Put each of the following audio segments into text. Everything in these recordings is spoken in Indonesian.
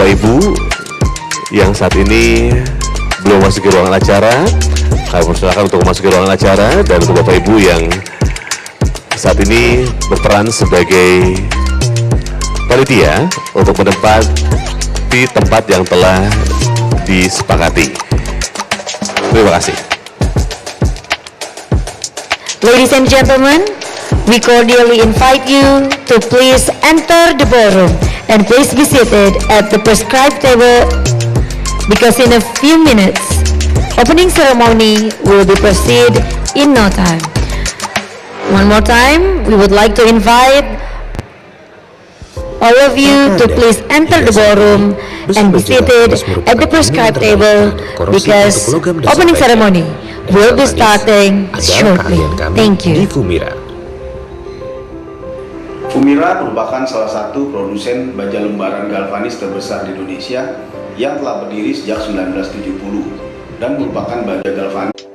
Bapak Ibu yang saat ini belum masuk ke ruangan acara, kami persilakan untuk masuk ke ruangan acara, dan untuk Bapak Ibu yang saat ini berperan sebagai panitia untuk menempati tempat yang telah disepakati. Terima kasih. Ladies and gentlemen, we cordially invite you to please enter the ballroom and please be seated at the prescribed table, because in a few minutes, opening ceremony will be proceed in no time. One more time, we would like to invite all of you to please enter the ballroom and be seated at the prescribed table, because opening ceremony will be starting shortly. Thank you. Fumira merupakan salah satu produsen baja lembaran galvanis terbesar di Indonesia yang telah berdiri sejak 1970 dan merupakan baja galvanis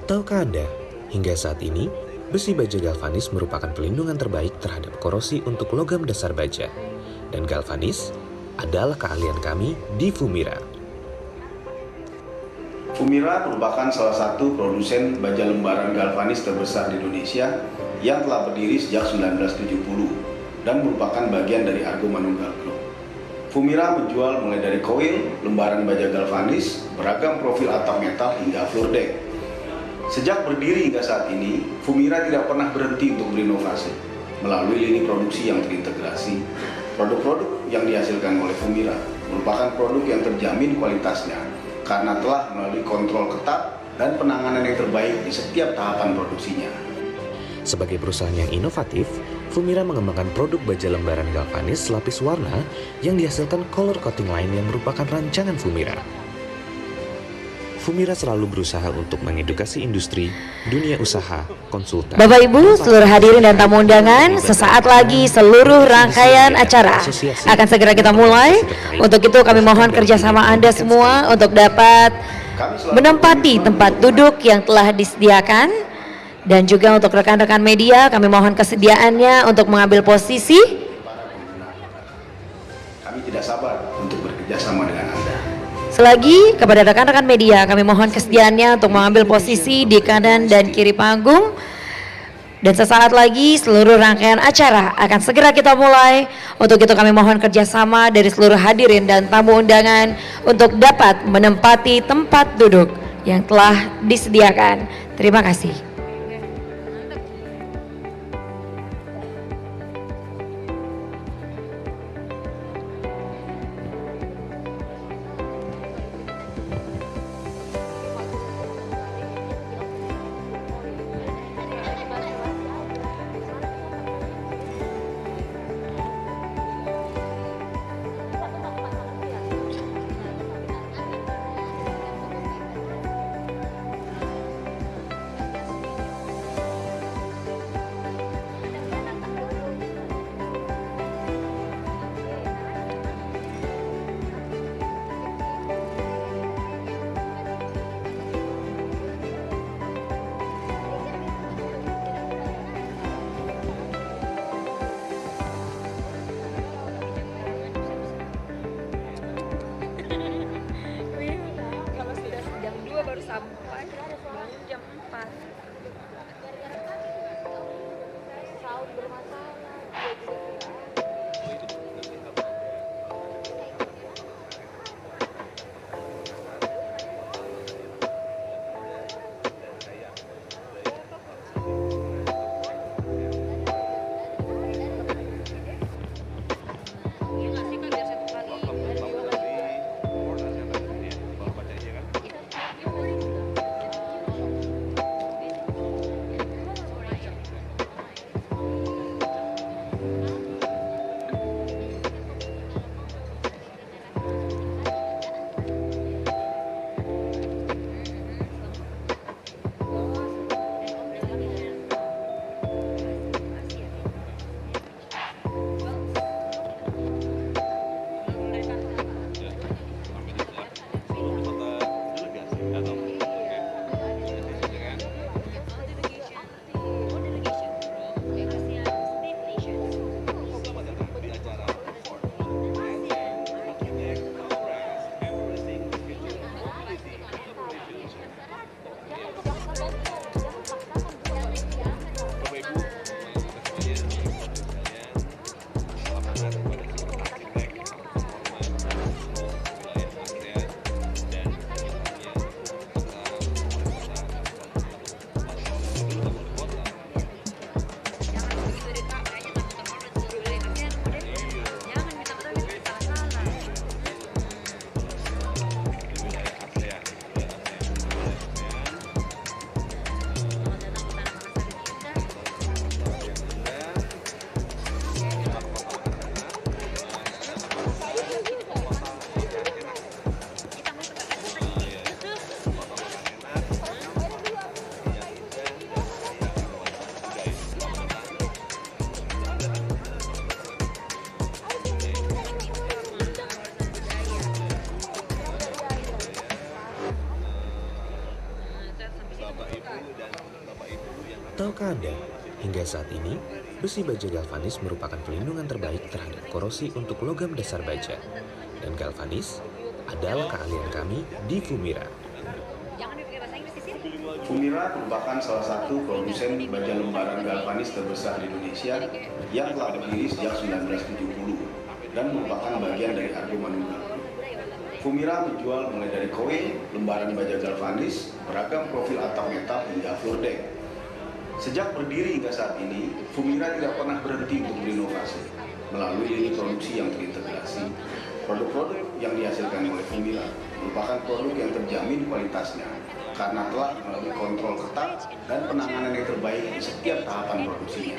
Tahukah Anda, hingga saat ini, besi baja galvanis merupakan pelindungan terbaik terhadap korosi untuk logam dasar baja. Dan galvanis adalah keahlian kami di Fumira. Fumira merupakan salah satu produsen baja lembaran galvanis terbesar di Indonesia yang telah berdiri sejak 1970 dan merupakan bagian dari Argo Manunggal Group. Fumira menjual mulai dari koil, lembaran baja galvanis, beragam profil atap metal hingga floor deck. Sejak berdiri hingga saat ini, Fumira tidak pernah berhenti untuk berinovasi melalui lini produksi yang terintegrasi. Produk-produk yang dihasilkan oleh Fumira merupakan produk yang terjamin kualitasnya karena telah melalui kontrol ketat dan penanganan yang terbaik di setiap tahapan produksinya. Sebagai perusahaan yang inovatif, Fumira mengembangkan produk baja lembaran galvanis lapis warna yang dihasilkan color coating lain yang merupakan rancangan Fumira. Fumira selalu berusaha untuk mengedukasi industri, dunia usaha, konsultan. Bapak Ibu, seluruh hadirin dan tamu undangan, sesaat lagi seluruh rangkaian acara akan segera kita mulai. Untuk itu kami mohon kerjasama Anda semua untuk dapat menempati tempat duduk yang telah disediakan. Dan juga untuk rekan-rekan media, kami mohon kesediaannya untuk mengambil posisi. Kami tidak sabar untuk bekerjasama dengan Anda. Selagi kepada rekan-rekan media, kami mohon kesediaannya untuk mengambil posisi di kanan dan kiri panggung. Dan sesaat lagi seluruh rangkaian acara akan segera kita mulai. Untuk itu kami mohon kerjasama dari seluruh hadirin dan tamu undangan untuk dapat menempati tempat duduk yang telah disediakan. Terima kasih. Tahukah Anda, hingga saat ini, besi baja galvanis merupakan pelindungan terbaik terhadap korosi untuk logam dasar baja. Dan galvanis adalah keahlian kami di Fumira. Fumira merupakan salah satu produsen baja lembaran galvanis terbesar di Indonesia yang telah berdiri sejak 1970 dan merupakan bagian dari Argo Manunggal. Fumira menjual mulai dari kowe, lembaran baja galvanis, beragam profil atap metal hingga floor deck. Sejak berdiri hingga saat ini, Fumira tidak pernah berhenti untuk berinovasi melalui lini produksi yang terintegrasi. Produk-produk yang dihasilkan oleh Fumira merupakan produk yang terjamin kualitasnya karena telah melalui kontrol ketat dan penanganan yang terbaik di setiap tahapan produksinya.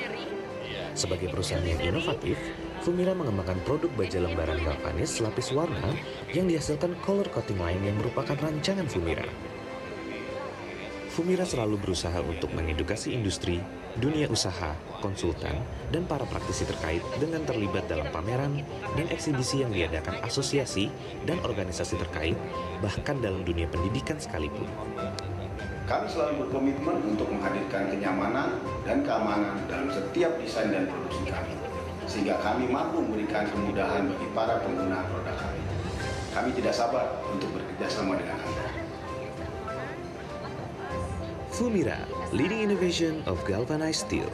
Sebagai perusahaan yang inovatif, Fumira mengembangkan produk baja lembaran galvanis lapis warna yang dihasilkan color coating line yang merupakan rancangan Fumira. Fumira selalu berusaha untuk mengedukasi industri, dunia usaha, konsultan, dan para praktisi terkait dengan terlibat dalam pameran dan eksibisi yang diadakan asosiasi dan organisasi terkait, bahkan dalam dunia pendidikan sekalipun. Kami selalu berkomitmen untuk menghadirkan kenyamanan dan keamanan dalam setiap desain dan produksi kami, sehingga kami mampu memberikan kemudahan bagi para pengguna produk kami. Kami tidak sabar untuk bekerjasama dengan Anda. Fumira, leading innovation of galvanized steel.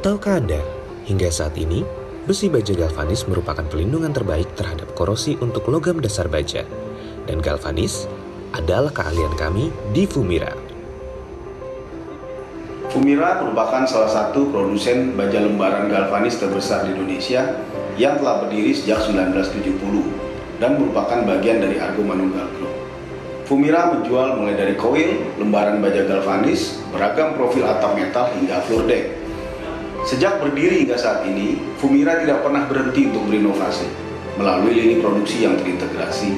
Tahukah Anda, hingga saat ini, besi baja galvanis merupakan pelindungan terbaik terhadap korosi untuk logam dasar baja. Dan galvanis adalah keahlian kami di Fumira. Fumira merupakan salah satu produsen baja lembaran galvanis terbesar di Indonesia yang telah berdiri sejak 1970 dan merupakan bagian dari Argo Manunggal Group. Fumira menjual mulai dari koil, lembaran baja galvanis, beragam profil atap metal hingga floor deck. Sejak berdiri hingga saat ini, Fumira tidak pernah berhenti untuk berinovasi. Melalui lini produksi yang terintegrasi,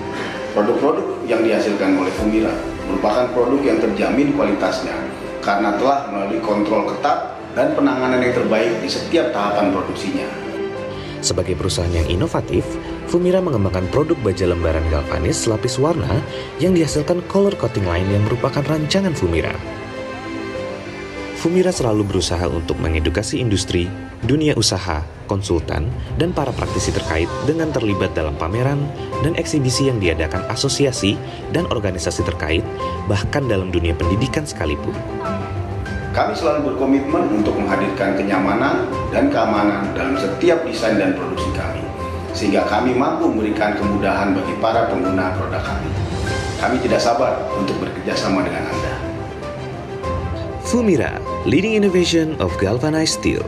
produk-produk yang dihasilkan oleh Fumira merupakan produk yang terjamin kualitasnya karena telah melalui kontrol ketat dan penanganan yang terbaik di setiap tahapan produksinya. Sebagai perusahaan yang inovatif, Fumira mengembangkan produk baja lembaran galvanis lapis warna yang dihasilkan color coating line yang merupakan rancangan Fumira. Fumira selalu berusaha untuk mengedukasi industri, dunia usaha, konsultan, dan para praktisi terkait dengan terlibat dalam pameran dan eksibisi yang diadakan asosiasi dan organisasi terkait, bahkan dalam dunia pendidikan sekalipun. Kami selalu berkomitmen untuk menghadirkan kenyamanan dan keamanan dalam setiap desain dan produksi kami, sehingga kami mampu memberikan kemudahan bagi para pengguna produk kami. Kami tidak sabar untuk bekerja sama dengan Anda. Fumira, leading innovation of galvanized steel.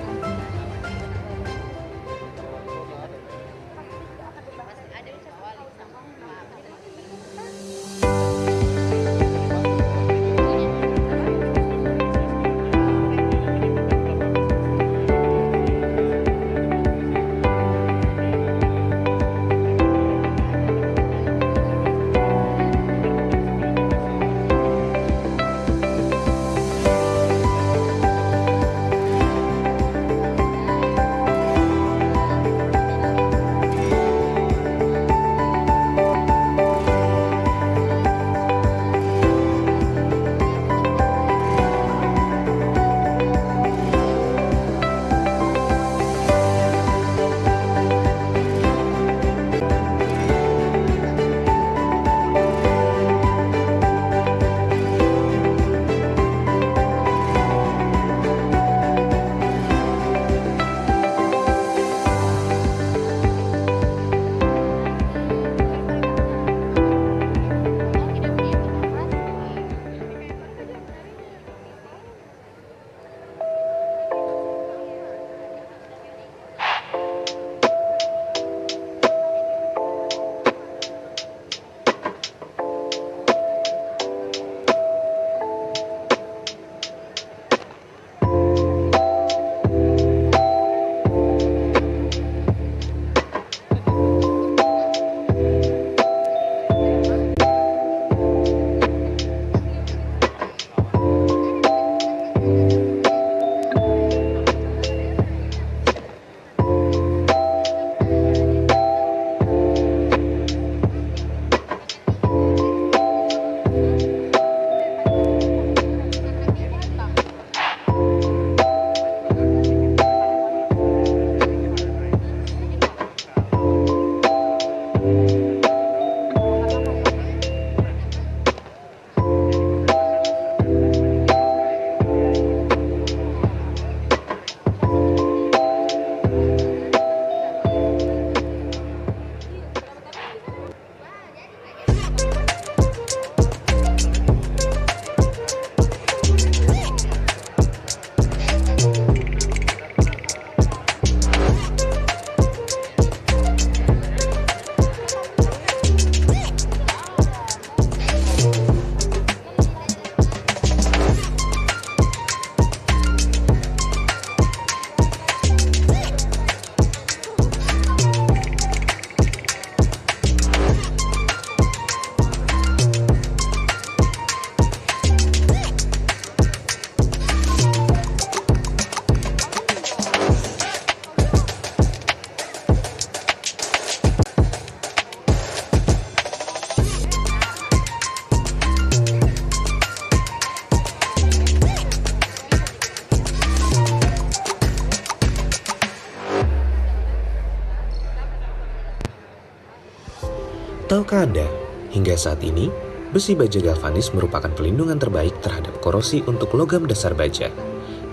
Tahukah Anda, hingga saat ini, besi baja galvanis merupakan pelindungan terbaik terhadap korosi untuk logam dasar baja.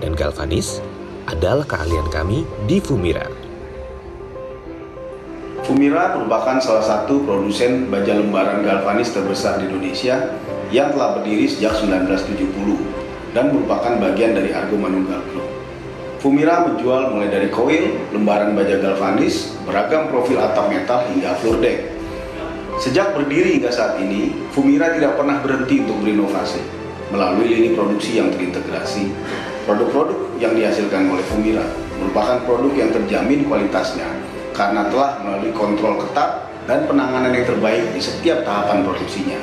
Dan galvanis adalah keahlian kami di Fumira. Fumira merupakan salah satu produsen baja lembaran galvanis terbesar di Indonesia yang telah berdiri sejak 1970 dan merupakan bagian dari Argo Manunggal Group. Fumira menjual mulai dari koil, lembaran baja galvanis, beragam profil atap metal hingga floor deck. Sejak berdiri hingga saat ini, Fumira tidak pernah berhenti untuk berinovasi melalui lini produksi yang terintegrasi. Produk-produk yang dihasilkan oleh Fumira merupakan produk yang terjamin kualitasnya karena telah melalui kontrol ketat dan penanganan yang terbaik di setiap tahapan produksinya.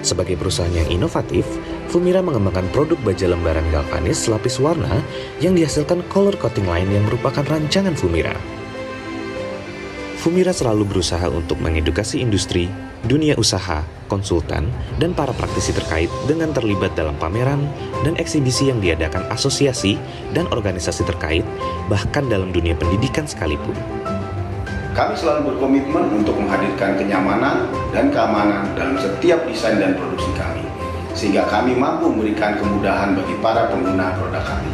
Sebagai perusahaan yang inovatif, Fumira mengembangkan produk baja lembaran galvanis lapis warna yang dihasilkan color coating line yang merupakan rancangan Fumira. Fumira selalu berusaha untuk mengedukasi industri, dunia usaha, konsultan, dan para praktisi terkait dengan terlibat dalam pameran dan eksibisi yang diadakan asosiasi dan organisasi terkait, bahkan dalam dunia pendidikan sekalipun. Kami selalu berkomitmen untuk menghadirkan kenyamanan dan keamanan dalam setiap desain dan produksi kami, sehingga kami mampu memberikan kemudahan bagi para pengguna produk kami.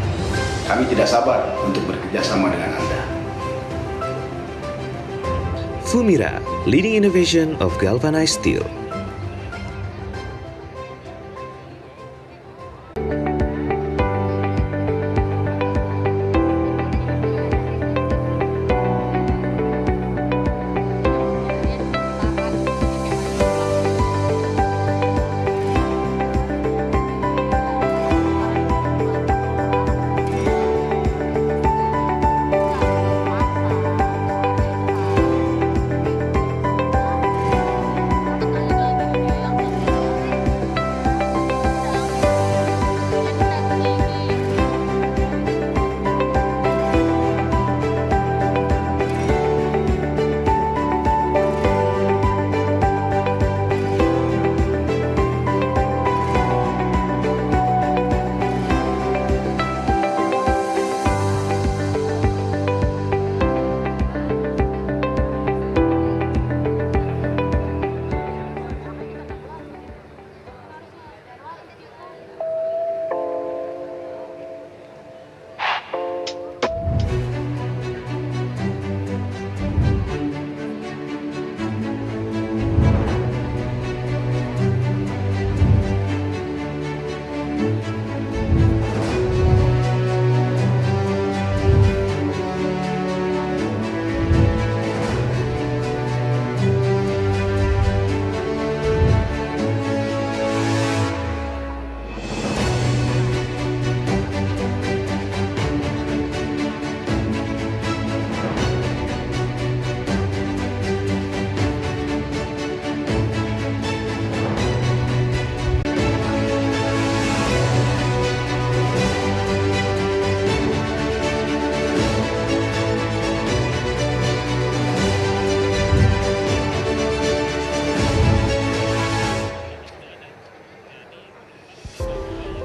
Kami tidak sabar untuk bekerjasama dengan Anda. Fumira, leading innovation of galvanized steel.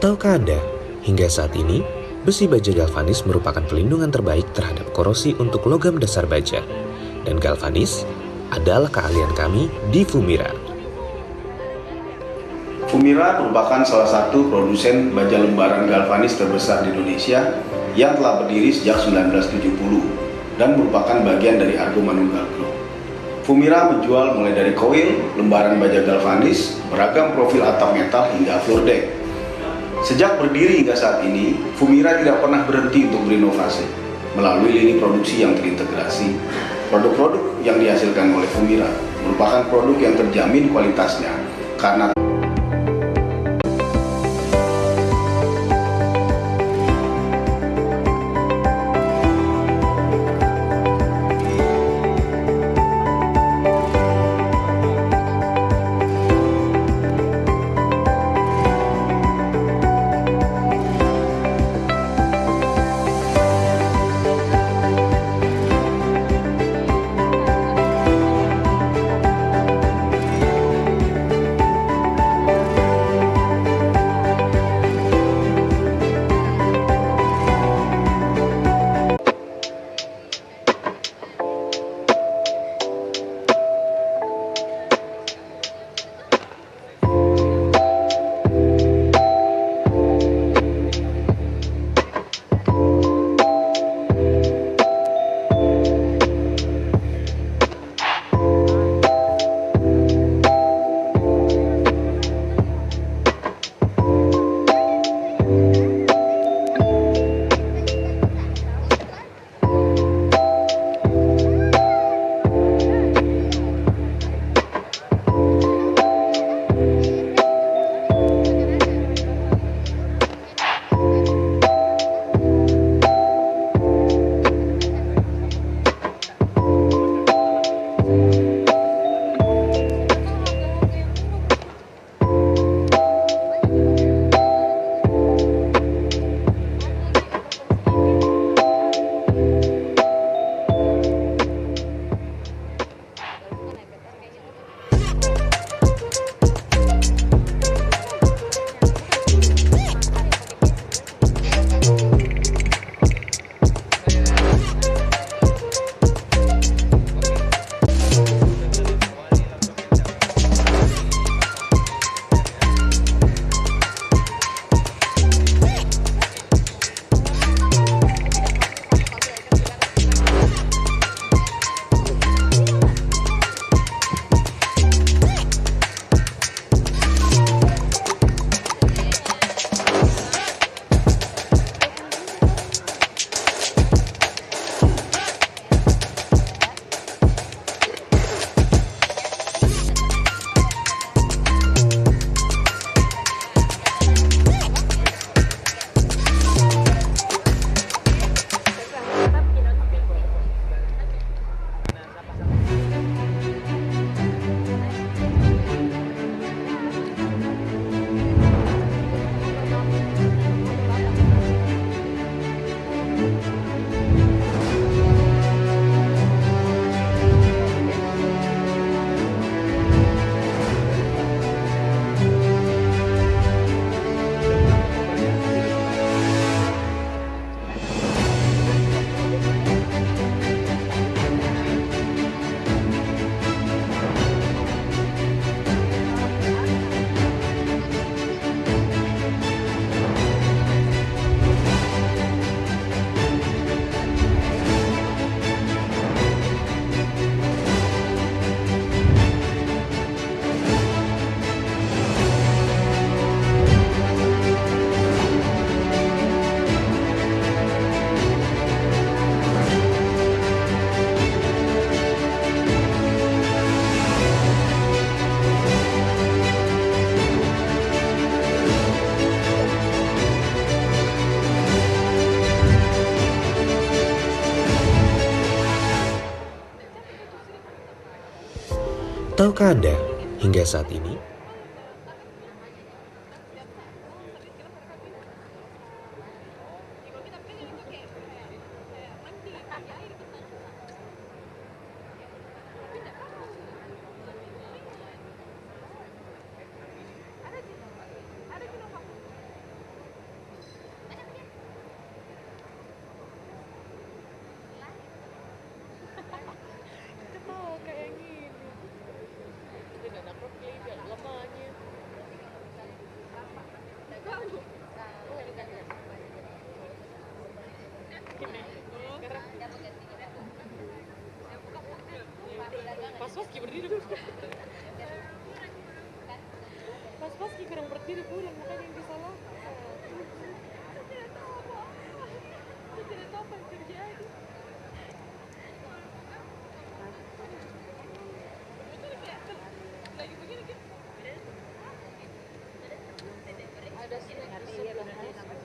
Tahukah Anda, hingga saat ini, besi baja galvanis merupakan pelindungan terbaik terhadap korosi untuk logam dasar baja. Dan galvanis adalah keahlian kami di Fumira. Fumira merupakan salah satu produsen baja lembaran galvanis terbesar di Indonesia yang telah berdiri sejak 1970 dan merupakan bagian dari Argo Manunggal Group. Fumira menjual mulai dari koil, lembaran baja galvanis, beragam profil atap metal hingga floor deck. Sejak berdiri hingga saat ini, Fumira tidak pernah berhenti untuk berinovasi melalui lini produksi yang terintegrasi. Produk-produk yang dihasilkan oleh Fumira merupakan produk yang terjamin kualitasnya karena Tahukah Anda, hingga saat ini, Pas-pas berdiri dulu. Pas-pas kurang berdiri pulang, makanya yang disalahkan. Tidak tahu apa yang terjadi. Lagi begini kan? Ada snack di sebelah kanan.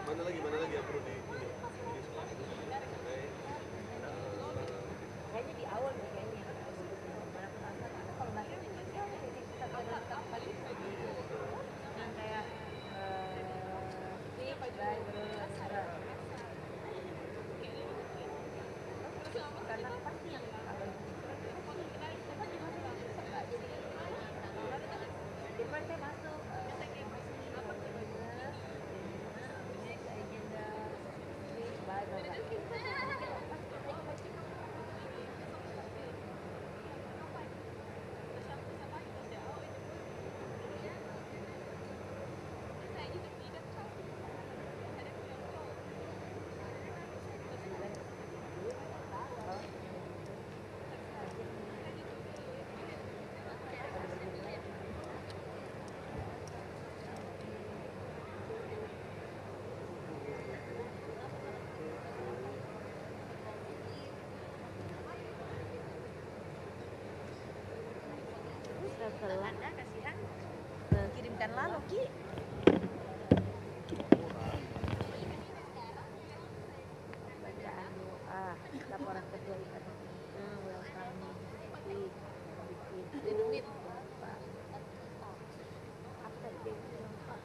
Mana lagi yang perlu di ini? Kayaknya di awal nih kayaknya. Kalau nggak salah yang kayak tip driver karena pasti yang kalau jadi saya masuk Anda kasihan kirimkanlah Loki. Bacaan doa laporan ketua IPAD welcome bikin duit apa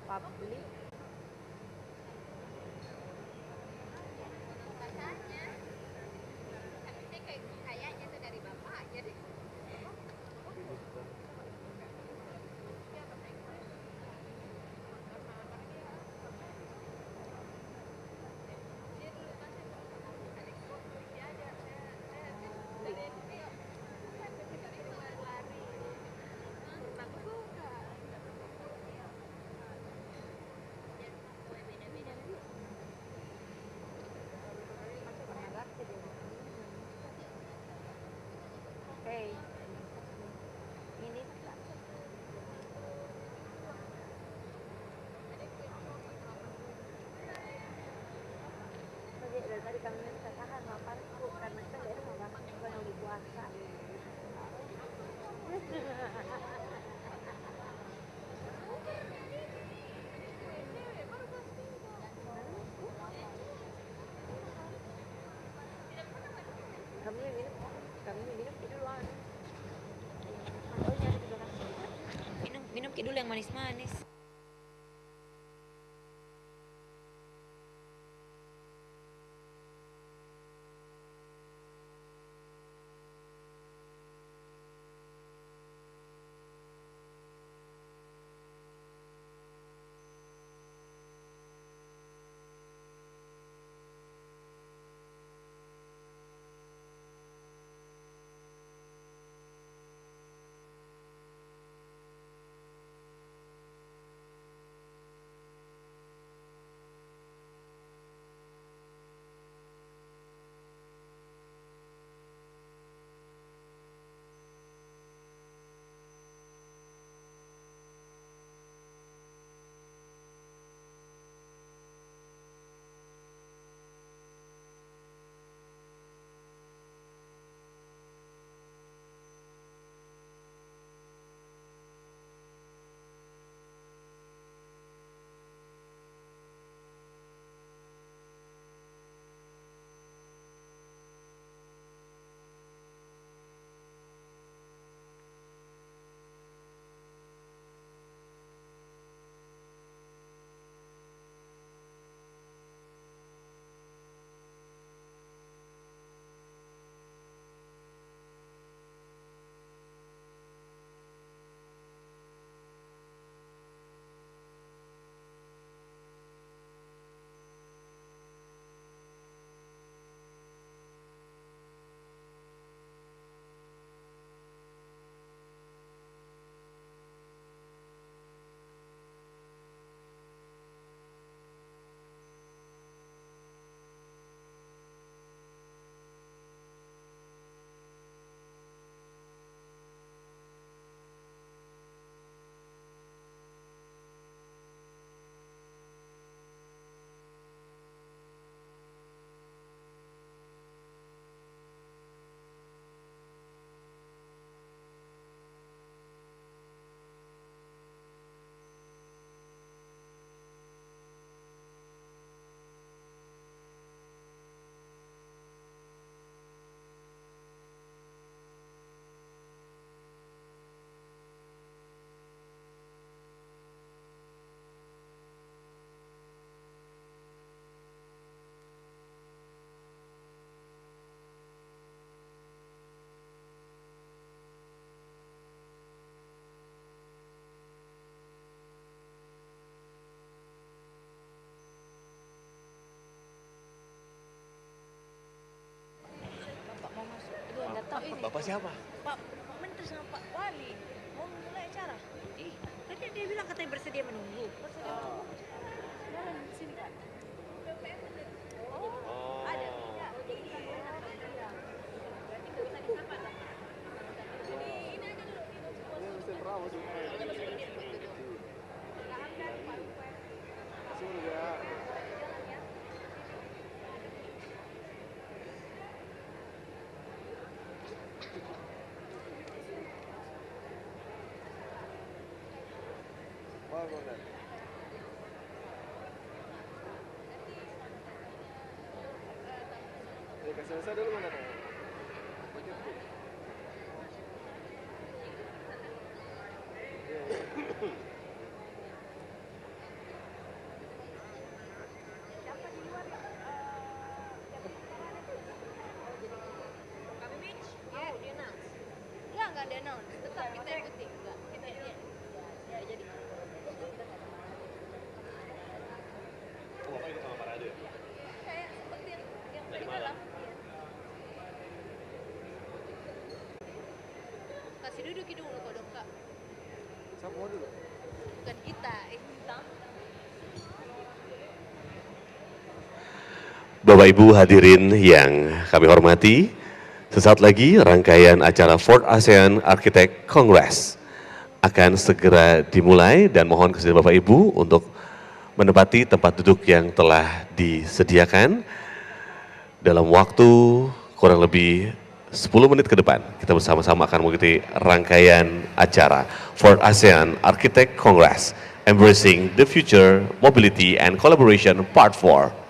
public kayaknya itu dari bapak aja deh. Ini dari tadi kami bisa tahan maparku karena kita dari rumah bukan yang puasa. Kami minum duluan. Oh nyari di belakang. Minum dulu yang manis-manis. Bapak siapa? Pak Menteri sama Pak Wali mau mulai acara. Ih, tadi dia bilang katanya bersedia menunggu. Bersedia menunggu. Jalan di sini kan. Oh, ada. Ya, jadi kita mulai nanti. Iya. Berarti nggak bisa disapa dah. Jadi ini aja dulu. Ini mesin perahu semua. Selesai dulu mana? Enggak ada announce. Tetap kita ikuti. Enggak, kita ya jadi. Oh, Bapak ikut sama parade ya? Kayak seperti yang tadi malam. Kasih duduk dulu kok dong, Kak. Siapa mau dulu? Bukan kita, kita. Bapak Ibu hadirin yang kami hormati, sesaat lagi rangkaian acara 4th Asean Architect Congress akan segera dimulai dan mohon kesediaan Bapak Ibu untuk menempati tempat duduk yang telah disediakan dalam waktu kurang lebih 10 menit ke depan. Kita bersama-sama akan mengikuti rangkaian acara 4th ASEAN Architect Congress Embracing the Future, Mobility and Collaboration Part 4.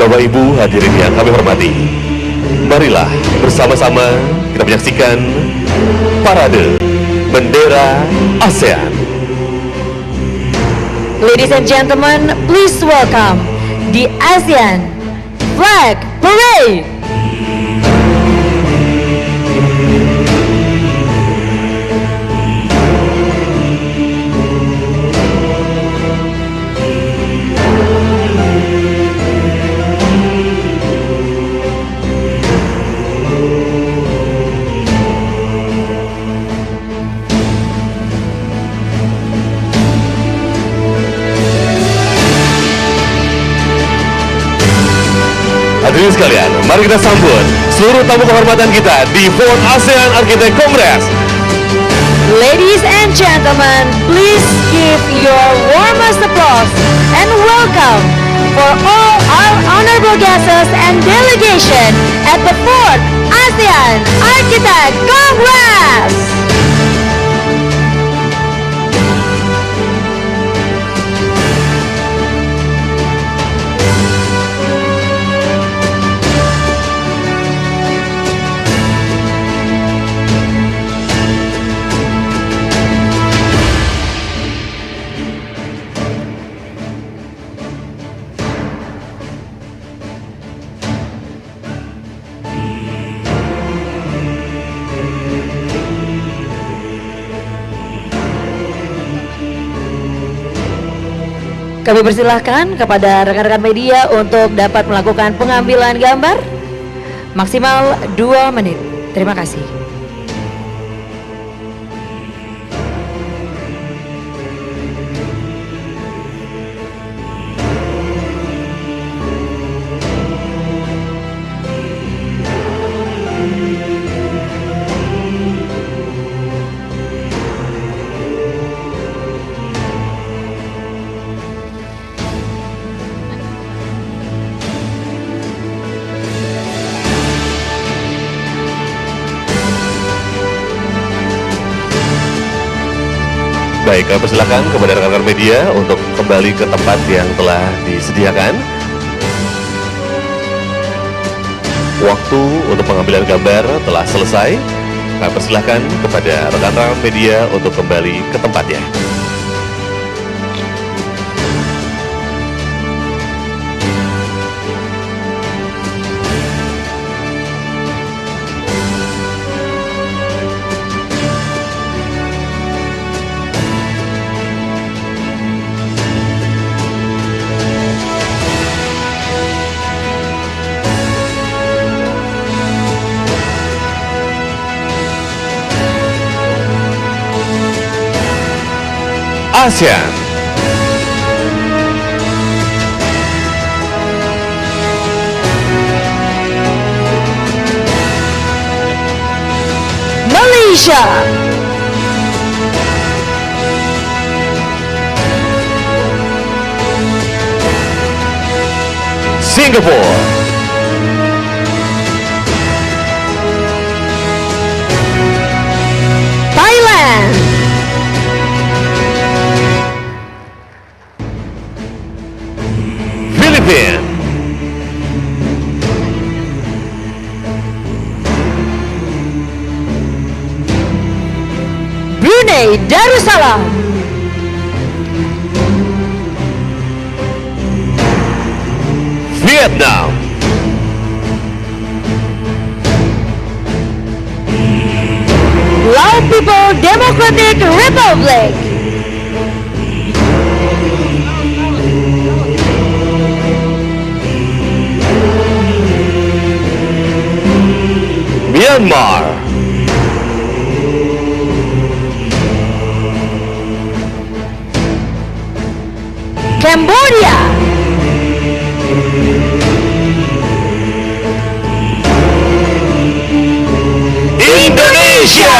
Bapak Ibu hadirin yang kami hormati, marilah bersama-sama kita menyaksikan parade bendera ASEAN. Ladies and gentlemen, please welcome the ASEAN Flag Parade. Hadirin sekalian, mari kita sambut seluruh tamu kehormatan kita di 4th ASEAN Architect Congress. Ladies and gentlemen, please give your warmest applause and welcome for all our honorable guests and delegation at the 4th ASEAN Architect Congress. Kami persilahkan kepada rekan-rekan media untuk dapat melakukan pengambilan gambar maksimal 2 menit. Terima kasih. Baik, kami persilakan kepada rekan-rekan media untuk kembali ke tempat yang telah disediakan. Waktu untuk pengambilan gambar telah selesai. Kami persilakan kepada rekan-rekan media untuk kembali ke tempatnya. Asean Malaysia, Singapura, Thailand, Filipina, Brunei Darussalam, Vietnam, Lao People Democratic Republic, Myanmar, Cambodia, Indonesia.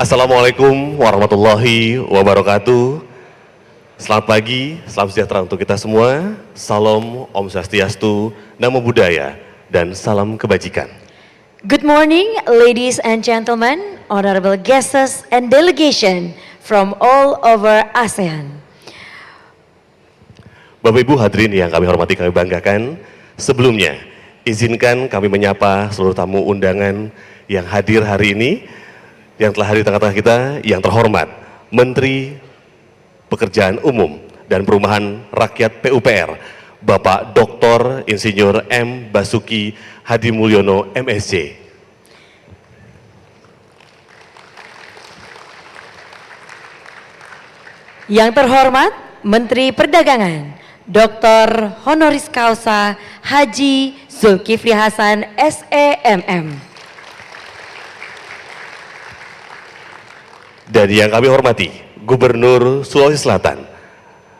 Assalamualaikum warahmatullahi wabarakatuh. Selamat pagi, salam sejahtera untuk kita semua. Salam Om Swastiastu, Namo Buddhaya, dan salam kebajikan. Good morning, ladies and gentlemen, honorable guests and delegation from all over ASEAN. Bapak Ibu hadirin yang kami hormati, kami banggakan. Sebelumnya, izinkan kami menyapa seluruh tamu undangan yang hadir hari ini, yang telah hadir di tengah-tengah kita, yang terhormat Menteri Pekerjaan Umum dan Perumahan Rakyat PUPR, Bapak Dr. Insinyur M. Basuki Hadi Mulyono, MSc. Yang terhormat Menteri Perdagangan, Dr. Honoris Causa Haji Zulkifli Hasan, SEMM. Dan yang kami hormati, Gubernur Sulawesi Selatan.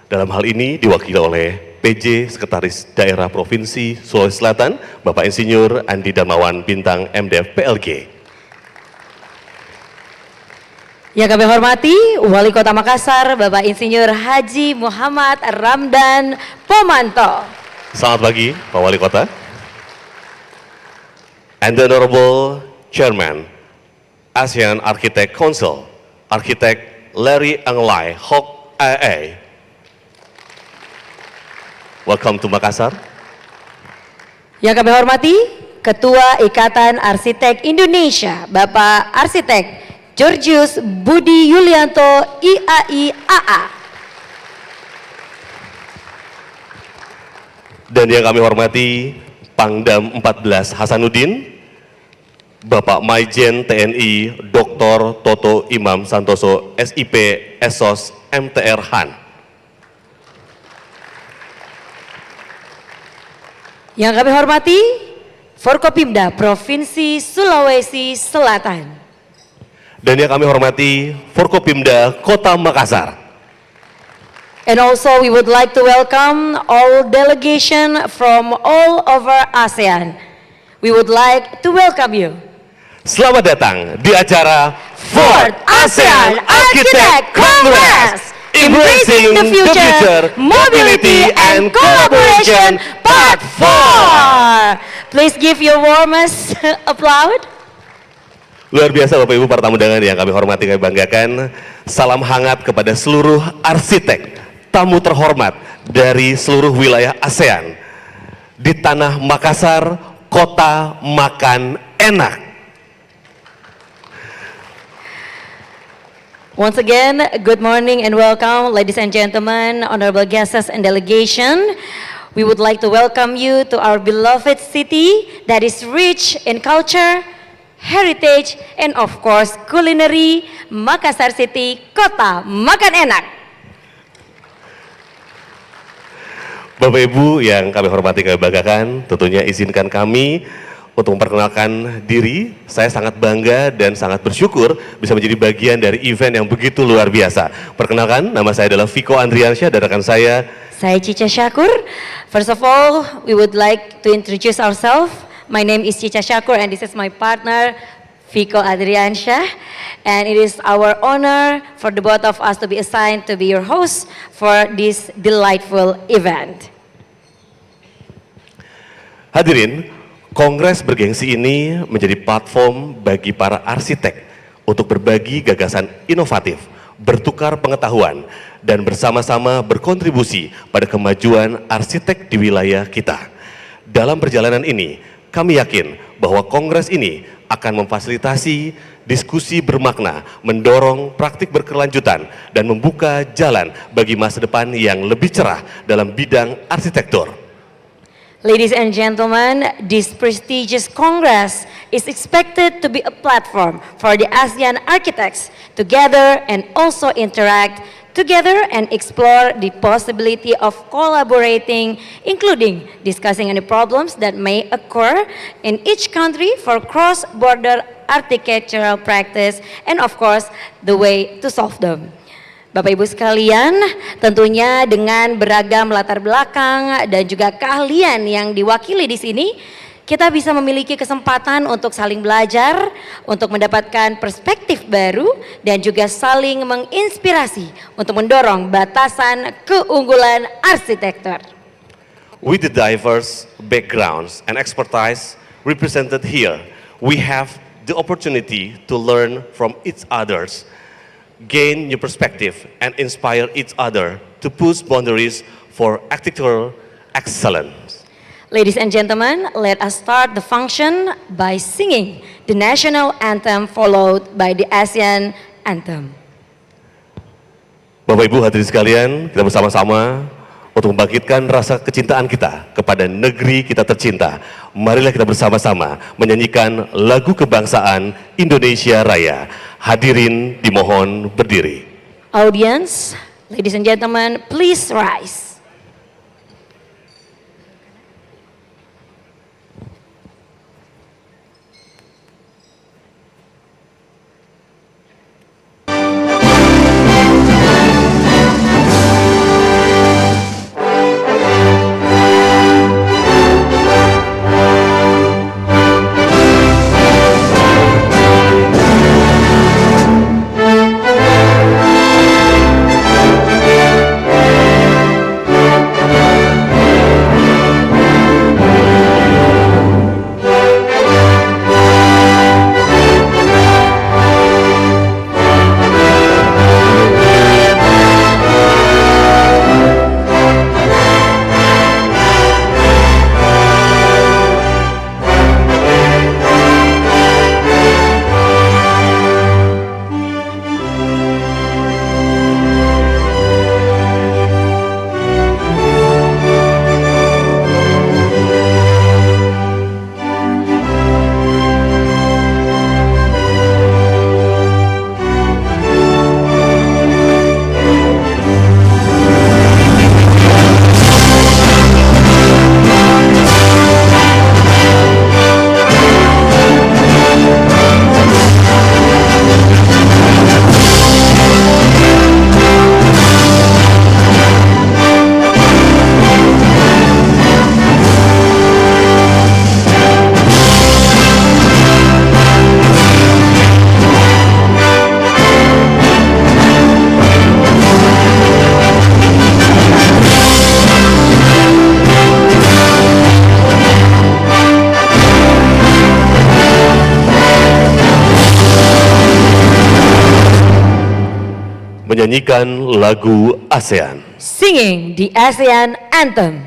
Dalam hal ini diwakili oleh PJ Sekretaris Daerah Provinsi Sulawesi Selatan, Bapak Insinyur Andi Darmawan Bintang, MDF PLG. Yang kami hormati, Wali Kota Makassar, Bapak Insinyur Haji Muhammad Ramdan Pomanto. Selamat pagi, Pak Wali Kota. And the Honorable Chairman, Asean Architect Council, Architect Larry Anglai Hok AA. Welcome to Makassar. Yang kami hormati, Ketua Ikatan Arsitek Indonesia, Bapak Arsitek Georgius Budi Yulianto, IAI AA. Dan yang kami hormati, Pangdam 14 Hasanuddin, Bapak Maijen TNI Dr. Toto Imam Santoso, SIP Esos MTR Han. Yang kami hormati, Forkopimda Provinsi Sulawesi Selatan. Dan yang kami hormati, Forkopimda Kota Makassar. And also we would like to welcome all delegation from all over ASEAN. We would like to welcome you. Selamat datang di acara Fourth ASEAN Architect Congress, Embracing the Future, Mobility and Collaboration Part 4. Please give your warmest applaud. Luar biasa Bapak Ibu para tamu undangan yang kami hormati, kami banggakan. Salam hangat kepada seluruh arsitek, tamu terhormat dari seluruh wilayah ASEAN. Di tanah Makassar, kota makan enak. Once again, good morning and welcome, ladies and gentlemen, honorable guests and delegation. We would like to welcome you to our beloved city that is rich in culture, heritage, and of course culinary, Makassar City, kota makan enak. Bapak Ibu yang kami hormati, kami banggakan, tentunya izinkan kami untuk memperkenalkan diri. Saya sangat bangga dan sangat bersyukur bisa menjadi bagian dari event yang begitu luar biasa. Perkenalkan, nama saya adalah Viko Andriansyah dan rekan saya Cica Syakur. First of all, we would like to introduce ourselves. My name is Cica Syakur and this is my partner Viko Andriansyah. And it is our honor for the both of us to be assigned to be your host for this delightful event. hadirin. Kongres bergengsi ini menjadi platform bagi para arsitek untuk berbagi gagasan inovatif, bertukar pengetahuan, dan bersama-sama berkontribusi pada kemajuan arsitek di wilayah kita. Dalam perjalanan ini, kami yakin bahwa kongres ini akan memfasilitasi diskusi bermakna, mendorong praktik berkelanjutan, dan membuka jalan bagi masa depan yang lebih cerah dalam bidang arsitektur. Ladies and gentlemen, this prestigious Congress is expected to be a platform for the ASEAN architects to gather and also interact together and explore the possibility of collaborating, including discussing any problems that may occur in each country for cross-border architectural practice and of course the way to solve them. Bapak Ibu sekalian, tentunya dengan beragam latar belakang dan juga keahlian yang diwakili di sini, kita bisa memiliki kesempatan untuk saling belajar, untuk mendapatkan perspektif baru, dan juga saling menginspirasi untuk mendorong batasan keunggulan arsitektur. With the diverse backgrounds and expertise represented here, we have the opportunity to learn from each others, gain new perspective, and inspire each other to push boundaries for architectural excellence. Ladies and gentlemen, let us start the function by singing the national anthem followed by the Asean anthem. Bapak Ibu hadirin sekalian, kita bersama-sama untuk membangkitkan rasa kecintaan kita kepada negeri kita tercinta. Marilah kita bersama-sama menyanyikan lagu kebangsaan Indonesia Raya. Hadirin dimohon berdiri. Audience, ladies and gentlemen, please rise. Menyanyikan lagu ASEAN. Singing the ASEAN anthem.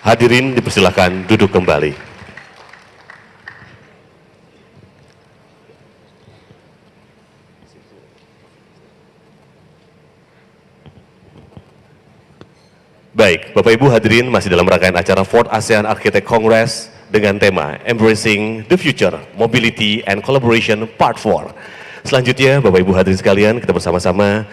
Hadirin dipersilakan duduk kembali. Baik, Bapak Ibu hadirin masih dalam rangkaian acara 4th Asean Architect Congress dengan tema Embracing the Future, Mobility and Collaboration Part 4. Selanjutnya, Bapak Ibu hadirin sekalian, kita bersama-sama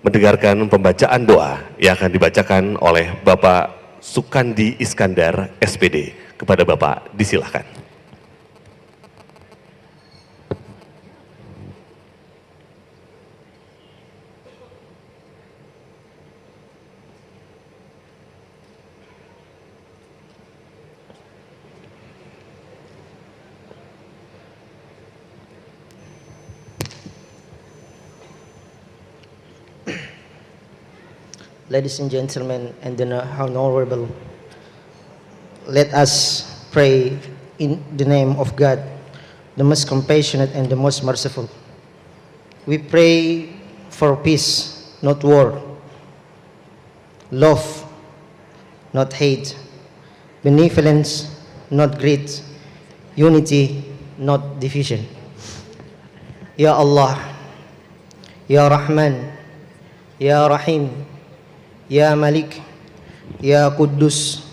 mendengarkan pembacaan doa yang akan dibacakan oleh Bapak Sukandi Iskandar, SPD. Kepada Bapak, disilahkan. ladies and gentlemen, and the honorable, let us pray in the name of God, the most compassionate and the most merciful. We pray for peace, not war, love, not hate, benevolence, not greed, unity, not division. Ya Allah, Ya Rahman, Ya Rahim, Ya Malik, Ya Quddus,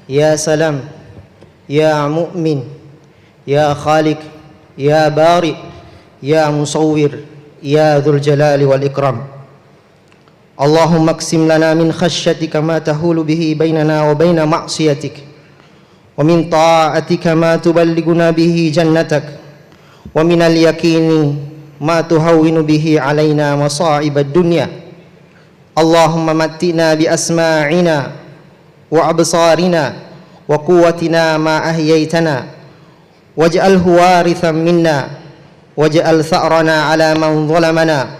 Ya Salam, Ya Mu'min, Ya Khaliq, Ya Bari, Ya Musawwir, Ya Dzul Jalali wal Ikram. Allahumma aqsim lana min khashyatika ma tahulu bihi bainana wa baina ma'siyatik, wa min ta'atika ma tuballighuna bihi jannatak, wa min al-yaqini ma tuhawwinu bihi alaina masa'ibad dunya. Allahumma matti'na bi asma'ina wa absarina wa quwwatina ma ahyaytana waj'alhu warithan minna waj'al tha'rana ala man zalamana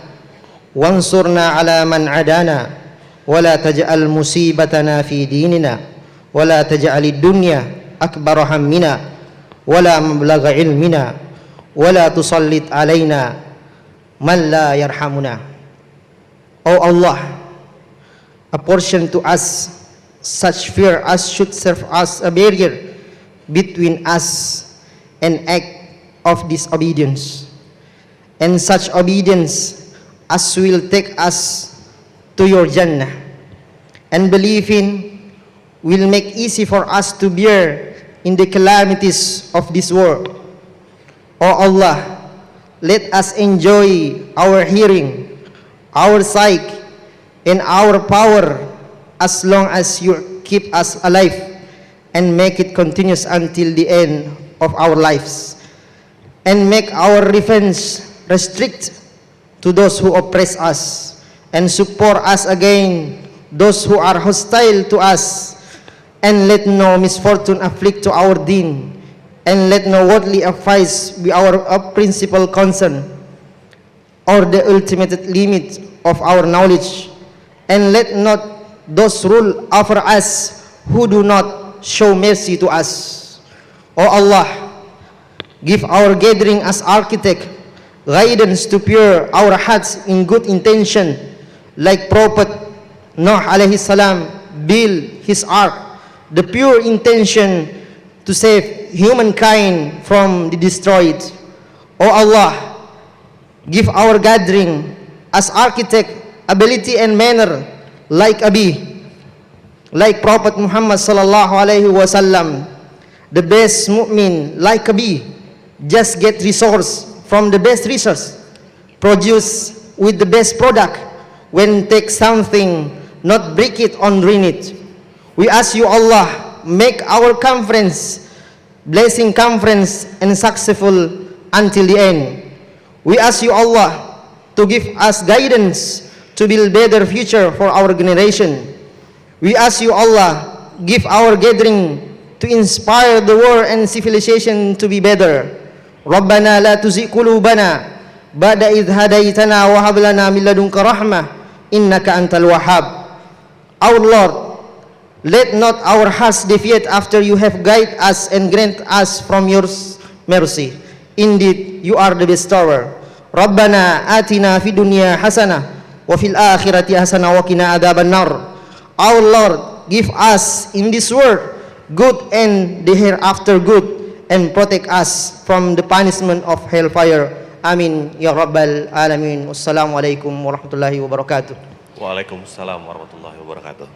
wansurna ala man adana wa la taj'al musibatana fi dinina wa la taj'alid dunya akbar hammina wa la mablagha ilmina wa la tusallit alaina man la yarhamuna. O Allah, apportion to us such fear as should serve as a barrier between us and act of disobedience, and such obedience as will take us to your Jannah, and believing will make easy for us to bear in the calamities of this world. O Allah, let us enjoy our hearing, our sight, and our power as long as you keep us alive and make it continuous until the end of our lives, and make our revenge restrict to those who oppress us and support us against those who are hostile to us, and let no misfortune afflict to our deen, and let no worldly affairs be our principal concern or the ultimate limit of our knowledge, and let not those rule over us who do not show mercy to us. O Allah, give our gathering as architect guidance to pure our hearts in good intention, like Prophet Nuh alayhi salam built his ark, the pure intention to save humankind from the destroyed. O Allah, give our gathering as architect ability and manner like Abi, like Prophet Muhammad sallallahu alaihi wasallam, the best mu'min like Abi, just get resource from the best resource, produce with the best product, when take something, not break it or ruin it. We ask you Allah, make our conference blessing conference and successful until the end. We ask you Allah to give us guidance to build better future for our generation. We ask you Allah, give our gathering to inspire the world and civilization to be better. Rabbana la tuzigh qulubana ba'da idh hadaytana wa hab lana min ladunka rahmah innaka antal wahhab. Our Lord, let not our hearts deviate after you have guided us and grant us from your mercy. Indeed, you are the bestower. Rabbana atina fid dunya hasanah wa fil akhirati hasanah wa qina adzaban nar. Our Lord, give us in this world good and the hereafter good, and protect us from the punishment of hellfire. Amin ya rabbal alamin. Wassalamualaikum warahmatullahi wabarakatuh. Waalaikumsalam warahmatullahi wabarakatuh.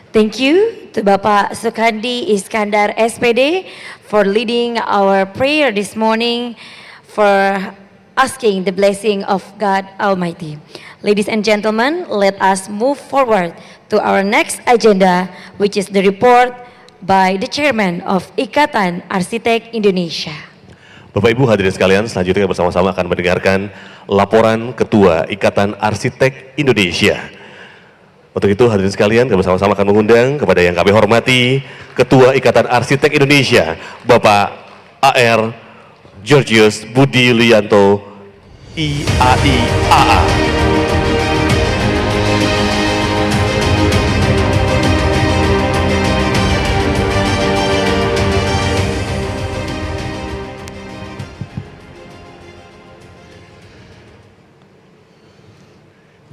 Thank you to Bapak Sukandi Iskandar SPD for leading our prayer this morning, for asking the blessing of God Almighty. Ladies and gentlemen, let us move forward to our next agenda, which is the report by the Chairman of Ikatan Arsitek Indonesia. Bapak Ibu hadirin sekalian, selanjutnya bersama-sama akan mendengarkan laporan Ketua Ikatan Arsitek Indonesia. Untuk itu hadirin sekalian, kami bersama-sama akan mengundang kepada yang kami hormati Ketua Ikatan Arsitek Indonesia, Bapak AR Georgius Budi Lianto, IAIAA.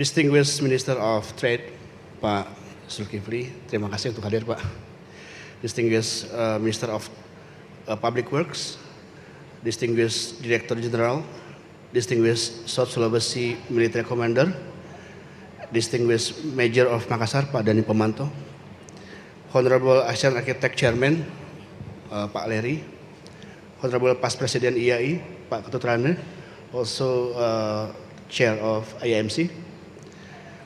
Distinguished Minister of Trade, Pak Zulkifli, terima kasih untuk hadir, Pak. Distinguished Minister of Public Works, Distinguished Director General, Distinguished South Sulawesi Military Commander, Distinguished Major of Makassar, Pak Dani Pemanto, Honorable Asean Architect Chairman, Pak Leri, Honorable Past President IAI, Pak Ketut Rane, also Chair of IAMC,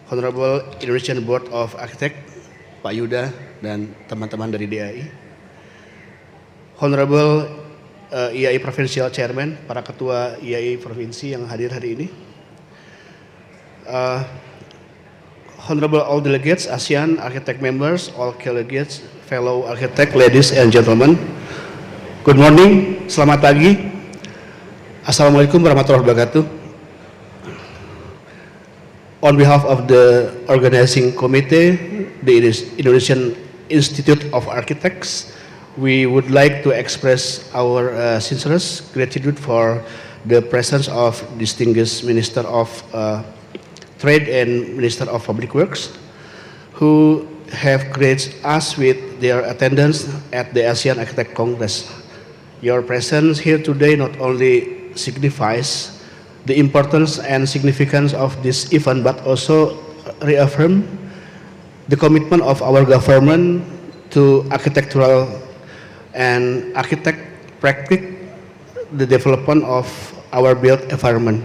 Honorable Indonesian Board of Architect, Pak Yuda dan teman-teman dari DAI, Honorable IAI Provincial Chairman, para ketua IAI Provinsi yang hadir hari ini, Honorable all delegates, ASEAN Architect members, all delegates, fellow architect, ladies and gentlemen, good morning, selamat pagi, Assalamualaikum warahmatullahi wabarakatuh. On behalf of the organizing committee, the Indonesian Institute of Architects, we would like to express our sincerest gratitude for the presence of distinguished Minister of Trade and Minister of Public Works, who have graced us with their attendance at the Asean Architect Congress. Your presence here today not only signifies the importance and significance of this event, but also reaffirm the commitment of our government to architectural and architect practice, the development of our built environment.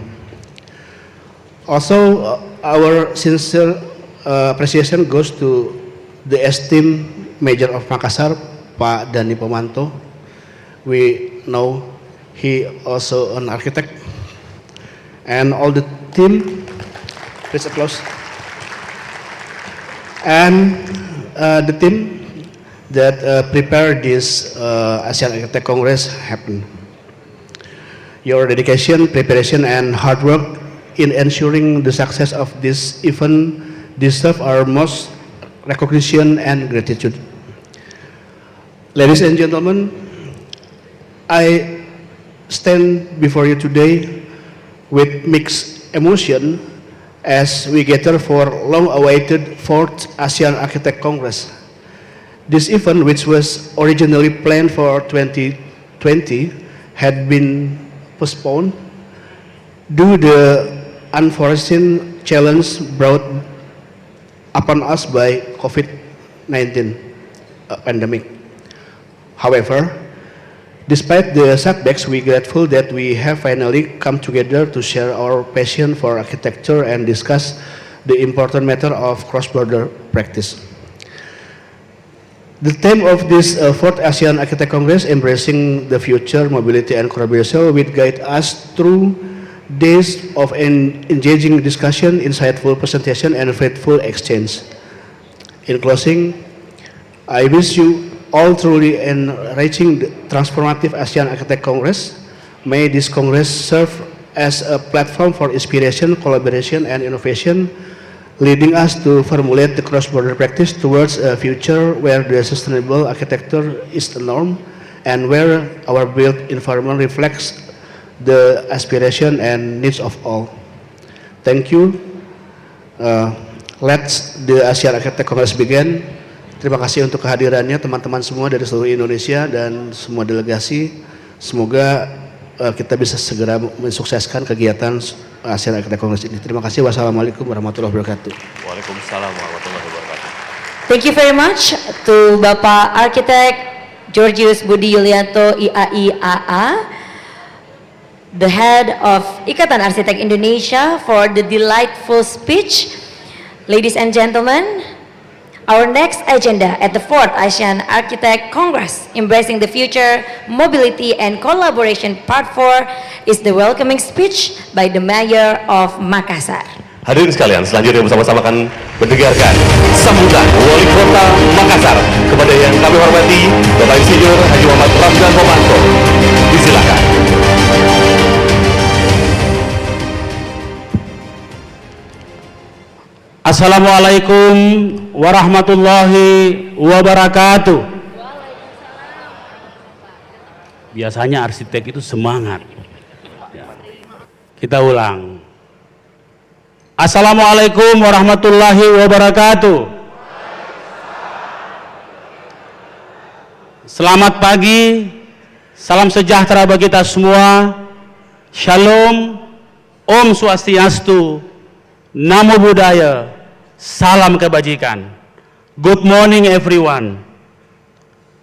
Also, our sincere appreciation goes to the esteemed Major of Makassar, Pak Dani Pemanto. We know he also an architect, and all the team, please applause, and the team that prepared this Asean Architect Congress happen. Your dedication, preparation, and hard work in ensuring the success of this event deserve our most recognition and gratitude. Ladies and gentlemen, I stand before you today with mixed emotion as we gather for long-awaited 4th ASEAN Architect Congress. This event, which was originally planned for 2020, had been postponed due to the unforeseen challenge brought upon us by COVID-19 pandemic. However, despite the setbacks, we're grateful that we have finally come together to share our passion for architecture and discuss the important matter of cross-border practice. The theme of this 4th ASEAN Architect Congress, Embracing the Future, Mobility and Collaboration, will guide us through days of an engaging discussion, insightful presentation, and faithful exchange. In closing, I wish you all truly enriching the transformative ASEAN Architect Congress. May this Congress serve as a platform for inspiration, collaboration, and innovation, leading us to formulate the cross-border practice towards a future where the sustainable architecture is the norm and where our built environment reflects the aspiration and needs of all. Thank you. Let's the Asean Architect Congress begin. Terima kasih untuk kehadirannya teman-teman semua dari seluruh Indonesia dan semua delegasi. Semoga kita bisa segera mensukseskan kegiatan Asean Architect Congress ini. Terima kasih. Wassalamualaikum warahmatullahi wabarakatuh. Waalaikumsalam warahmatullahi wabarakatuh. Thank you very much to Bapak Arsitek Georgius Budi Yulianto IAIAA, the head of Ikatan Arsitek Indonesia, for the delightful speech. Ladies and gentlemen, our next agenda at the 4th ASEAN Architect Congress, Embracing the Future, Mobility and Collaboration Part 4, is the welcoming speech by the Mayor of Makassar. Hadirin sekalian, selanjutnya bersama-sama akan mendengarkan sambutan Wali Kota Makassar kepada yang kami hormati Bapak Insinyur Haji Muhammad Ramdan Pomanto. Disilakan. Assalamualaikum warahmatullahi wabarakatuh. Biasanya arsitek itu semangat. Kita ulang. Assalamualaikum warahmatullahi wabarakatuh. Selamat pagi, salam sejahtera bagi kita semua. Shalom, Om Swastiastu, Namo Buddhaya, salam kebajikan. Good morning everyone.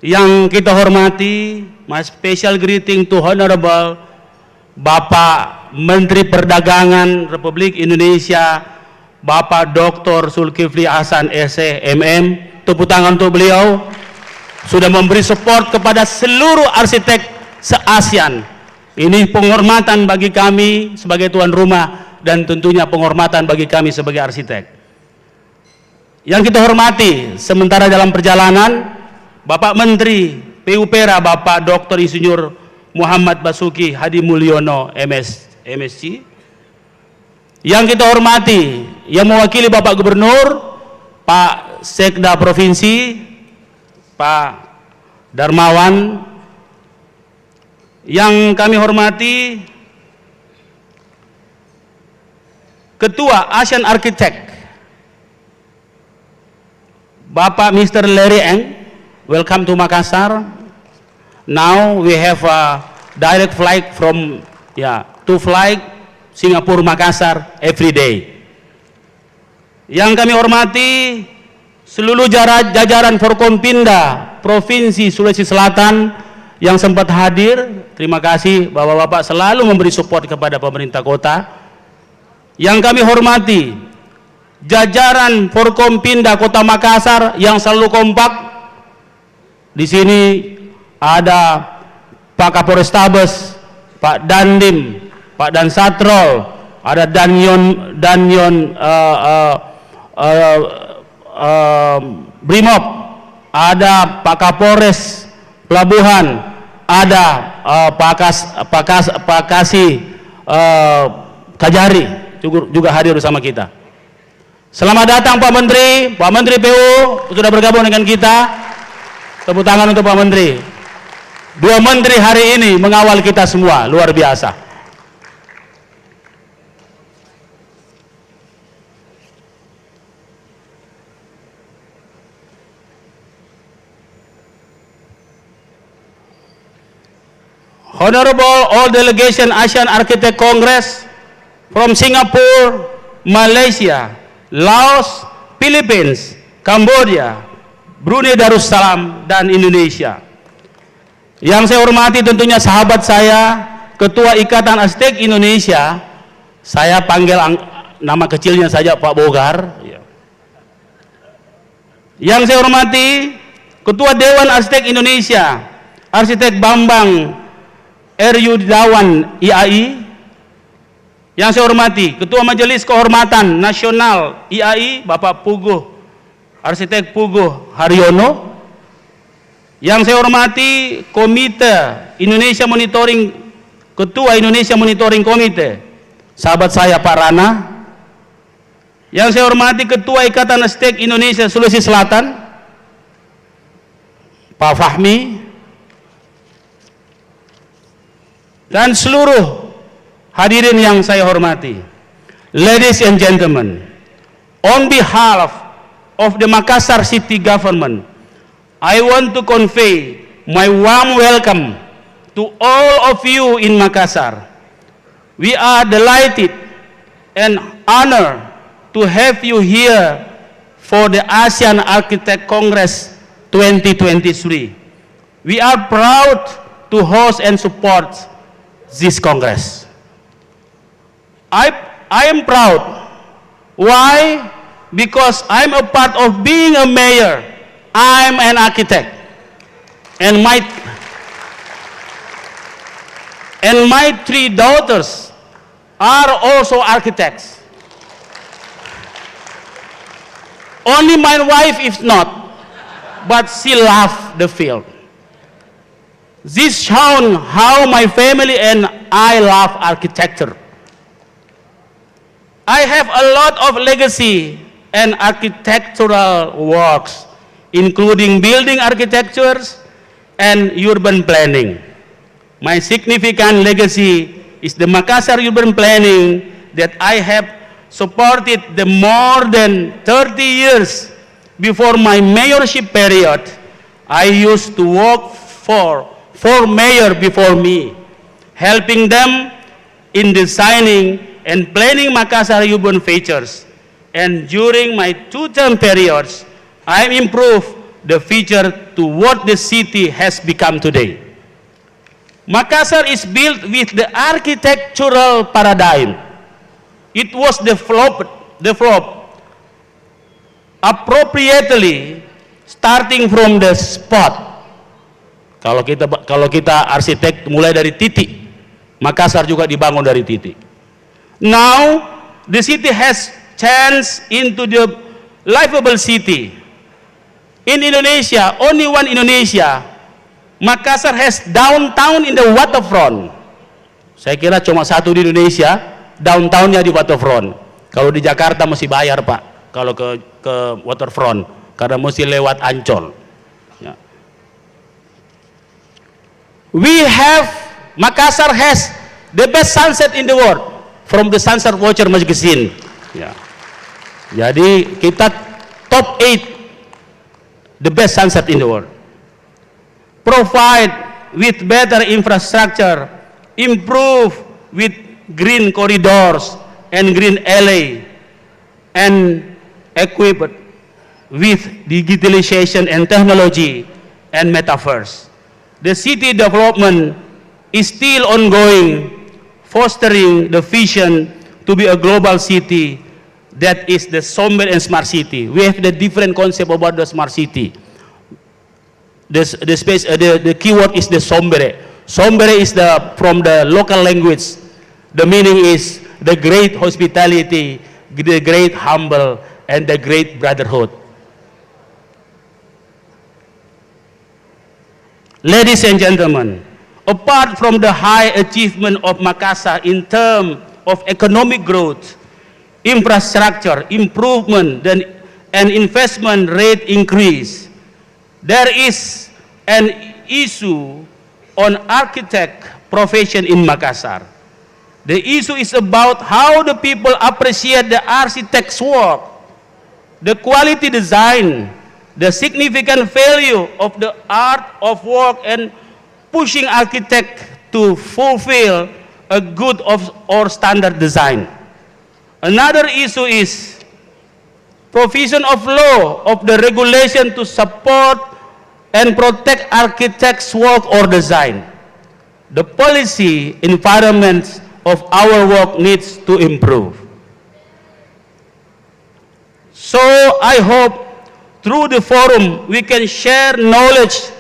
Yang kita hormati, my special greeting to Honorable Bapak Menteri Perdagangan Republik Indonesia, Bapak Dr. Zulkifli Hasan SE MM. Tepuk tangan untuk beliau, sudah memberi support kepada seluruh arsitek se-ASEAN. Ini penghormatan bagi kami sebagai tuan rumah dan tentunya penghormatan bagi kami sebagai arsitek. Yang kita hormati, sementara dalam perjalanan, Bapak Menteri PUPera, Bapak Dr. Insinyur Muhammad Basuki Hadi Mulyono MSc. Yang kita hormati, yang mewakili Bapak Gubernur, Pak Sekda Provinsi, Pak Darmawan. Yang kami hormati, Ketua Asean Architect, Bapak Mr. Larry Eng. Welcome to Makassar. Now we have a direct flight from to flight Singapore Makassar every day. Yang kami hormati seluruh jajaran Forkompinda Provinsi Sulawesi Selatan yang sempat hadir. Terima kasih, Bapak-bapak selalu memberi support kepada pemerintah kota. Yang kami hormati jajaran Forkompinda Kota Makassar yang selalu kompak. Di sini ada Pak Kapolrestabes, Pak Dandim, Pak Dansatrol, ada Danyon Brimob, ada Pak Kapolres Pelabuhan, ada Pak Kasih Kajari juga hadir bersama kita. Selamat datang Pak Menteri PU sudah bergabung dengan kita. Tepuk tangan untuk Pak Menteri. Dua menteri hari ini mengawal kita semua, luar biasa. Honorable all delegation Asean Architect Congress from Singapore, Malaysia, Laos, Philippines, Cambodia, Brunei Darussalam, dan Indonesia. Yang saya hormati tentunya sahabat saya, Ketua Ikatan Arsitek Indonesia, saya panggil nama kecilnya saja Pak Bogar. Yang saya hormati Ketua Dewan Arsitek Indonesia, Arsitek Bambang R.U. Dawan IAI. Yang saya hormati Ketua Majelis Kehormatan Nasional IAI, Bapak Puguh Arsitek Puguh Haryono. Yang saya hormati Komite Indonesia Monitoring, Ketua Indonesia Monitoring Komite, sahabat saya Pak Rana. Yang saya hormati Ketua Ikatan Arsitek Indonesia Sulawesi Selatan, Pak Fahmi. Dan seluruh hadirin yang saya hormati. Ladies and gentlemen, on behalf of the Makassar City Government, I want to convey my warm welcome to all of you in Makassar. We are delighted and honored to have you here for the Asean Architect Congress 2023. We are proud to host and support this Congress. I am proud. Why? Because I'm a part of being a mayor. I'm an architect, and my three daughters are also architects. Only my wife is not, but she loves the field. This shows how my family and I love architecture. I have a lot of legacy and architectural works, including building architectures and urban planning. My significant legacy is the Makassar urban planning that I have supported the more than 30 years before my mayorship period. I used to work for 4 mayors before me, helping them in designing and planning Makassar urban features. And during my 2-term periods, I improved the feature to what the city has become today. Makassar is built with the architectural paradigm. It was developed appropriately starting from the spot. Kalau kita arsitek mulai dari titik, Makassar juga dibangun dari titik. Now the city has changed into the livable city. In Indonesia, only one Indonesia, Makassar has downtown in the waterfront. Saya kira cuma satu di Indonesia, downtownnya di waterfront. Kalau di Jakarta mesti bayar, Pak, kalau ke waterfront, karena mesti lewat Ancol. Ya. Makassar has the best sunset in the world from the Sunset Watcher magazine. Ya. Jadi kita top 8 the best sunset in the world. Provide with better infrastructure, improve with green corridors and green alley, and equipped with digitalization and technology and metaverse. The city development is still ongoing, fostering the vision to be a global city that is the somber and smart city. We have the different concept about the smart city. The keyword is the sombere. Sombere is from the local language. The meaning is the great hospitality, the great humble, and the great brotherhood. Ladies and gentlemen, apart from the high achievement of Makassar in terms of economic growth, infrastructure improvement, and investment rate increase, there is an issue on architect profession in Makassar. The issue is about how the people appreciate the architect's work, the quality design, the significant value of the art of work, and pushing architect to fulfill a good or standard design. Another issue is provision of law of the regulation to support and protect architects' work or design. The policy environment of our work needs to improve. So I hope through the forum we can share knowledge,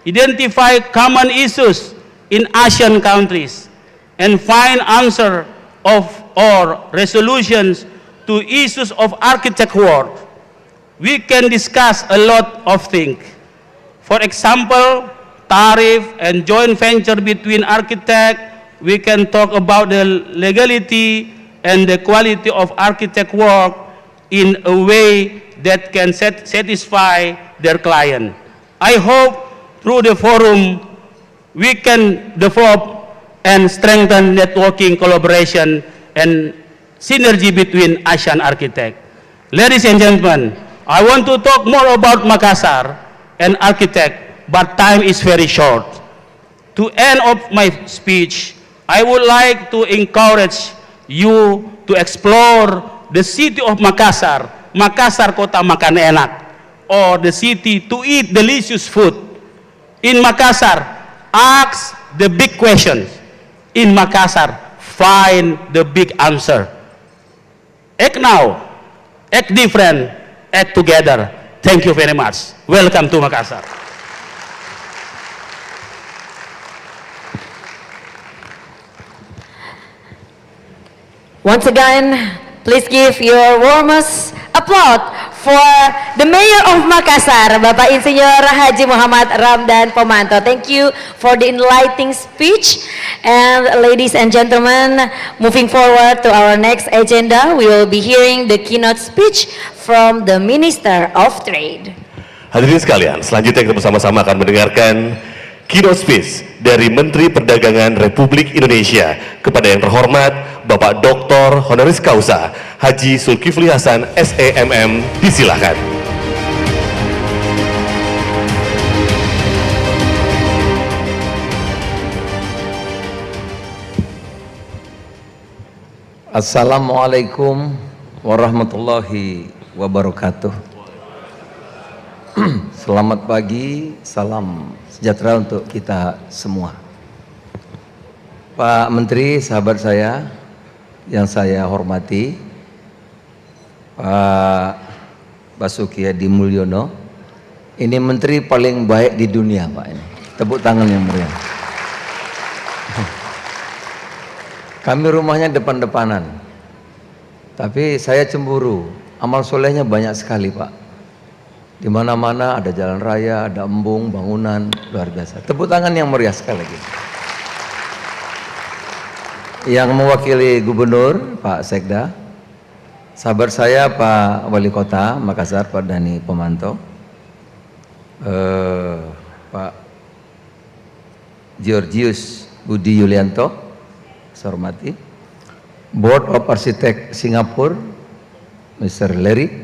identify common issues in Asian countries, and find answer or resolutions to issues of architect work. We can discuss a lot of things. For example, tariff and joint venture between architects. We can talk about the legality and the quality of architect work in a way that can satisfy their client. I hope through the forum we can develop and strengthen networking, collaboration, and synergy between Asian architects. Ladies and gentlemen, I want to talk more about Makassar and architect, but time is very short. To end of my speech, I would like to encourage you to explore the city of Makassar, Makassar kota makan enak, or the city to eat delicious food. In Makassar, ask the big questions. In Makassar, find the big answer. Act now, act different, act together. Thank you very much. Welcome to Makassar. Once again, please give your warmest applause for the Mayor of Makassar, Bapak Insinyur Haji Muhammad Ramdan Pomanto. Thank you for the enlightening speech. And ladies and gentlemen, moving forward to our next agenda, we will be hearing the keynote speech from the Minister of Trade. Hadirin sekalian, selanjutnya kita bersama-sama akan mendengarkan keynote speech dari Menteri Perdagangan Republik Indonesia kepada yang terhormat Bapak Dr. Honoris Causa Haji Zulkifli Hasan SEMM, disilakan. Assalamualaikum warahmatullahi wabarakatuh. Selamat pagi, salam sejahtera untuk kita semua. Pak Menteri, sahabat saya yang saya hormati, Pak Basuki Hadi Mulyono, ini Menteri paling baik di dunia, Pak. Ini tepuk tangan yang meriah. Kami rumahnya depan-depanan, tapi saya cemburu. Amal solehnya banyak sekali, Pak. Di mana-mana ada jalan raya, ada embung, bangunan, luar biasa. Tepuk tangan yang meriah sekali lagi. Yang mewakili Gubernur, Pak Sekda, sahabat saya Pak Wali Kota Makassar, Pak Dani Pemanto, Pak Georgius Budi Yulianto, saya hormati, Board of Arsitek Singapura, Mr. Larry,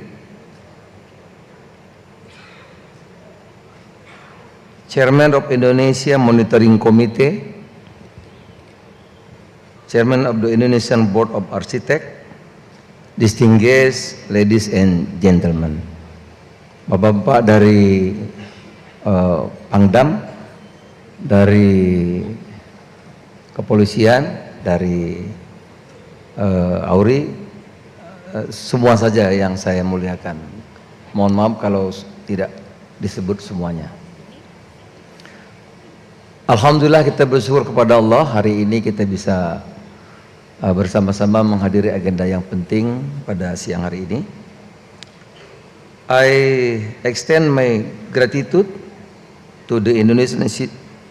Chairman of Indonesia Monitoring Committee, Chairman of the Indonesian Board of Architect, distinguished ladies and gentlemen, Bapak-bapak dari Pangdam, dari kepolisian, dari Auri, semua saja yang saya muliakan. Mohon maaf kalau tidak disebut semuanya. Alhamdulillah kita bersyukur kepada Allah, hari ini kita bisa bersama-sama menghadiri agenda yang penting pada siang hari ini. I extend my gratitude to the Indonesian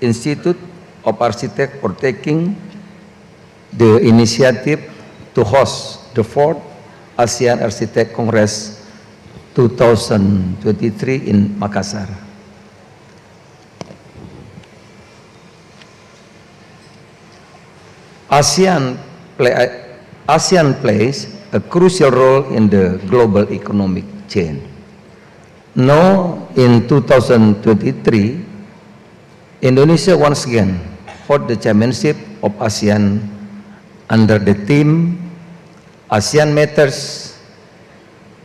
Institute of Architects for taking the initiative to host the 4th Asean Architect Congress 2023 in Makassar. ASEAN plays a crucial role in the global economic chain. Now, in 2023, Indonesia once again hold the chairmanship of ASEAN under the theme ASEAN Matters,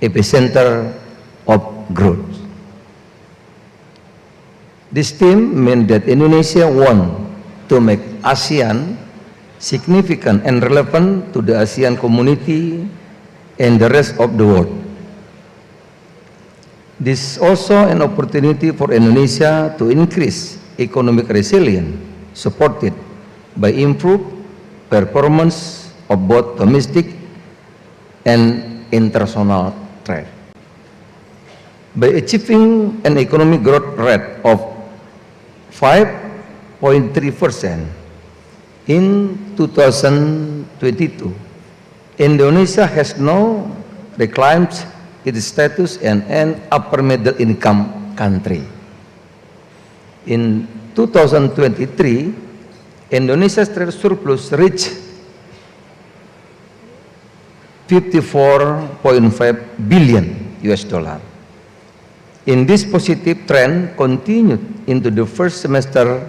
Epicenter of Growth. This theme meant that Indonesia want to make ASEAN significant and relevant to the ASEAN community and the rest of the world. This is also an opportunity for Indonesia to increase economic resilience, supported by improved performance of both domestic and international trade. By achieving an economic growth rate of 5.3% in 2022, Indonesia has now reclaimed its status as an upper middle income country. In 2023, Indonesia's trade surplus reached $54.5 billion. In this positive trend continued into the first semester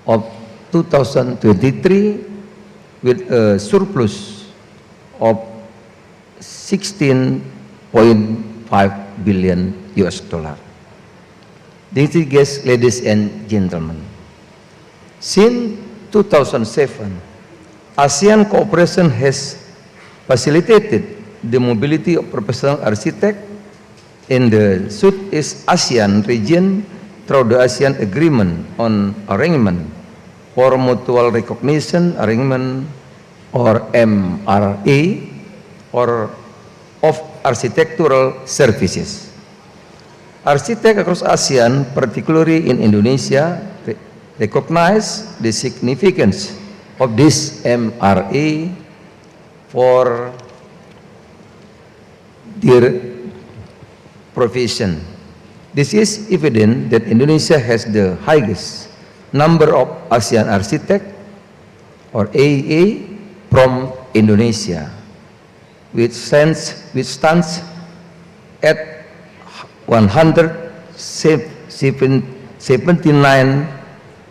of 2023 with a surplus of $16.5 billion. Distinguished ladies and gentlemen, since 2007, ASEAN cooperation has facilitated the mobility of professional architects in the Southeast Asian region through the ASEAN Agreement on Arrangement for Mutual Recognition Arrangement, or MRA, or of architectural services. Architects across ASEAN, particularly in Indonesia, recognize the significance of this MRA for their profession. This is evident that Indonesia has the highest number of ASEAN architects, or AEA, from Indonesia, which stands at 179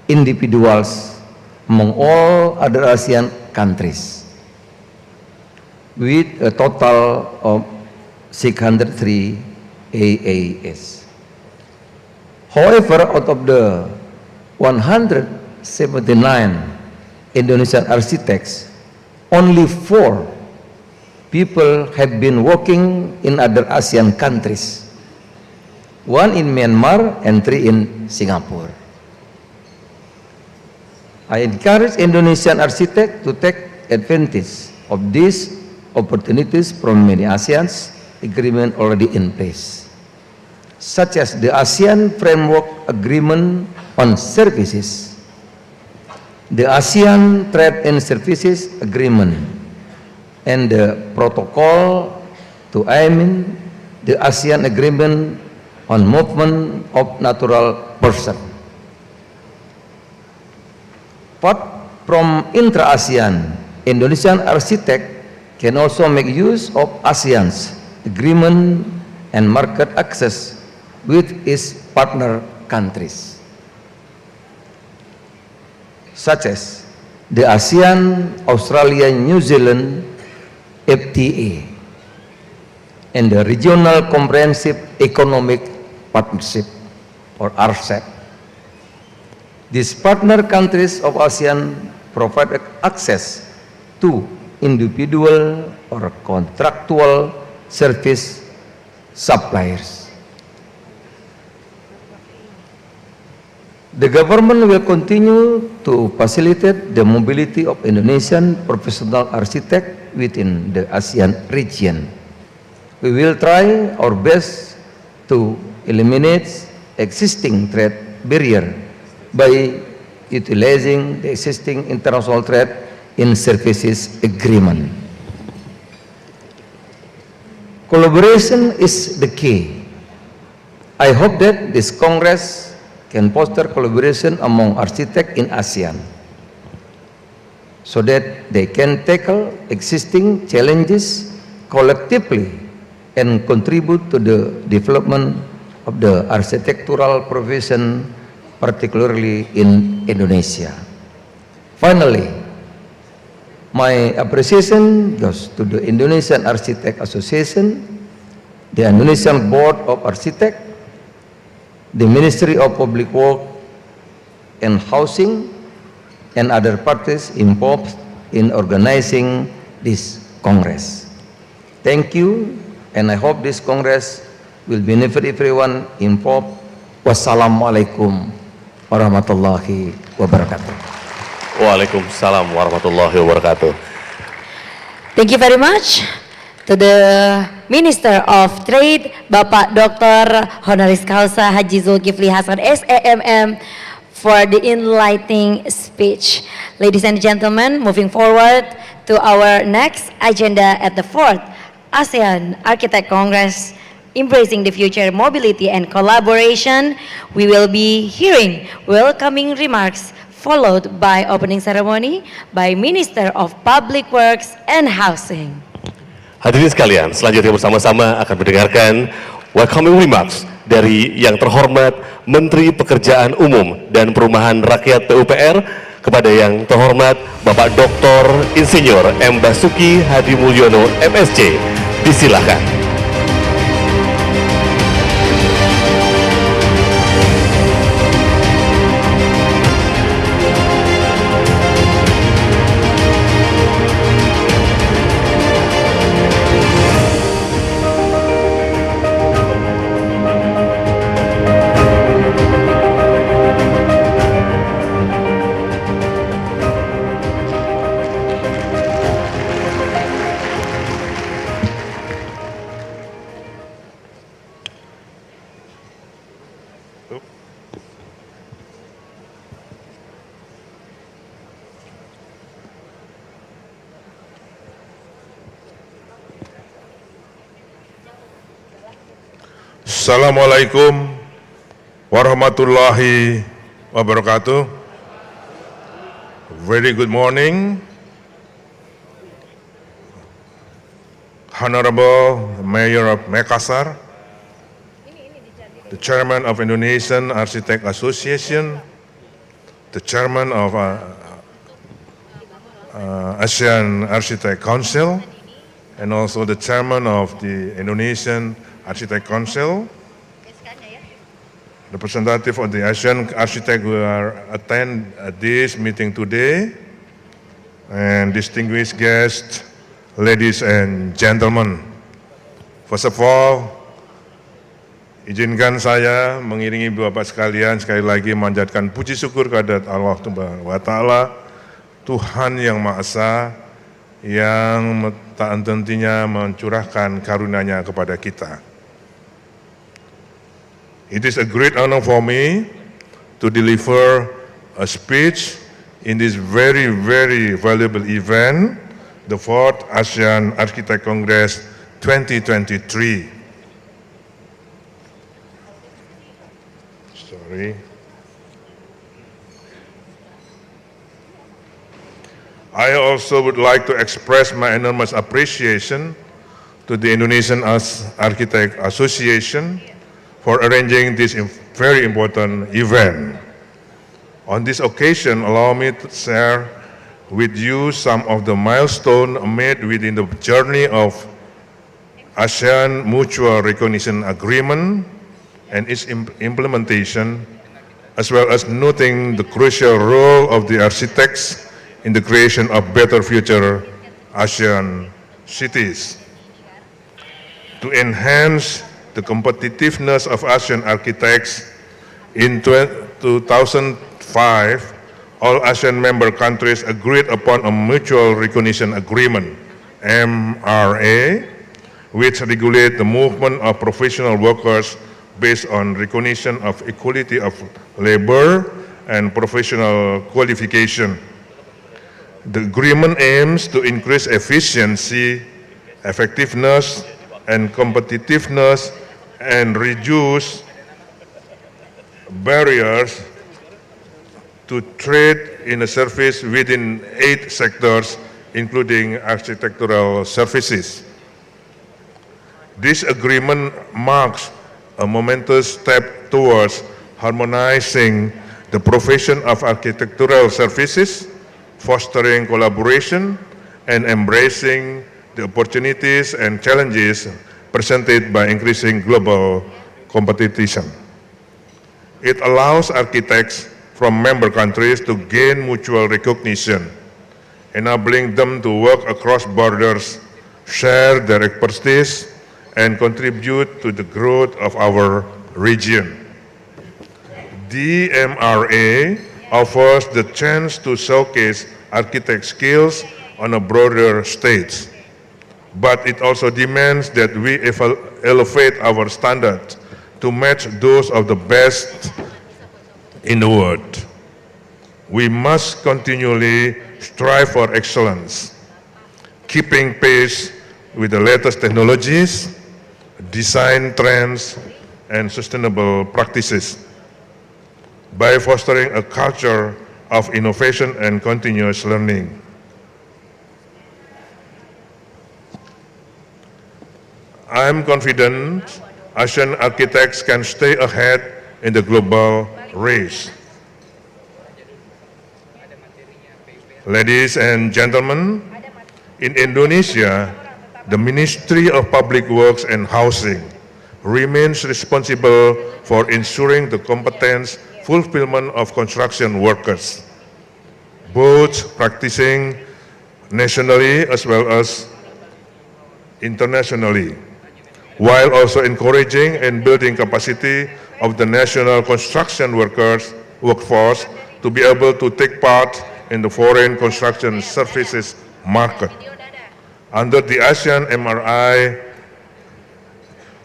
individuals among all other ASEAN countries, with a total of 603 AAS. However, out of the 179 Indonesian architects, only 4 people have been working in other ASEAN countries, 1 in Myanmar and 3 in Singapore. I encourage Indonesian architects to take advantage of these opportunities from many ASEAN's agreements already in place, such as the ASEAN Framework Agreement on Services, the ASEAN Trade and Services Agreement, and the Protocol to amend the ASEAN Agreement on Movement of Natural Persons. Apart from intra-ASEAN, Indonesian architects can also make use of ASEAN's agreement and market access with its partner countries, such as the ASEAN Australia-New Zealand FTA and the Regional Comprehensive Economic Partnership, or RCEP. These partner countries of ASEAN provide access to individual or contractual service suppliers. The government will continue to facilitate the mobility of Indonesian professional architects within the ASEAN region. We will try our best to eliminate existing trade barriers by utilizing the existing international trade in services agreement. Collaboration is the key. I hope that this Congress can foster collaboration among architects in ASEAN, so that they can tackle existing challenges collectively and contribute to the development of the architectural profession, particularly in Indonesia. Finally, my appreciation goes to the Indonesian Architect Association, the Indonesian Board of Architects, the Ministry of Public Works and Housing, and other parties involved in organizing this Congress. Thank you, and I hope this Congress will benefit everyone involved. Wassalamualaikum warahmatullahi wabarakatuh. Waalaikumsalam warahmatullahi wabarakatuh. Thank you very much to the Minister of Trade, Bapak Dr. Honoris Causa Haji Zulkifli Hasan SEMM, for the enlightening speech. Ladies and gentlemen, moving forward to our next agenda at the 4th ASEAN Architect Congress, Embracing the Future, Mobility and Collaboration, we will be hearing welcoming remarks followed by opening ceremony by Minister of Public Works and Housing. Hadirin sekalian, selanjutnya bersama-sama akan mendengarkan welcoming remarks dari yang terhormat Menteri Pekerjaan Umum dan Perumahan Rakyat PUPR kepada yang terhormat Bapak Dr. Insinyur M. Basuki Hadi Mulyono MSc. Disilakan. Assalamualaikum warahmatullahi wabarakatuh. Very good morning. Honorable Mayor of Makassar, the Chairman of Indonesian Architect Association, the Chairman of Asean Architect Council, and also the Chairman of the Indonesian Architect Council, representative of the Asian Architect who are attend this meeting today, and distinguished guests, ladies and gentlemen. First of all, izinkan saya mengiringi Bapak sekalian sekali lagi manjatkan puji syukur kehadirat Allah Subhanahu wa Ta'ala, Tuhan yang Maha Esa, yang tak henti-hentinya mencurahkan karunia-Nya kepada kita. It is a great honor for me to deliver a speech in this very, very valuable event, the 4th ASEAN Architect Congress 2023. I also would like to express my enormous appreciation to the Indonesian Architect Association for arranging this very important event. On this occasion, allow me to share with you some of the milestones made within the journey of ASEAN Mutual Recognition Agreement and its implementation, as well as noting the crucial role of the architects in the creation of better future ASEAN cities. To enhance the competitiveness of ASEAN architects, in 2005, all ASEAN member countries agreed upon a Mutual Recognition Agreement, MRA, which regulates the movement of professional workers based on recognition of equality of labor and professional qualification. The agreement aims to increase efficiency, effectiveness, and competitiveness, and reduce barriers to trade in a service within 8 sectors, including architectural services. This agreement marks a momentous step towards harmonizing the profession of architectural services, fostering collaboration, and embracing the opportunities and challenges presented by increasing global competition. It allows architects from member countries to gain mutual recognition, enabling them to work across borders, share their expertise, and contribute to the growth of our region. The MRA offers the chance to showcase architect skills on a broader stage, but it also demands that we elevate our standards to match those of the best in the world. We must continually strive for excellence, keeping pace with the latest technologies, design trends, and sustainable practices. By fostering a culture of innovation and continuous learning. I am confident ASEAN architects can stay ahead in the global race. Ladies and gentlemen, in Indonesia, the Ministry of Public Works and Housing remains responsible for ensuring the competence fulfillment of construction workers, both practicing nationally as well as internationally, while also encouraging and building capacity of the national construction workforce to be able to take part in the foreign construction services market. Under the ASEAN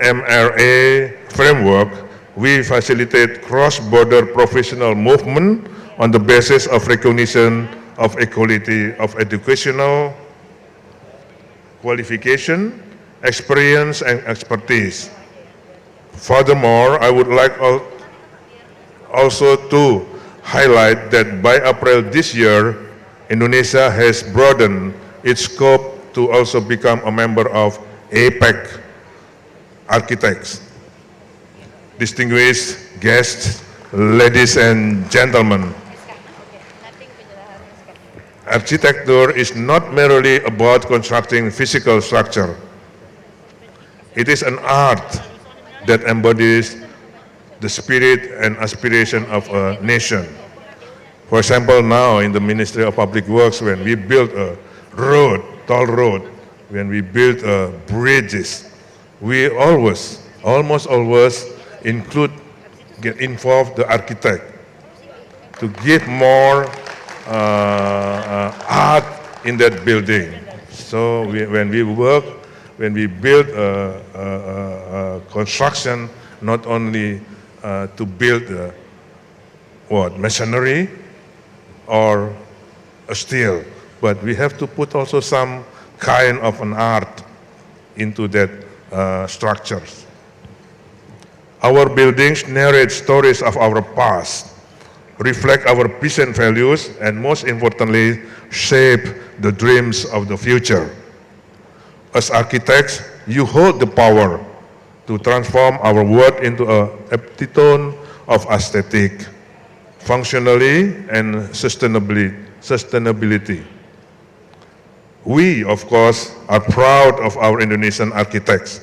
MRA framework, we facilitate cross-border professional movement on the basis of recognition of equality of educational qualification, experience, and expertise. Furthermore, I would like also to highlight that by April this year, Indonesia has broadened its scope to also become a member of APEC architects, distinguished guests, ladies and gentlemen. Architecture is not merely about constructing physical structure. It is an art that embodies the spirit and aspiration of a nation. For example, now in the Ministry of Public Works, when we build a road, tall road, when we build bridges, we almost always get involved the architect to give more art in that building. So when we build construction, not only to build masonry or steel, but we have to put also some kind of an art into that structures. Our buildings narrate stories of our past, reflect our present values, and most importantly, shape the dreams of the future. As architects, you hold the power to transform our world into a epitome of aesthetic, functionally, and sustainability. We, of course, are proud of our Indonesian architects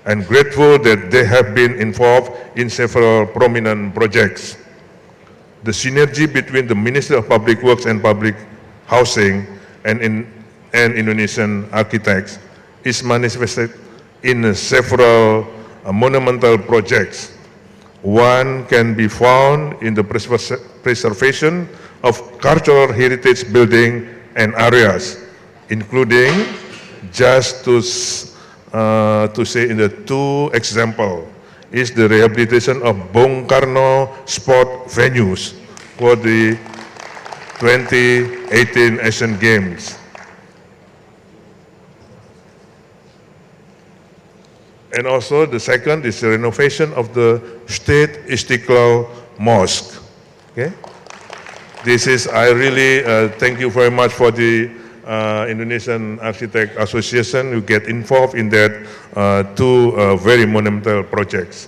and grateful that they have been involved in several prominent projects. The synergy between the Ministry of Public Works and Public Housing and Indonesian architects is manifested in several monumental projects. One can be found in the preservation of cultural heritage building and areas, including, just to say in the two example, is the rehabilitation of Bung Karno sport venues for the 2018 Asian Games. And also the second is the renovation of the State Istiqlal Mosque. Okay? This is, I really thank you very much for the Indonesian Architect Association who get involved in that two very monumental projects.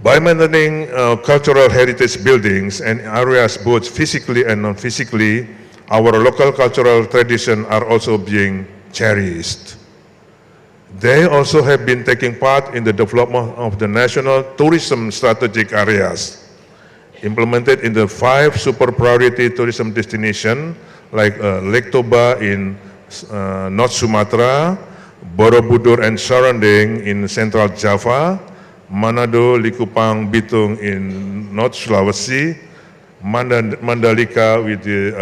By maintaining cultural heritage buildings and areas both physically and non-physically, our local cultural traditions are also being cherished. They also have been taking part in the development of the national tourism strategic areas, implemented in the 5 super priority tourism destinations like Lake Toba in North Sumatra, Borobudur and surrounding in Central Java, Manado, Likupang, Bitung in North Sulawesi, Mandalika with the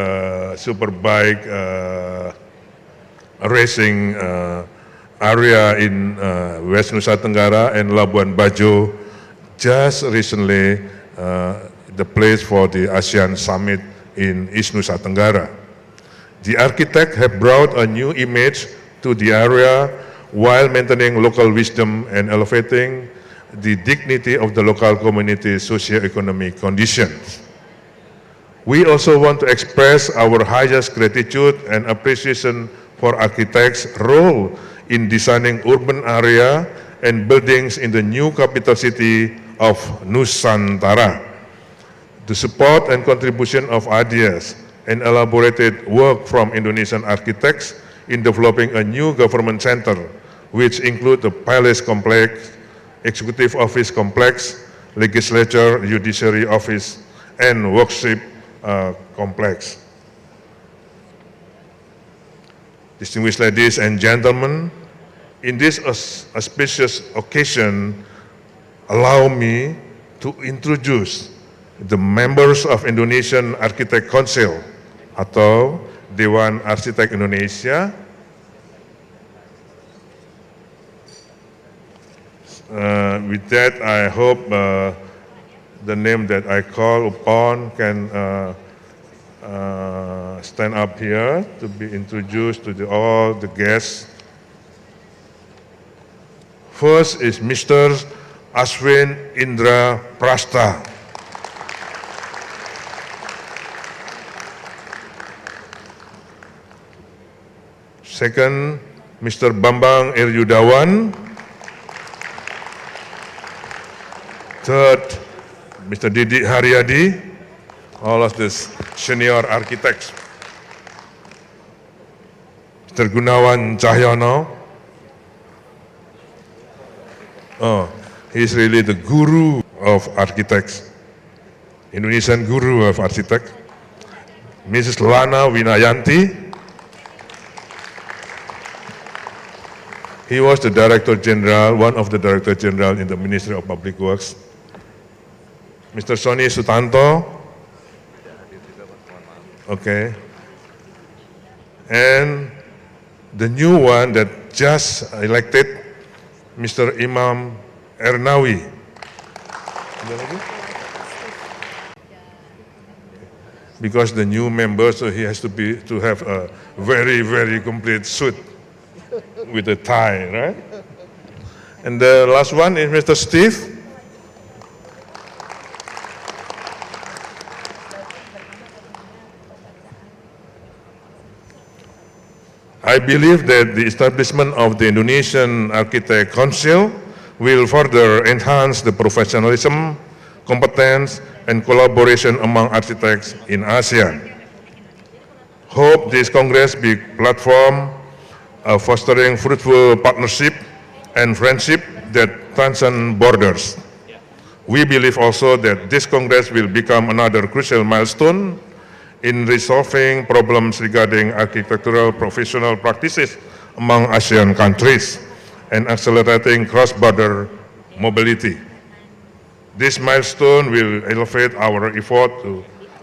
superbike racing area in West Nusa Tenggara, and Labuan Bajo, just recently the place for the ASEAN Summit in East Nusa Tenggara. The architect have brought a new image to the area while maintaining local wisdom and elevating the dignity of the local community's socio-economic conditions. We also want to express our highest gratitude and appreciation for architects' role in designing urban area and buildings in the new capital city of Nusantara. The support and contribution of ideas and elaborated work from Indonesian architects in developing a new government center, which include the Palace Complex, Executive Office Complex, Legislature, Judiciary Office, and Worship Complex. Distinguished ladies and gentlemen, in this auspicious occasion, allow me to introduce the members of Indonesian Architect Council atau Dewan Arsitek Indonesia. With that, I hope the name that I call upon can stand up here to be introduced to all the guests. First is Mr. Aswin Indra Prasta. Second, Mr. Bambang Iryudawan. Third, Mr. Didi Haryadi, all of the senior architects. Mr. Gunawan Cahyono. Oh, he's really the guru of architects, Indonesian guru of architects. Mrs. Lana Winayanti. He was the Director General, one of the Director General in the Ministry of Public Works. Mr. Sony Sutanto. Okay. And the new one that just elected, Mr. Imam Ernawi. Because the new member, so he has to have a very, very complete suit with a tie, right? And the last one is Mr. Steve. I believe that the establishment of the Indonesian Architect Council will further enhance the professionalism, competence, and collaboration among architects in ASEAN. Hope this Congress be platform of fostering fruitful partnership and friendship that transcend borders. We believe also that this Congress will become another crucial milestone in resolving problems regarding architectural professional practices among ASEAN countries and accelerating cross-border mobility. This milestone will elevate our effort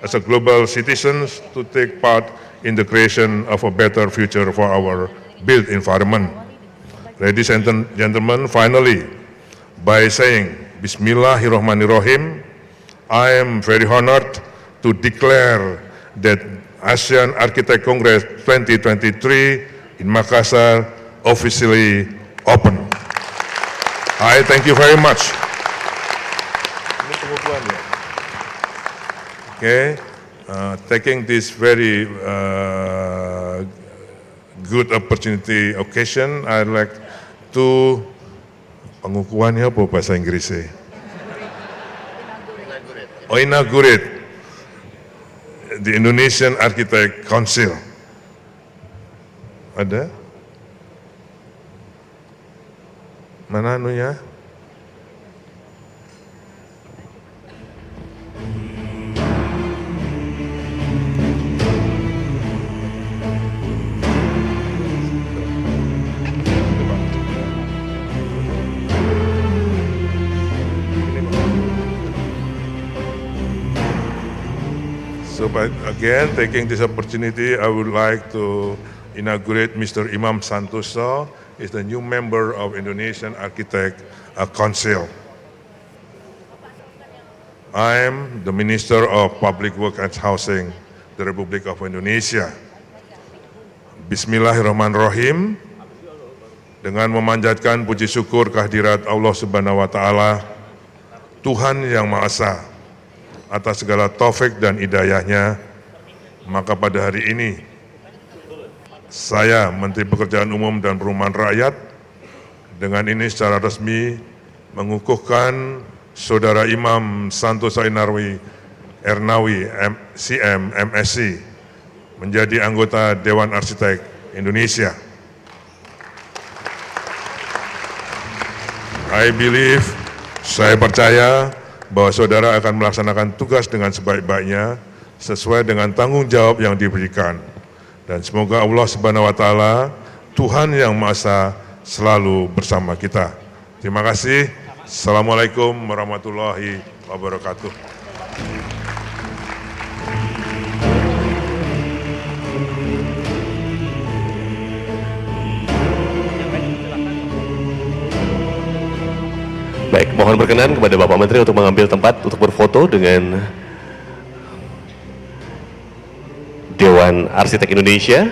as a global citizens to take part in the creation of a better future for our built environment. Ladies and gentlemen, finally, by saying Bismillahirrahmanirrahim, I am very honored to declare that Asean Architect Congress 2023 in Makassar officially open. I thank you very much. Okay, taking this very good opportunity occasion, I'd like to pengukuhannya apa bahasa Inggrisnya? Inaugurate the Indonesian Architect Council. Ada? Mana anunya? So, but again, taking this opportunity, I would like to inaugurate Mr. Imam Santoso, is the new member of Indonesian Architect Council. I am the Minister of Public Works and Housing, the Republic of Indonesia. Bismillahirrahmanirrahim. Dengan memanjatkan puji syukur kehadirat Allah Subhanahu wa Ta'ala, Tuhan yang Maha Esa, atas segala taufik dan hidayahnya, maka pada hari ini saya, Menteri Pekerjaan Umum dan Perumahan Rakyat, dengan ini secara resmi mengukuhkan Saudara Imam Santoso Ernawi, CM, MSc, menjadi anggota Dewan Arsitek Indonesia. Saya percaya bahwa saudara akan melaksanakan tugas dengan sebaik-baiknya sesuai dengan tanggung jawab yang diberikan. Dan semoga Allah Subhanahu wa Ta'ala, Tuhan yang Maha Esa, selalu bersama kita. Terima kasih. Assalamualaikum warahmatullahi wabarakatuh. Baik, mohon berkenan kepada Bapak Menteri untuk mengambil tempat untuk berfoto dengan Dewan Arsitek Indonesia.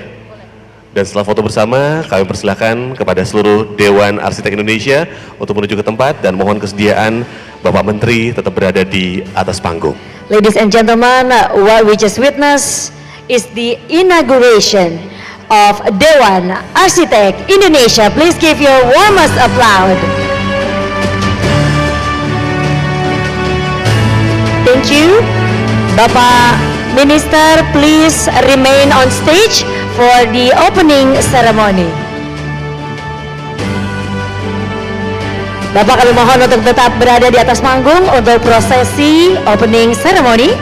Dan setelah foto bersama, kami persilahkan kepada seluruh Dewan Arsitek Indonesia untuk menuju ke tempat, dan mohon kesediaan Bapak Menteri tetap berada di atas panggung. Ladies and gentlemen, what we just witnessed is the inauguration of Dewan Arsitek Indonesia. Please give your warmest applause. Thank you. Bapak Minister, please remain on stage for the opening ceremony. Bapak, kami mohon untuk tetap berada di atas panggung untuk prosesi opening ceremony.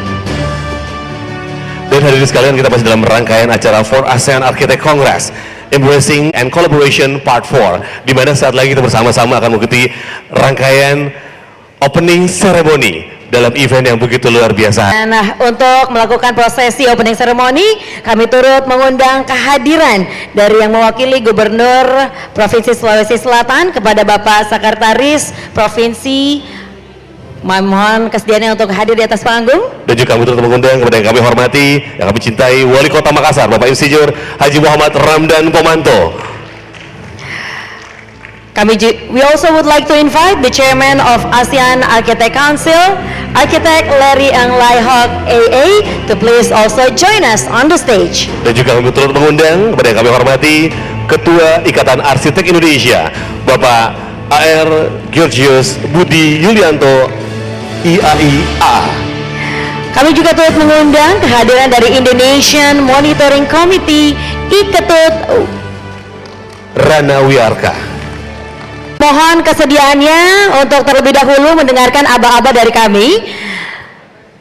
Dan hadirin sekalian, kita masih dalam rangkaian acara 4 Asean Architect Congress Embracing and Collaboration Part 4, di mana saat lagi kita bersama-sama akan mengikuti rangkaian opening ceremony dalam event yang begitu luar biasa. Nah, untuk melakukan prosesi opening ceremony, kami turut mengundang kehadiran dari yang mewakili Gubernur Provinsi Sulawesi Selatan kepada Bapak Sekretaris Provinsi. Mohon kesediaannya untuk hadir di atas panggung. Dan juga kami turut mengundang kepada yang kami hormati, yang kami cintai, Wali Kota Makassar, Bapak Insinyur Haji Muhammad Ramdan Pomanto. We also would like to invite the Chairman of Asean Architect Council, Architect Larry Ang Laihok AA, to please also join us on the stage. Dan juga kami turut mengundang kepada yang kami hormati, Ketua Ikatan Arsitek Indonesia, Bapak AR Georgius Budi Yulianto, IAIA. Kami juga turut mengundang kehadiran dari Indonesian Monitoring Committee, Iketut Rana Wiarka. Mohon kesediaannya untuk terlebih dahulu mendengarkan aba-aba dari kami.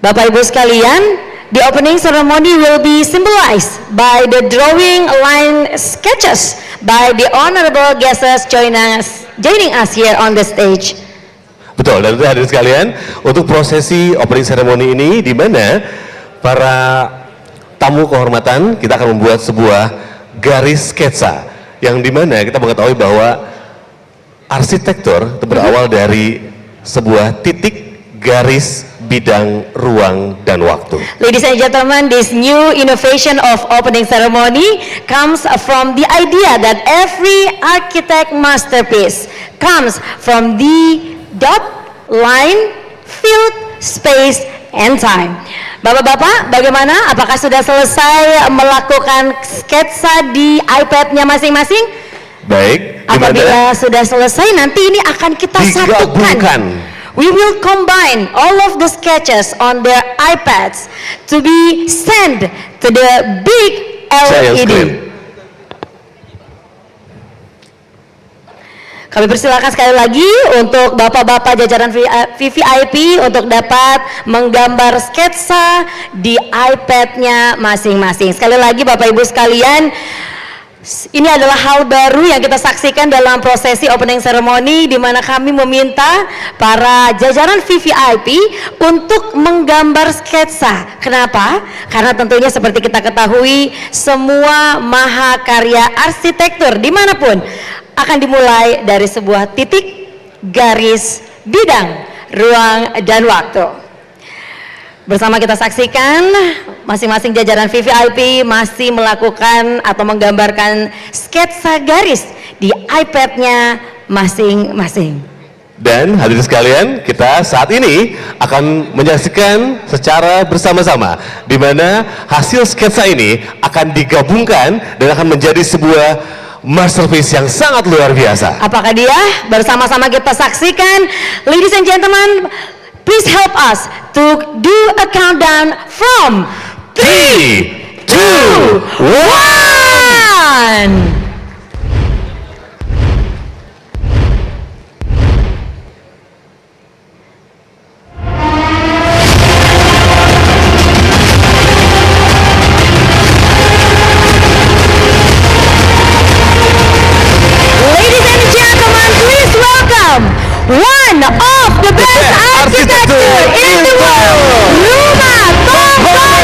Bapak Ibu sekalian, the opening ceremony will be symbolized by the drawing line sketches by the honorable guests joining us here on the stage. Betul, dan itu hadirin sekalian, untuk prosesi opening ceremony ini, di mana para tamu kehormatan kita akan membuat sebuah garis sketsa, yang dimana kita mengetahui bahwa arsitektur itu berawal dari sebuah titik garis bidang ruang dan waktu. Ladies and gentlemen, this new innovation of opening ceremony comes from the idea that every architect masterpiece comes from the dot, line, field, space, and time. Bapak-bapak, bagaimana? Apakah sudah selesai melakukan sketsa di iPad-nya masing-masing? Baik, apabila sudah selesai, nanti ini akan kita satukan. We will combine all of the sketches on their iPads to be sent to the big LED. Kami persilakan sekali lagi untuk bapak-bapak jajaran VVIP untuk dapat menggambar sketsa di iPad-nya masing-masing. Sekali lagi Bapak Ibu sekalian, ini adalah hal baru yang kita saksikan dalam prosesi opening ceremony, di mana kami meminta para jajaran VVIP untuk menggambar sketsa. Kenapa? Karena tentunya seperti kita ketahui, semua mahakarya arsitektur dimanapun akan dimulai dari sebuah titik garis bidang ruang dan waktu. Bersama kita saksikan masing-masing jajaran VVIP masih melakukan atau menggambarkan sketsa garis di iPad-nya masing-masing. Dan hadirin sekalian, kita saat ini akan menyaksikan secara bersama-sama di mana hasil sketsa ini akan digabungkan dan akan menjadi sebuah masterpiece yang sangat luar biasa. Apakah dia? Bersama-sama kita saksikan. Ladies and gentlemen, please help us to do a countdown from 3, 2, 1. One of the best architecture in the world, Rumah Tokonan.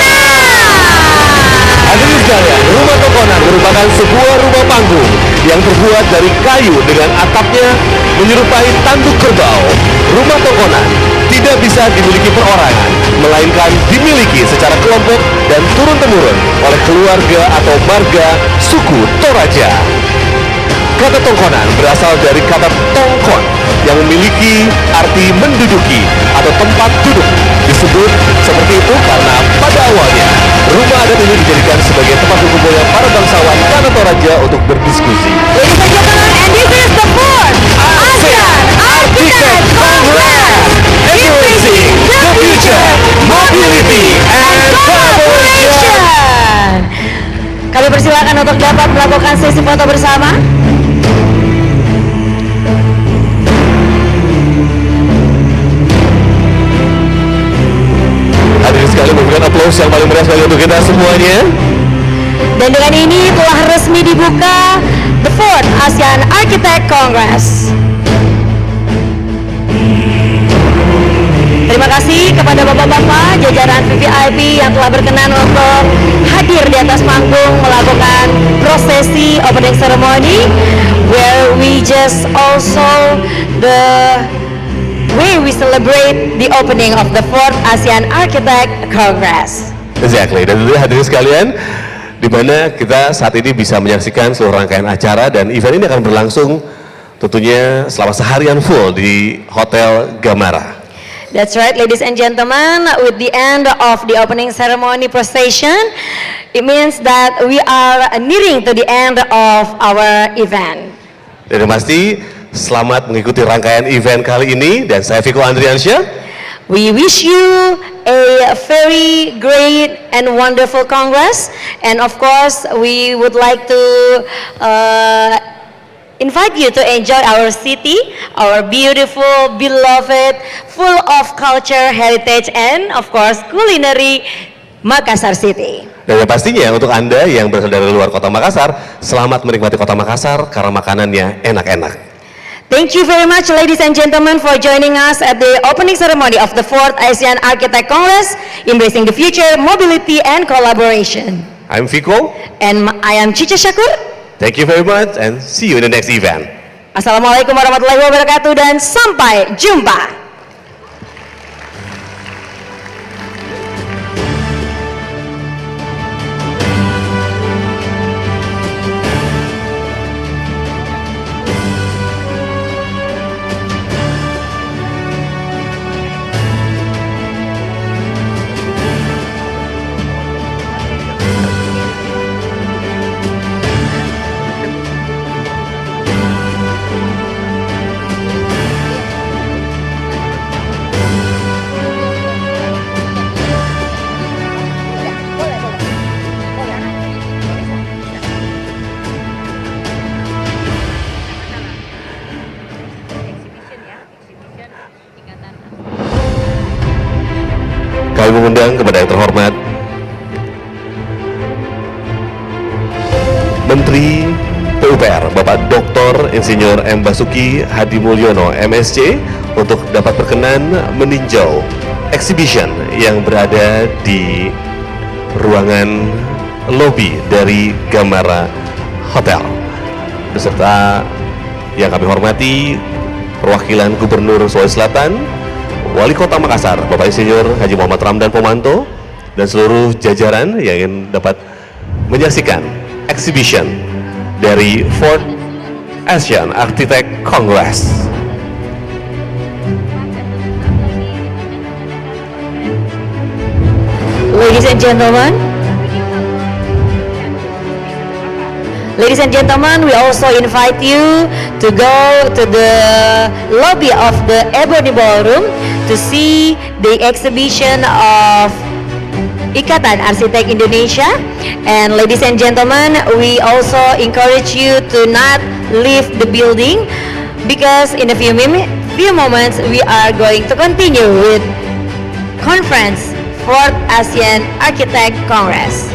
Hadirin sekalian, Rumah Tokonan merupakan sebuah rumah panggung yang terbuat dari kayu dengan atapnya menyerupai tanduk kerbau. Rumah Tokonan tidak bisa dimiliki perorangan, melainkan dimiliki secara kelompok dan turun-temurun oleh keluarga atau marga suku Toraja. Kata tongkonan berasal dari kata tongkon yang memiliki arti menduduki atau tempat duduk. Disebut seperti itu karena pada awalnya Rumah adat ini dijadikan sebagai tempat berkumpulnya para bangsawan dan atau raja untuk berdiskusi. Ladies and gentlemen, and this is the fourth ASEAN Architect Congress, embracing the future, mobility and collaboration. Kami persilakan untuk dapat melakukan sesi foto bersama. Hadirin sekalian, memberikan aplaus yang paling meriah sekali untuk kita semuanya. Dan dengan ini telah resmi dibuka the fourth ASEAN Architect Congress. Terima kasih kepada bapak-bapak jajaran VVIP yang telah berkenan untuk hadir di atas panggung melakukan prosesi opening ceremony, where we just also we celebrate the opening of the fourth ASEAN Architect Congress. Exactly. Dan tentunya hadirin sekalian, di mana kita saat ini bisa menyaksikan seluruh rangkaian acara, dan event ini akan berlangsung tentunya selama seharian full di Hotel Gamara. That's right, ladies and gentlemen, with the end of the opening ceremony procession, it means that we are nearing to the end of our event. Dan pasti selamat mengikuti rangkaian event kali ini, dan saya Viko Andriansyah. We wish you a very great and wonderful Congress, and of course we would like to invite you to enjoy our city, our beautiful, beloved, full of culture, heritage, and of course culinary Makassar City. Dan yang pastinya untuk Anda yang berasal dari luar kota Makassar, selamat menikmati kota Makassar karena makanannya enak-enak. Thank you very much, ladies and gentlemen, for joining us at the opening ceremony of the 4th ASEAN Architect Congress, embracing the future, mobility, and collaboration. I'm Viko. And I am Cica Syakur. Thank you very much and see you in the next event. Assalamualaikum warahmatullahi wabarakatuh dan sampai jumpa. Kami mengundang kepada yang terhormat Menteri PUPR Bapak Dr. Insinyur M. Basuki Hadi Mulyono MSc untuk dapat berkenan meninjau exhibition yang berada di ruangan lobi dari Gamara Hotel, beserta yang kami hormati perwakilan Gubernur Sulawesi Selatan, Wali Kota Makassar, Bapak Insinyur Haji Muhammad Ramdan Pomanto, dan seluruh jajaran yang ingin dapat menyaksikan exhibition dari 4th Asian Architect Congress. Ladies and gentlemen, we also invite you to go to the lobby of the Ebony Ballroom to see the exhibition of Ikatan Arsitek Indonesia. And ladies and gentlemen, we also encourage you to not leave the building, because in a few moments we are going to continue with conference 4th ASEAN Architect Congress.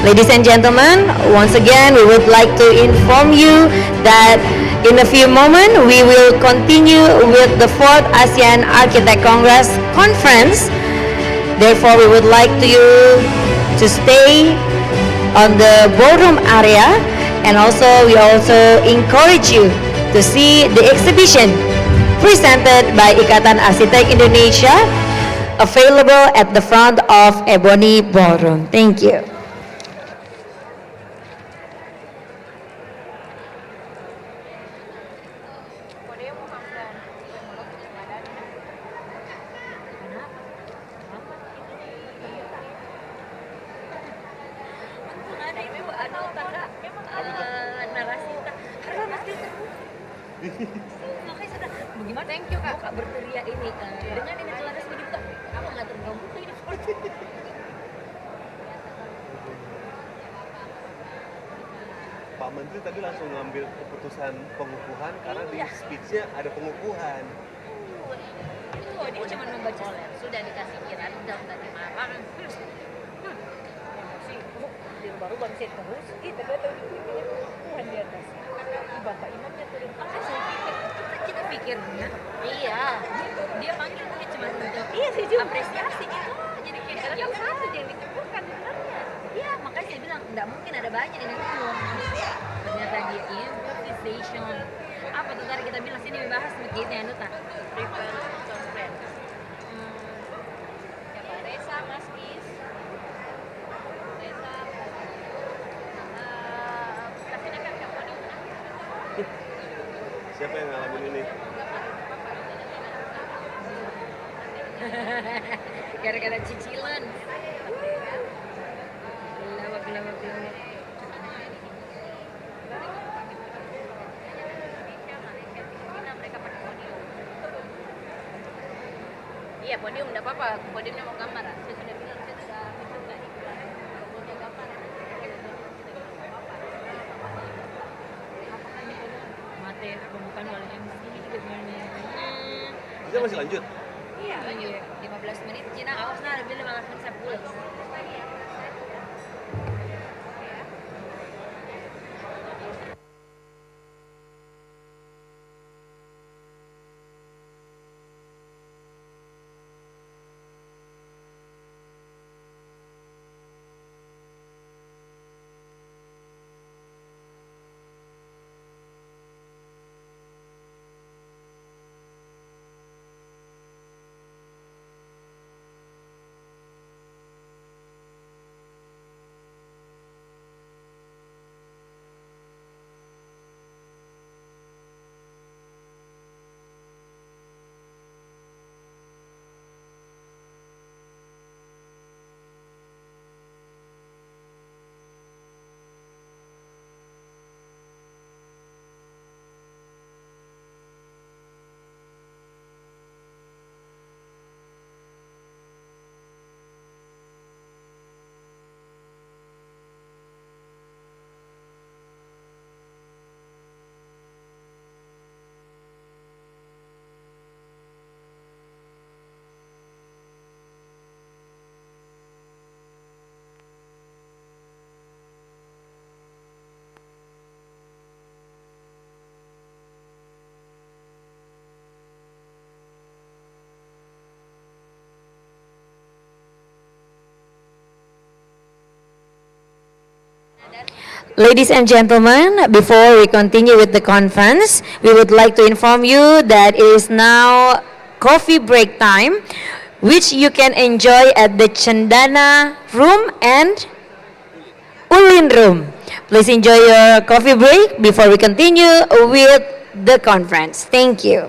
Ladies and gentlemen, once again we would like to inform you that in a few moments we will continue with the 4th ASEAN Architect Congress conference. Therefore, we would like you to stay on the ballroom area, and also we also encourage you to see the exhibition presented by Ikatan Arsitek Indonesia, available at the front of Ebony Ballroom. Thank you. Makanya saya bilang, bagaimana thank you kak berteriak ini dengan ini celana segini buka apa nggak terganggu ini seperti Pak Menteri tadi langsung ngambil keputusan pengukuhan karena di speech-nya ada pengukuhan. itu dia cuma membaca sudah dikasih kiran dalam tadi marah di baru bangsit terus itu Tuhan di atas bapak imamnya turun makanya saya pikir kita pikirnya iya dia panggil mungkin cuma untuk apresiasi gitu jadi kayak yang satu yang dikumpulkan sebenarnya iya makanya saya bilang nggak mungkin ada banyak yang ngomong ternyata dia improvisation apa tuh tadi kita bilang sini membahas begitu ya Nuta prepare conference siapa Reza Mas Is Reza Siapa yang ngalamin ini? gara-gara cicilan gelawak iya podium enggak apa-apa podiumnya mau gambar saya sudah bilang saya sudah mencoba podium gambar materi pembukaan oleh MC gimana Kita masih lanjut? iya lanjut 15 menit Cina awas nah lebih 15 menit saya pulang Ladies and gentlemen, before we continue with the conference, we would like to inform you that it is now coffee break time, which you can enjoy at the Cendana room and Ulin room. Please enjoy your coffee break before we continue with the conference. Thank you.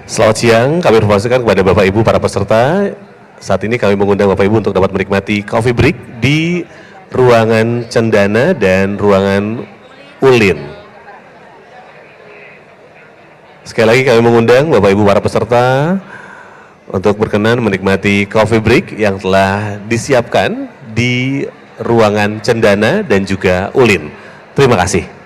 Selamat siang, kami informasikan kepada Bapak Ibu para peserta. Saat ini kami mengundang Bapak Ibu untuk dapat menikmati coffee break di ruangan Cendana dan ruangan Ulin. Sekali lagi kami mengundang Bapak Ibu para peserta untuk berkenan menikmati coffee break yang telah disiapkan di ruangan Cendana dan juga Ulin. Terima kasih.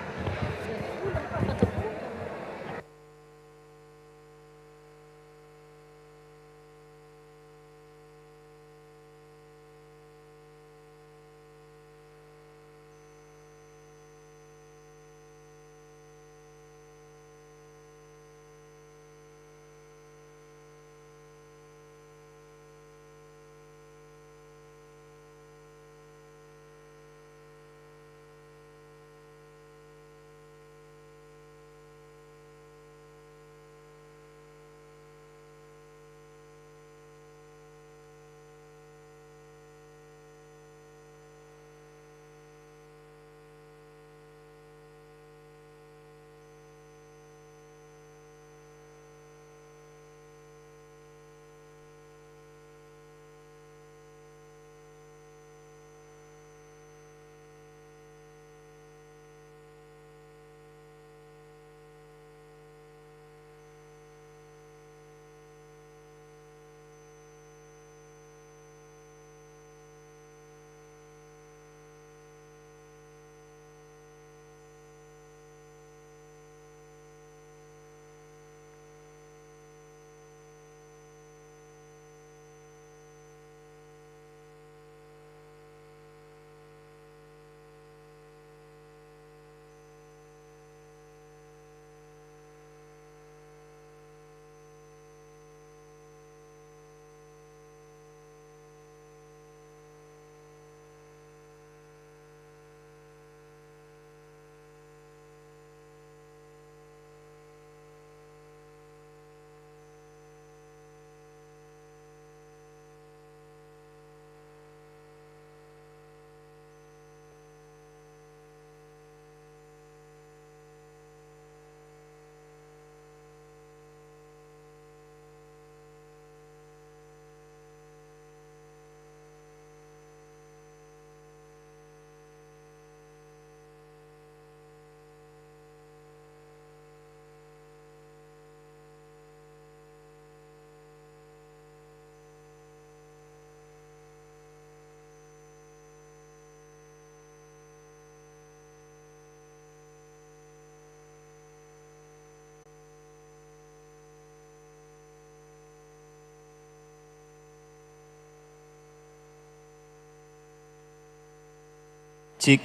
Chik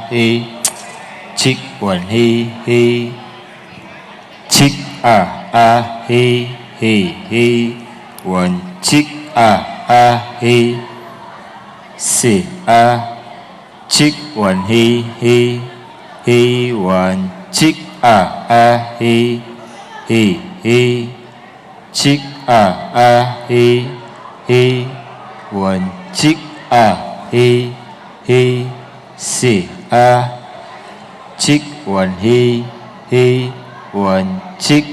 he, chik one he, chik he, one chik he, si chik one he, one chik he, chik he, one chik he, si chick one he, one chick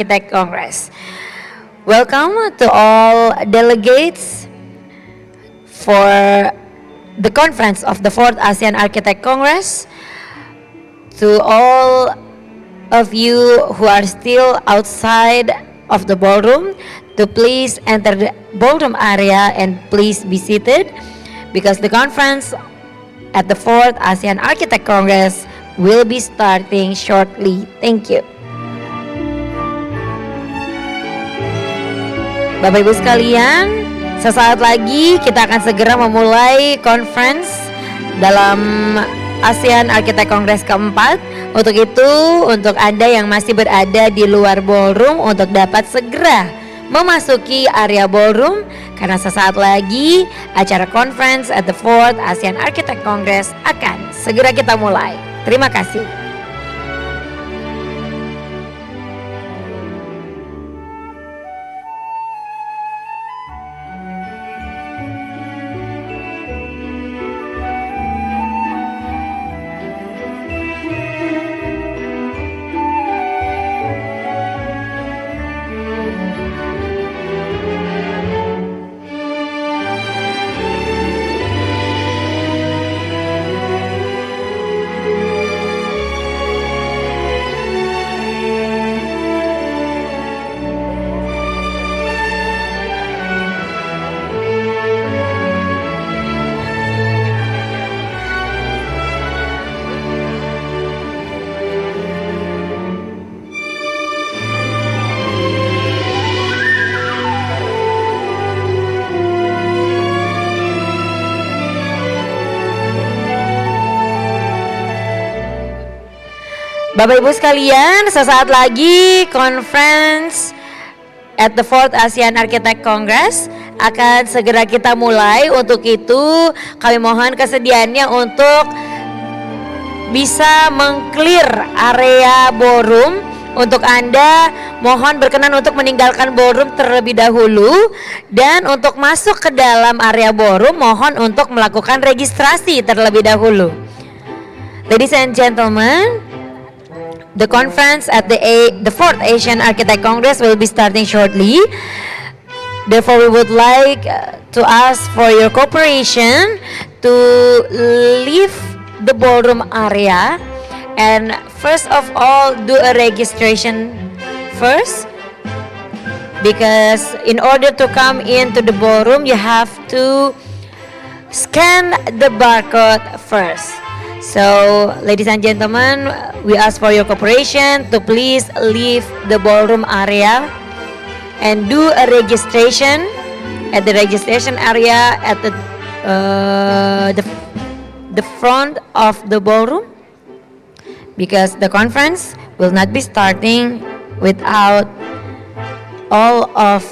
Architect Congress. Welcome to all delegates for the conference of the 4th Asean Architect Congress. To all of you who are still outside of the ballroom, to please enter the ballroom area and please be seated, because the conference at the 4th ASEAN Architect Congress will be starting shortly. Thank you. Bapak Ibu sekalian, sesaat lagi kita akan segera memulai conference dalam ASEAN Architect Congress keempat. Untuk itu, untuk Anda yang masih berada di luar ballroom untuk dapat segera memasuki area ballroom, karena sesaat lagi acara conference at the 4th ASEAN Architect Congress akan segera kita mulai. Terima kasih. Bapak Ibu sekalian, sesaat lagi conference at the 4th ASEAN Architect Congress akan segera kita mulai. Untuk itu kami mohon kesediaannya untuk bisa meng-clear area ballroom. Untuk Anda mohon berkenan untuk meninggalkan ballroom terlebih dahulu, dan untuk masuk ke dalam area ballroom mohon untuk melakukan registrasi terlebih dahulu. Ladies and gentlemen, the conference at the 4th Asian Architect Congress will be starting shortly. Therefore, we would like to ask for your cooperation to leave the ballroom area and first of all do a registration first, because in order to come into the ballroom you have to scan the barcode first. So, ladies and gentlemen, we ask for your cooperation to please leave the ballroom area and do a registration at the registration area at the front of the ballroom, because the conference will not be starting without all of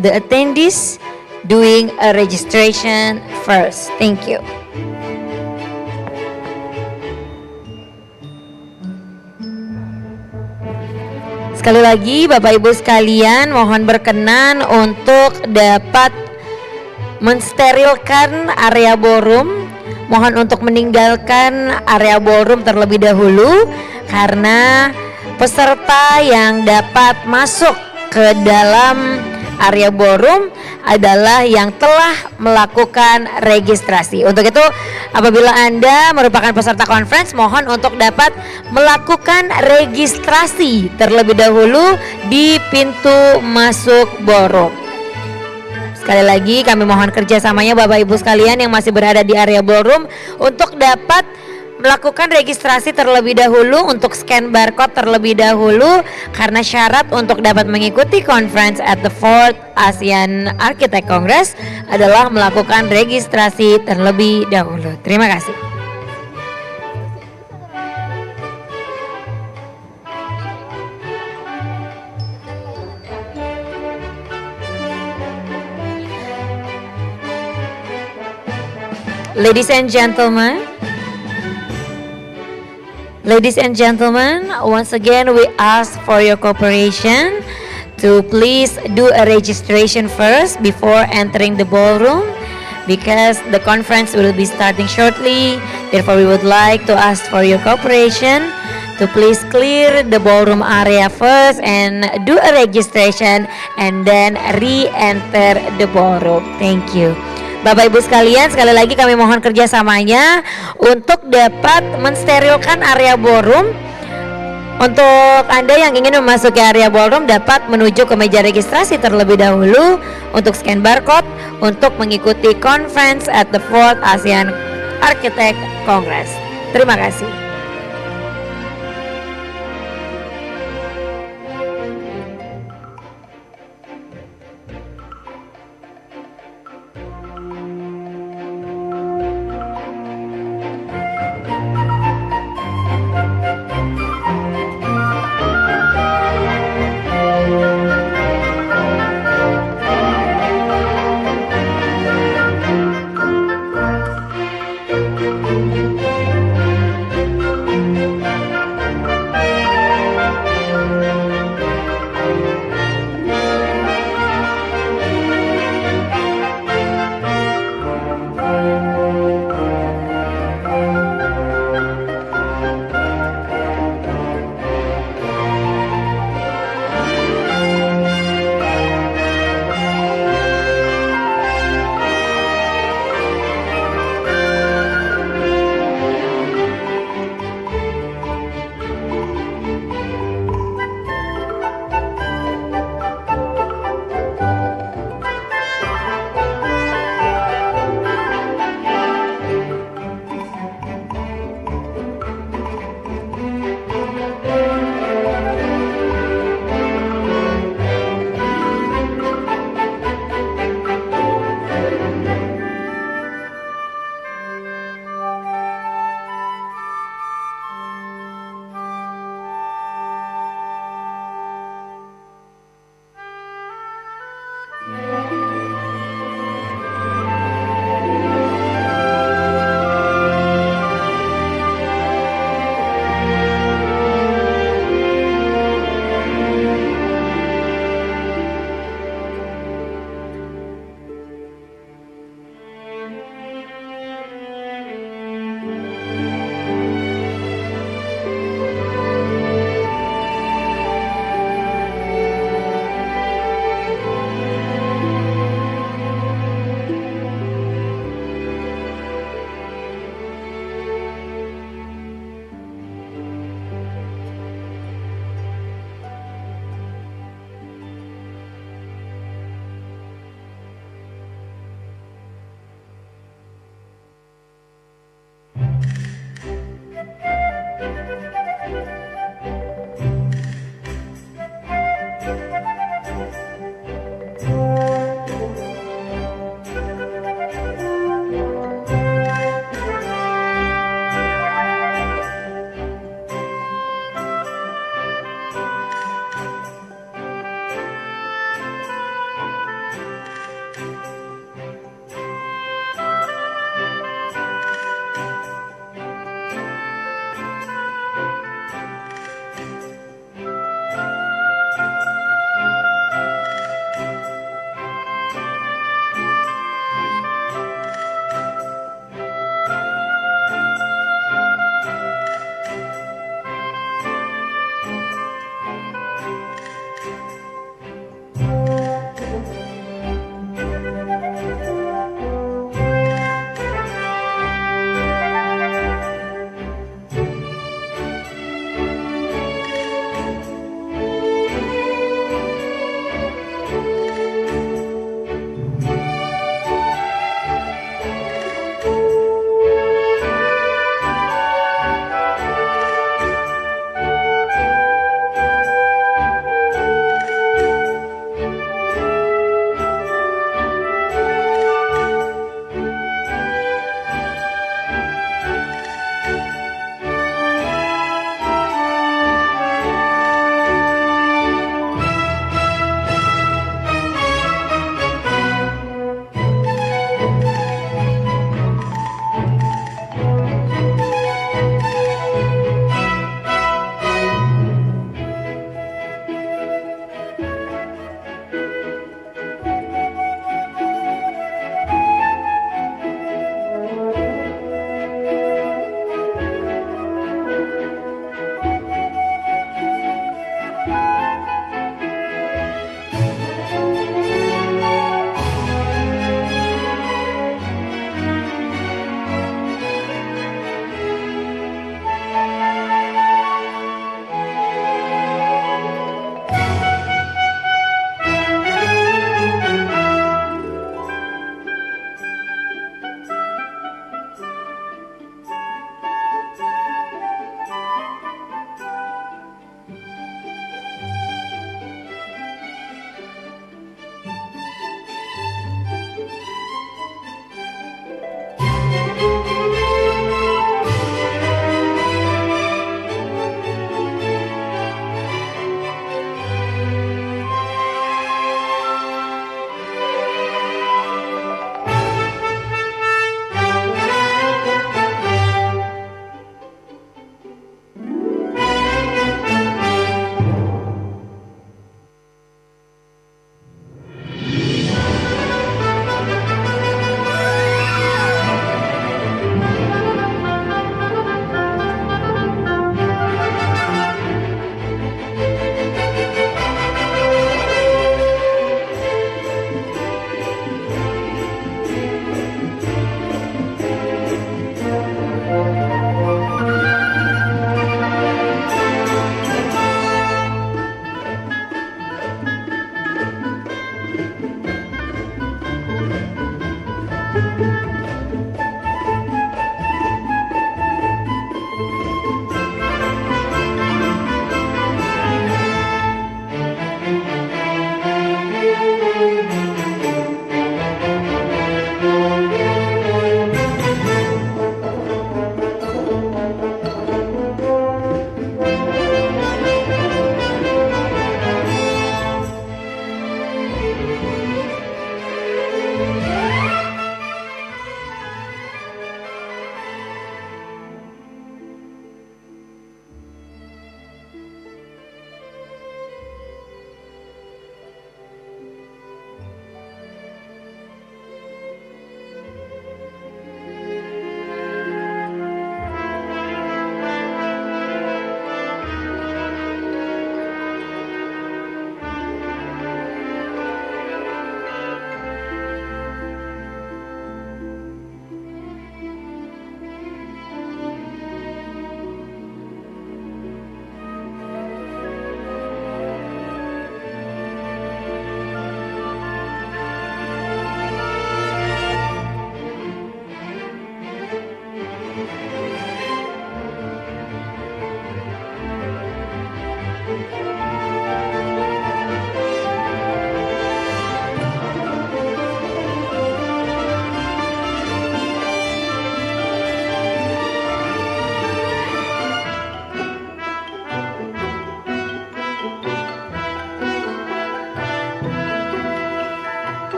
the attendees doing a registration first. Thank you. Sekali lagi Bapak Ibu sekalian, mohon berkenan untuk dapat mensterilkan area ballroom. Mohon untuk meninggalkan area ballroom terlebih dahulu, karena peserta yang dapat masuk ke dalam area ballroom adalah yang telah melakukan registrasi. Untuk itu, apabila Anda merupakan peserta conference, mohon untuk dapat melakukan registrasi terlebih dahulu di pintu masuk ballroom. Sekali lagi kami mohon kerjasamanya Bapak Ibu sekalian yang masih berada di area ballroom untuk dapat melakukan registrasi terlebih dahulu, untuk scan barcode terlebih dahulu, karena syarat untuk dapat mengikuti conference at the 4th ASEAN Architect Congress adalah melakukan registrasi terlebih dahulu. Terima kasih. Ladies and gentlemen, once again we ask for your cooperation to please do a registration first before entering the ballroom, because the conference will be starting shortly. Therefore, we would like to ask for your cooperation to please clear the ballroom area first and do a registration and then re-enter the ballroom. Thank you. Bapak Ibu sekalian, sekali lagi kami mohon kerjasamanya untuk dapat mensterilkan area ballroom. Untuk Anda yang ingin memasuki area ballroom dapat menuju ke meja registrasi terlebih dahulu untuk scan barcode untuk mengikuti conference at the 4th Asean Architect Congress. Terima kasih.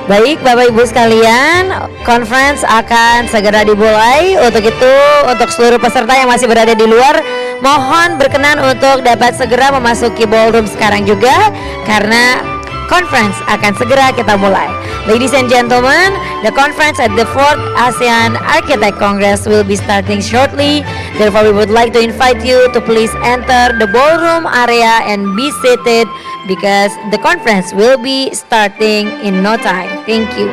Baik, Bapak Ibu sekalian, conference akan segera dimulai. Untuk itu, untuk seluruh peserta yang masih berada di luar, mohon berkenan untuk dapat segera memasuki ballroom sekarang juga, karena conference akan segera kita mulai. Ladies and gentlemen, the conference at the 4th ASEAN Architect Congress will be starting shortly. Therefore, we would like to invite you to please enter the ballroom area and be seated because the conference will be starting in no time. Thank you.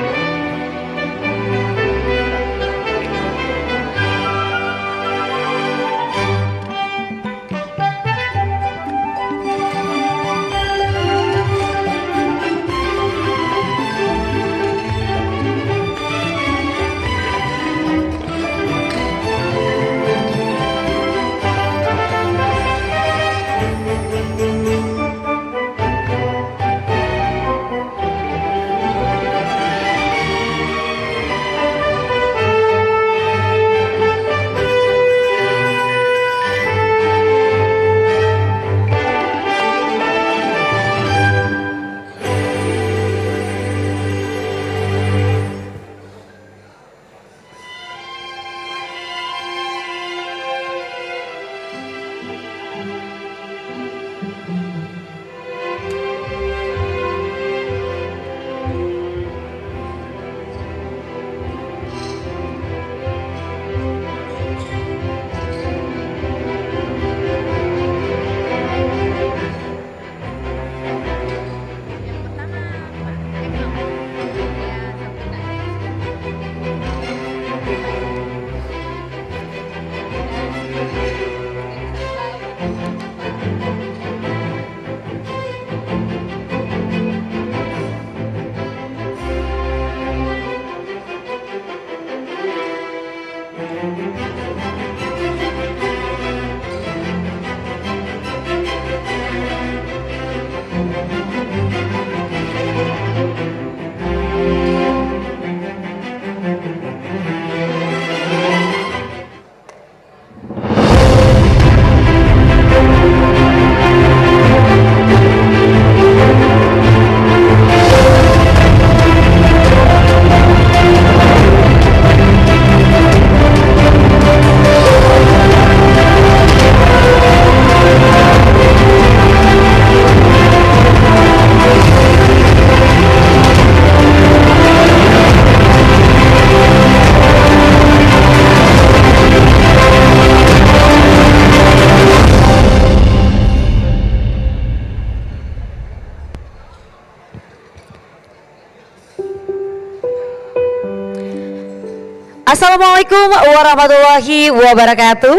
Assalamualaikum warahmatullahi wabarakatuh.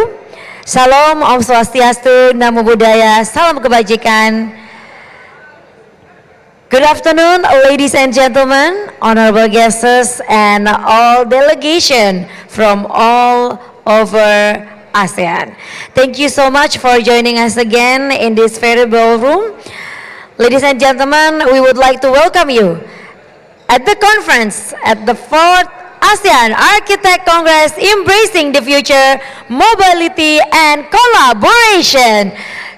Salam, Om Swastiastu, Namo Buddhaya, salam kebajikan. Good afternoon, ladies and gentlemen, honorable guests, and all delegation from all over ASEAN. Thank you so much for joining us again in this very ballroom. Ladies and gentlemen, we would like to welcome you at the conference at the 4th ASEAN Architect Congress, Embracing the Future, Mobility and Collaboration.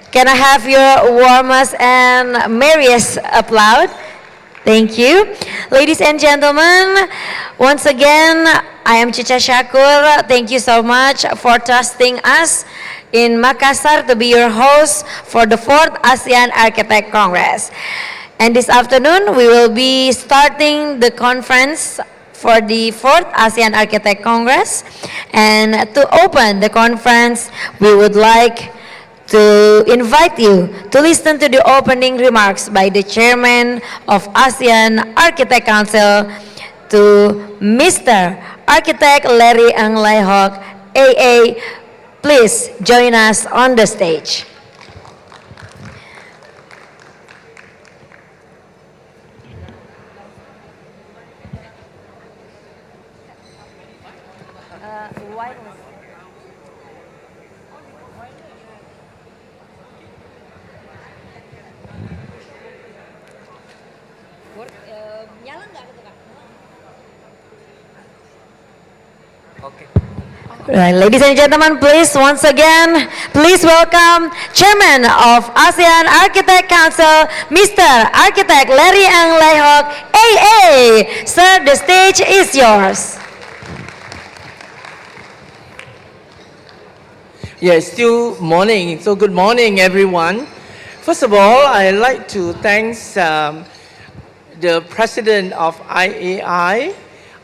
Can I have your warmest and merriest applause? Thank you. Ladies and gentlemen, once again, I am Cica Syakur. Thank you so much for trusting us in Makassar to be your host for the 4th ASEAN Architect Congress. And this afternoon, we will be starting the conference for the 4th ASEAN Architect Congress. And to open the conference, we would like to invite you to listen to the opening remarks by the Chairman of ASEAN Architect Council, to Mr. Architect Larry Ang Laihok, AA. Please join us on the stage. Right, ladies and gentlemen, please once again, please welcome Chairman of Asean Architect Council, Mr. Architect Larry Ang Lehok, AA. Sir, the stage is yours. Yes, still morning. So good morning, everyone. First of all, I'd like to thank the president of IAI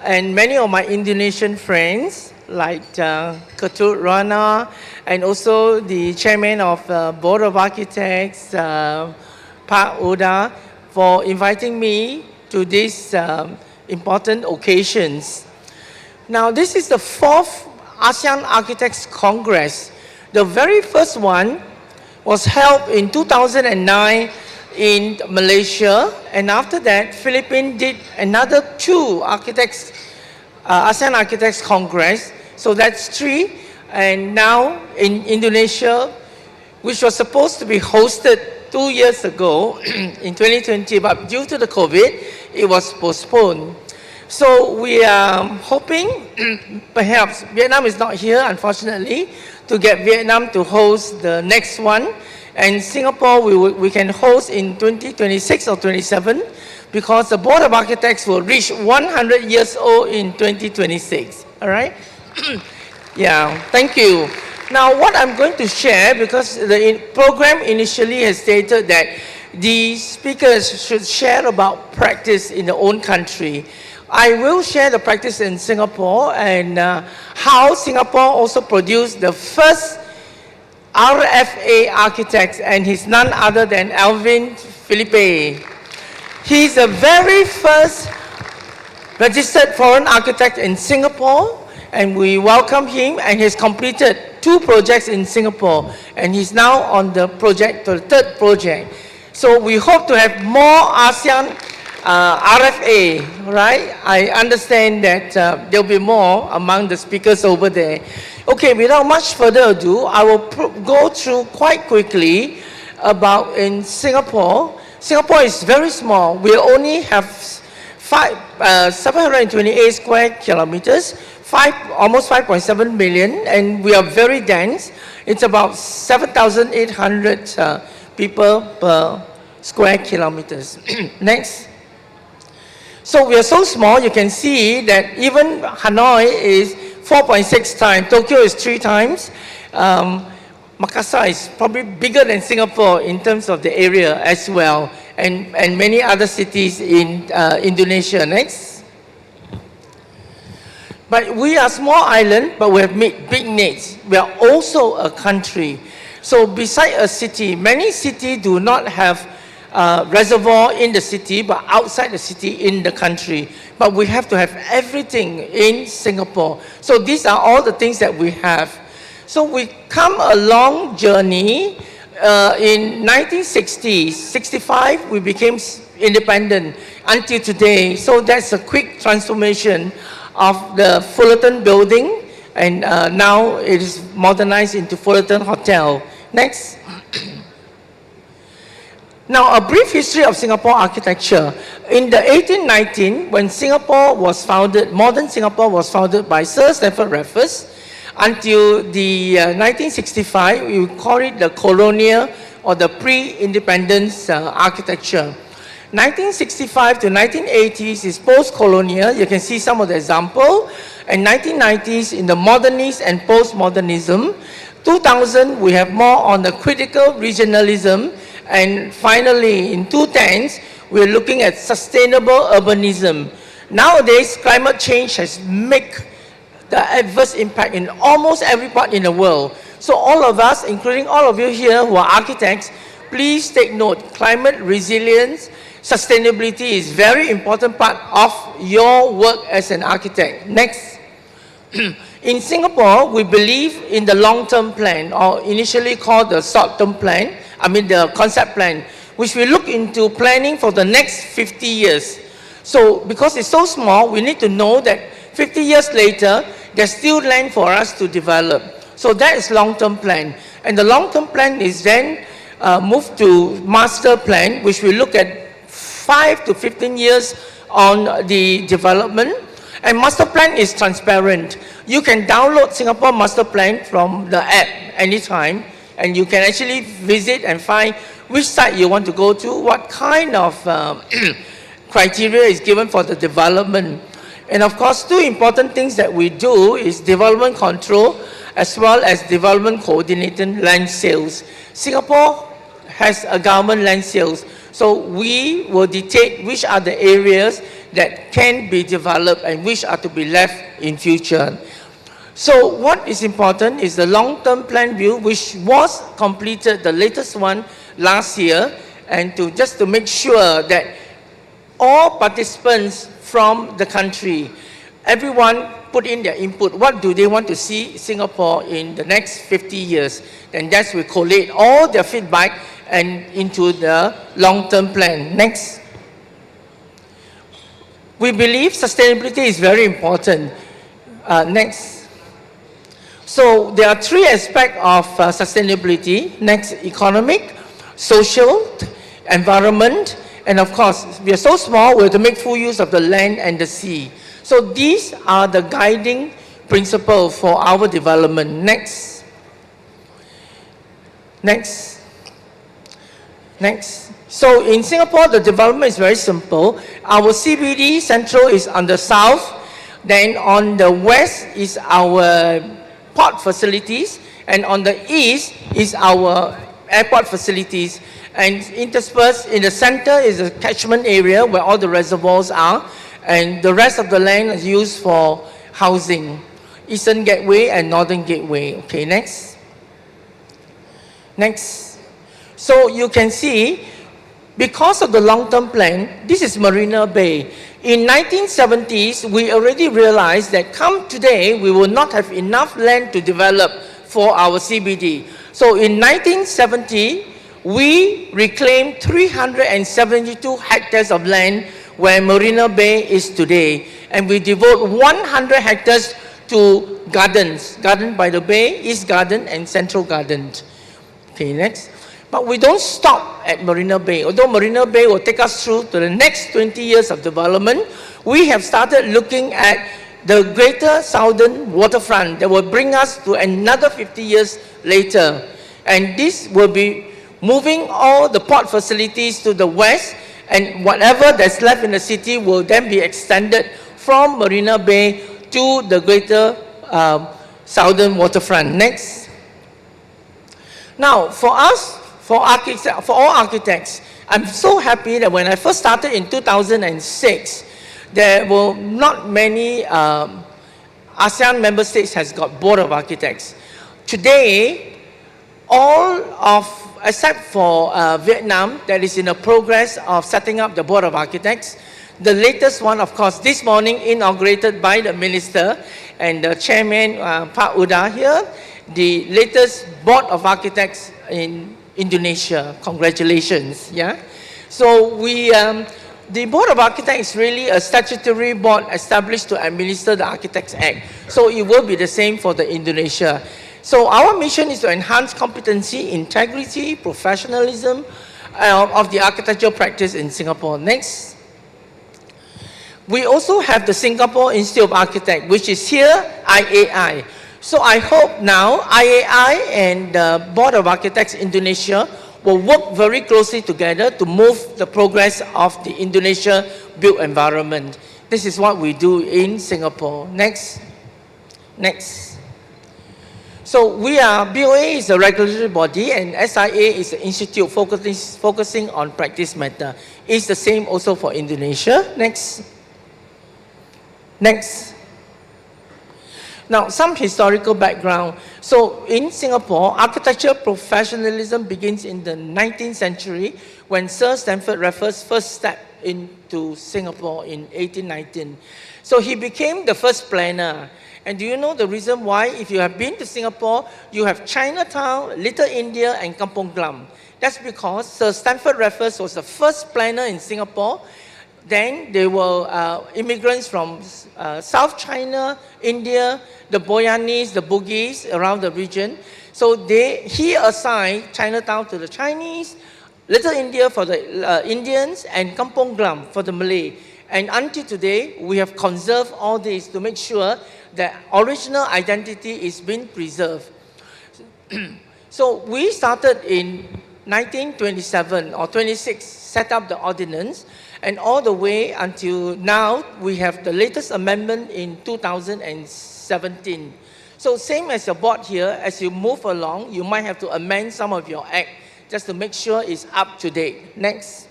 and many of my Indonesian friends like Ketut Rana and also the chairman of the Board of Architects, Pak Oda, for inviting me to these important occasions. Now, this is the 4th ASEAN Architects Congress. The very first one was held in 2009 in Malaysia, and after that, Philippines did another 2 ASEAN Architects Congress, so that's 3, and now in Indonesia, which was supposed to be hosted 2 years ago in 2020, but due to the COVID, it was postponed. So we are hoping, perhaps Vietnam is not here, unfortunately, to get Vietnam to host the next one, and Singapore we can host in 2026 or 27, because the Board of Architects will reach 100 years old in 2026, all right? Yeah, thank you. Now what I'm going to share, because the program initially has stated that the speakers should share about practice in their own country. I will share the practice in Singapore and how Singapore also produced the first RFA architect, and he's none other than Alvin Felipe. He's the very first registered foreign architect in Singapore, and we welcome him, and he's completed 2 projects in Singapore, and he's now on the project, the 3rd project. So we hope to have more ASEAN RFA, right? I understand that there'll be more among the speakers over there. Okay, without much further ado, I will go through quite quickly about in Singapore. Singapore is very small. We only have 728 square kilometers, almost 5.7 million, and we are very dense. It's about 7,800 people per square kilometers. Next. So we are so small, you can see that even Hanoi is 4.6 times, Tokyo is 3 times, Makassar is probably bigger than Singapore in terms of the area as well, and many other cities in Indonesia. Next. But we are a small island, but we have big needs. We are also a country. So beside a city, many cities do not have reservoir in the city, but outside the city in the country. But we have to have everything in Singapore. So these are all the things that we have. So we come a long journey. In 1960s, 65, we became independent until today. So that's a quick transformation of the Fullerton building, and now it is modernized into Fullerton Hotel. Next. Now, a brief history of Singapore architecture. In the 1819, when Singapore was founded, modern Singapore was founded by Sir Stamford Raffles, until the 1965, we call it the colonial or the pre-independence architecture. 1965 to 1980s is post-colonial. You can see some of the example. And 1990s in the modernist and post-modernism. 2000, we have more on the critical regionalism. And finally, in 2010s, we're looking at sustainable urbanism. Nowadays, climate change has made the adverse impact in almost every part in the world. So all of us, including all of you here who are architects, please take note, climate resilience, sustainability is very important part of your work as an architect. Next. In Singapore, we believe in the long-term plan, or initially called the short-term plan, the concept plan, which we look into planning for the next 50 years. So because it's so small, we need to know that 50 years later, there's still land for us to develop. So that is long-term plan. And the long-term plan is then moved to master plan, which we look at 5 to 15 years on the development. And master plan is transparent. You can download Singapore Master Plan from the app anytime, and you can actually visit and find which site you want to go to, what kind of criteria is given for the development. And of course, two important things that we do is development control as well as development coordinating land sales. Singapore has a government land sales, so we will dictate which are the areas that can be developed and which are to be left in future. So what is important is the long-term plan view, which was completed, the latest one last year, and just to make sure that all participants from the country, everyone put in their input. What do they want to see Singapore in the next 50 years? Then that's we collate all their feedback and into the long-term plan. Next. We believe sustainability is very important. Next. So there are three aspects of sustainability. Next, economic, social, environment, and of course, we are so small, we have to make full use of the land and the sea. So these are the guiding principles for our development. Next. Next. Next. So in Singapore, the development is very simple. Our CBD Central is on the south. Then on the west is our port facilities. And on the east is our airport facilities. And interspersed in the center is a catchment area where all the reservoirs are. And the rest of the land is used for housing. Eastern Gateway and Northern Gateway. Okay, next. Next. So you can see, because of the long-term plan, this is Marina Bay. In 1970s, we already realized that come today, we will not have enough land to develop for our CBD. So in 1970, we reclaimed 372 hectares of land where Marina Bay is today. And we devote 100 hectares to gardens. Garden by the Bay, East Garden and Central Garden. Okay, next. But we don't stop at Marina Bay. Although Marina Bay will take us through to the next 20 years of development, we have started looking at the greater southern waterfront that will bring us to another 50 years later. And this will be moving all the port facilities to the west, and whatever that's left in the city will then be extended from Marina Bay to the greater southern waterfront. Next. Now, for us, for all architects, I'm so happy that when I first started in 2006, there were not many ASEAN member states has got Board of Architects. Today, all of, except for Vietnam, that is in the progress of setting up the Board of Architects. The latest one, of course, this morning inaugurated by the Minister and the Chairman, Pak Uda here, the latest Board of Architects in Indonesia. Congratulations, yeah. So we, the Board of Architects is really a statutory board established to administer the Architects Act. So it will be the same for the Indonesia. So our mission is to enhance competency, integrity, professionalism of the architectural practice in Singapore. Next. We also have the Singapore Institute of Architects, which is here, IAI. So I hope now IAI and the Board of Architects Indonesia will work very closely together to move the progress of the Indonesia built environment. This is what we do in Singapore. Next. Next. So we are, BOA is a regulatory body and SIA is an institute focusing on practice matter. It's the same also for Indonesia. Next. Next. Now, some historical background. So in Singapore, architecture professionalism begins in the 19th century when Sir Stamford Raffles first stepped into Singapore in 1819. So he became the first planner. And do you know the reason why? If you have been to Singapore, you have Chinatown, Little India, and Kampong Glam. That's because Sir Stamford Raffles was the first planner in Singapore. Then there were immigrants from South China, India, the Boyanis, the Bugis around the region. So he assigned Chinatown to the Chinese, Little India for the Indians, and Kampong Glam for the Malay. And until today, we have conserved all this to make sure the original identity is being preserved. So we started in 1927 or 26, set up the ordinance, and all the way until now, we have the latest amendment in 2017. So same as your board here, as you move along, you might have to amend some of your act just to make sure it's up to date. Next.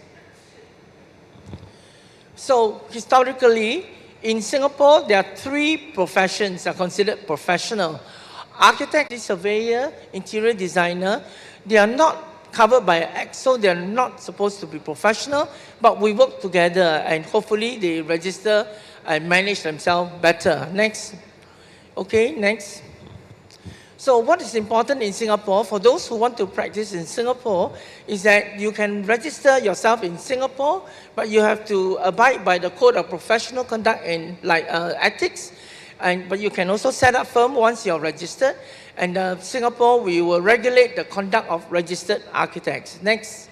So historically, in Singapore, there are 3 professions that are considered professional. Architect, surveyor, interior designer, they are not covered by an act, so they're not supposed to be professional, but we work together and hopefully they register and manage themselves better. Next. Okay, next. So what is important in Singapore, for those who want to practice in Singapore, is that you can register yourself in Singapore, but you have to abide by the code of professional conduct and ethics, but you can also set up firm once you're registered. And Singapore, we will regulate the conduct of registered architects. Next.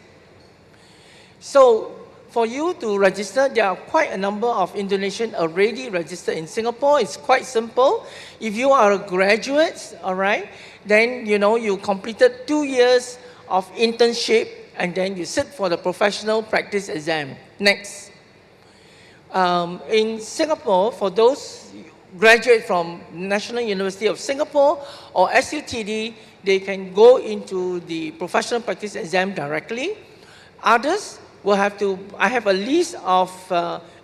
So for you to register, there are quite a number of Indonesians already registered in Singapore. It's quite simple. If you are a graduate, all right, then you completed 2 years of internship, and then you sit for the professional practice exam. Next. In Singapore, for those graduate from National University of Singapore or SUTD, they can go into the professional practice exam directly. Others will have to, I have a list of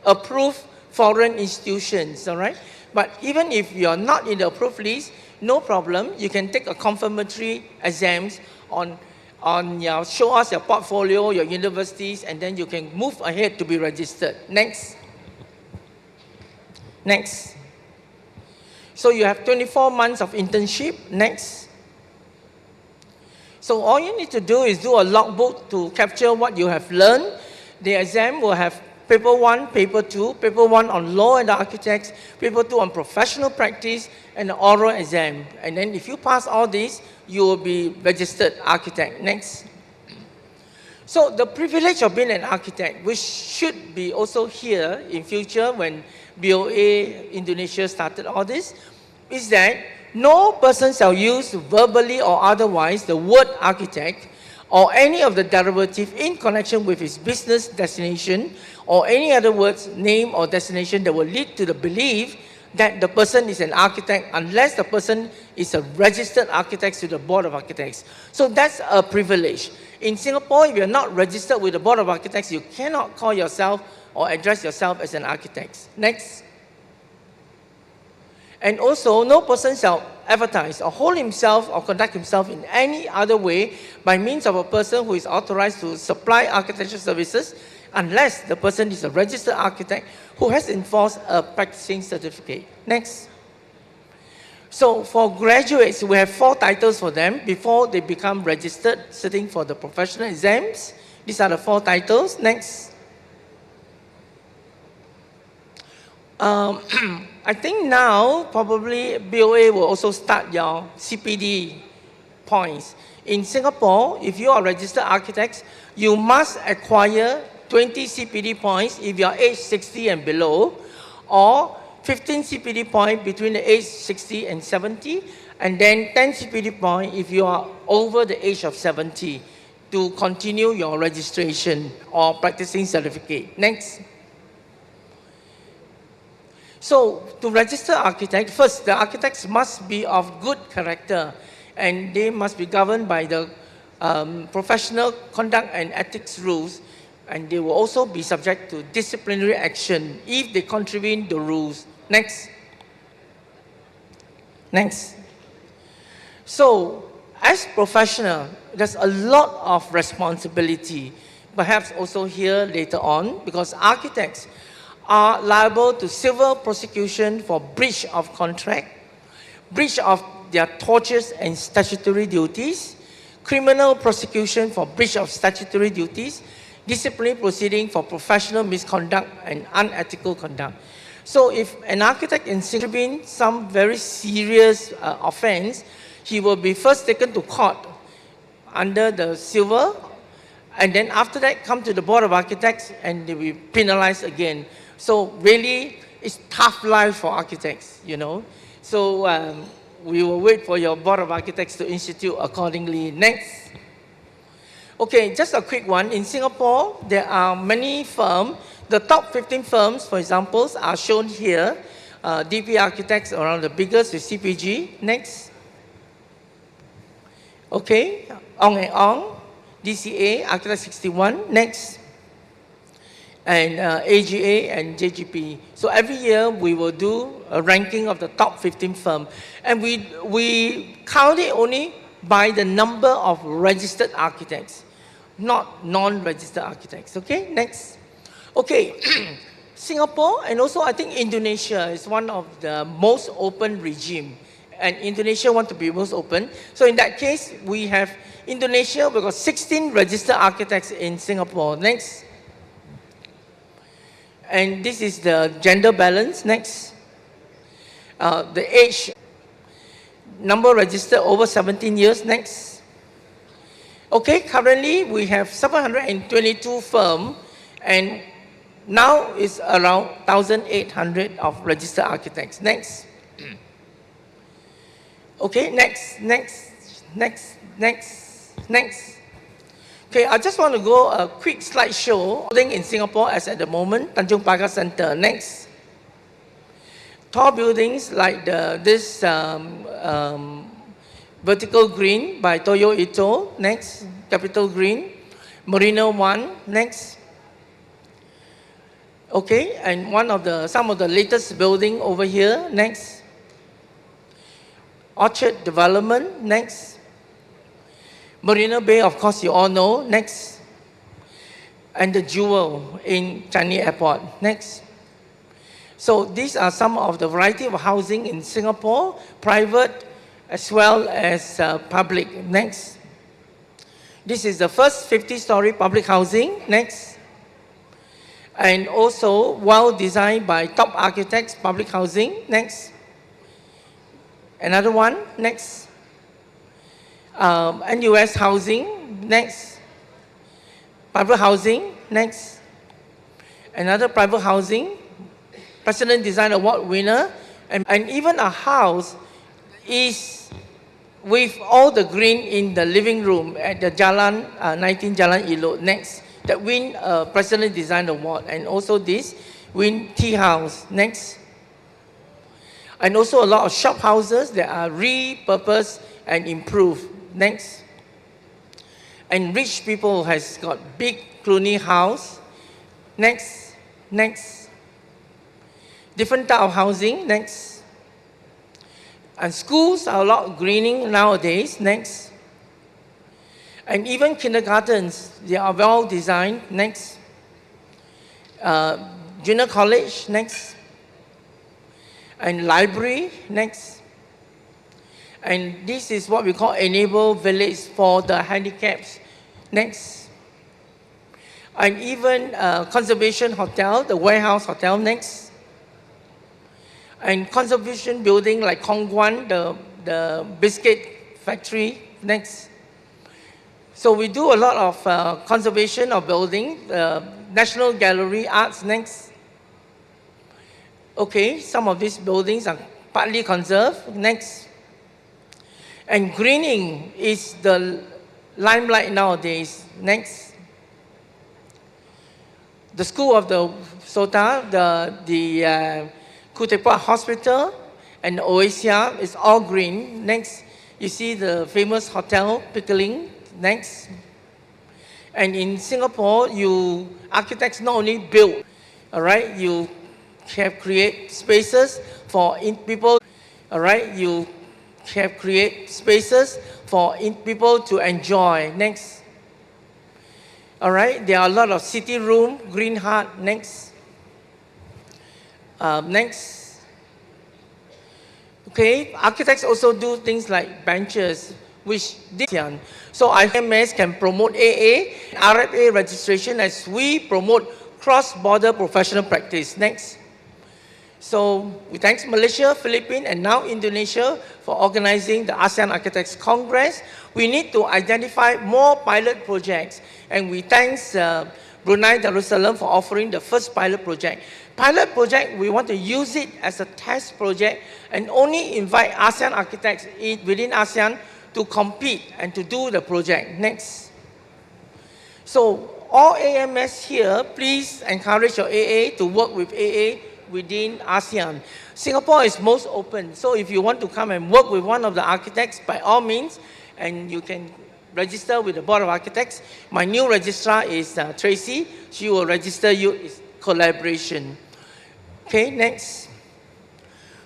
approved foreign institutions, all right? But even if you're not in the approved list, no problem. You can take a confirmatory exams on show us your portfolio, your universities, and then you can move ahead to be registered. Next. Next. So you have 24 months of internship. Next. So all you need to do is do a logbook to capture what you have learned. The exam will have paper 1, paper 2, paper 1 on law and architects, paper 2 on professional practice, and the oral exam. And then if you pass all these, you will be registered architect. Next. So the privilege of being an architect, which should be also here in future when BOA Indonesia started all this, is that no person shall use verbally or otherwise the word architect or any of the derivative in connection with his business destination or any other words, name or destination that will lead to the belief that the person is an architect unless the person is a registered architect to the Board of Architects. So that's a privilege. In Singapore, if you're not registered with the Board of Architects, you cannot call yourself or address yourself as an architect. Next. And also, no person shall advertise or hold himself or conduct himself in any other way by means of a person who is authorized to supply architectural services unless the person is a registered architect who has enforced a practicing certificate. Next. So for graduates, we have 4 titles for them before they become registered, sitting for the professional exams. These are the 4 titles. Next. I think now probably BOA will also start your CPD points. In Singapore, if you are registered architects, you must acquire 20 CPD points if you are age 60 and below, or 15 CPD points between the age 60 and 70, and then 10 CPD points if you are over the age of 70 to continue your registration or practicing certificate. Next. So to register architect, first the architects must be of good character and they must be governed by the professional conduct and ethics rules, and they will also be subject to disciplinary action if they contravene the rules. Next. Next. So as professional, there's a lot of responsibility, perhaps also here later on, because architects are liable to civil prosecution for breach of contract, breach of their tortious and statutory duties, criminal prosecution for breach of statutory duties, disciplinary proceeding for professional misconduct and unethical conduct. So if an architect in some very serious offense, he will be first taken to court under the civil, and then after that come to the Board of Architects and they will be penalized again. So really, it's tough life for architects, So we will wait for your Board of Architects to institute accordingly. Next. Okay, just a quick one. In Singapore, there are many firms. The top 15 firms, for example, are shown here. DP Architects around the biggest with CPG. Next. Okay, Ong and Ong, DCA, Architect 61. Next. And AGA and JGP. So every year we will do a ranking of the top 15 firms. And we count it only by the number of registered architects, not non-registered architects. Okay, next. Okay, Singapore and also I think Indonesia is one of the most open regime. And Indonesia want to be most open. So in that case, we have Indonesia, we've got 16 registered architects in Singapore. Next. And this is the gender balance. Next. The age, number registered over 17 years. Next. Okay, currently we have 722 firms and now it's around 1,800 of registered architects. Next. Okay, next. Okay, I just want to go a quick slideshow. Building in Singapore as at the moment, Tanjung Pagar Center. Next. Tall buildings like this Vertical Green by Toyo Ito. Next. Capital Green. Marina 1. Next. Okay, and some of the latest building over here. Next. Orchard Development. Next. Marina Bay, of course, you all know. Next. And the Jewel in Changi Airport. Next. So these are some of the variety of housing in Singapore, private as well as public. Next. This is the first 50-story public housing. Next. And also well designed by top architects, public housing. Next. Another one. Next. NUS housing. Next. Private housing. Next. Another private housing. President Design Award winner. And even a house is with all the green in the living room at the 19 Jalan Elok. Next. That win President Design Award. And also this win tea house. Next. And also a lot of shop houses that are repurposed and improved. Next. And rich people has got big Clooney house. Next. Next. Different type of housing. Next. And schools are a lot greening nowadays. Next. And even kindergartens, they are well designed. Next. Junior college. Next. And library. Next. And this is what we call enable village for the handicaps. Next. And even conservation hotel, the warehouse hotel. Next. And conservation building like Kongguan, the biscuit factory. Next. So we do a lot of conservation of building. National Gallery Arts. Next. Okay, some of these buildings are partly conserved. Next. And greening is the limelight nowadays. Next. The School of the Sota, the Kutepa Hospital, and the Oasia is all green. Next. You see the famous Hotel Pickering. Next. And in Singapore, architects not only build, all right, you have create spaces for people, all right, you have create spaces for people to enjoy. Next. All right, there are a lot of city room, green heart. Next. Next. Okay, architects also do things like benches, which so IMS can promote AA, RFA registration as we promote cross-border professional practice. Next. So we thank Malaysia, Philippines, and now Indonesia for organizing the ASEAN Architects Congress. We need to identify more pilot projects, and we thank Brunei Darussalam for offering the first pilot project. Pilot project, we want to use it as a test project and only invite ASEAN architects within ASEAN to compete and to do the project. Next. So all AMS here, please encourage your AA to work with AA within ASEAN. Singapore is most open, so if you want to come and work with one of the architects, by all means, and you can register with the Board of Architects. My new registrar is Tracy. She will register you. It's collaboration. Okay, next.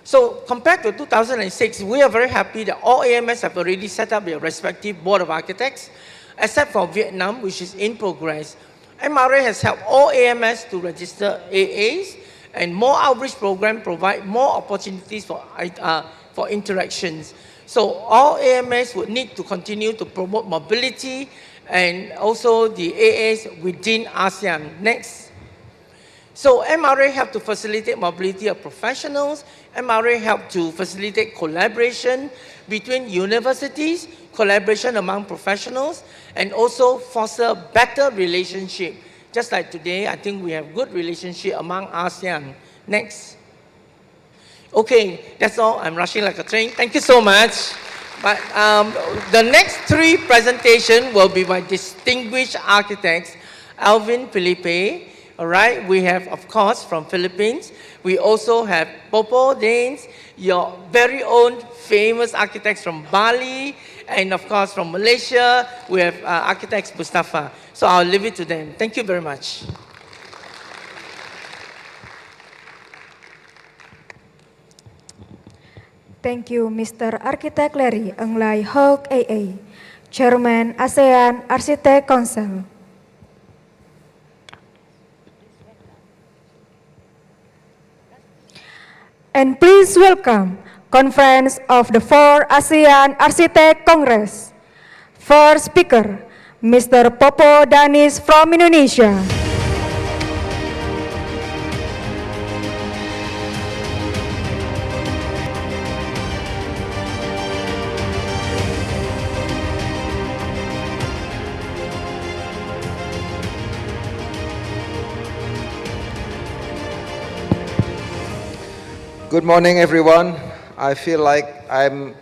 So compared to 2006, we are very happy that all AMS have already set up their respective Board of Architects, except for Vietnam, which is in progress. MRA has helped all AMS to register AAs, and more outreach programs provide more opportunities for interactions. So all AMS would need to continue to promote mobility and also the AAs within ASEAN. Next. So MRA helped to facilitate mobility of professionals. MRA helped to facilitate collaboration between universities, collaboration among professionals, and also foster better relationship. Just like today, I think we have good relationship among ASEAN. Next. Okay, that's all. I'm rushing like a train. Thank you so much. But the next three presentations will be by distinguished architects. Alvin Felipe, all right? We have, of course, from Philippines. We also have Popo Danes, your very own famous architects from Bali, and of course from Malaysia, we have architects Mustafa. So I'll leave it to them. Thank you very much. Thank you, Mr. Architect Larry Englai Hoek AA, Chairman ASEAN Architect Council. And please welcome Conference of the 4th ASEAN Architect Congress. First speaker, Mr. Popo Danis from Indonesia. Good morning, everyone. I feel like I'm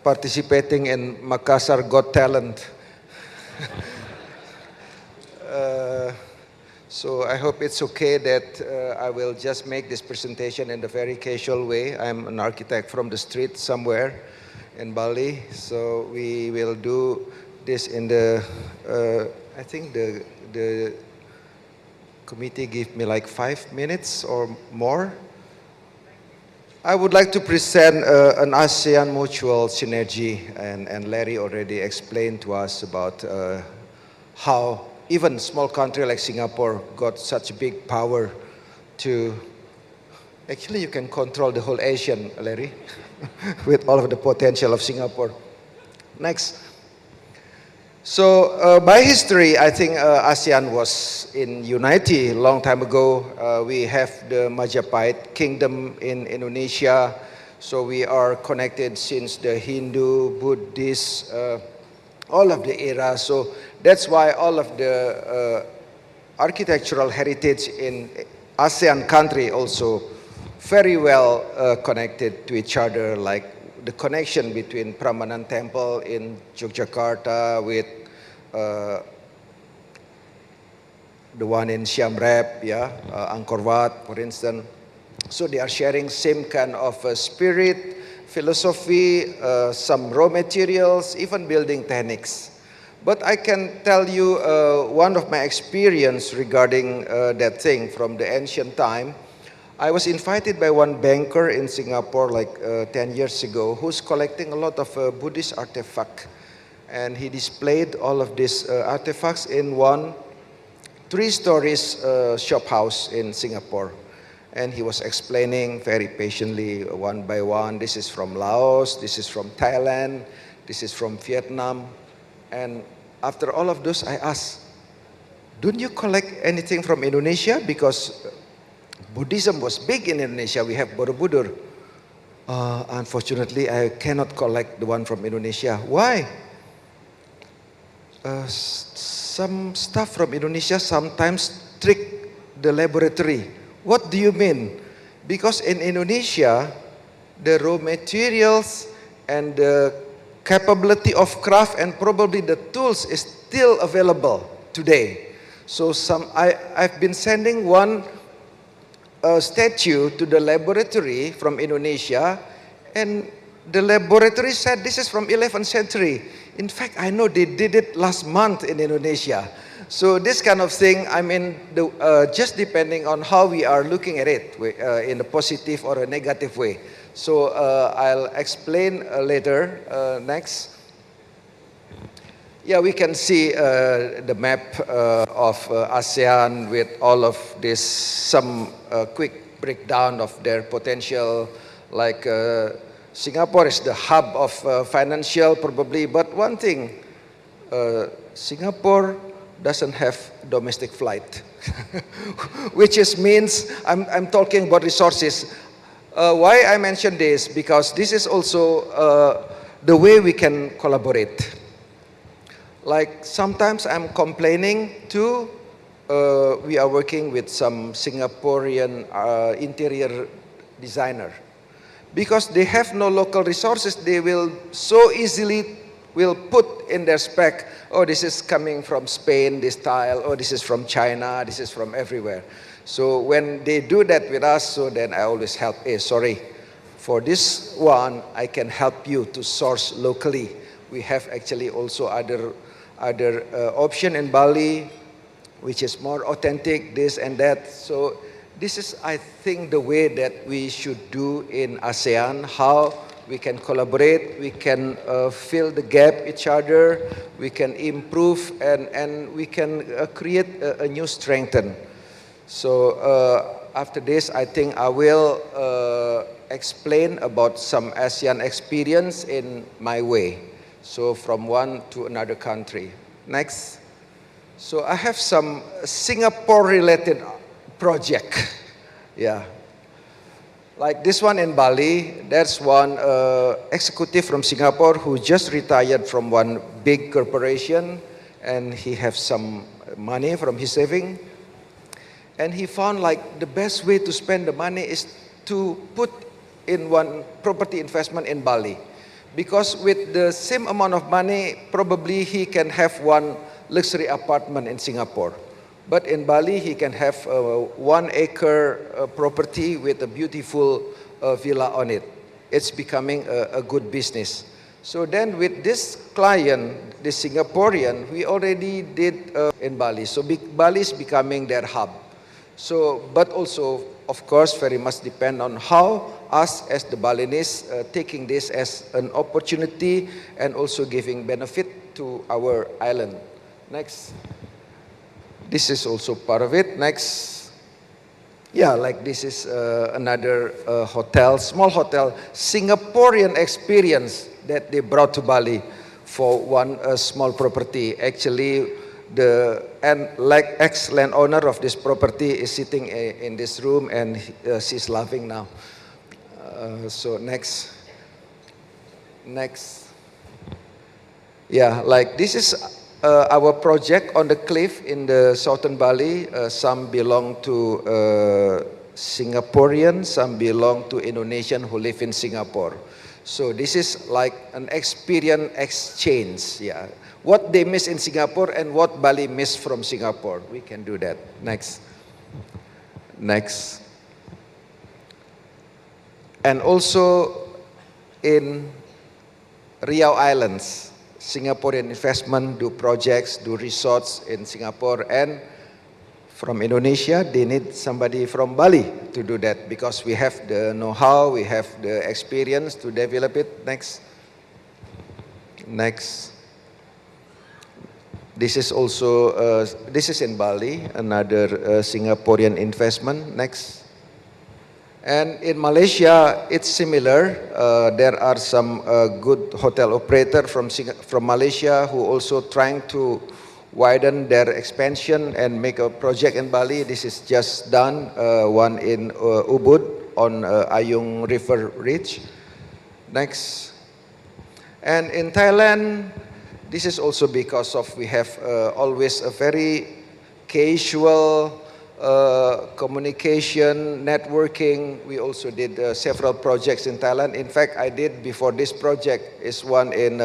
participating in Makassar Got Talent. So I hope it's okay that I will just make this presentation in a very casual way. I'm an architect from the street somewhere in Bali, so we will do this in the, I think the committee gave me like 5 minutes or more. I would like to present an ASEAN mutual synergy, and Larry already explained to us about how even small country like Singapore got such big power to, actually you can control the whole Asian, Larry, with all of the potential of Singapore. Next. So by history, I think ASEAN was in unity a long time ago. We have the Majapahit kingdom in Indonesia, so we are connected since the Hindu, Buddhist, all of the era. So that's why all of the architectural heritage in ASEAN country also very well connected to each other, like the connection between Prambanan Temple in Yogyakarta with the one in Siem Reap, yeah, Angkor Wat, for instance. So they are sharing same kind of spirit, philosophy, some raw materials, even building techniques. But I can tell you one of my experience regarding that thing from the ancient time. I was invited by one banker in Singapore like 10 years ago who's collecting a lot of Buddhist artifacts. And he displayed all of these artifacts in one 3-story shop house in Singapore. And he was explaining very patiently, one by one, this is from Laos, this is from Thailand, this is from Vietnam. And after all of those, I asked, don't you collect anything from Indonesia? Because Buddhism was big in Indonesia. We have Borobudur. Unfortunately, I cannot collect the one from Indonesia. Why? some staff from Indonesia sometimes trick the laboratory. What do you mean? Because in Indonesia, the raw materials and the capability of craft and probably the tools is still available today. So I've been sending one statue to the laboratory from Indonesia, and the laboratory said this is from 11th century. In fact, I know they did it last month in Indonesia. So this kind of thing, I mean, just depending on how we are looking at it, in a positive or a negative way. So I'll explain later. Next. Yeah, we can see the map of ASEAN with all of this, some quick breakdown of their potential, like Singapore is the hub of financial probably, but one thing, Singapore doesn't have domestic flight, which means I'm talking about resources. Why I mention this? Because this is also the way we can collaborate. Like sometimes I'm complaining too, we are working with some Singaporean interior designer. Because they have no local resources, they will so easily put in their spec, oh, this is coming from Spain, this tile, oh, this is from China, this is from everywhere. So when they do that with us, so then I always help, hey, sorry, for this one, I can help you to source locally. We have actually also other option in Bali, which is more authentic, this and that. So this is, I think, the way that we should do in ASEAN, how we can collaborate, we can fill the gap each other, we can improve, and we can create a new strengthen. So after this, I think I will explain about some ASEAN experience in my way. So from one to another country. Next. So I have some Singapore-related project. Yeah. Like this one in Bali, there's one executive from Singapore who just retired from one big corporation, and he has some money from his saving. And he found like the best way to spend the money is to put in one property investment in Bali. Because with the same amount of money, probably he can have one luxury apartment in Singapore. But in Bali, he can have 1 acre property with a beautiful villa on it. It's becoming a good business. So then with this client, this Singaporean, we already did in Bali. So Bali is becoming their hub. So, but also, of course, very much depend on how us as the Balinese taking this as an opportunity and also giving benefit to our island. Next. This is also part of it. Next. Yeah, like this is another hotel, small hotel, Singaporean experience that they brought to Bali for one small property. Actually, the ex-landowner of this property is sitting in this room, and she's laughing now. So next. Yeah, like this is our project on the cliff in the southern Bali. Some belong to Singaporean, some belong to Indonesian who live in Singapore. So this is like an experience exchange. Yeah, what they miss in Singapore and what Bali miss from Singapore. We can do that. Next. And also in Riau Islands, Singaporean investment do projects, do resorts in Singapore, and from Indonesia, they need somebody from Bali to do that because we have the know-how, we have the experience to develop it. Next. This is also, this is in Bali, another Singaporean investment. Next. And in Malaysia, it's similar. There are some good hotel operator from Malaysia who also trying to widen their expansion and make a project in Bali. This is just done, one in Ubud on Ayung River Ridge. Next. And in Thailand, This is also because of we have always a very casual communication, networking. We also did several projects in Thailand. In fact, I did before this project is one in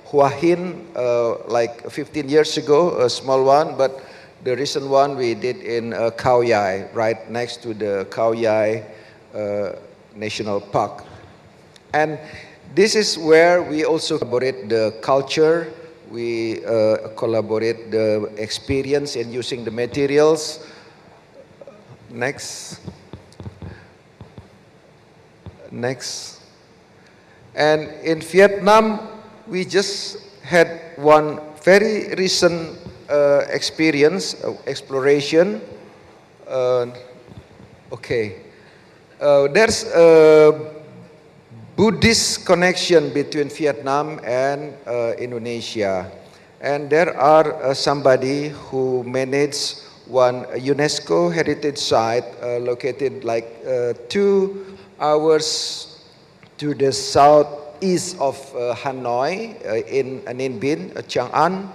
Hua Hin, like 15 years ago, a small one, but the recent one we did in Khao Yai, right next to the Khao Yai National Park. And this is where we also collaborate the culture, we collaborate the experience in using the materials. Next. Next. And in Vietnam, we just had one very recent experience, exploration. Okay. There's a Buddhist connection between Vietnam and Indonesia. And there are somebody who managed one UNESCO heritage site located like 2 hours to the southeast of Hanoi in Ninh Binh, Chiang An,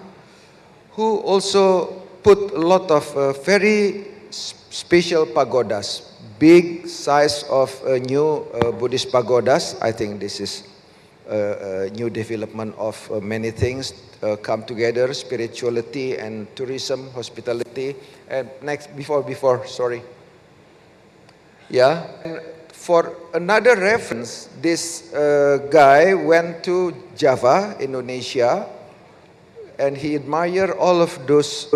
who also put a lot of very special pagodas, big size of new Buddhist pagodas. I think this is a new development of many things come together, spirituality and tourism, hospitality. And next, before, sorry. Yeah. And for another reference, this guy went to Java, Indonesia, and he admired all of those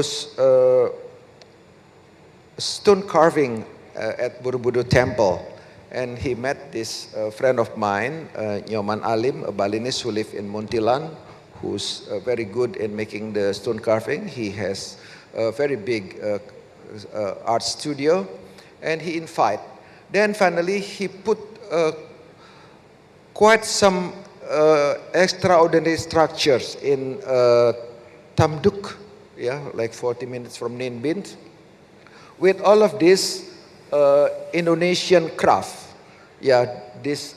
stone carving at Borobudur Temple. And he met this friend of mine, Nyoman Alim, a Balinese who lives in Muntilan, who's very good in making the stone carving. He has a very big art studio, and he invited. Then finally, he put quite some extraordinary structures in Tamduk, yeah, like 40 minutes from Ninh Binh, with all of this Indonesian craft. Yeah, this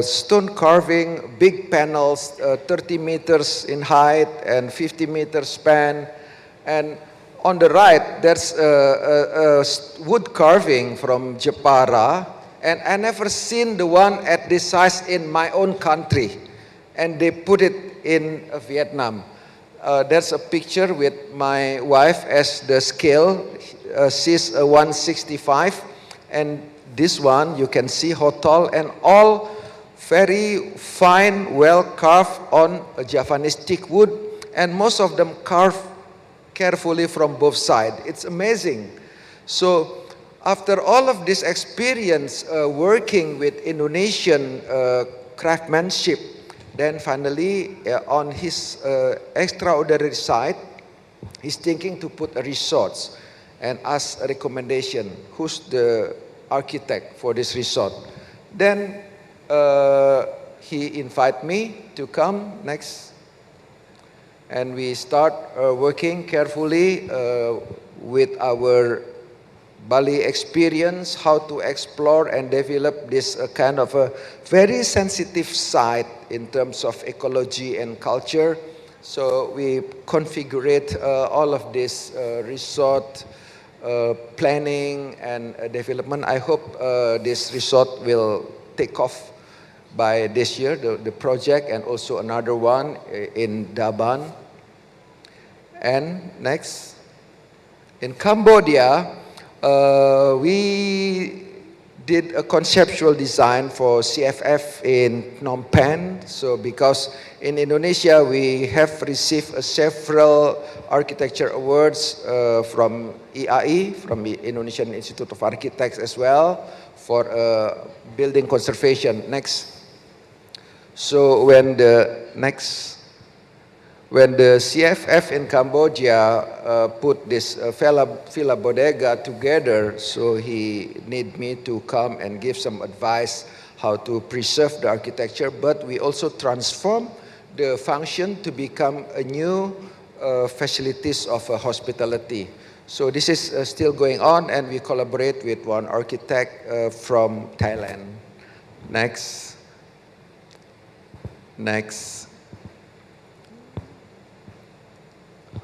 stone carving, big panels, 30 meters in height and 50 meters span. And on the right, there's a wood carving from Jepara. And I never seen the one at this size in my own country. And they put it in Vietnam. There's a picture with my wife as the scale. She's 165. And this one, you can see how tall, and all very fine, well carved on a Javanese teak wood, and most of them carved carefully from both sides. It's amazing. So after all of this experience working with Indonesian craftsmanship, then finally on his extraordinary site, he's thinking to put a resort and ask a recommendation, who's the architect for this resort. Then he invited me to come next, and we start working carefully with our Bali experience, how to explore and develop this kind of a very sensitive site in terms of ecology and culture. So we configure all of this resort planning and development. I hope this resort will take off by this year, the project, and also another one in Daban. And next, in Cambodia, we did a conceptual design for CFF in Phnom Penh. So because in Indonesia, we have received several architecture awards from IAI, from the Indonesian Institute of Architects as well, for building conservation. Next. So when the CFF in Cambodia put this Villa Bodega together, so he need me to come and give some advice how to preserve the architecture, but we also transform the function to become a new facilities of hospitality. So this is still going on, and we collaborate with one architect from Thailand. Next.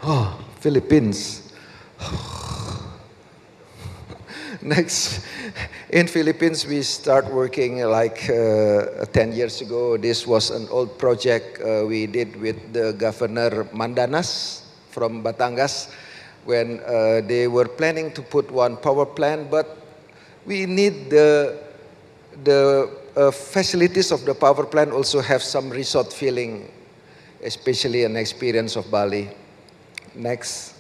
Oh, Philippines. Next, in Philippines, we start working like 10 years ago. This was an old project we did with the Governor Mandanas from Batangas when they were planning to put one power plant, but we need the facilities of the power plant also have some resort feeling, especially an experience of Bali. Next.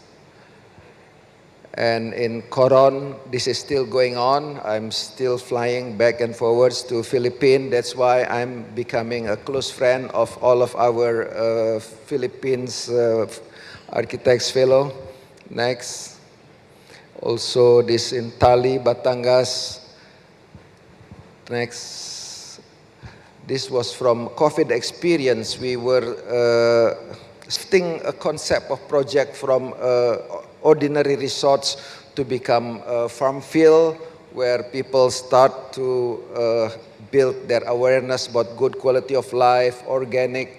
And in Coron, this is still going on. I'm still flying back and forwards to Philippines. That's why I'm becoming a close friend of all of our Philippines architects fellow. Next. Also this in Tali, Batangas. Next. This was from COVID experience. We were shifting a concept of project from ordinary resorts to become farm field, where people start to build their awareness about good quality of life, organic,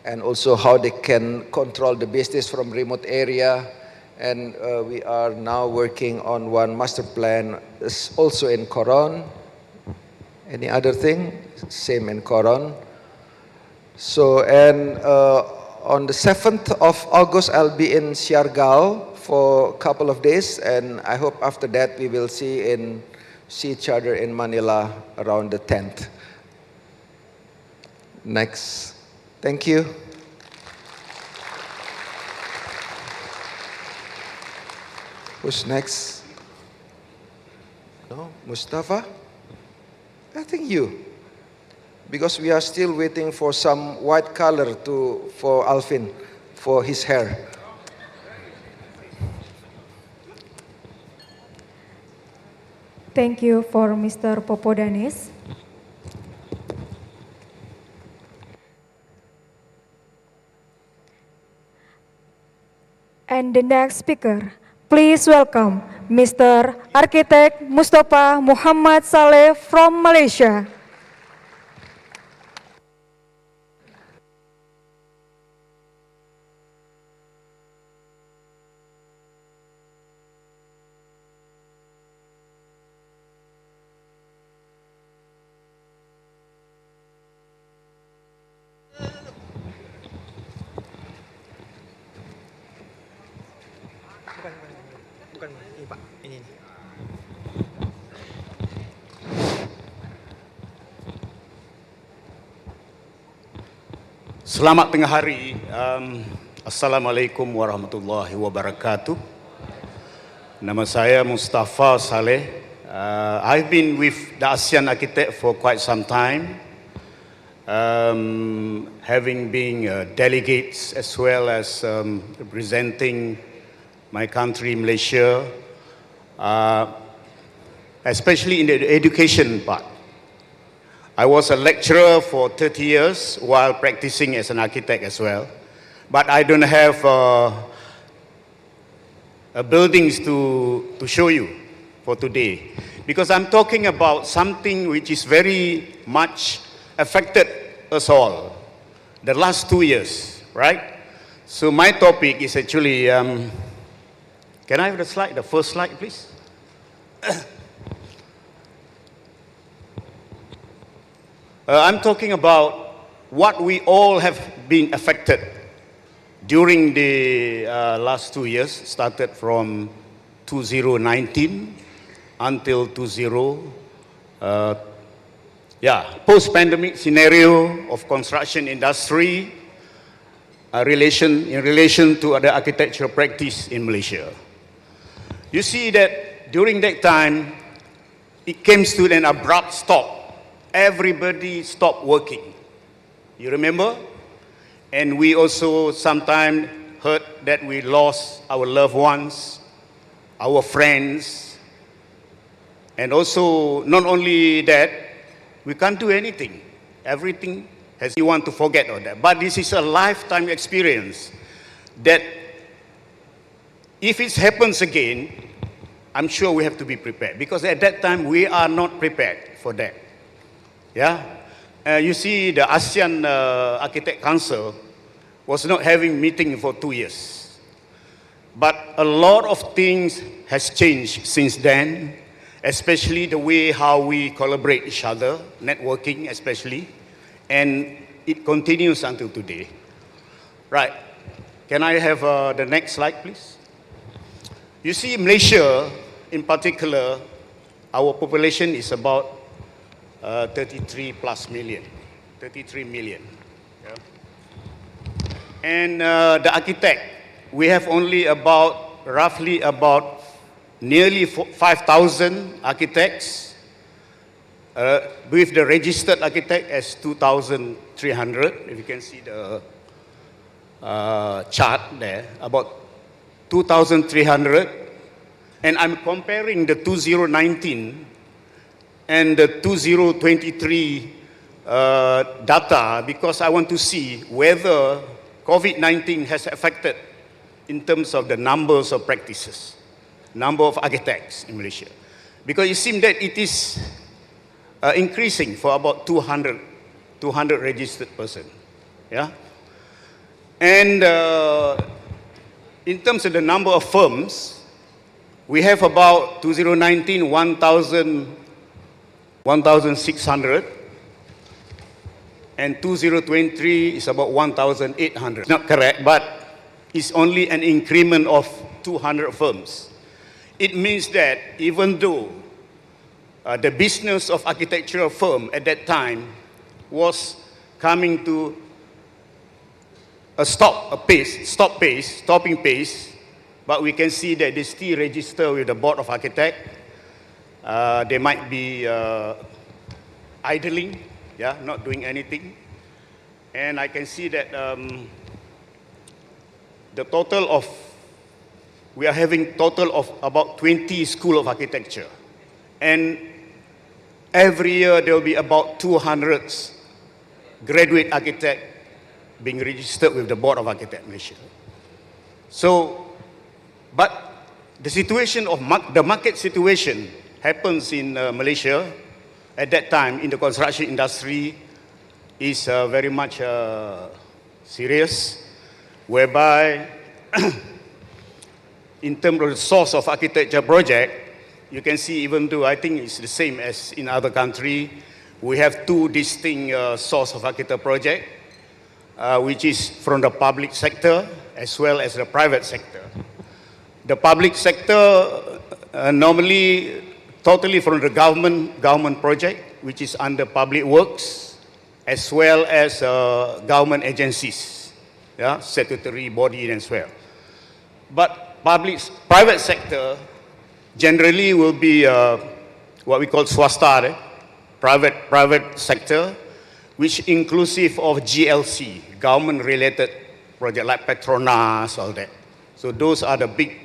and also how they can control the business from remote area. And we are now working on one master plan, also in Coron. Any other thing? Same in Coron. So, and on the 7th of August, I'll be in Siargao for a couple of days, and I hope after that we will see each other in Manila around the 10th. Next. Thank you. Who's next? No, Mustafa? I think you. Because we are still waiting for some white color for Alvin, for his hair. Thank you for Mr. Popo Danis. And the next speaker, please welcome Mr. Architect Mustafa Muhammad Saleh from Malaysia. Selamat tengah hari. Assalamualaikum warahmatullahi wabarakatuh. Nama saya Mustafa Saleh. I've been with the Asean Architect for quite some time, having been delegates as well as representing my country, Malaysia, especially in the education part. I was a lecturer for 30 years while practicing as an architect as well. But I don't have buildings to show you for today, because I'm talking about something which is very much affected us all the last 2 years, right? So my topic is actually, can I have the slide, the first slide, please? I'm talking about what we all have been affected during the last 2 years, started from 2019 until post-pandemic scenario of construction industry in relation to other architectural practice in Malaysia. You see that during that time, it came to an abrupt stop. Everybody stopped working. You remember? And we also sometimes heard that we lost our loved ones, our friends, and also not only that, we can't do anything. Everything has, you want to forget all that. But this is a lifetime experience that if it happens again, I'm sure we have to be prepared, because at that time we are not prepared for that. Yeah, you see, the ASEAN Architect Council was not having meeting for 2 years. But a lot of things has changed since then, especially the way how we collaborate each other, networking especially, and it continues until today. Right, can I have the next slide, please? You see, Malaysia, in particular, our population is about 33 plus million, 33 million. Yeah. And the architect, we have only about, roughly about nearly 5,000 architects, with the registered architect as 2,300, if you can see the chart there, about 2,300, and I'm comparing the 2019 and the 2023 data because I want to see whether COVID-19 has affected in terms of the numbers of practices, number of architects in Malaysia. Because it seems that it is increasing for about 200 registered person. Yeah? And in terms of the number of firms, we have about 2019, 1,600, and 2023 is about 1,800. Not correct, but it's only an increment of 200 firms. It means that even though the business of architectural firm at that time was coming to a stopping pace, but we can see that they still register with the Board of Architects. They might be idling, yeah, not doing anything. And I can see that the total of, we are having total of about 20 School of Architecture. And every year there will be about 200 graduate architects being registered with the Board of Architects Malaysia. So, but the situation of the market situation happens in Malaysia at that time in the construction industry is very much serious, whereby in terms of the source of architecture project, you can see even though I think it's the same as in other countries, we have two distinct source of architecture project, which is from the public sector as well as the private sector. The public sector normally totally from the government project, which is under public works, as well as government agencies, yeah, statutory body as well. But private sector generally will be what we call swasta, private sector, which inclusive of GLC, government-related project like Petronas, all that. So those are the big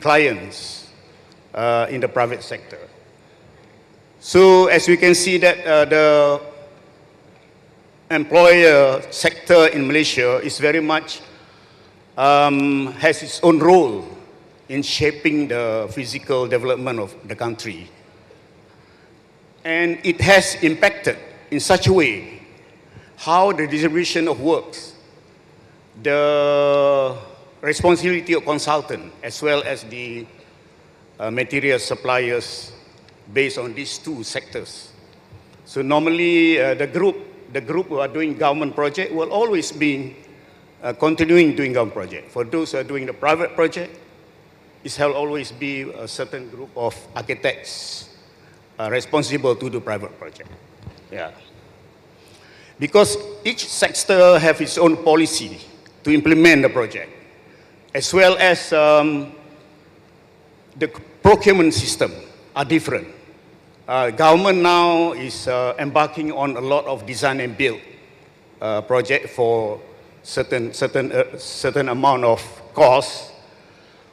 clients in the private sector. So as we can see that the employer sector in Malaysia is very much has its own role in shaping the physical development of the country. And it has impacted in such a way how the distribution of works, the responsibility of consultant, as well as the material suppliers based on these two sectors. So normally the group who are doing government project will always be continuing doing government project. For those who are doing the private project, it will always be a certain group of architects responsible to do private project. Yeah. Because each sector have its own policy to implement the project, as well as the procurement system are different. Government now is embarking on a lot of design and build project for certain amount of cost,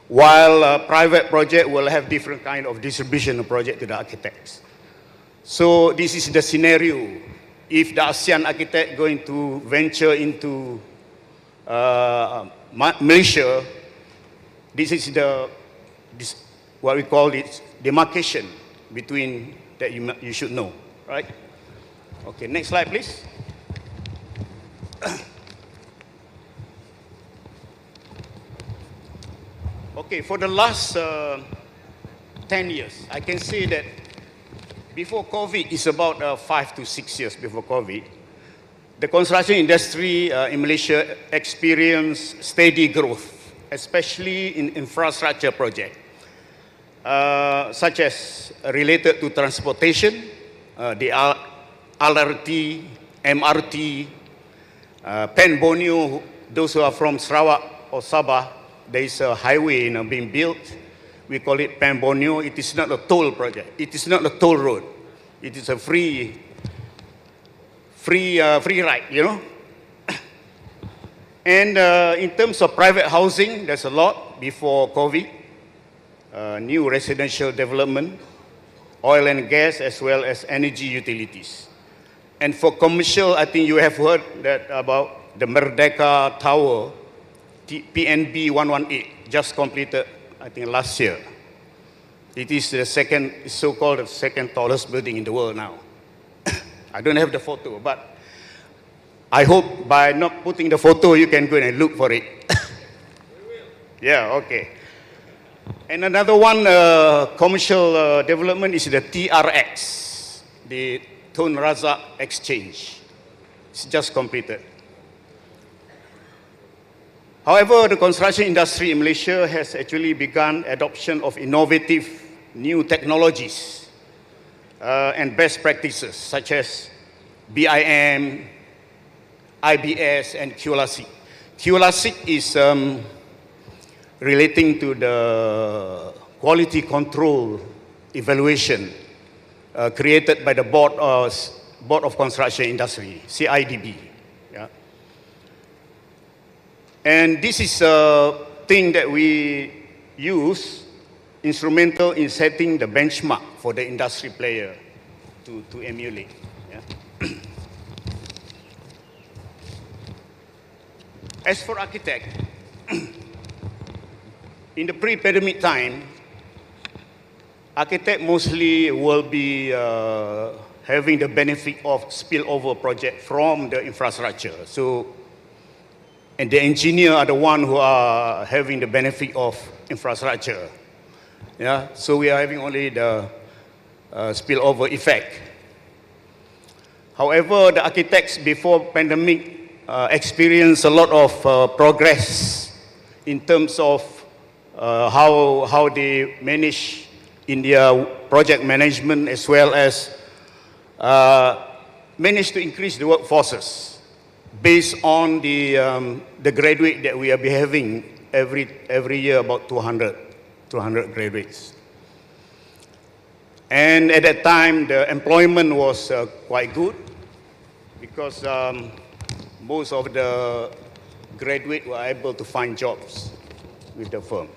while private project will have different kind of distribution of project to the architects. So this is the scenario. If the Asean Architect going to venture into Malaysia, this is what we call it demarcation between that you should know, right? Okay, next slide, please. Okay, for the last 10 years, I can say that before COVID, it's about 5 to 6 years before COVID, the construction industry in Malaysia experienced steady growth, especially in infrastructure projects, such as related to transportation, the LRT, MRT, Pen Borneo, those who are from Sarawak or Sabah, there is a highway being built. We call it Pen Borneo. It is not a toll project. It is not a toll road. It is a free ride, you know. And in terms of private housing, there's a lot before COVID. New residential development, oil and gas, as well as energy utilities. And for commercial, I think you have heard that about the Merdeka Tower, PNB 118, just completed, I think, last year. It is the second, so-called the second tallest building in the world now. I don't have the photo, but I hope by not putting the photo, you can go and look for it. Yeah, okay. And another one, commercial development is the TRX, the Tun Razak Exchange. It's just completed. However, the construction industry in Malaysia has actually begun adoption of innovative new technologies and best practices such as BIM, IBS, and QLASIC. QLASIC is relating to the quality control evaluation created by the Board of Construction Industry, CIDB. Yeah. And this is a thing that we use, instrumental in setting the benchmark for the industry player to emulate. Yeah. As for architect, in the pre-pandemic time, architect mostly will be having the benefit of spillover project from the infrastructure. So, and the engineer are the one who are having the benefit of infrastructure. Yeah, so we are having only the spillover effect. However, the architects before pandemic experienced a lot of progress in terms of how they manage in their project management, as well as manage to increase the workforces based on the graduate that we are having every year, about 200 graduates. And at that time, the employment was quite good because most of the graduates were able to find jobs with the firm.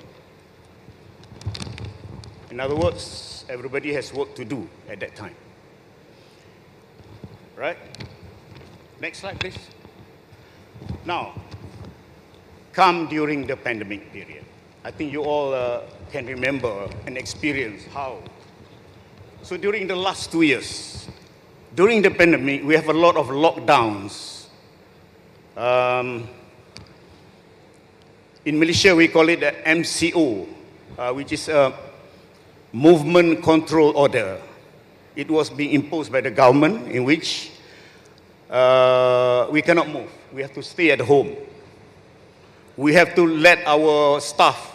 In other words, everybody has work to do at that time. Right? Next slide, please. Now, come during the pandemic period. I think you all can remember and experience how. So during the last 2 years, during the pandemic, we have a lot of lockdowns. In Malaysia, we call it the MCO, which is a movement control order. It was being imposed by the government, in which we cannot move. We have to stay at home. We have to let our staff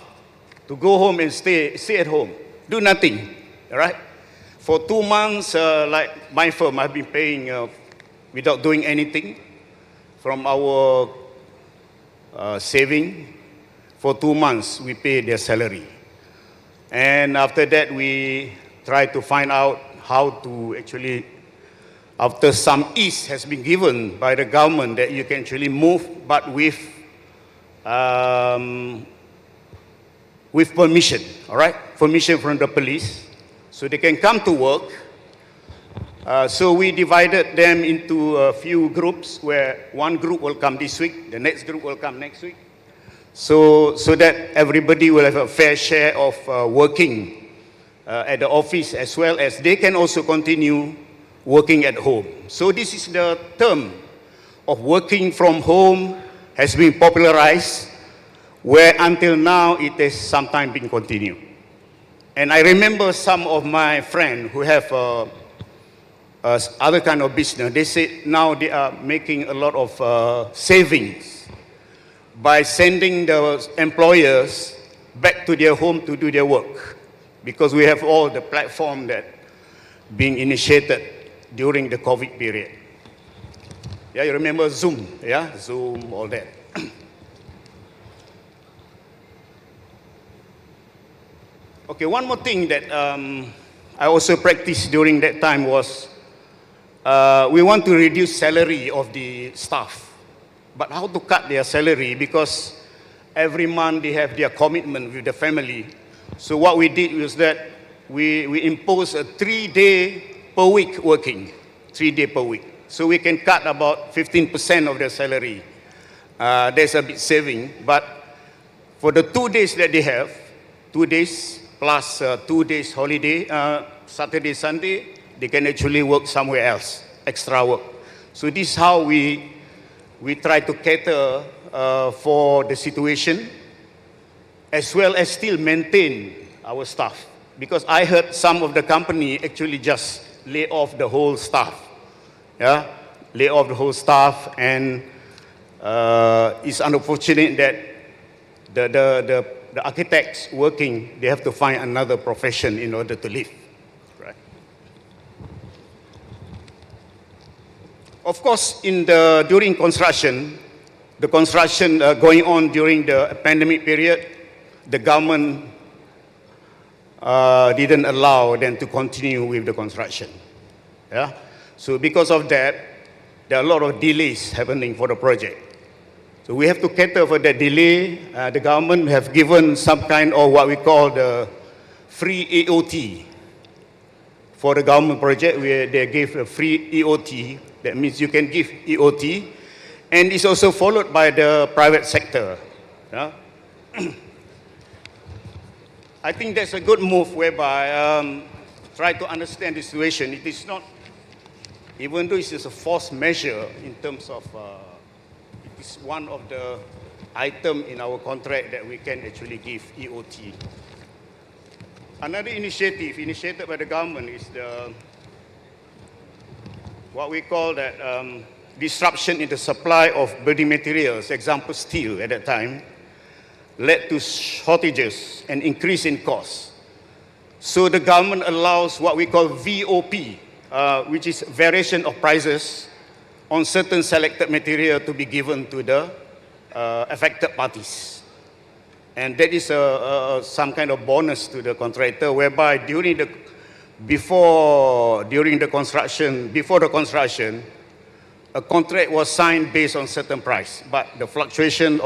to go home and stay at home, do nothing, all right? For 2 months, like my firm, I've been paying without doing anything from our saving. For 2 months, we pay their salary. And after that, we try to find out how to actually, after some ease has been given by the government, that you can actually move, but with permission, all right? Permission from the police, so they can come to work. So we divided them into a few groups, where one group will come this week, the next group will come next week, so that everybody will have a fair share of working at the office, as well as they can also continue working at home. So this is the term of working from home has been popularized, where until now it has sometimes been continued. And I remember some of my friends who have other kind of business, they say now they are making a lot of savings by sending the employers back to their home to do their work, because we have all the platform that being initiated during the COVID period. Yeah, you remember Zoom, yeah, Zoom, all that. Okay, one more thing that I also practiced during that time was we want to reduce salary of the staff. But how to cut their salary, because every month they have their commitment with the family. So what we did was that we imposed a 3-day per week working, 3 days per week. So we can cut about 15% of their salary. There's a bit saving, but for the 2 days that they have, 2 days plus 2 days holiday, Saturday, Sunday, they can actually work somewhere else, extra work. So this is how we try to cater for the situation, as well as still maintain our staff. Because I heard some of the company actually just lay off the whole staff. Yeah, lay off the whole staff, and it's unfortunate that the architects working, they have to find another profession in order to live. Right. Of course, during construction, the construction going on during the pandemic period, the government didn't allow them to continue with the construction. Yeah? So because of that, there are a lot of delays happening for the project. So we have to cater for that delay. The government have given some kind of what we call the free EOT. For the government project, where they gave a free EOT. That means you can give EOT. And it's also followed by the private sector. Yeah? I think that's a good move whereby try to understand the situation. It is not, even though it is a forced measure in terms of, it is one of the item in our contract that we can actually give EOT. Another initiative initiated by the government is what we call that disruption in the supply of building materials, example steel at that time, led to shortages and increase in costs. So the government allows what we call VOP, which is variation of prices on certain selected material to be given to the affected parties. And that is some kind of bonus to the contractor, whereby before the construction, a contract was signed based on certain price, but the fluctuation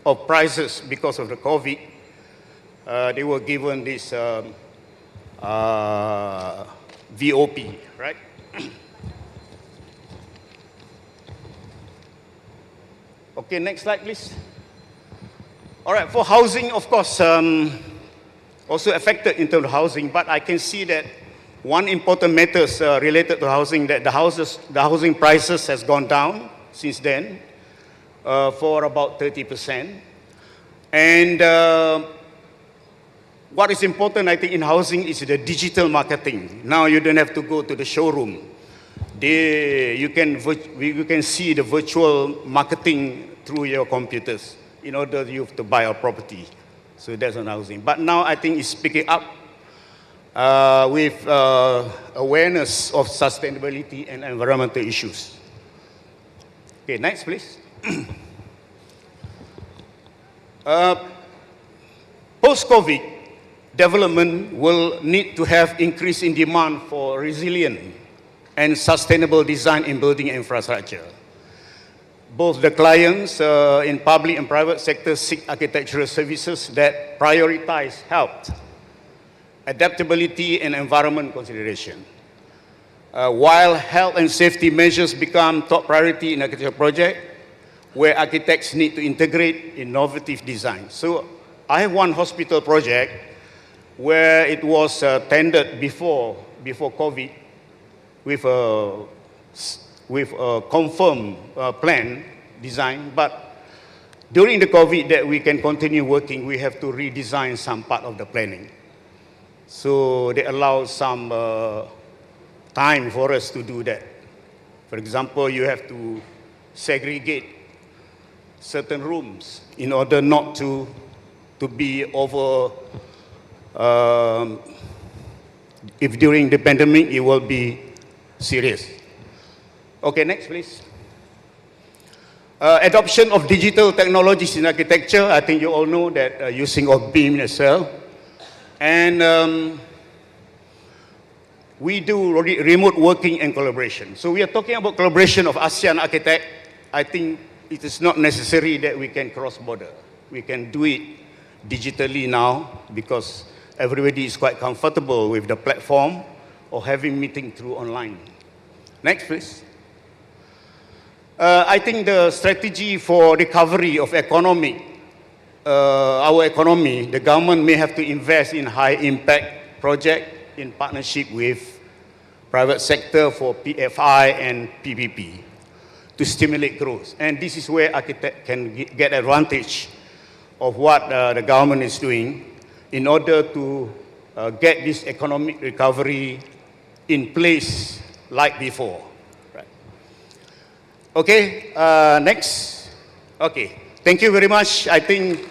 of prices because of the COVID, they were given this VOP, right? Okay, next slide, please. All right, for housing, of course, also affected in terms of housing, but I can see that one important matter related to housing, that the housing prices has gone down since then for about 30%. And what is important, I think, in housing is the digital marketing. Now you don't have to go to the showroom. You can see the virtual marketing through your computers in order you to buy a property. So that's on housing. But now I think it's picking up with awareness of sustainability and environmental issues. Okay, next please. Post-COVID, development will need to have increase in demand for resilient and sustainable design in building infrastructure. Both the clients in public and private sectors seek architectural services that prioritize health, adaptability, and environment consideration. While health and safety measures become top priority in architecture project, where architects need to integrate innovative design. So I have one hospital project where it was tendered before COVID with a confirmed plan design, but during the COVID that we can continue working, we have to redesign some part of the planning. So they allow some time for us to do that. For example, you have to segregate certain rooms in order not to be over, if during the pandemic, it will be serious. Okay, next please. Adoption of digital technologies in architecture. I think you all know that using of BIM as well. And we do remote working and collaboration. So we are talking about collaboration of ASEAN Architect. I think it is not necessary that we can cross border. We can do it digitally now because everybody is quite comfortable with the platform or having meeting through online. Next, please. I think the strategy for recovery of our economy, the government may have to invest in high impact project in partnership with private sector for PFI and PPP to stimulate growth. And this is where architect can get advantage of what the government is doing in order to get this economic recovery in place like before. Right. Okay, next. Okay, thank you very much. I think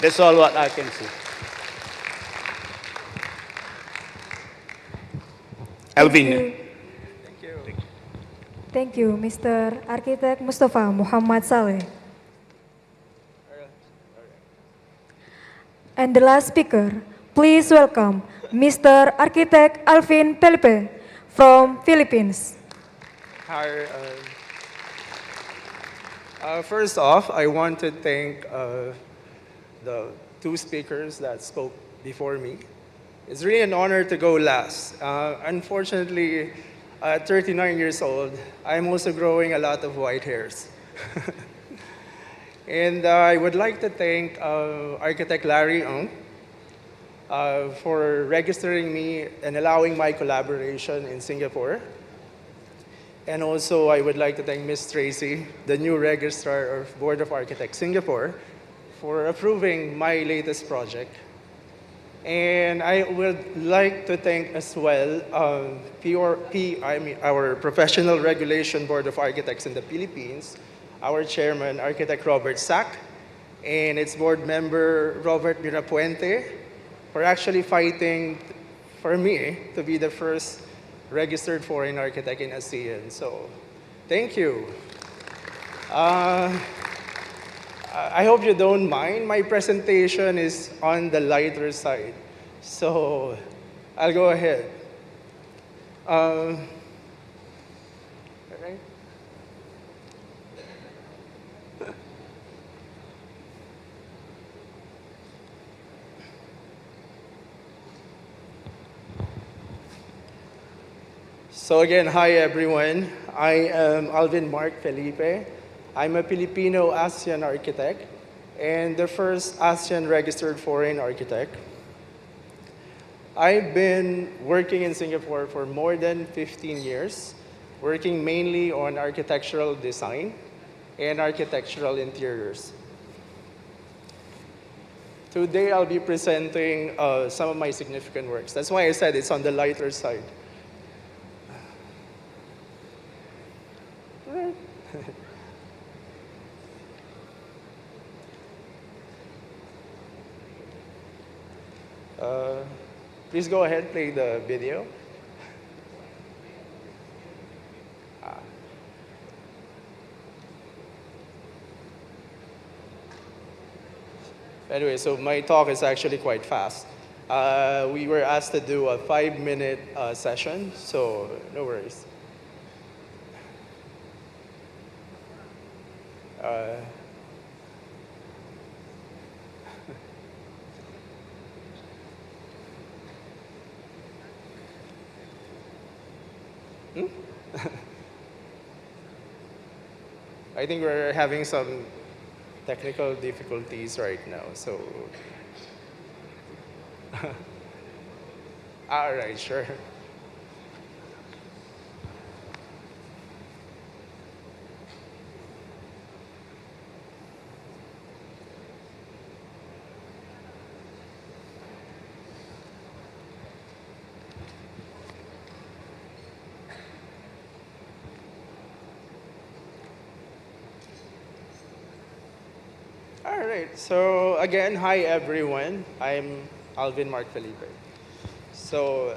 that's all what I can say. Alvin. Thank you, Mr. Architect Mustafa Muhammad Saleh. And the last speaker, please welcome Mr. Architect Alvin Felipe from Philippines. Hi. First off, I want to thank the two speakers that spoke before me. It's really an honor to go last. Unfortunately, at 39 years old, I'm also growing a lot of white hairs. And I would like to thank Architect Larry Ng for registering me and allowing my collaboration in Singapore. And also, I would like to thank Ms. Tracy, the new Registrar of Board of Architects Singapore, for approving my latest project. And I would like to thank as well our Professional Regulation Board of Architects in the Philippines, our chairman, Architect Robert Sack, and its board member, Robert Mirapuente, for actually fighting for me to be the first registered foreign architect in ASEAN. So, thank you. I hope you don't mind. My presentation is on the lighter side. So, I'll go ahead. All right. So again, hi everyone. I am Alvin Mark Felipe. I'm a Filipino ASEAN architect and the first ASEAN registered foreign architect. I've been working in Singapore for more than 15 years, working mainly on architectural design and architectural interiors. Today I'll be presenting some of my significant works. That's why I said it's on the lighter side. Please go ahead, play the video. Anyway, so my talk is actually quite fast. We were asked to do a 5-minute session, so no worries. I think we're having some technical difficulties right now, so. All right, sure. All right, so again, hi everyone. I'm Alvin Mark Felipe. So,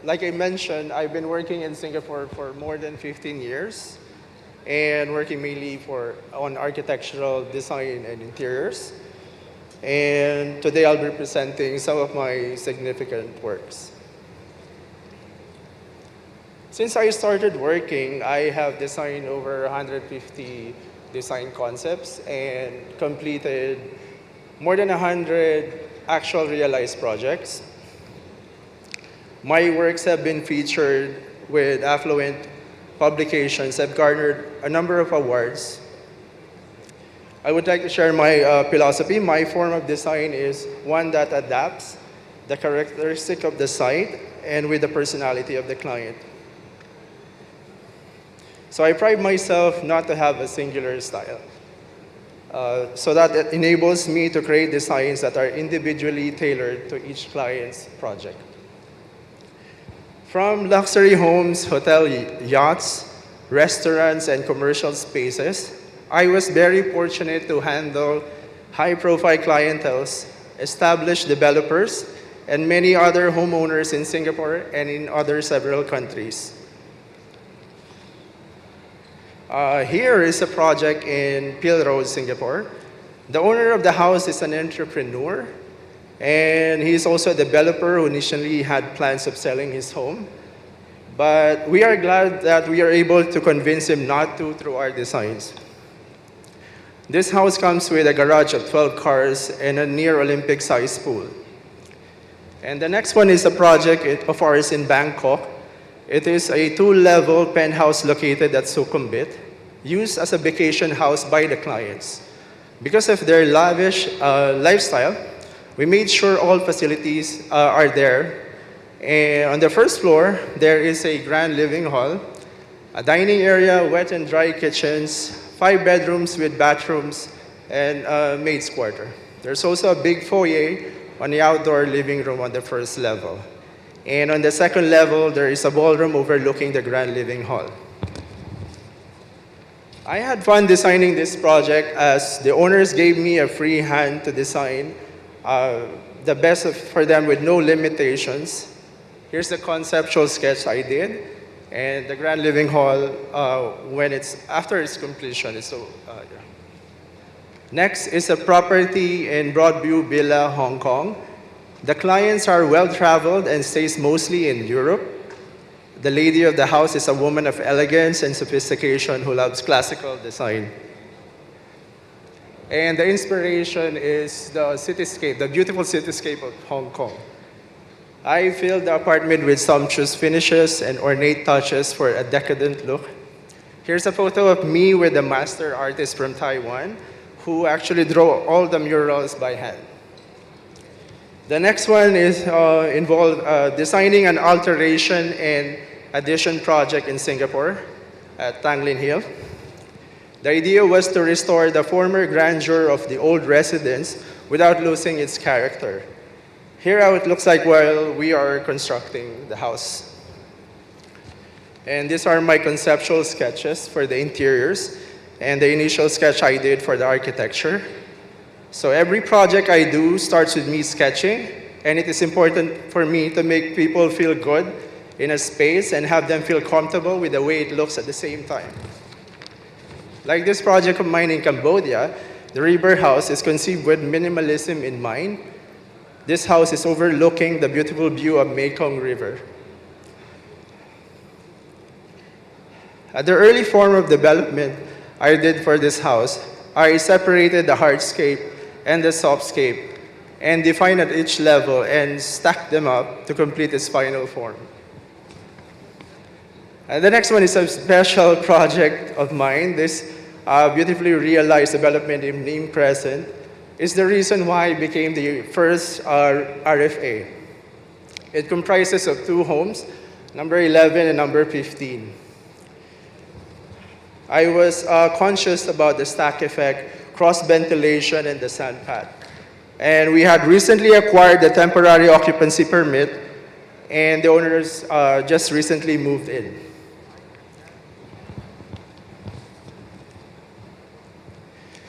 like I mentioned, I've been working in Singapore for more than 15 years and working mainly on architectural design and interiors. And today I'll be presenting some of my significant works. Since I started working, I have designed over 150 design concepts and completed more than 100 actual realized projects. My works have been featured with affluent publications, have garnered a number of awards. I would like to share my philosophy. My form of design is one that adapts the characteristic of the site and with the personality of the client. So I pride myself not to have a singular style, so that it enables me to create designs that are individually tailored to each client's project. From luxury homes, hotel yachts, restaurants, and commercial spaces, I was very fortunate to handle high-profile clienteles, established developers, and many other homeowners in Singapore and in other several countries. Here is a project in Peel Road, Singapore. The owner of the house is an entrepreneur, and he's also a developer who initially had plans of selling his home. But we are glad that we are able to convince him not to through our designs. This house comes with a garage of 12 cars and a near Olympic-sized pool. And the next one is a project of ours in Bangkok. It is a 2-level penthouse located at Sukhumvit, used as a vacation house by the clients. Because of their lavish lifestyle, we made sure all facilities are there. And on the first floor, there is a grand living hall, a dining area, wet and dry kitchens, 5 bedrooms with bathrooms, and a maid's quarter. There's also a big foyer on the outdoor living room on the first level. And on the second level, there is a ballroom overlooking the grand living hall. I had fun designing this project as the owners gave me a free hand to design the best for them with no limitations. Here's the conceptual sketch I did, and the grand living hall after its completion. Next is a property in Broadview Villa, Hong Kong. The clients are well-traveled and stays mostly in Europe. The lady of the house is a woman of elegance and sophistication who loves classical design. And the inspiration is the cityscape, the beautiful cityscape of Hong Kong. I filled the apartment with sumptuous finishes and ornate touches for a decadent look. Here's a photo of me with a master artist from Taiwan who actually drew all the murals by hand. The next one is involved designing an alteration and addition project in Singapore at Tanglin Hill. The idea was to restore the former grandeur of the old residence without losing its character. Here how it looks like while we are constructing the house. And these are my conceptual sketches for the interiors and the initial sketch I did for the architecture. So every project I do starts with me sketching, and it is important for me to make people feel good in a space and have them feel comfortable with the way it looks at the same time. Like this project of mine in Cambodia, the River House is conceived with minimalism in mind. This house is overlooking the beautiful view of Mekong River. At the early form of development I did for this house, I separated the hardscape and the softscape and defined at each level and stacked them up to complete its final form. And the next one is a special project of mine. This beautifully realized development in Neem Crescent is the reason why it became the first RFA. It comprises of 2 homes, number 11 and number 15. I was conscious about the stack effect, cross-ventilation, and the sand pad. And we had recently acquired the temporary occupancy permit, and the owners just recently moved in.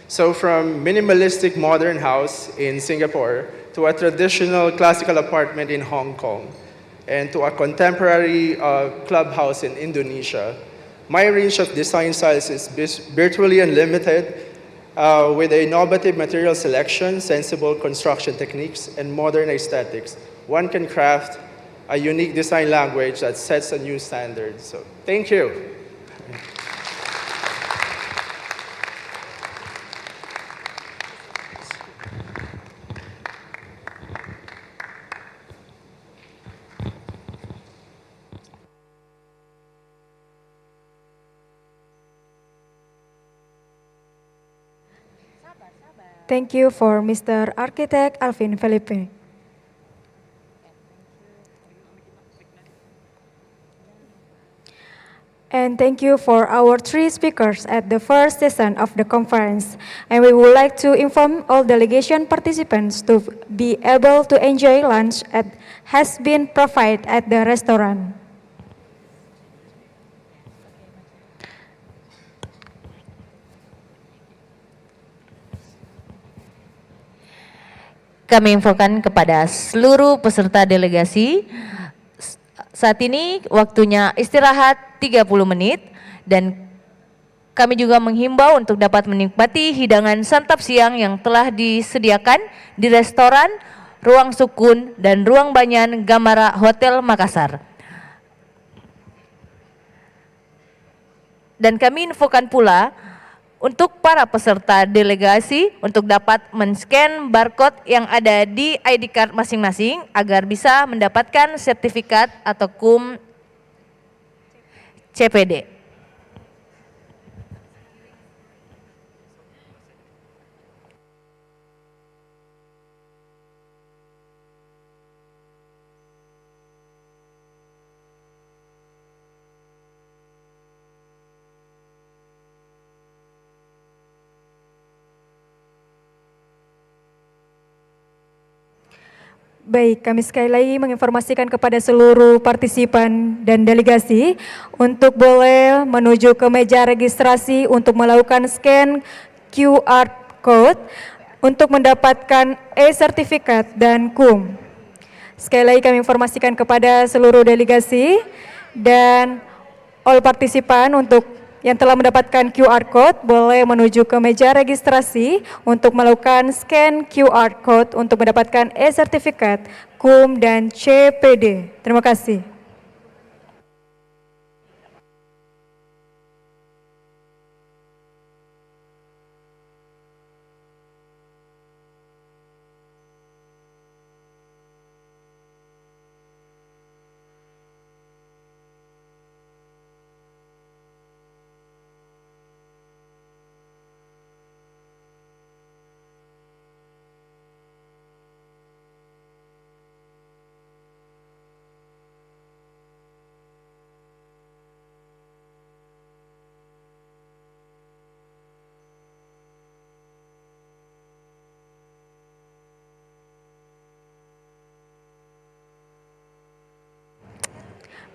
So from minimalistic modern house in Singapore to a traditional classical apartment in Hong Kong and to a contemporary clubhouse in Indonesia, my range of design styles is virtually unlimited with innovative material selection, sensible construction techniques, and modern aesthetics. One can craft a unique design language that sets a new standard. So thank you. Thank you for Mr. Architect Alvin Felipe. And thank you for our three speakers at the first session of the conference. And we would like to inform all delegation participants to be able to enjoy lunch has been provided at the restaurant. Kami infokan kepada seluruh peserta delegasi, saat ini waktunya istirahat 30 menit dan kami juga menghimbau untuk dapat menikmati hidangan santap siang yang telah disediakan di restoran Ruang Sukun dan Ruang Banyan Gamara Hotel Makassar. Dan kami infokan pula untuk para peserta delegasi untuk dapat men-scan barcode yang ada di ID card masing-masing agar bisa mendapatkan sertifikat atau KUM CPD. Baik, kami sekali lagi menginformasikan kepada seluruh partisipan dan delegasi untuk boleh menuju ke meja registrasi untuk melakukan scan QR code untuk mendapatkan e-sertifikat dan KUM. Sekali lagi kami informasikan kepada seluruh delegasi dan all partisipan untuk yang telah mendapatkan QR code boleh menuju ke meja registrasi untuk melakukan scan QR code untuk mendapatkan e-sertifikat, KUM, dan CPD. Terima kasih.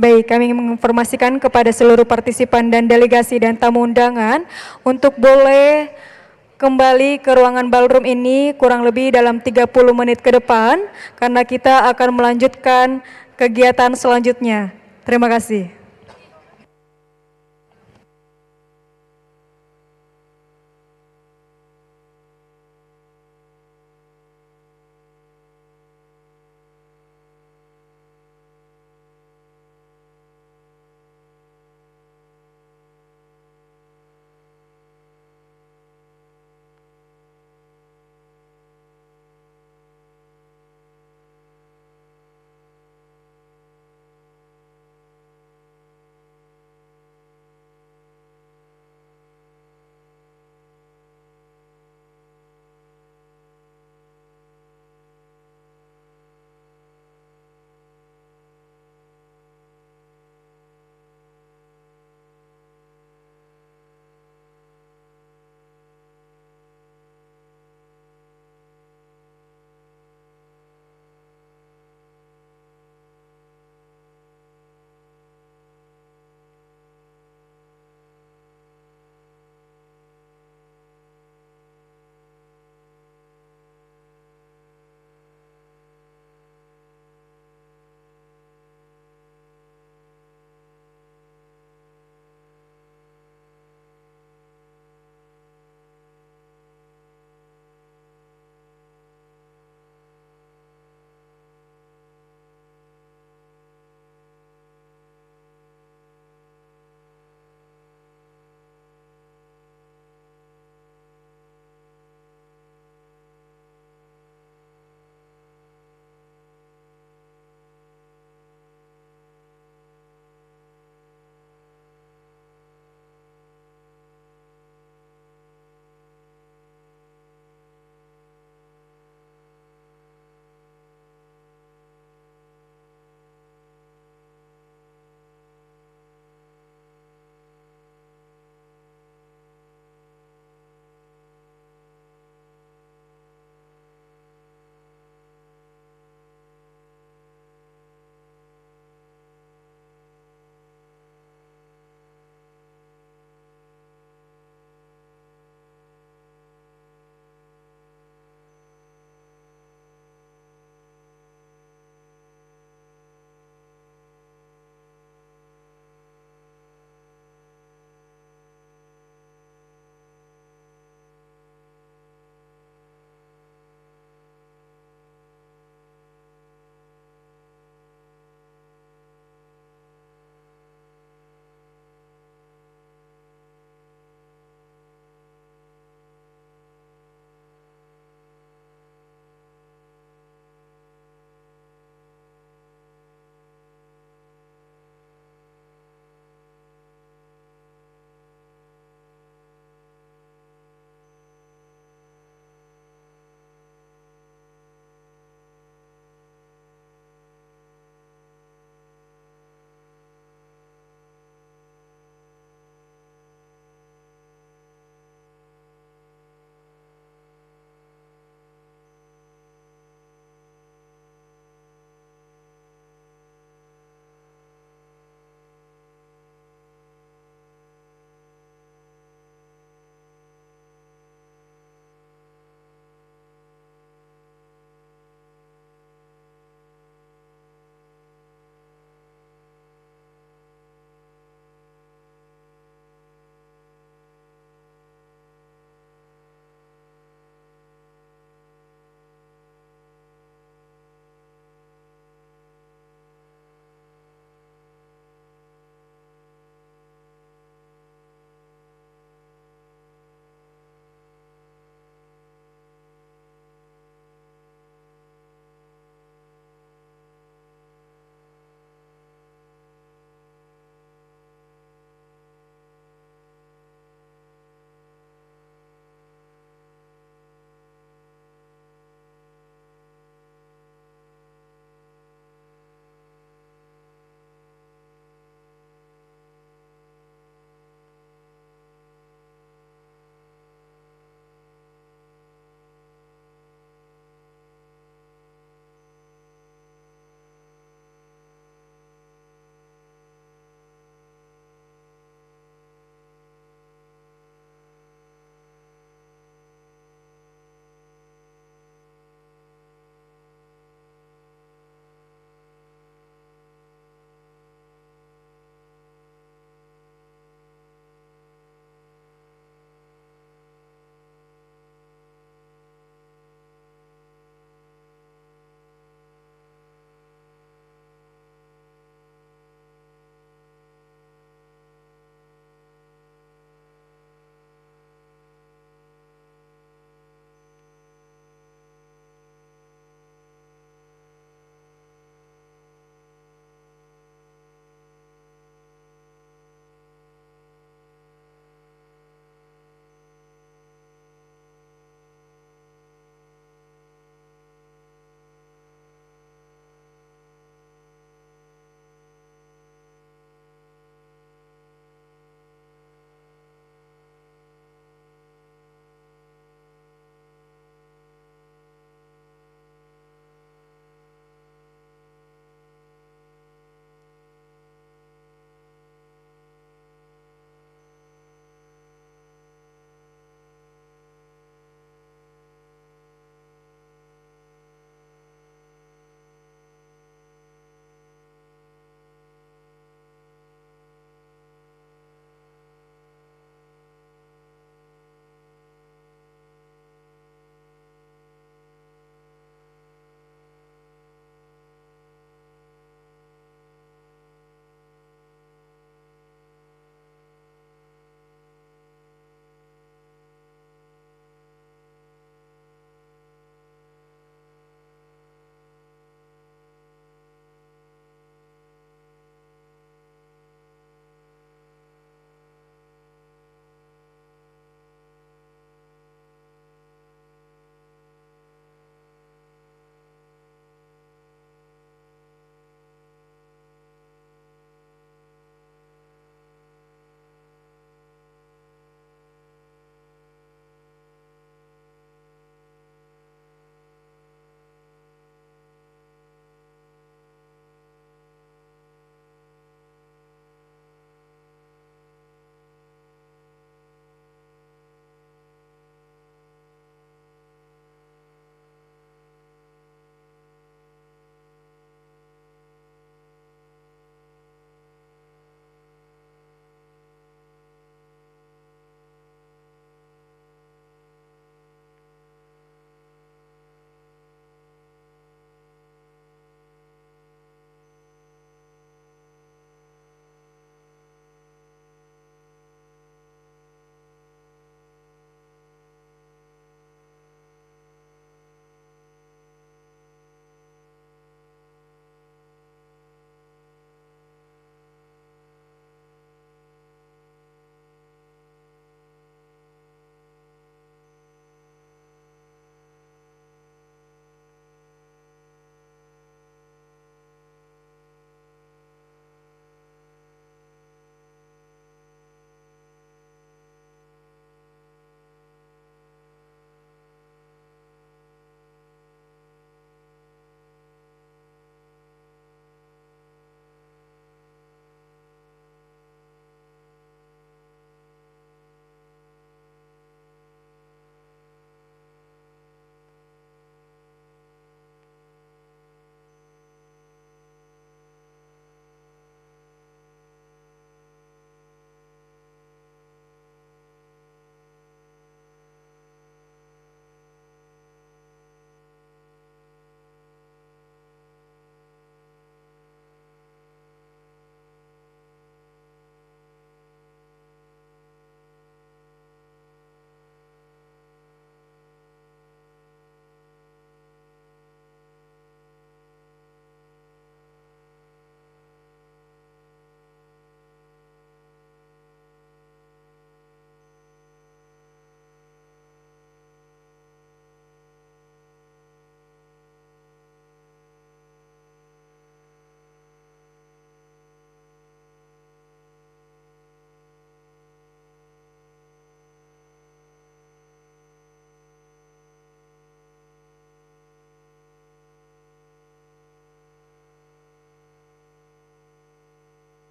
Baik, kami menginformasikan kepada seluruh partisipan dan delegasi dan tamu undangan untuk boleh kembali ke ruangan ballroom ini kurang lebih dalam 30 menit ke depan karena kita akan melanjutkan kegiatan selanjutnya. Terima kasih.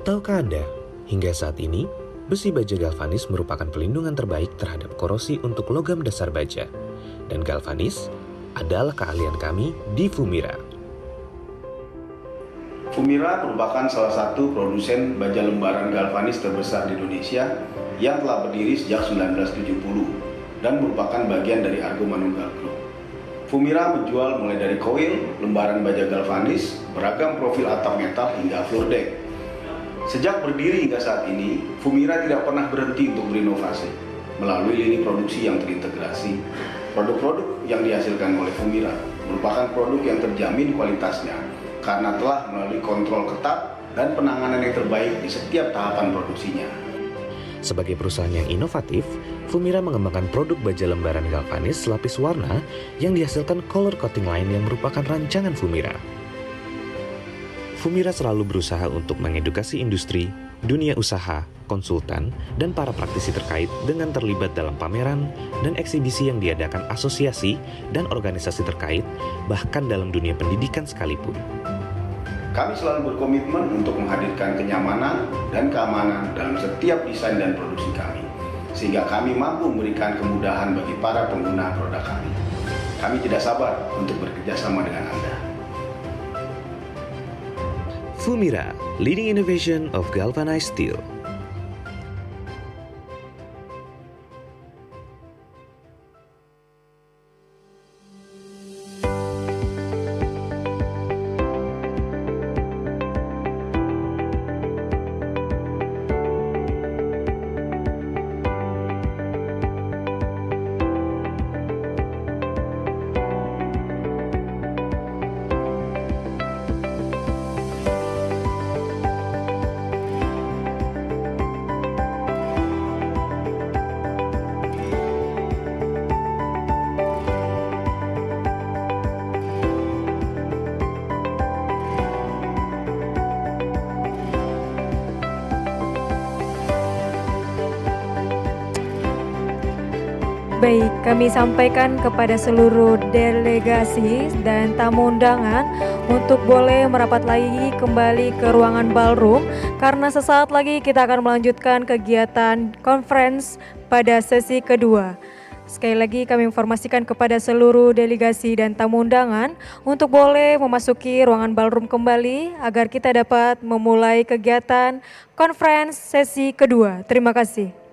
Tahukah Anda, hingga saat ini, besi baja galvanis merupakan pelindungan terbaik terhadap korosi untuk logam dasar baja. Dan galvanis adalah keahlian kami di Fumira. Fumira merupakan salah satu produsen baja lembaran galvanis terbesar di Indonesia yang telah berdiri sejak 1970 dan merupakan bagian dari Argo Manunggal Group. Fumira menjual mulai dari koil, lembaran baja galvanis, beragam profil atap metal hingga floor deck. Sejak berdiri hingga saat ini, Fumira tidak pernah berhenti untuk berinovasi melalui lini produksi yang terintegrasi. Produk-produk yang dihasilkan oleh Fumira merupakan produk yang terjamin kualitasnya karena telah melalui kontrol ketat dan penanganan yang terbaik di setiap tahapan produksinya. Sebagai perusahaan yang inovatif, Fumira mengembangkan produk baja lembaran galvanis lapis warna yang dihasilkan color coating line yang merupakan rancangan Fumira. Fumira selalu berusaha untuk mengedukasi industri, dunia usaha, konsultan, dan para praktisi terkait dengan terlibat dalam pameran dan eksibisi yang diadakan asosiasi dan organisasi terkait, bahkan dalam dunia pendidikan sekalipun. Kami selalu berkomitmen untuk menghadirkan kenyamanan dan keamanan dalam setiap desain dan produksi kami, sehingga kami mampu memberikan kemudahan bagi para pengguna produk kami. Kami tidak sabar untuk bekerja sama dengan Anda. Fumira, leading innovation of galvanized steel. Baik, kami sampaikan kepada seluruh delegasi dan tamu undangan untuk boleh merapat lagi kembali ke ruangan ballroom karena sesaat lagi kita akan melanjutkan kegiatan conference pada sesi kedua. Sekali lagi kami informasikan kepada seluruh delegasi dan tamu undangan untuk boleh memasuki ruangan ballroom kembali agar kita dapat memulai kegiatan conference sesi kedua. Terima kasih.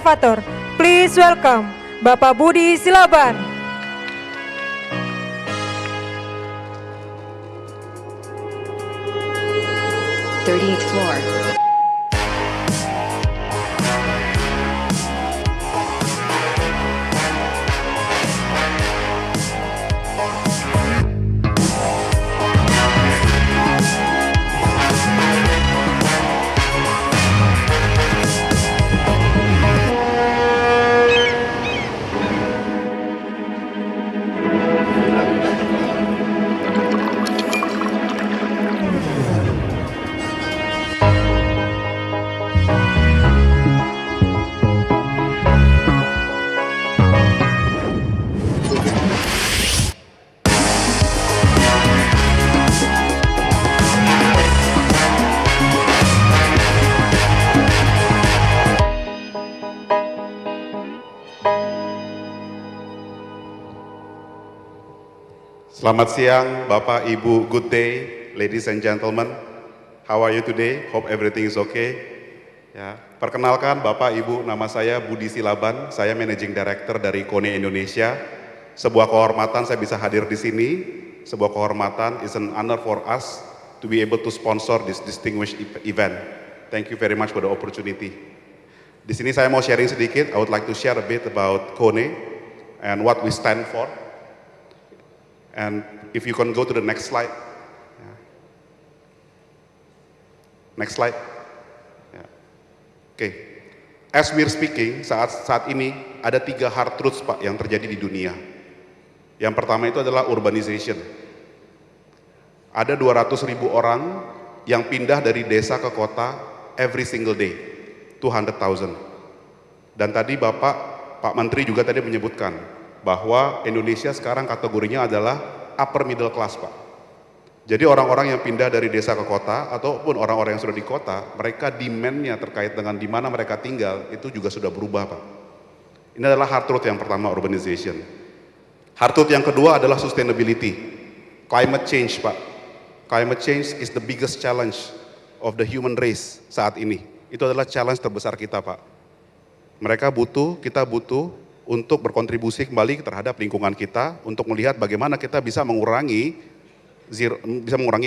Elevator. Please welcome Bapak Budi Silaban. Floor. Selamat siang, Bapak, Ibu, good day, ladies and gentlemen. How are you today? Hope everything is okay. Ya, perkenalkan Bapak, Ibu, nama saya Budi Silaban, saya Managing Director dari KONE Indonesia. Sebuah kehormatan saya bisa hadir di sini, sebuah kehormatan, is an honor for us to be able to sponsor this distinguished event. Thank you very much for the opportunity. Di sini saya mau sharing sedikit, I would like to share a bit about KONE and what we stand for. And if you can go to the next slide. Next slide. Oke. As we're speaking, saat ini ada 3 hard truths, Pak, yang terjadi di dunia. Yang pertama itu adalah urbanization. Ada 200.000 orang yang pindah dari desa ke kota every single day. 200,000. Dan tadi Pak Menteri juga tadi menyebutkan bahwa Indonesia sekarang kategorinya adalah upper middle class, Pak. Jadi orang-orang yang pindah dari desa ke kota ataupun orang-orang yang sudah di kota, mereka demand-nya terkait dengan di mana mereka tinggal itu juga sudah berubah, Pak. Ini adalah hard truth yang pertama, urbanization. Hard truth yang kedua adalah sustainability. Climate change, Pak. Climate change is the biggest challenge of the human race saat ini. Itu adalah challenge terbesar kita, Pak. Kita butuh untuk berkontribusi kembali terhadap lingkungan kita, untuk melihat bagaimana kita bisa mengurangi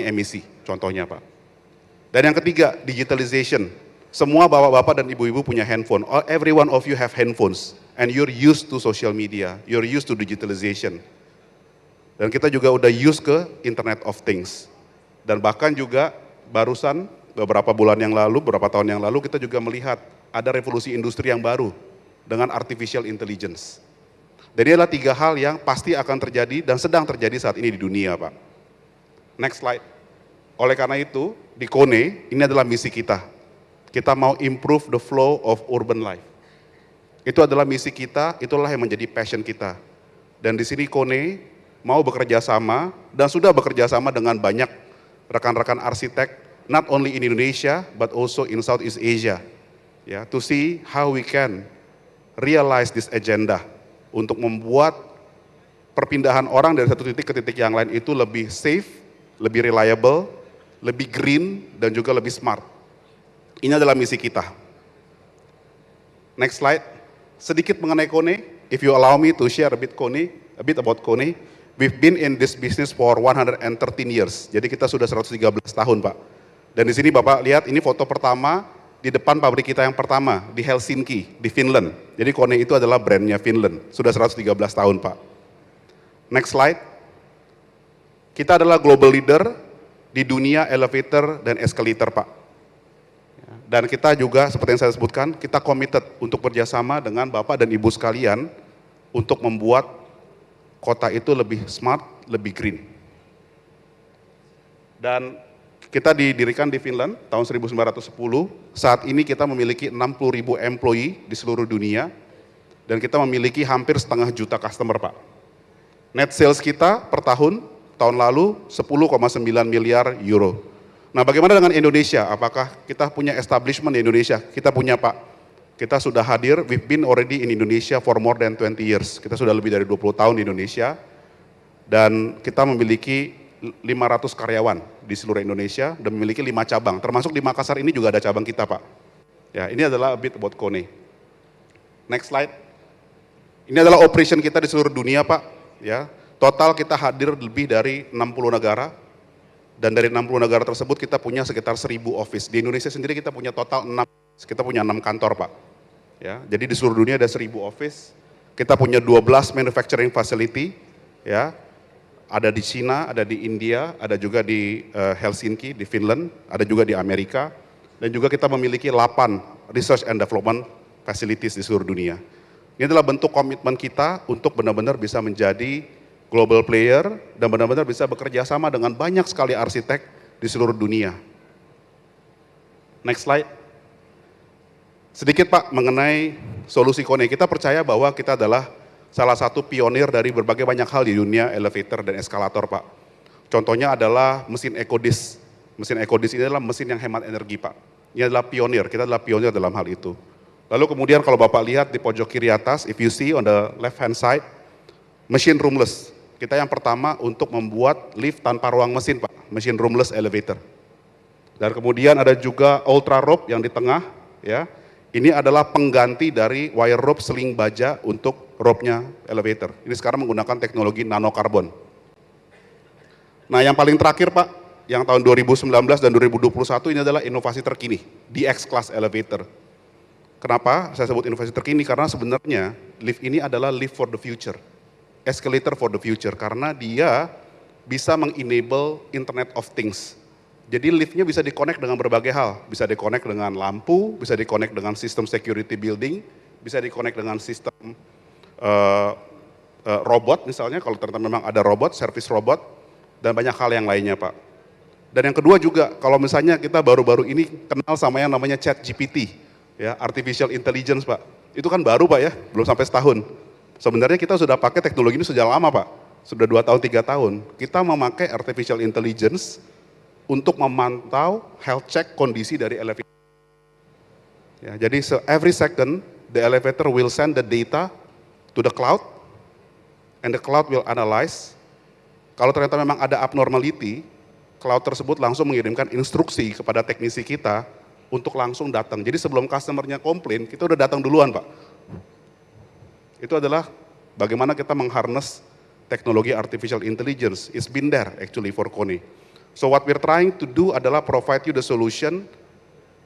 emisi, contohnya, Pak. Dan yang ketiga, digitalization. Semua bapak-bapak dan ibu-ibu punya handphone. Every one of you have handphones, and you're used to social media, you're used to digitalization. Dan kita juga udah used ke Internet of Things. Dan bahkan juga barusan beberapa bulan yang lalu, beberapa tahun yang lalu, kita juga melihat ada revolusi industri yang baru dengan artificial intelligence. Jadi adalah 3 hal yang pasti akan terjadi dan sedang terjadi saat ini di dunia, Pak. Next slide. Oleh karena itu, di KONE, ini adalah misi kita. Kita mau improve the flow of urban life. Itu adalah misi kita, itulah yang menjadi passion kita. Dan di sini KONE mau bekerja sama dan sudah bekerja sama dengan banyak rekan-rekan arsitek, not only in Indonesia, but also in Southeast Asia. Ya, to see how we can realize this agenda untuk membuat perpindahan orang dari satu titik ke titik yang lain itu lebih safe, lebih reliable, lebih green, dan juga lebih smart. Ini adalah misi kita. Next slide. Sedikit mengenai KONE, if you allow me to share a bit about KONE. We've been in this business for 113 years. Jadi kita sudah 113 tahun, Pak. Dan di sini Bapak lihat, ini foto pertama di depan pabrik kita yang pertama, di Helsinki, di Finland. Jadi KONE itu adalah brandnya Finland, sudah 113 tahun, Pak. Next slide. Kita adalah global leader di dunia elevator dan escalator, Pak. Dan kita juga, seperti yang saya sebutkan, kita committed untuk kerjasama dengan Bapak dan Ibu sekalian untuk membuat kota itu lebih smart, lebih green. Dan kita didirikan di Finland tahun 1910, saat ini kita memiliki 60.000 employee di seluruh dunia, dan kita memiliki hampir 500.000 customer, Pak. Net sales kita per tahun lalu 10,9 miliar euro. Nah, bagaimana dengan Indonesia? Apakah kita punya establishment di Indonesia? Kita punya, Pak. Kita sudah hadir, we've been already in Indonesia for more than 20 years. Kita sudah lebih dari 20 tahun di Indonesia, dan kita memiliki 500 karyawan di seluruh Indonesia dan memiliki 5 cabang, termasuk di Makassar ini juga ada cabang kita, Pak. Ya, ini adalah a bit about KONE. Next slide. Ini adalah operation kita di seluruh dunia, Pak. Ya, total kita hadir lebih dari 60 negara, dan dari 60 negara tersebut kita punya sekitar 1000 office. Di Indonesia sendiri kita punya total 6 kantor, Pak. Ya, jadi di seluruh dunia ada 1000 office. Kita punya 12 manufacturing facility, ya. Ada di Cina, ada di India, ada juga di Helsinki, di Finland, ada juga di Amerika, dan juga kita memiliki 8 research and development facilities di seluruh dunia. Ini adalah bentuk komitmen kita untuk benar-benar bisa menjadi global player dan benar-benar bisa bekerja sama dengan banyak sekali arsitek di seluruh dunia. Next slide. Sedikit Pak mengenai solusi KONE. Kita percaya bahwa kita adalah salah satu pionir dari berbagai banyak hal di dunia elevator dan eskalator, Pak. Contohnya adalah mesin ekodis. Mesin ekodis ini adalah mesin yang hemat energi, Pak. Ini adalah pionir, kita adalah pionir dalam hal itu. Lalu kemudian kalau Bapak lihat di pojok kiri atas, if you see on the left hand side, machine roomless. Kita yang pertama untuk membuat lift tanpa ruang mesin, Pak. Machine roomless elevator. Dan kemudian ada juga ultra rope yang di tengah, ya. Ini adalah pengganti dari wire rope seling baja untuk rope-nya elevator. Ini sekarang menggunakan teknologi nanokarbon. Nah, yang paling terakhir, Pak, yang tahun 2019 dan 2021 ini adalah inovasi terkini, DX Class Elevator. Kenapa saya sebut inovasi terkini? Karena sebenarnya lift ini adalah lift for the future, escalator for the future, karena dia bisa mengenable Internet of Things. Jadi liftnya bisa di-connect dengan berbagai hal, bisa di-connect dengan lampu, bisa di-connect dengan sistem security building, bisa di-connect dengan sistem robot misalnya, kalau ternyata memang ada robot, service robot, dan banyak hal yang lainnya, Pak. Dan yang kedua juga, kalau misalnya kita baru-baru ini kenal sama yang namanya ChatGPT, ya, artificial intelligence, Pak. Itu kan baru, Pak, ya, belum sampai setahun. Sebenarnya kita sudah pakai teknologi ini sejak lama, Pak. Sudah 2 tahun, 3 tahun. Kita memakai artificial intelligence untuk memantau health check kondisi dari elevator. Ya, jadi every second the elevator will send the data to the cloud, and the cloud will analyze. Kalau ternyata memang ada abnormality, cloud tersebut langsung mengirimkan instruksi kepada teknisi kita untuk langsung datang. Jadi sebelum customernya komplain, kita udah datang duluan, Pak. Itu adalah bagaimana kita mengharness teknologi artificial intelligence. It's been there actually for KONE. So what we're trying to do adalah provide you the solution,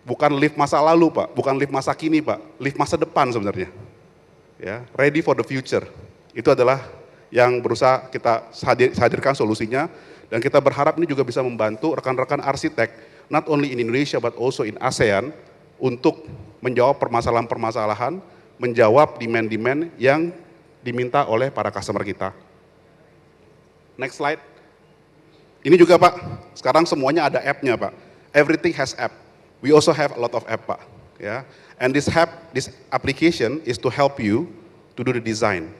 bukan lift masa lalu, Pak, bukan lift masa kini, Pak, lift masa depan sebenarnya. Ya, ready for the future. Itu adalah yang berusaha kita hadirkan solusinya, dan kita berharap ini juga bisa membantu rekan-rekan arsitek, not only in Indonesia but also in ASEAN, untuk menjawab permasalahan-permasalahan, menjawab demand-demand yang diminta oleh para customer kita. Next slide. Ini juga, Pak, sekarang semuanya ada app-nya, Pak. Everything has app. We also have a lot of app, Pak. Ya, and this application is to help you to do the design.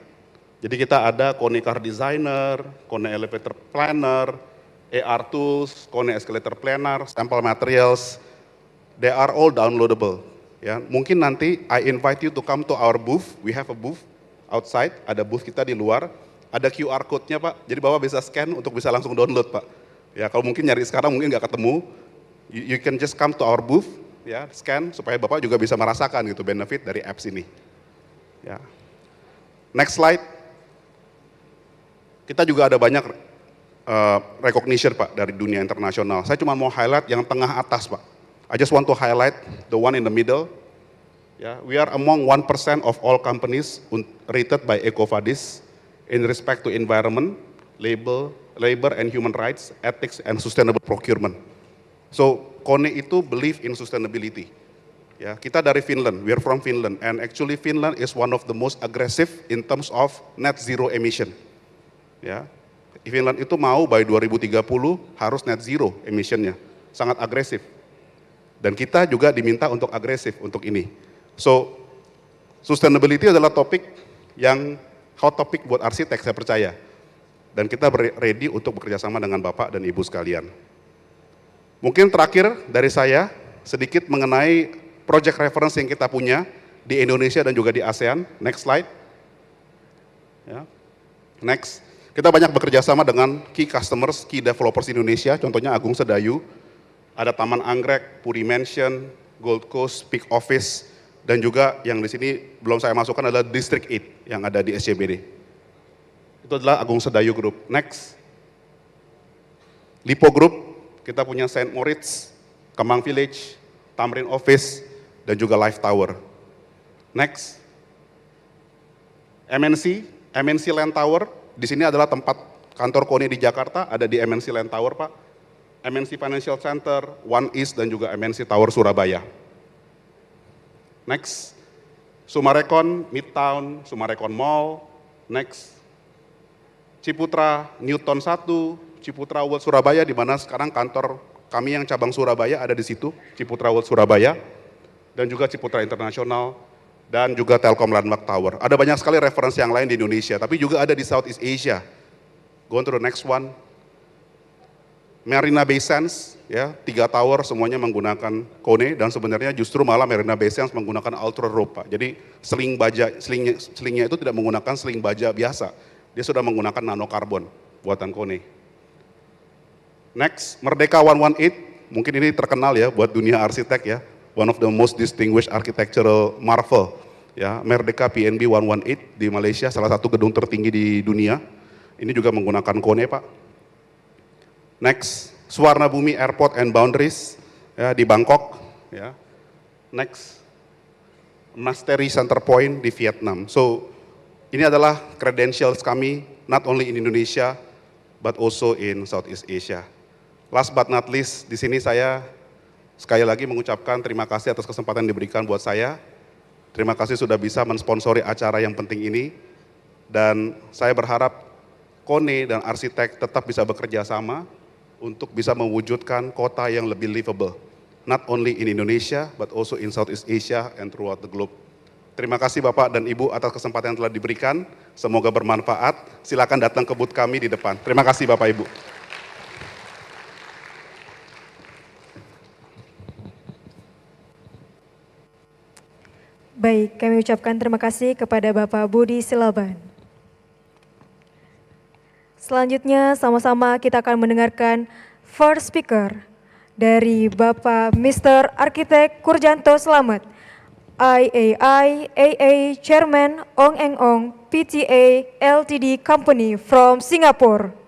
Jadi kita ada KONE Car Designer, KONE Elevator Planner, AR Tools, KONE Escalator Planner, Sample Materials. They are all downloadable. Ya, mungkin nanti I invite you to come to our booth. We have a booth outside. Ada booth kita di luar. Ada QR code-nya, Pak. Jadi Bapak bisa scan untuk bisa langsung download, Pak. Ya, kalau mungkin nyari sekarang mungkin nggak ketemu. You can just come to our booth, ya, scan supaya Bapak juga bisa merasakan gitu benefit dari apps ini. Ya. Next slide. Kita juga ada banyak recognition, Pak, dari dunia internasional. Saya cuma mau highlight yang tengah atas, Pak. I just want to highlight the one in the middle. Ya, we are among 1% of all companies rated by EcoVadis in respect to environment, labor and human rights, ethics and sustainable procurement. So KONE itu believe in sustainability. Ya, kita dari Finland, we are from Finland, and actually Finland is one of the most aggressive in terms of net zero emission. Ya, Finland itu mau by 2030 harus net zero emissionnya, sangat agresif. Dan kita juga diminta untuk agresif untuk ini. So sustainability adalah topik yang hot topic buat arsitek, saya percaya. Dan kita ready untuk bekerja sama dengan Bapak dan Ibu sekalian. Mungkin terakhir dari saya, sedikit mengenai project reference yang kita punya di Indonesia dan juga di ASEAN. Next slide. Ya. Next. Kita banyak bekerja sama dengan key customers, key developers Indonesia, contohnya Agung Sedayu, ada Taman Anggrek, Puri Mansion, Gold Coast, Peak Office, dan juga yang di sini belum saya masukkan adalah District 8 yang ada di SCBD. Itu adalah Agung Sedayu Group. Next. Lipo Group, kita punya Saint Moritz, Kemang Village, Tamrin Office, dan juga Life Tower. Next. MNC Land Tower, di sini adalah tempat kantor KONI di Jakarta, ada di MNC Land Tower, Pak. MNC Financial Center, One East, dan juga MNC Tower Surabaya. Next, Sumarekon Midtown, Sumarekon Mall. Next, Ciputra Newton 1, Ciputra World Surabaya, di mana sekarang kantor kami yang cabang Surabaya ada di situ, Ciputra World Surabaya, dan juga Ciputra Internasional, dan juga Telkom Landmark Tower. Ada banyak sekali referensi yang lain di Indonesia, tapi juga ada di Southeast Asia. Go on to the next one. Marina Bay Sands, ya, 3 tower semuanya menggunakan KONE, dan sebenarnya justru malah Marina Bay Sands menggunakan ultra rope, Pak. Jadi selingnya itu tidak menggunakan seling baja biasa, dia sudah menggunakan nanokarbon buatan KONE. Next, Merdeka 118, mungkin ini terkenal ya buat dunia arsitek ya, one of the most distinguished architectural marvel, ya, Merdeka PNB 118 di Malaysia, salah satu gedung tertinggi di dunia. Ini juga menggunakan KONE, Pak. Next, Suwarna Bumi Airport and Boundaries, ya, di Bangkok, ya. Next, Mastery Center Point di Vietnam. So, ini adalah credentials kami, not only in Indonesia, but also in Southeast Asia. Last but not least, di sini saya sekali lagi mengucapkan terima kasih atas kesempatan yang diberikan buat saya. Terima kasih sudah bisa mensponsori acara yang penting ini, dan saya berharap KONE dan arsitek tetap bisa bekerja sama untuk bisa mewujudkan kota yang lebih livable, not only in Indonesia, but also in Southeast Asia and throughout the globe. Terima kasih Bapak dan Ibu atas kesempatan yang telah diberikan, semoga bermanfaat. Silakan datang ke booth kami di depan. Terima kasih Bapak Ibu. Baik, kami ucapkan terima kasih kepada Bapak Budi Silaban. Selanjutnya sama-sama kita akan mendengarkan first speaker dari Bapak Mr. Arsitek Kurjanto Slamet, IAI AA Chairman Ong Eng Ong PTA Ltd Company from Singapore.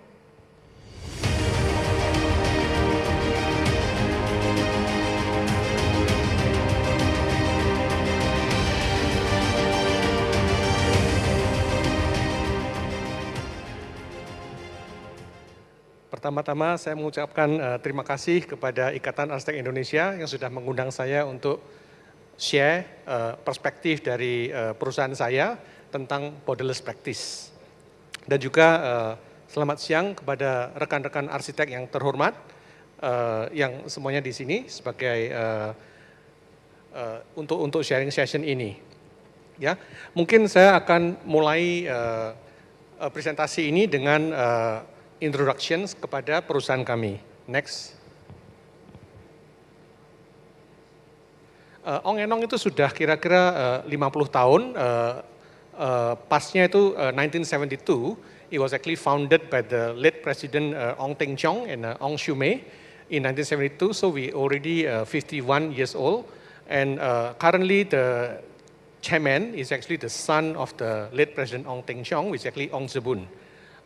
Pertama-tama saya mengucapkan terima kasih kepada Ikatan Arsitek Indonesia yang sudah mengundang saya untuk share perspektif dari perusahaan saya tentang borderless practice. Dan juga selamat siang kepada rekan-rekan arsitek yang terhormat yang semuanya di sini sebagai untuk sharing session ini. Ya, mungkin saya akan mulai presentasi ini dengan introductions kepada perusahaan kami. Next. Ong Enong itu sudah kira-kira 50 tahun, pasnya itu 1972, it was actually founded by the late President Ong Teng Cheong and Ong Siu Mei in 1972, so we already 51 years old, and currently the chairman is actually the son of the late President Ong Teng Cheong, which is actually Ong Zebun.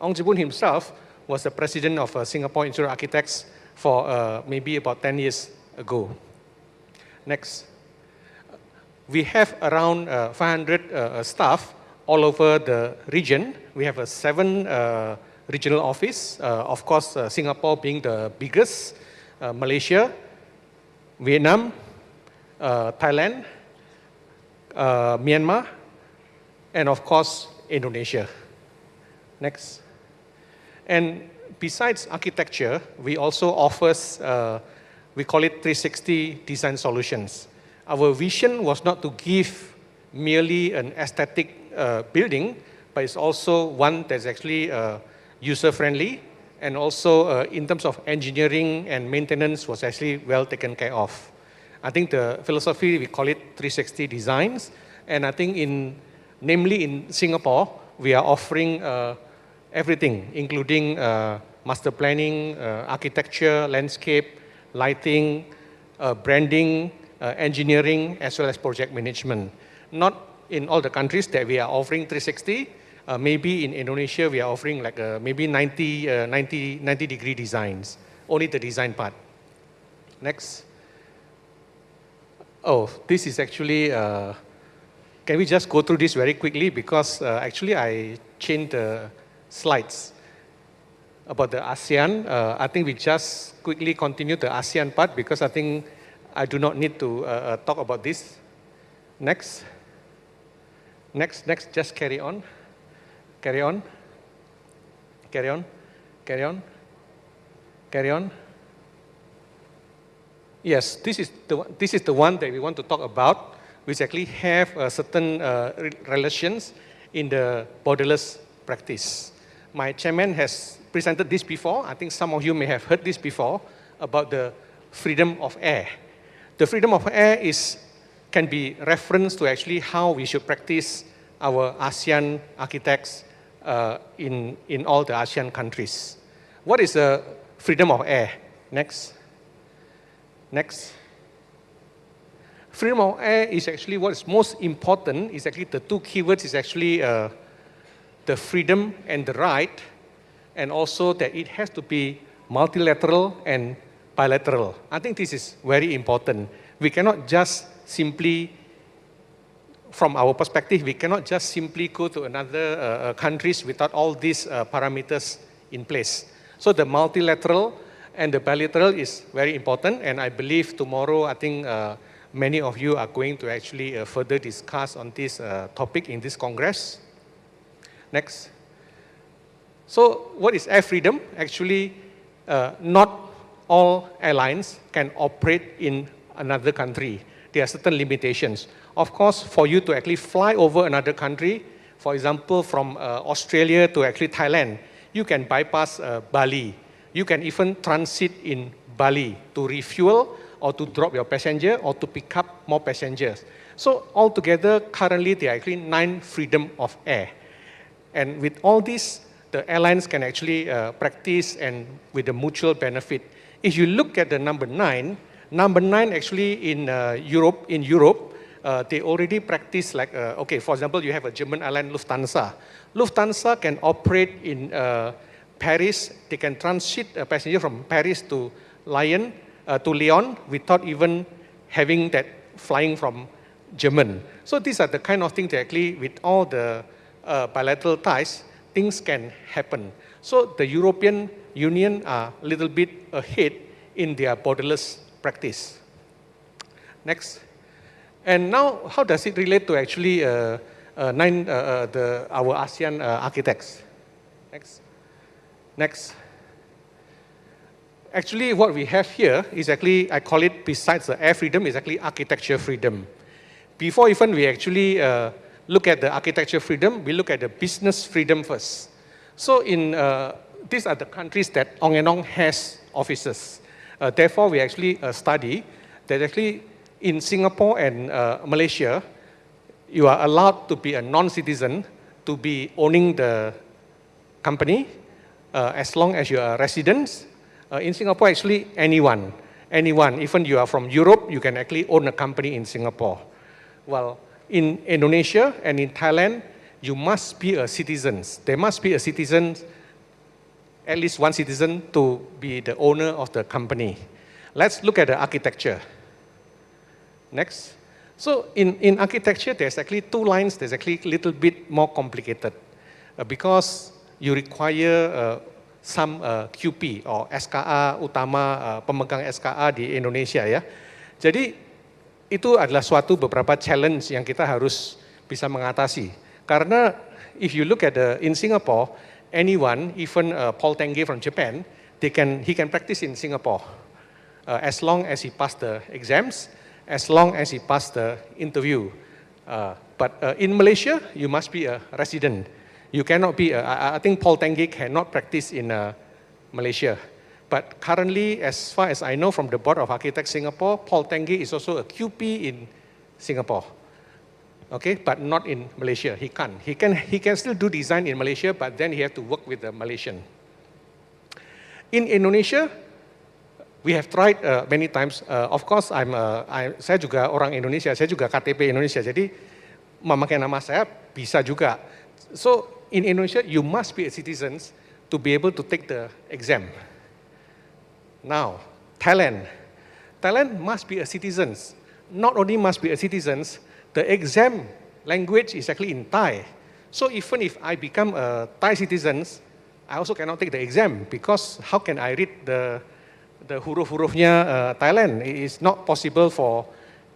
Ong Zebun himself was the president of Singapore Institute of Architects for maybe about 10 years ago. Next. We have around 500 staff all over the region. We have 7 regional office, of course Singapore being the biggest, Malaysia, Vietnam, Thailand, Myanmar, and of course Indonesia. Next. And besides architecture, we also offer, we call it 360 design solutions. Our vision was not to give merely an aesthetic building, but it's also one that's actually user-friendly, and also in terms of engineering and maintenance was actually well taken care of. I think the philosophy, we call it 360 designs, and I think namely in Singapore, we are offering everything, including master planning, architecture, landscape, lighting, branding, engineering as well as project management. Not in all the countries that we are offering 360. Maybe in Indonesia we are offering like maybe 90-degree designs, only the design part. Next. Oh, this is actually, can we just go through this very quickly because actually I changed the slides about the ASEAN. I think we just quickly continue the ASEAN part because I think I do not need to talk about this. Next, just carry on. Carry on. Yes, this is the one that we want to talk about, which actually have certain relations in the borderless practice. My chairman has presented this before. I think some of you may have heard this before about the freedom of air. The freedom of air can be referenced to actually how we should practice our ASEAN architects in all the ASEAN countries. What is the freedom of air? Next. Freedom of air is actually what is most important, is actually the two keywords is actually the freedom and the right, and also that it has to be multilateral and bilateral. I think this is very important. We cannot just simply, from our perspective, we cannot just simply go to another countries without all these parameters in place. So the multilateral and the bilateral is very important, and I believe tomorrow, I think many of you are going to actually further discuss on this topic in this Congress. Next. So what is air freedom? Actually, not all airlines can operate in another country. There are certain limitations. Of course, for you to actually fly over another country, for example, from Australia to actually Thailand, you can bypass Bali. You can even transit in Bali to refuel or to drop your passenger or to pick up more passengers. So altogether, currently, there are actually 9 freedom of air. And with all this, the airlines can actually practice and with the mutual benefit. If you look at the number 9 actually in Europe, they already practice like, okay, for example, you have a German airline, Lufthansa. Lufthansa can operate in Paris. They can transit a passenger from Paris to Lyon without even having that flying from German. So these are the kind of things that actually with all the bilateral ties, things can happen. So the European Union are a little bit ahead in their borderless practice. Next. And now, how does it relate to actually our ASEAN architects? Next. Actually, what we have here is actually, I call it, besides the air freedom, is actually architecture freedom. Before even we actually look at the architecture freedom, we look at the business freedom first. So these are the countries that Ong and Ong has offices. Therefore, we actually study that actually in Singapore and Malaysia, you are allowed to be a non-citizen to be owning the company as long as you are residents. In Singapore, actually, anyone, even you are from Europe, you can actually own a company in Singapore. Well, in Indonesia and in Thailand, you must be a citizen. There must be a citizen, at least one citizen, to be the owner of the company. Let's look at the architecture. Next. So in architecture, there's actually 2 lines. There's actually a little bit more complicated because you require some QP or SKA utama pemegang SKA di Indonesia ya. Jadi itu adalah beberapa challenge yang kita harus bisa mengatasi. Karena if you look at in Singapore, anyone, even Paul Tenge from Japan, he can practice in Singapore as long as he passed the exams, as long as he passed the interview. But in Malaysia, you must be a resident. You cannot be, I think Paul Tenge cannot practice in Malaysia. But currently, as far as I know from the Board of Architects Singapore, Paul Tenge is also a QP in Singapore. Okay, but not in Malaysia. He can't. He can still do design in Malaysia, but then he has to work with the Malaysian. In Indonesia, we have tried many times. Of course, saya juga orang Indonesia, saya juga KTP Indonesia, jadi memakai nama saya bisa juga. So in Indonesia, you must be a citizen to be able to take the exam. Now, Thailand must be a citizen. Not only must be a citizen, the exam language is actually in Thai. So even if I become a Thai citizen, I also cannot take the exam because how can I read the huruf-hurufnya Thailand? It is not possible for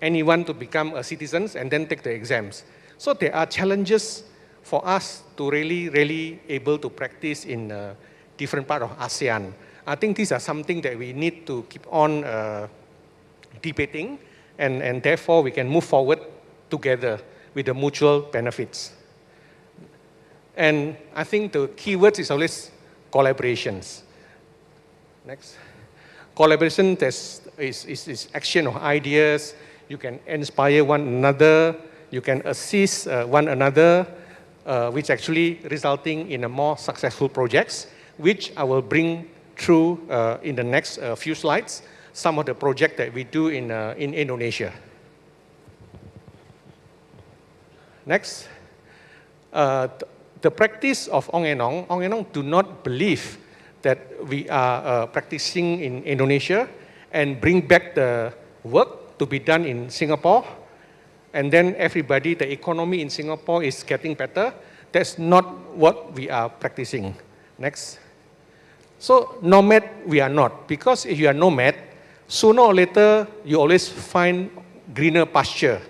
anyone to become a citizen and then take the exams. So there are challenges for us to really able to practice in different part of ASEAN. I think these are something that we need to keep on debating, and therefore we can move forward together with the mutual benefits. And I think the key word is always collaborations. Next. Collaboration is action of ideas. You can inspire one another. You can assist one another, which actually resulting in a more successful projects, which I will bring through in the next few slides, some of the projects that we do in Indonesia. Next. The practice of Ong Enong do not believe that we are practicing in Indonesia and bring back the work to be done in Singapore, and then everybody, the economy in Singapore is getting better. That's not what we are practicing. Next. So nomad we are not, because if you are nomad, sooner or later you always find greener pasture,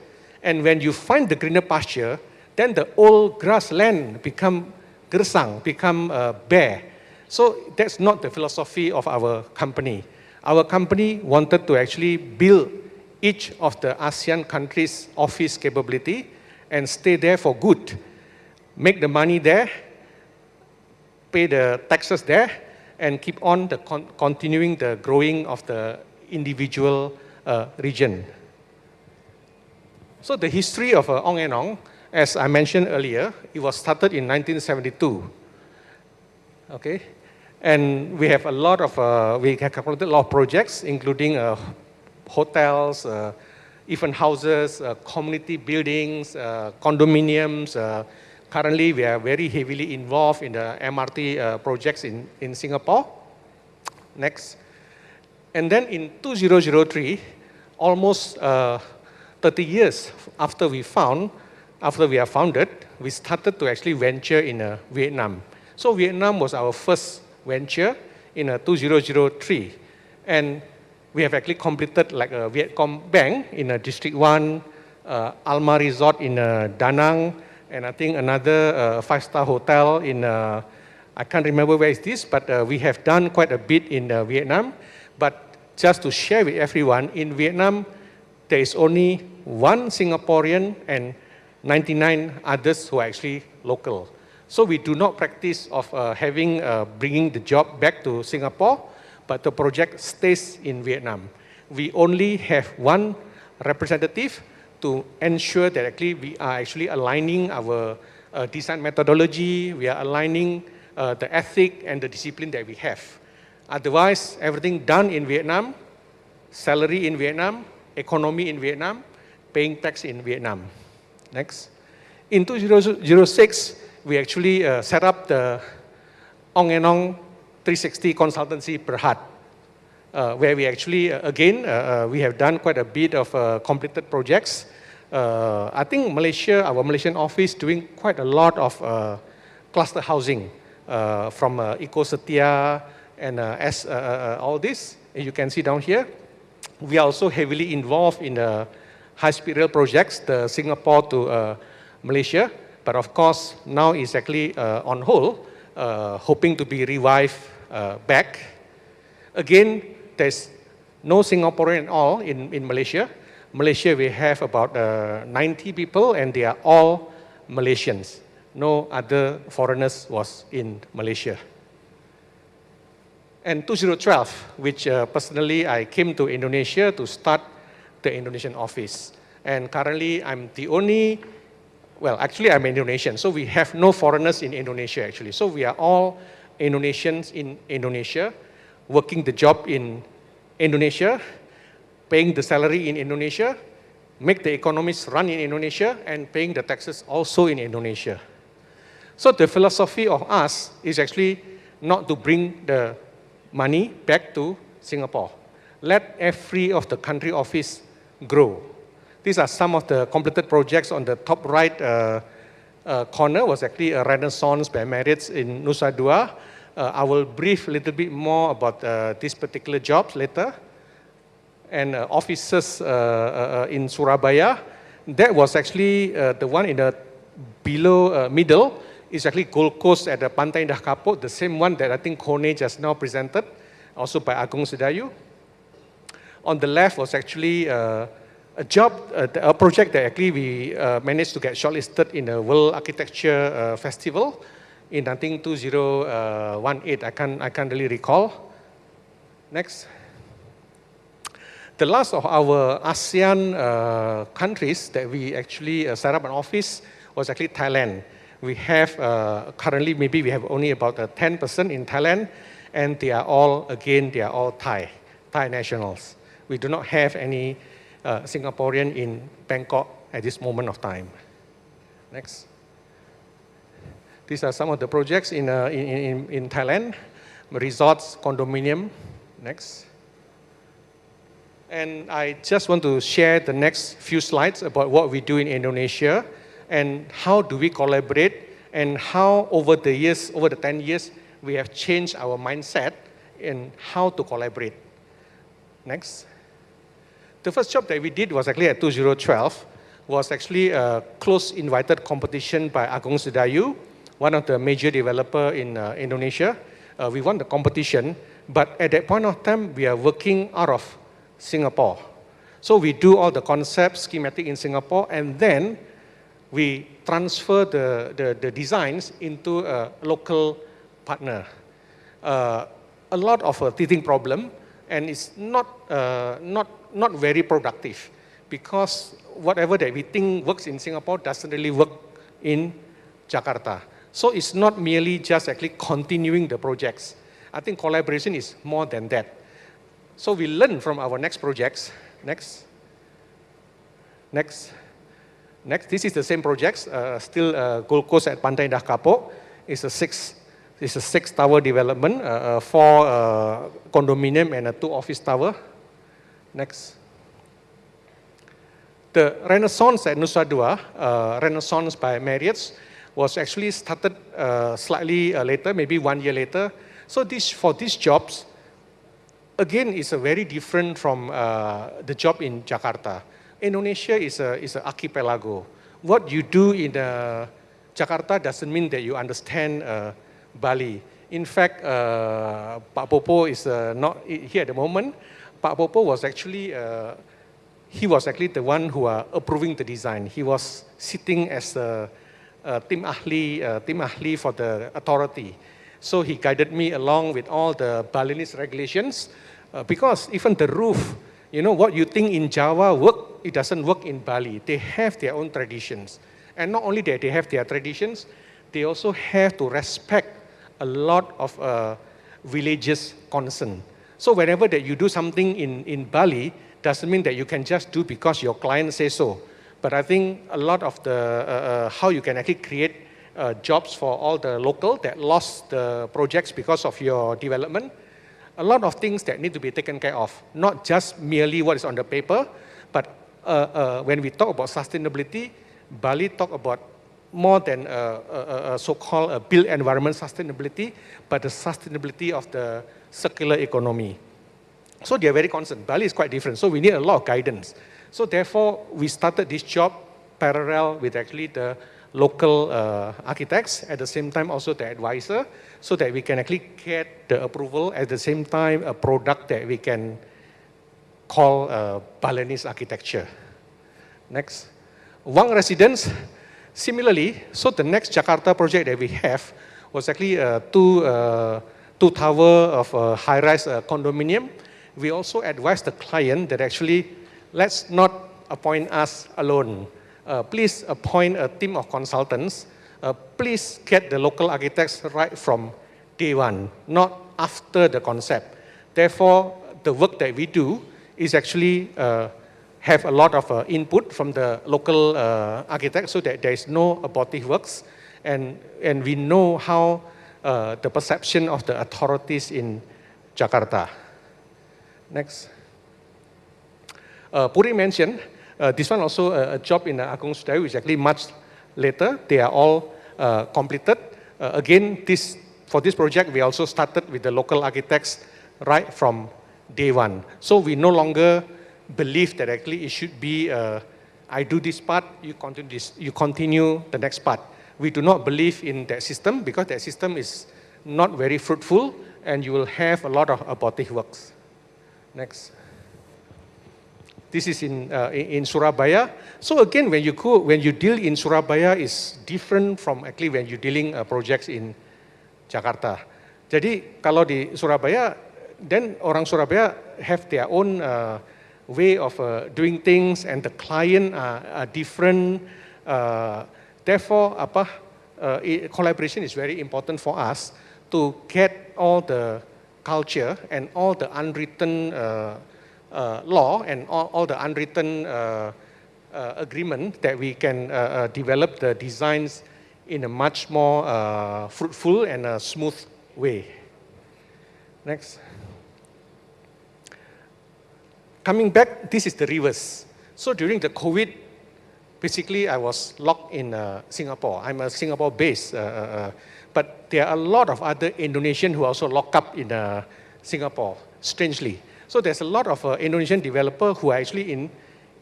and when you find the greener pasture, then the old grassland become gersang, become bare. So that's not the philosophy of our company. Our company wanted to actually build each of the ASEAN countries' office capability and stay there for good. Make the money there, pay the taxes there, and keep on continuing the growing of the individual region. So the history of Ong Enong, as I mentioned earlier, it was started in 1972. Okay, and we have a lot of completed a lot of projects, including hotels, even houses, community buildings, condominiums. Currently, we are very heavily involved in the MRT projects in Singapore. Next, and then in 2003, almost 30 years after we are founded, we started to actually venture in Vietnam. So Vietnam was our first venture in 2003. And we have actually completed like a Vietcom Bank in District 1, Alma Resort in Da Nang, and I think another 5-star hotel in, I can't remember where is this, but we have done quite a bit in Vietnam. But just to share with everyone, in Vietnam, there is only one Singaporean and 99 others who are actually local. So we do not practice of bringing the job back to Singapore, but the project stays in Vietnam. We only have one representative to ensure that actually we are actually aligning our design methodology, we are aligning the ethic and the discipline that we have. Otherwise, everything done in Vietnam, salary in Vietnam, economy in Vietnam, paying tax in Vietnam. Next. In 2006, we actually set up the Ong Enong 360 consultancy Berhad, where we actually, we have done quite a bit of completed projects. I think our Malaysian office doing quite a lot of cluster housing from Eco Setia and all this. You can see down here. We are also heavily involved in the high-speed rail projects, the Singapore to Malaysia. But of course, now it's actually on hold, hoping to be revived back. Again, there's no Singaporean at all in Malaysia. Malaysia, we have about 90 people, and they are all Malaysians. No other foreigners was in Malaysia. And 2012, which personally I came to Indonesia to start the Indonesian office. And currently, I'm the only, well, actually I'm Indonesian, so we have no foreigners in Indonesia actually. So we are all Indonesians in Indonesia, working the job in Indonesia, paying the salary in Indonesia, make the economies run in Indonesia, and paying the taxes also in Indonesia. So the philosophy of us is actually not to bring the money back to Singapore. Let every of the country office grow. These are some of the completed projects. On the top right corner was actually a Renaissance by Marriott in Nusa Dua. I will brief a little bit more about these particular jobs later. And offices in Surabaya, that was actually the one in the below middle is actually Gold Coast at the Pantai Indah Kapuk, the same one that I think Kone just now presented, also by Agung Sedayu. On the left was actually a project that actually we managed to get shortlisted in the World Architecture Festival in I think 2018. I can't really recall. Next. The last of our ASEAN countries that we actually set up an office was actually Thailand. We have currently maybe we have only about 10% in Thailand, and they are all Thai nationals. We do not have any Singaporean in Bangkok at this moment of time. Next. These are some of the projects in Thailand, resorts, condominium. Next. And I just want to share the next few slides about what we do in Indonesia and how do we collaborate and how over the years, over the 10 years, we have changed our mindset in how to collaborate. Next. The first job that we did was actually at 2012, was actually a close invited competition by Agung Sedayu, one of the major developer in Indonesia. We won the competition, but at that point of time, we are working out of Singapore. So we do all the concept schematic in Singapore, and then we transfer the designs into a local partner. A lot of a teething problem, and it's not very productive, because whatever that we think works in Singapore doesn't really work in Jakarta. So it's not merely just actually continuing the projects. I think collaboration is more than that. So we learn from our next projects. Next. This is the same projects, still Gold Coast at Pantai Indah Kapuk. It's a six tower development, 4 condominium and a 2 office tower. Next. The Renaissance at Nusa Dua, Renaissance by Marriott, was actually started slightly later, maybe 1 year later. So for these jobs, again, it's a very different from the job in Jakarta. Indonesia is an archipelago. What you do in Jakarta doesn't mean that you understand Bali. In fact, Pak Popo is not here at the moment. Pak Popo was actually, he was actually the one who are approving the design. He was sitting as a tim ahli for the authority. So he guided me along with all the Balinese regulations, because even the roof, you know, what you think in Java it doesn't work in Bali. They have their own traditions. And not only that they have their traditions, they also have to respect a lot of religious concern. So whenever that you do something in Bali, doesn't mean that you can just do because your client says so. But I think a lot of the, how you can actually create jobs for all the local that lost the projects because of your development, a lot of things that need to be taken care of, not just merely what is on the paper, but when we talk about sustainability, Bali talk about more than so-called built environment sustainability, but the sustainability of the circular economy. So they are very concerned. Bali is quite different, so we need a lot of guidance. So therefore, we started this job parallel with actually the local architects, at the same time also the advisor, so that we can actually get the approval, at the same time a product that we can call Balinese architecture. Next. Wang Residence, similarly, so the next Jakarta project that we have was actually two tower of a high-rise condominium. We also advised the client that actually, let's not appoint us alone. Please appoint a team of consultants. Please get the local architects right from day one, not after the concept. Therefore, the work that we do is actually have a lot of input from the local architects, so that there is no abortive works, and we know how the perception of the authorities in Jakarta. Next. Puri mentioned, this one also a job in Agung Sedayu, which is actually much later. They are all completed. Again, for this project, we also started with the local architects right from day one. So we no longer believe that actually it should be, I do this part, you continue this, you continue the next part. We do not believe in that system, because that system is not very fruitful, and you will have a lot of abortive works. Next. This is in Surabaya. So again, when you deal in Surabaya, is different from actually when you're dealing projects in Jakarta. Jadi kalau di Surabaya, then orang Surabaya have their own way of doing things, and the client are different. Therefore, collaboration is very important for us to get all the culture and all the unwritten law and all the unwritten agreement, that we can develop the designs in a much more fruitful and smooth way. Next. Coming back, this is the reverse. So during the COVID, basically I was locked in Singapore. I'm a Singapore-based, but there are a lot of other Indonesians who are also locked up in Singapore, strangely. So there's a lot of Indonesian developers who are actually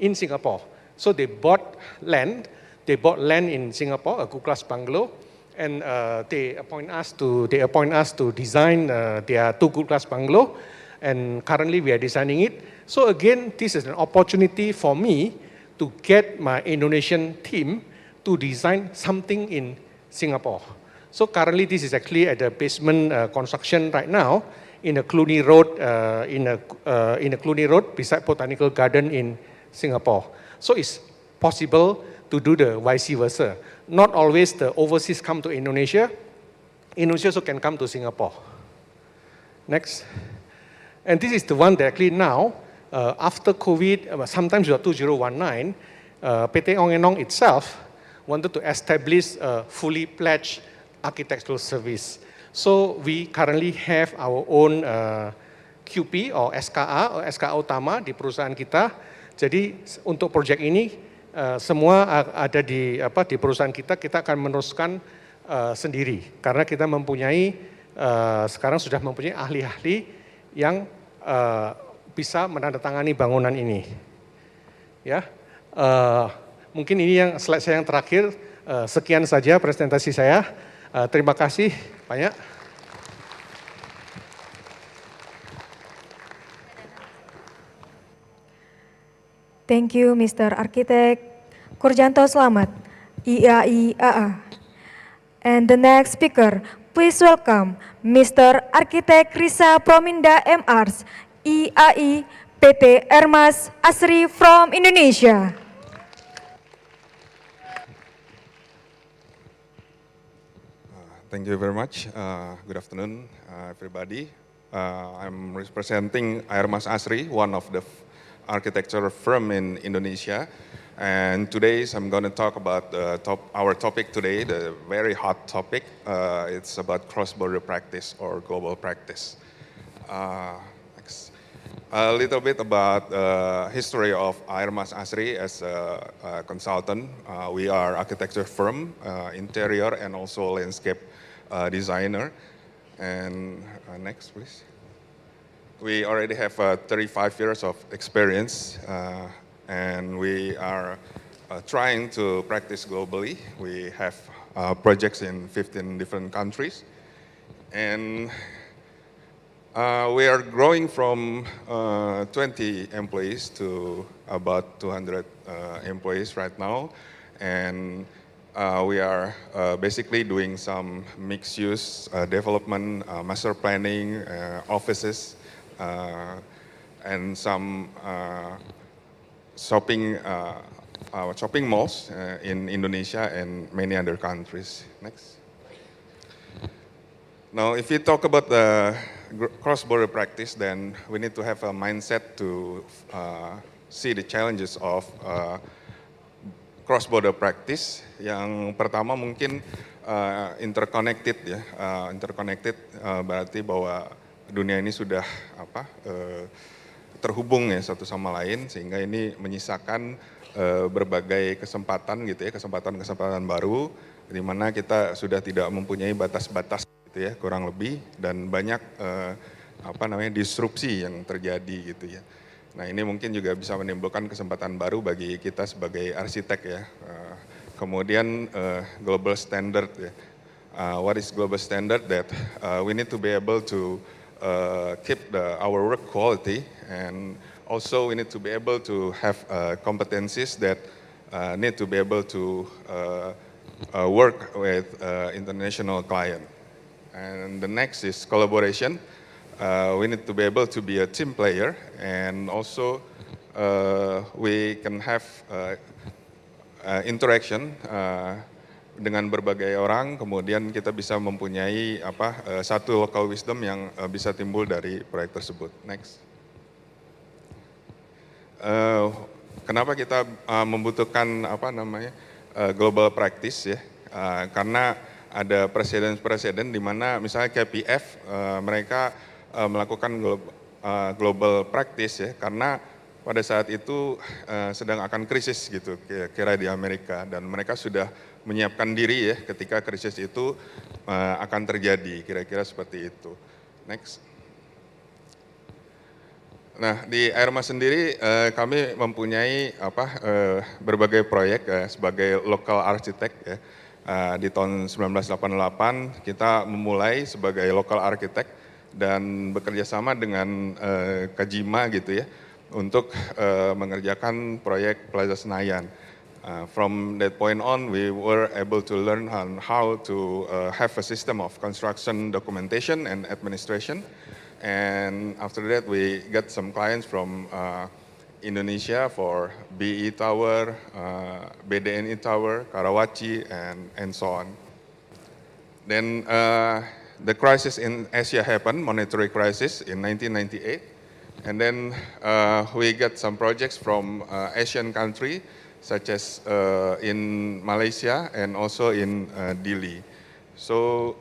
in Singapore. So they bought land in Singapore, a good-class bungalow, and they appoint us to design their 2 good-class bungalow, and currently we are designing it. So again, this is an opportunity for me to get my Indonesian team to design something in Singapore. So currently this is actually at the basement construction right now in a Cluny Road, in a Cluny Road beside Botanical Garden in Singapore. So it's possible to do the vice versa. Not always the overseas come to Indonesia. Indonesia also can come to Singapore. Next. And this is the one that actually now, after COVID, sometimes 2019, PT Ong and Ong itself wanted to establish a fully pledged architectural service. So we currently have our own QP or SKA or SKA utama di perusahaan kita. Jadi untuk proyek ini semua ada di perusahaan kita akan meneruskan sendiri, karena kita mempunyai sekarang sudah mempunyai ahli-ahli yang bisa menandatangani bangunan ini. Ya, mungkin ini yang slide saya yang terakhir. Sekian saja presentasi saya. Terima kasih banyak. Thank you, Mr. Architect Kurjanto Slamet, IAI-AA. And the next speaker, please welcome Mr. Architect Risa Prominda M.Ars, IAI PT Ermas Asri from Indonesia. Thank you very much. Good afternoon, everybody. I'm representing Ermas Asri, one of the architecture firm in Indonesia. And today I'm going to talk about our topic today, the very hot topic. It's about cross-border practice or global practice. A little bit about the history of Ermas Asri as a consultant. We are architecture firm, interior and also landscape designer. And next, please. We already have 35 years of experience, and we are trying to practice globally. We have projects in 15 different countries, and we are growing from 20 employees to about 200 employees right now, and we are basically doing some mixed-use development, master planning, offices, and some shopping malls in Indonesia and many other countries. Next. Now, if you talk about the cross-border practice, then we need to have a mindset to see the challenges of cross-border practice. Yang pertama mungkin interconnected ya, interconnected berarti bahwa dunia ini sudah terhubung ya satu sama lain, sehingga ini menyisakan berbagai kesempatan gitu ya, kesempatan-kesempatan baru di mana kita sudah tidak mempunyai batas-batas gitu ya, kurang lebih, dan banyak disrupsi yang terjadi gitu ya. Nah, ini mungkin juga bisa menimbulkan kesempatan baru bagi kita sebagai arsitek ya. Kemudian global standard ya. What is global standard? That we need to be able to keep our work quality, and also we need to be able to have competencies that need to be able to work with international client. And the next is collaboration. We need to be able to be a team player, and also we can have interaction dengan berbagai orang, kemudian kita bisa mempunyai satu local wisdom yang bisa timbul dari proyek tersebut. Next. Kenapa kita membutuhkan global practice ya? Karena ada presiden di mana misalnya KPF mereka melakukan global practice ya, karena pada saat itu sedang akan krisis gitu kira-kira di Amerika, dan mereka sudah menyiapkan diri ya ketika krisis itu akan terjadi, kira-kira seperti itu. Next. Nah, di AIRMAS sendiri kami mempunyai berbagai proyek sebagai local architect ya. Di tahun 1988 kita memulai sebagai local architect dan bekerja sama dengan Kajima gitu ya untuk mengerjakan proyek Plaza Senayan. From that point on, we were able to learn on how to have a system of construction documentation and administration. And after that, we got some clients from Indonesia for BE Tower, BDNI Tower, Karawaci, and so on. Then the crisis in Asia happened, monetary crisis in 1998. And then we got some projects from Asian country, such as in Malaysia and also in Dili. So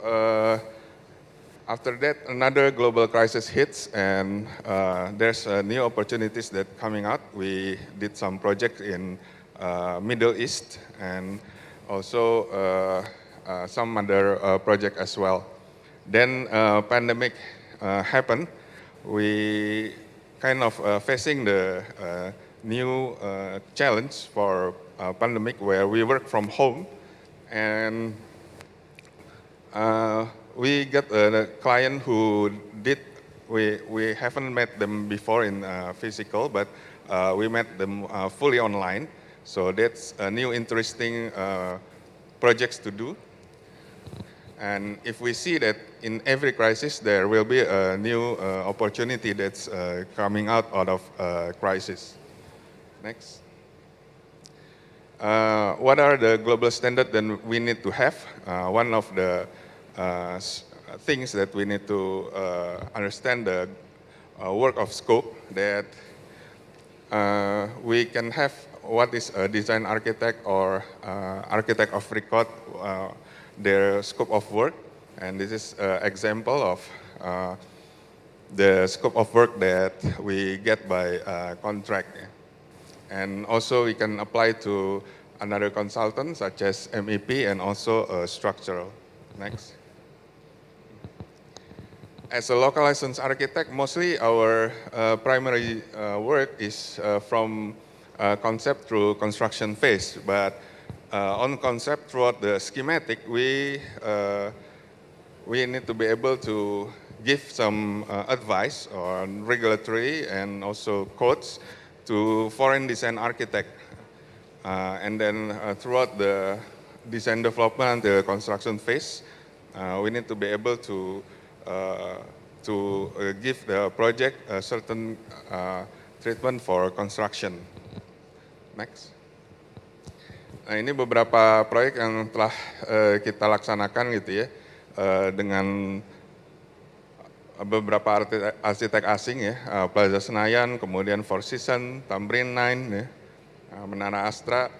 after that, another global crisis hits, and there's new opportunities that coming out. We did some projects in Middle East and also some other project as well. Then pandemic happened. We kind of facing the new challenge for pandemic, where we work from home, and we got a client who we haven't met them before in physical, but we met them fully online. So that's a new interesting projects to do. And if we see that in every crisis there will be a new opportunity that's coming out of crisis. Next. What are the global standards that we need to have? One of the things that we need to understand the work of scope, that we can have what is a design architect or architect of record, their scope of work, and this is an example of the scope of work that we get by contract. And also we can apply to another consultant such as MEP and also structural. Next. As a local licensed architect, mostly our primary work is from concept through construction phase, but on concept throughout the schematic, we need to be able to give some advice on regulatory and also codes to foreign design architect. And then throughout the design development and the construction phase, we need to be able to give the project a certain treatment for construction. Next. Nah, ini beberapa proyek yang telah kita laksanakan gitu ya, dengan beberapa arsitek asing ya, Plaza Senayan, kemudian Four Seasons, Tamrin 9, ya, Menara Astra.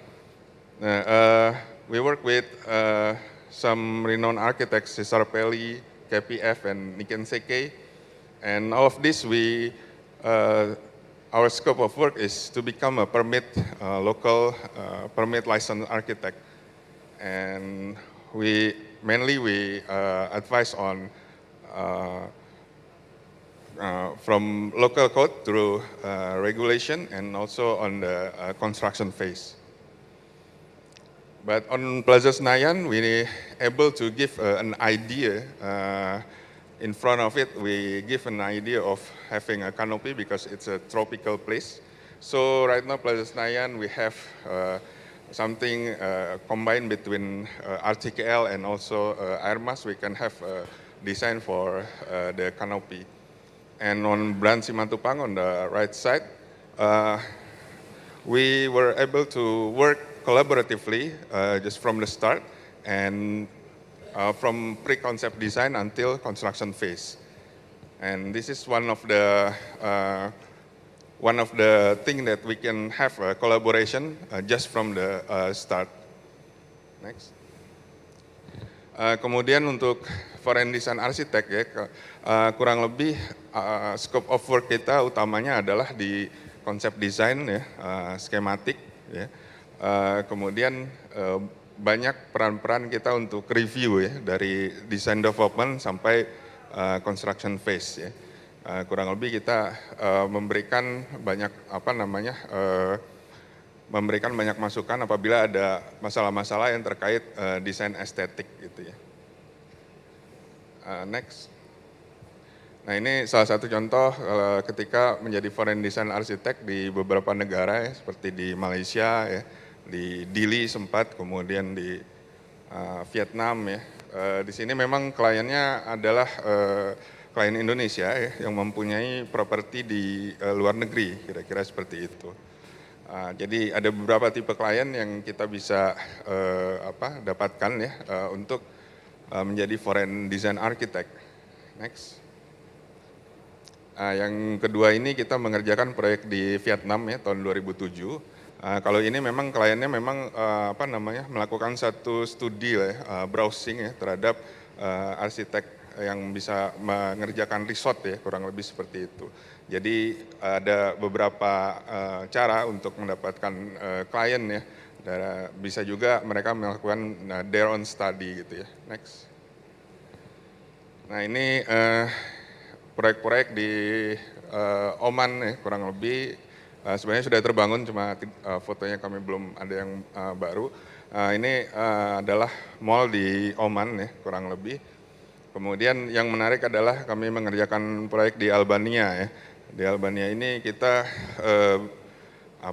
We work with some renowned architects, Cesar Pelli, KPF, and Niken Seke. And all of this, our scope of work is to become a local permit licensed architect. And we advise on from local code through regulation and also on the construction phase. But on Plaza Senayan, we able to give an idea. In front of it, we give an idea of having a canopy because it's a tropical place. So right now, Plaza Senayan, we have something combined between RTKL and also Airmas. We can have a design for the canopy. And on Brand Simatupang, on the right side, we were able to work collaboratively just from the start and from pre-concept design until construction phase. And this is one of the things that we can have a collaboration just from the start. Next. Kemudian untuk foreign design arsitek ya, kurang lebih scope of work kita utamanya adalah di konsep desain ya, skematik ya. Kemudian banyak peran-peran kita untuk review ya, dari design development sampai construction phase ya. Kurang lebih kita memberikan banyak memberikan banyak masukan apabila ada masalah-masalah yang terkait desain estetik gitu ya. Next. Nah ini salah satu contoh ketika menjadi foreign design arsitek di beberapa negara ya, seperti di Malaysia ya, di Dili sempat, kemudian di Vietnam ya. Di sini memang kliennya adalah klien Indonesia ya, yang mempunyai properti di luar negeri, kira-kira seperti itu. Jadi ada beberapa tipe klien yang kita bisa dapatkan ya untuk menjadi foreign design architect. Next. Yang kedua ini kita mengerjakan proyek di Vietnam ya tahun 2007. Kalau ini memang kliennya memang melakukan satu studi ya, browsing ya terhadap arsitek yang bisa mengerjakan resort ya, kurang lebih seperti itu. Jadi ada beberapa cara untuk mendapatkan klien ya. Bisa juga mereka melakukan their own study gitu ya. Next. Nah ini proyek-proyek di Oman ya, kurang lebih sebenarnya sudah terbangun, cuma fotonya kami belum ada yang baru. Ini adalah mall di Oman ya, kurang lebih. Kemudian yang menarik adalah kami mengerjakan proyek di Albania ya. Di Albania ini kita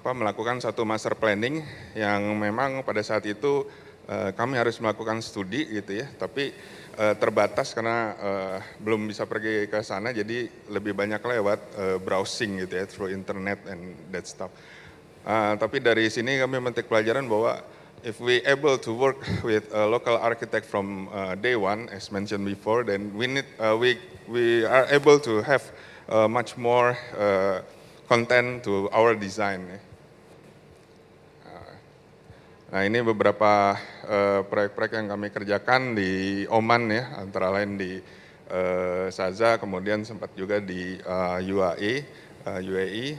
melakukan satu master planning yang memang pada saat itu kami harus melakukan studi gitu ya, tapi terbatas karena belum bisa pergi ke sana, jadi lebih banyak lewat browsing gitu ya, through internet and that stuff. Tapi dari sini kami memetik pelajaran bahwa if we able to work with a local architect from day one, as mentioned before, then we are able to have much more content to our design. Nah ini beberapa proyek-proyek yang kami kerjakan di Oman ya, antara lain di Saza, kemudian sempat juga di UAE,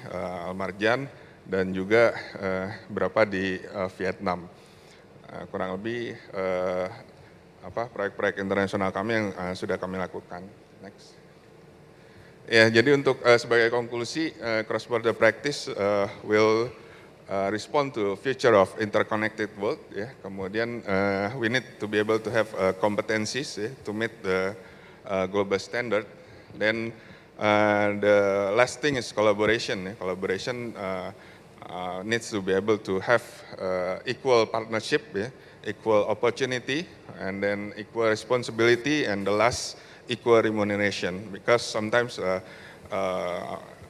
Al-Marjan, dan juga beberapa di Vietnam. Kurang lebih proyek-proyek internasional kami yang sudah kami lakukan. Next. Ya, jadi untuk sebagai konklusi, cross-border practice will respond to future of interconnected world. Ya. Kemudian we need to be able to have competencies ya, to meet the global standard. Then the last thing is collaboration. Ya. Collaboration needs to be able to have equal partnership, ya, equal opportunity, and then equal responsibility, and the last equal remuneration, because sometimes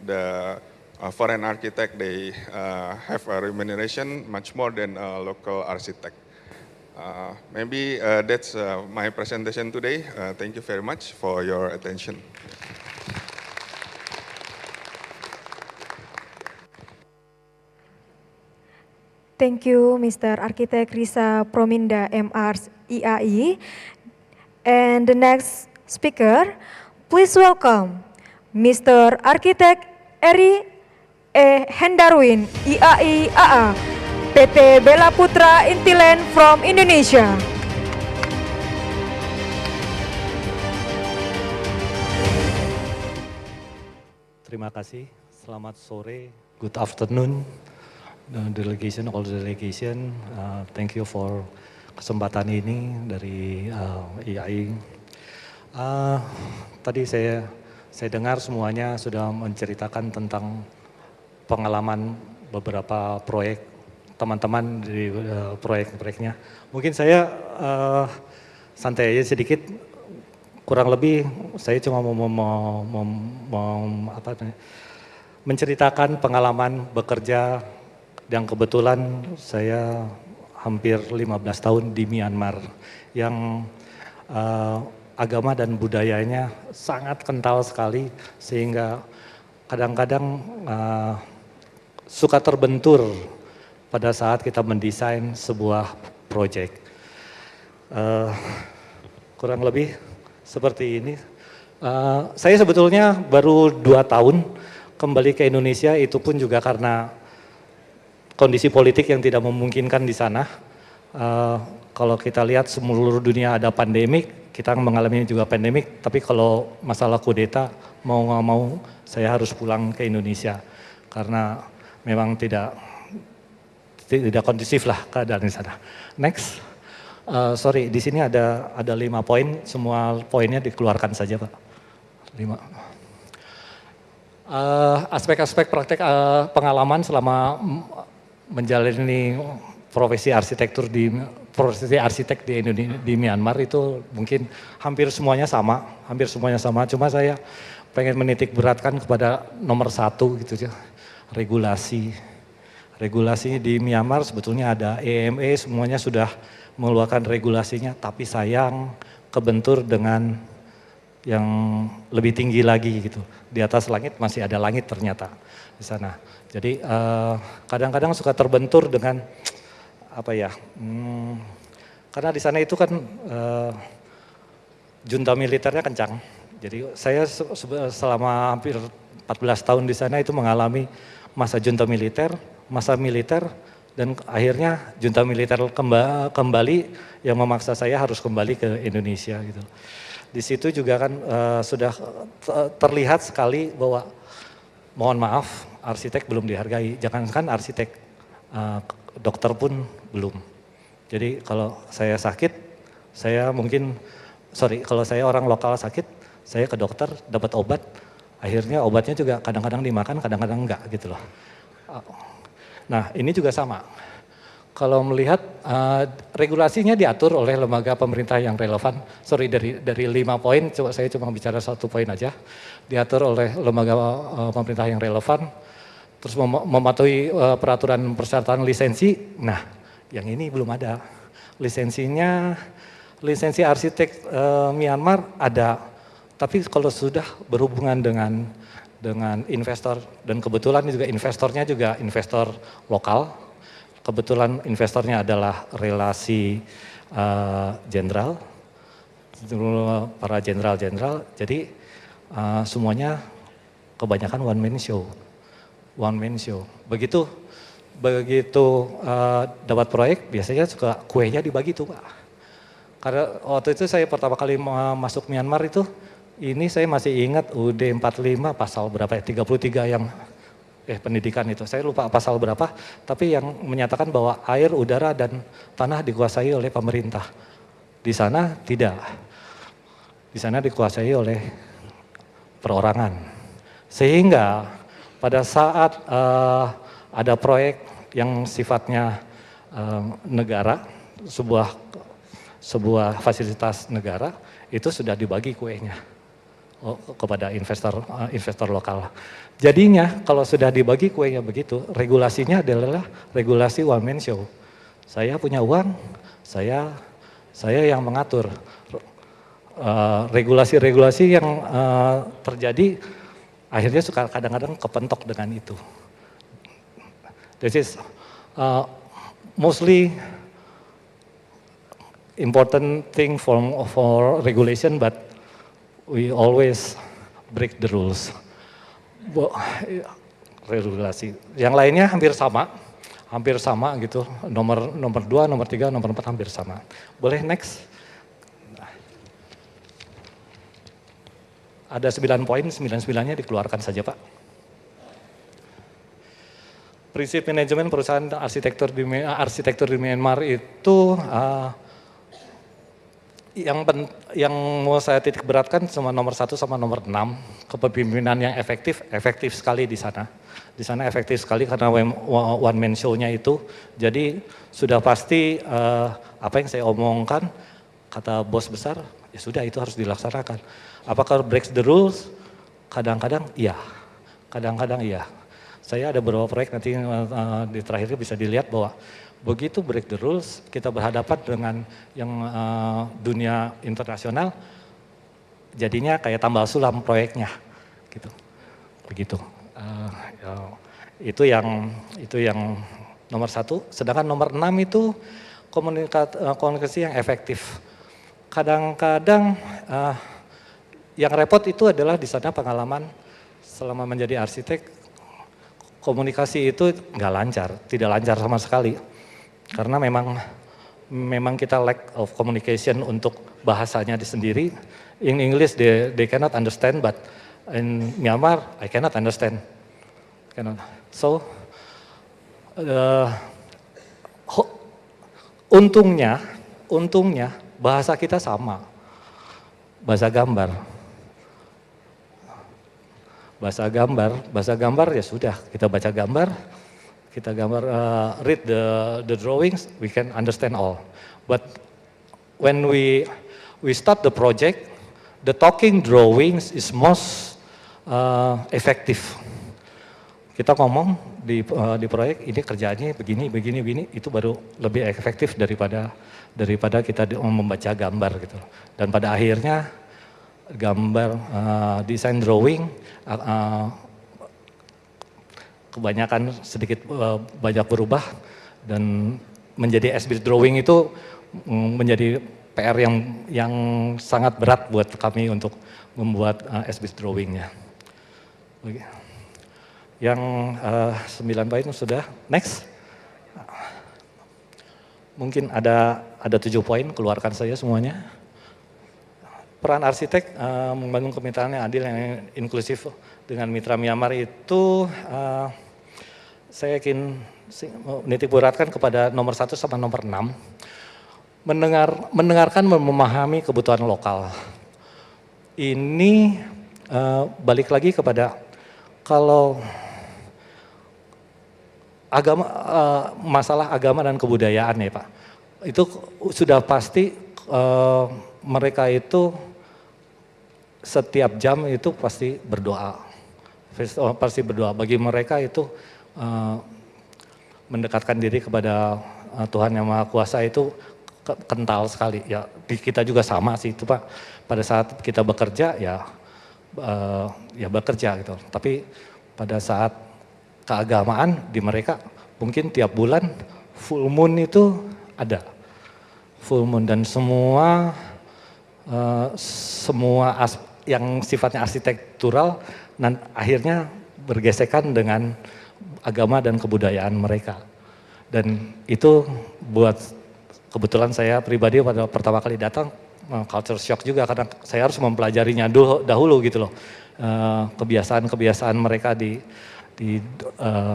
the foreign architect, they have a remuneration much more than a local architect. Maybe that's my presentation today. Thank you very much for your attention. Thank you, Mr. Architect Risa Prominda, MR IAI. And the next speaker, please welcome Mr. Architect Eri Hendarwin, IAI AA, PT Bela Putra Intiland from Indonesia. Terima kasih, selamat sore, good afternoon, delegation, all the delegation, thank you for kesempatan ini dari IAI. Tadi saya dengar semuanya sudah menceritakan tentang pengalaman beberapa proyek teman-teman di proyek-proyeknya. Mungkin saya santai aja sedikit. Kurang lebih saya cuma menceritakan pengalaman bekerja yang kebetulan saya hampir 15 tahun di Myanmar yang agama dan budayanya sangat kental sekali sehingga kadang-kadang suka terbentur pada saat kita mendesain sebuah proyek. Kurang lebih seperti ini. Saya sebetulnya baru 2 tahun kembali ke Indonesia, itu pun juga karena kondisi politik yang tidak memungkinkan di sana. Kalau kita lihat seluruh dunia ada pandemik, kita mengalami juga pandemik, tapi kalau masalah kudeta mau nggak mau saya harus pulang ke Indonesia karena memang tidak kondusif lah keadaan di sana. Next. Sorry, di sini ada 5 poin, semua poinnya dikeluarkan saja Pak. 5. Aspek-aspek praktek pengalaman selama menjalani profesi arsitek di Myanmar itu mungkin hampir semuanya sama, cuma saya pengen menitik beratkan kepada nomor 1 gitu ya, regulasi. Regulasi di Myanmar sebetulnya ada EMA, semuanya sudah mengeluarkan regulasinya, tapi sayang kebentur dengan yang lebih tinggi lagi gitu. Di atas langit masih ada langit ternyata di sana. Jadi kadang-kadang suka terbentur dengan apa ya? Karena di sana itu kan junta militernya kencang. Jadi saya selama hampir 14 tahun di sana itu mengalami masa junta militer, dan akhirnya junta militer kembali yang memaksa saya harus kembali ke Indonesia gitu. Di situ juga kan sudah terlihat sekali bahwa mohon maaf arsitek belum dihargai, jangankan arsitek, dokter pun belum. Jadi kalau saya sakit, kalau saya orang lokal sakit, saya ke dokter dapat obat, akhirnya obatnya juga kadang-kadang dimakan, kadang-kadang enggak gitu loh. Nah ini juga sama, kalau melihat regulasinya diatur oleh lembaga pemerintah yang relevan, dari 5 poin, saya cuma bicara 1 poin aja, diatur oleh lembaga pemerintah yang relevan, terus mematuhi peraturan persyaratan lisensi. Nah yang ini belum ada, lisensi arsitek Myanmar ada, tapi kalau sudah berhubungan dengan investor, dan kebetulan juga investornya juga investor lokal, kebetulan investornya adalah relasi jenderal, para jenderal-jenderal, jadi semuanya kebanyakan one man show. Begitu dapat proyek, biasanya suka kuenya dibagi tuh Pak. Karena waktu itu saya pertama kali masuk Myanmar itu, ini saya masih ingat UUD 45 pasal berapa ya, 33 yang pendidikan itu. Saya lupa pasal berapa, tapi yang menyatakan bahwa air, udara, dan tanah dikuasai oleh pemerintah. Di sana tidak. Di sana dikuasai oleh perorangan. Sehingga pada saat ada proyek yang sifatnya negara, sebuah fasilitas negara, itu sudah dibagi kuenya kepada investor lokal. Jadinya kalau sudah dibagi kuenya begitu, regulasinya adalah regulasi one man show. Saya punya uang, saya yang mengatur. Regulasi-regulasi yang terjadi akhirnya suka kadang-kadang kepentok dengan itu. This is mostly important thing for regulation, but we always break the rules. Regulasi. Yang lainnya hampir sama gitu. Nomor 2, nomor 3, nomor 4 hampir sama. Boleh next? Ada 9 poin, 9-9-nya dikeluarkan saja Pak. Prinsip manajemen perusahaan arsitektur di Myanmar itu yang mau saya titik beratkan cuma nomor 1 sama nomor 6, kepemimpinan yang efektif sekali di sana. Di sana efektif sekali karena one man show-nya itu. Jadi sudah pasti apa yang saya omongkan, kata bos besar, ya sudah itu harus dilaksanakan. Apakah breaks the rules? Kadang-kadang iya, kadang-kadang iya. Saya ada beberapa proyek nanti di terakhirnya bisa dilihat bahwa begitu break the rules, kita berhadapan dengan yang dunia internasional, jadinya kayak tambal sulam proyeknya, gitu. Begitu. Itu yang nomor 1. Sedangkan nomor 6 itu komunikasi yang efektif. Kadang-kadang yang repot itu adalah di sana pengalaman selama menjadi arsitek. Komunikasi itu nggak lancar, tidak lancar sama sekali. Karena memang kita lack of communication untuk bahasanya sendiri. In English they cannot understand, but in Myanmar I cannot understand. So untungnya bahasa kita sama, bahasa gambar. Bahasa gambar ya sudah, kita baca gambar, read the drawings, we can understand all. But when we start the project, the talking drawings is most effective. Kita ngomong di proyek ini kerjaannya begini, itu baru lebih efektif daripada kita membaca gambar gitu. Dan pada akhirnya gambar desain drawing kebanyakan sedikit banyak berubah dan menjadi SB drawing itu menjadi PR yang sangat berat buat kami untuk membuat SB drawingnya. Yang 9 poin sudah. Next. Mungkin ada 7 poin, keluarkan saja semuanya. Peran arsitek membangun kemitraan yang adil yang inklusif dengan mitra Myanmar itu saya yakin menitik beratkan kepada nomor 1 sama nomor 6. Mendengarkan dan memahami kebutuhan lokal. Ini balik lagi kepada kalau masalah agama dan kebudayaan ya Pak. Itu sudah pasti mereka itu setiap jam itu pasti berdoa. Bagi mereka itu mendekatkan diri kepada Tuhan Yang Maha Kuasa itu kental sekali. Ya kita juga sama sih itu Pak. Pada saat kita bekerja ya bekerja gitu. Tapi pada saat keagamaan di mereka mungkin tiap bulan full moon itu ada. Full moon dan semua yang sifatnya arsitektural akhirnya bergesekan dengan agama dan kebudayaan mereka. Dan itu buat kebetulan saya pribadi pada pertama kali datang culture shock juga karena saya harus mempelajarinya dahulu gitu loh. Kebiasaan-kebiasaan mereka di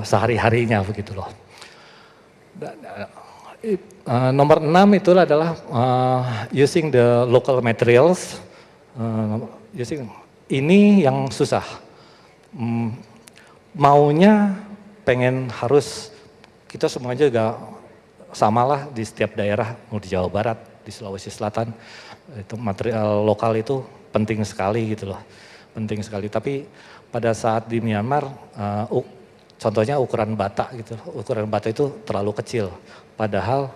sehari-harinya begitu loh. Nomor 6 itu adalah using the local materials. Ini yang susah. Maunya pengen harus kita semuanya juga samalah di setiap daerah, mau di Jawa Barat, di Sulawesi Selatan, itu material lokal itu penting sekali gitu loh. Penting sekali. Tapi pada saat di Myanmar, contohnya ukuran bata gitu. Ukuran bata itu terlalu kecil. Padahal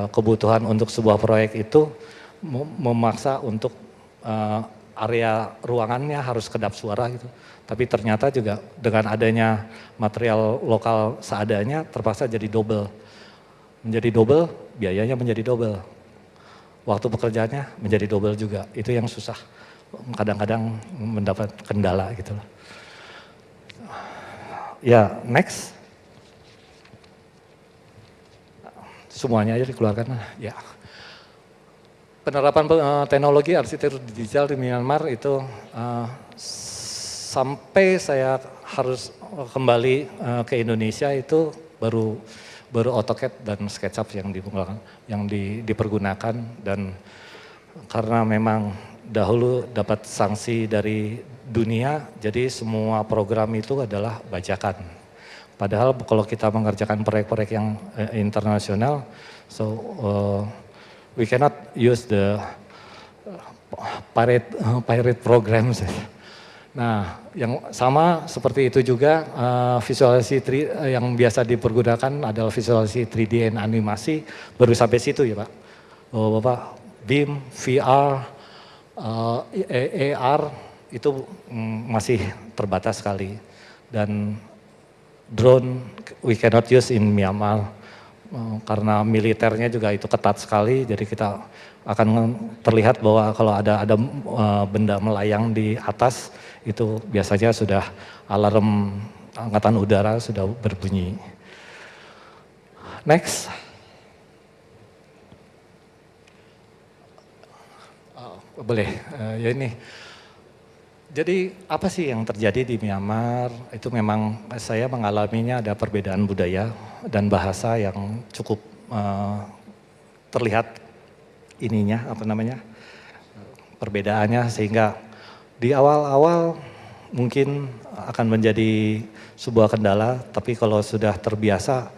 kebutuhan untuk sebuah proyek itu memaksa untuk area ruangannya harus kedap suara gitu. Tapi ternyata juga dengan adanya material lokal seadanya terpaksa jadi double. Menjadi double, biayanya menjadi double. Waktu pekerjaannya menjadi double juga. Itu yang susah. Kadang-kadang mendapat kendala gitu loh. Ya, next. Semuanya aja dikeluarkan. Ya. Penerapan teknologi arsitektur digital di Myanmar itu sampai saya harus kembali ke Indonesia itu baru AutoCAD dan SketchUp yang dipergunakan, dan karena memang dahulu dapat sanksi dari dunia, jadi semua program itu adalah bajakan. Padahal kalau kita mengerjakan proyek-proyek yang internasional, we cannot use the pirate programs. Nah, yang sama seperti itu juga visualisasi yang biasa dipergunakan adalah visualisasi 3D dan animasi, baru sampai situ ya Pak. Bapak, BIM, VR, AR itu masih terbatas sekali. Dan drone we cannot use in Myanmar karena militernya juga itu ketat sekali, jadi kita akan terlihat bahwa kalau ada benda melayang di atas itu biasanya sudah alarm angkatan udara sudah berbunyi. Next. Boleh, ya ini. Jadi apa sih yang terjadi di Myanmar? Itu memang saya mengalaminya ada perbedaan budaya dan bahasa yang cukup terlihat ininya, perbedaannya, sehingga di awal-awal mungkin akan menjadi sebuah kendala, tapi kalau sudah terbiasa,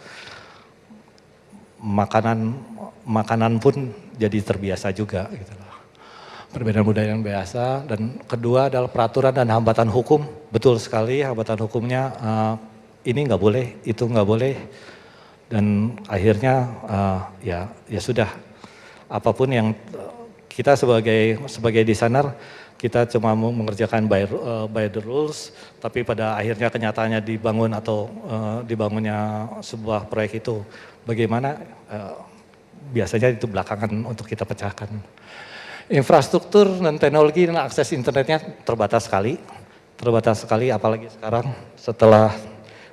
makanan pun jadi terbiasa juga gitu loh. Perbedaan budaya yang biasa. Dan kedua adalah peraturan dan hambatan hukum. Betul sekali, hambatan hukumnya ini nggak boleh, itu nggak boleh, dan akhirnya ya sudah, apapun yang kita sebagai desainer, kita cuma mengerjakan by the rules, tapi pada akhirnya kenyataannya dibangun atau dibangunnya sebuah proyek itu bagaimana, biasanya itu belakangan untuk kita pecahkan. Infrastruktur dan teknologi dan akses internetnya terbatas sekali, apalagi sekarang setelah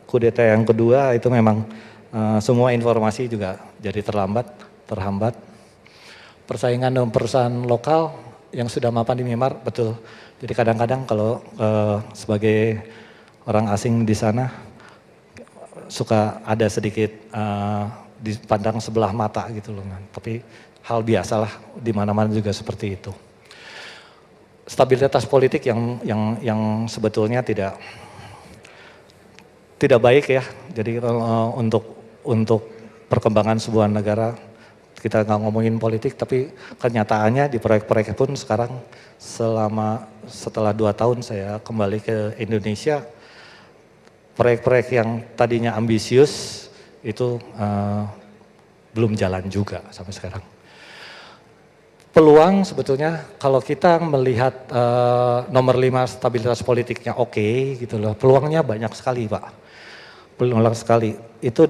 kudeta yang kedua itu memang semua informasi juga jadi terhambat. Persaingan dengan perusahaan lokal yang sudah mapan di Myanmar, betul. Jadi kadang-kadang kalau sebagai orang asing di sana suka ada sedikit dipandang sebelah mata gitu loh. Tapi hal biasalah, di mana-mana juga seperti itu. Stabilitas politik yang sebetulnya tidak baik ya. Jadi untuk perkembangan sebuah negara, kita nggak ngomongin politik, tapi kenyataannya di proyek-proyek pun sekarang setelah 2 tahun saya kembali ke Indonesia, proyek-proyek yang tadinya ambisius itu belum jalan juga sampai sekarang. Peluang sebetulnya kalau kita melihat nomor 5 stabilitas politiknya oke gitu loh, peluangnya banyak sekali Pak. Peluang sekali. Itu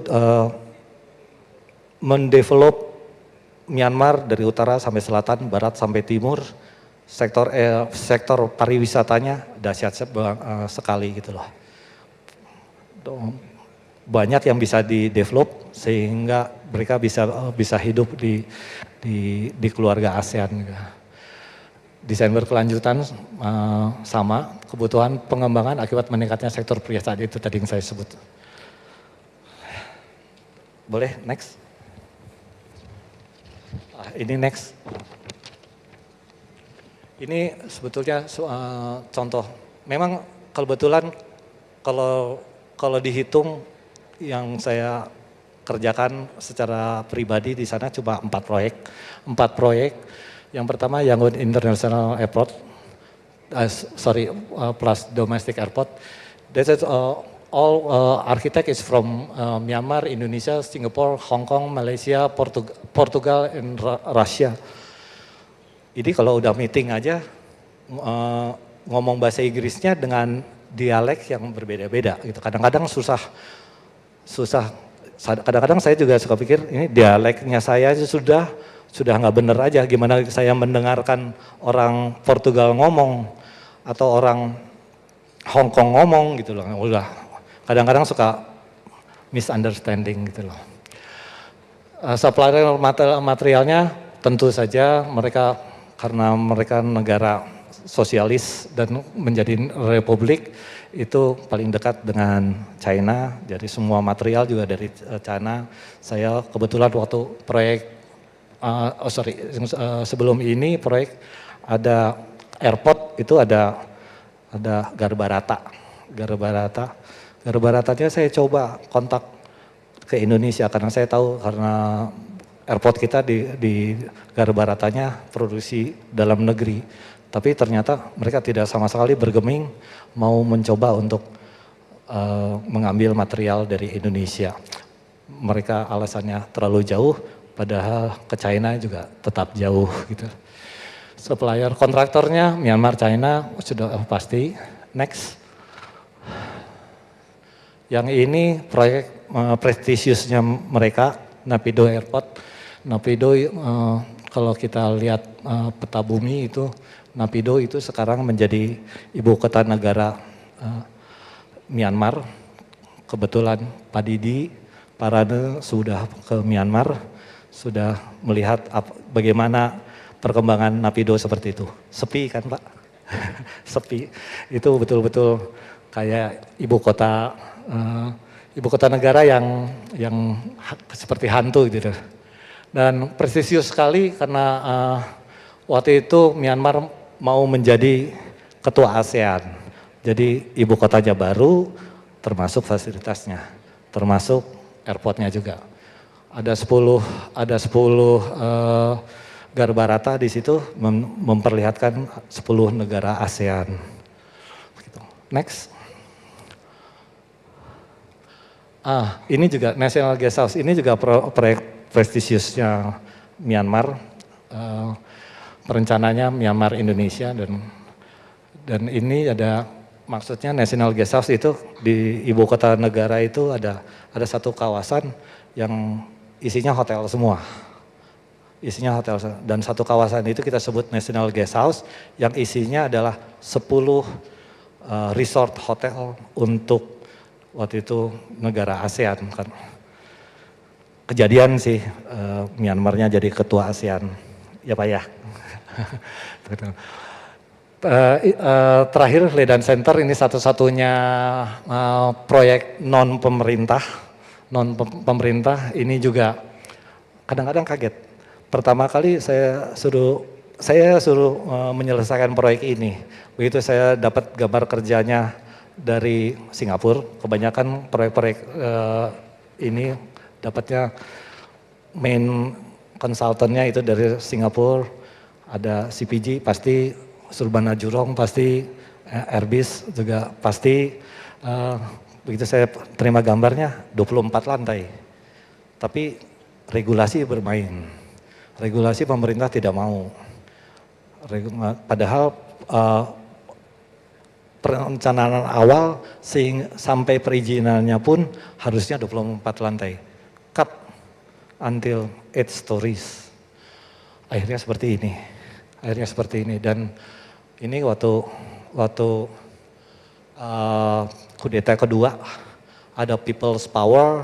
mendevelop Myanmar dari utara sampai selatan, barat sampai timur, sektor pariwisatanya dahsyat sekali gitu loh. Banyak yang bisa di-develop sehingga mereka bisa hidup di keluarga ASEAN. Desain berkelanjutan sama, kebutuhan pengembangan akibat meningkatnya sektor pariwisata itu tadi yang saya sebut. Boleh next? Ini next. Ini sebetulnya contoh. Memang kebetulan kalau dihitung yang saya kerjakan secara pribadi di sana cuma 4 proyek. Yang pertama Yangon International Airport, plus domestic airport. That's all architect is from Myanmar, Indonesia, Singapore, Hong Kong, Malaysia, Portugal, and Russia. Jadi kalau udah meeting aja ngomong bahasa Inggrisnya dengan dialek yang berbeda-beda gitu. Kadang-kadang susah. Kadang-kadang saya juga suka pikir ini dialeknya saya sudah nggak bener aja. Gimana saya mendengarkan orang Portugal ngomong atau orang Hong Kong ngomong gitu loh. Udah kadang-kadang suka misunderstanding gitu loh. Supplier materialnya tentu saja mereka karena mereka negara sosialis dan menjadi republik itu paling dekat dengan China, jadi semua material juga dari China. Saya kebetulan waktu proyek, sebelum ini proyek ada airport itu ada Garbaratanya saya coba kontak ke Indonesia karena saya tahu karena airport kita di Garbaratanya produksi dalam negeri. Tapi ternyata mereka tidak sama sekali bergeming mau mencoba untuk mengambil material dari Indonesia. Mereka alasannya terlalu jauh, padahal ke China juga tetap jauh gitu. Supplier kontraktornya Myanmar, China sudah pasti. Next. Yang ini proyek prestisiusnya mereka, Naypyidaw Airport. Naypyidaw kalau kita lihat peta bumi itu, Naypyidaw itu sekarang menjadi ibu kota negara Myanmar. Kebetulan Pak Didi Parade sudah ke Myanmar, sudah melihat bagaimana perkembangan Naypyidaw seperti itu. Sepi kan Pak? Sepi. Itu betul-betul kayak ibu kota negara yang seperti hantu gitu. Dan prestisius sekali karena waktu itu Myanmar mau menjadi ketua ASEAN. Jadi ibu kotanya baru, termasuk fasilitasnya, termasuk airportnya juga. Ada 10 Garbarata di situ memperlihatkan 10 negara ASEAN. Next. Ini juga National Guest House, ini juga proyek prestisiusnya Myanmar. Perencananya Myanmar Indonesia dan ini ada maksudnya National Guest House itu di ibu kota negara itu ada satu kawasan yang isinya hotel semua. Isinya hotel dan satu kawasan itu kita sebut National Guest House yang isinya adalah 10 resort hotel untuk waktu itu negara ASEAN kan. Kejadian sih Myanmarnya jadi ketua ASEAN. Ya Pak ya. Terakhir Ledan Center ini satu-satunya proyek non pemerintah ini juga kadang-kadang kaget. Pertama kali saya suruh menyelesaikan proyek ini. Begitu saya dapat gambar kerjanya dari Singapura, kebanyakan proyek-proyek ini dapatnya main konsultannya itu dari Singapura, ada CPG pasti, Surbana Jurong pasti, Airbus juga pasti. Begitu saya terima gambarnya 24 lantai. Tapi regulasi bermain. Regulasi pemerintah tidak mau. Padahal perencanaan awal sampai perizinannya pun harusnya 24 lantai. Cut until 8 stories. Akhirnya seperti ini. Dan ini waktu kudeta kedua ada people's power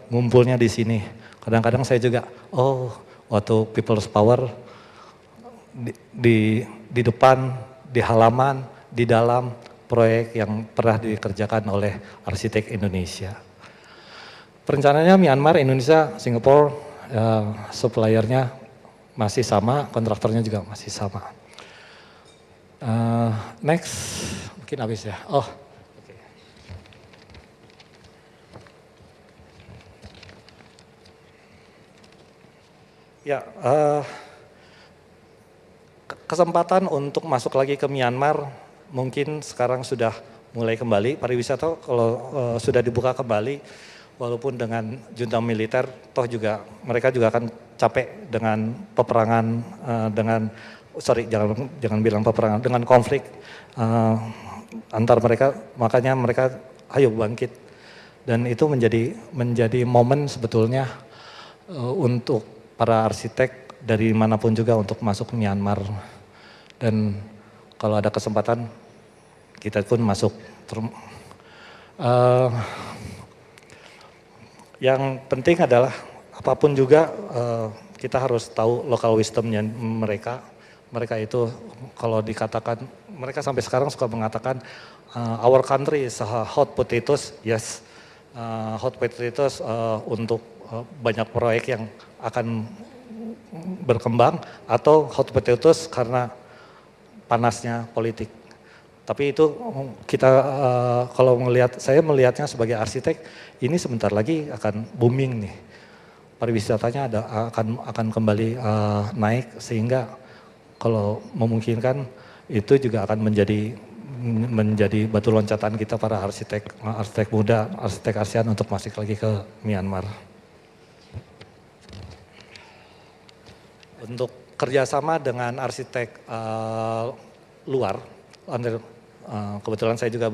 ngumpulnya di sini. Kadang-kadang saya juga, waktu people's power di depan, di halaman, di dalam proyek yang pernah dikerjakan oleh arsitek Indonesia. Perencanaannya Myanmar, Indonesia, Singapura, suppliernya masih sama, kontraktornya juga masih sama. Next, mungkin habis ya. Ya, kesempatan untuk masuk lagi ke Myanmar mungkin sekarang sudah mulai kembali. Pariwisata kalau sudah dibuka kembali, walaupun dengan junta militer, toh juga mereka juga akan capek dengan peperangan dengan jangan bilang peperangan, dengan konflik antar mereka, makanya mereka ayo bangkit. Dan itu menjadi momen sebetulnya untuk para arsitek dari manapun juga untuk masuk Myanmar. Dan kalau ada kesempatan kita pun masuk. Yang penting adalah apapun juga kita harus tahu local wisdomnya mereka. Mereka itu kalau dikatakan, mereka sampai sekarang suka mengatakan our country is hot potatoes, yes, hot potatoes untuk banyak proyek yang akan berkembang, atau hot potatoes karena panasnya politik. Tapi itu kita kalau saya melihatnya sebagai arsitek, ini sebentar lagi akan booming nih. Pariwisatanya akan kembali naik, sehingga kalau memungkinkan itu juga akan menjadi batu loncatan kita para arsitek muda, arsitek ASEAN untuk masuk lagi ke Myanmar. Untuk kerjasama dengan arsitek luar, kebetulan saya juga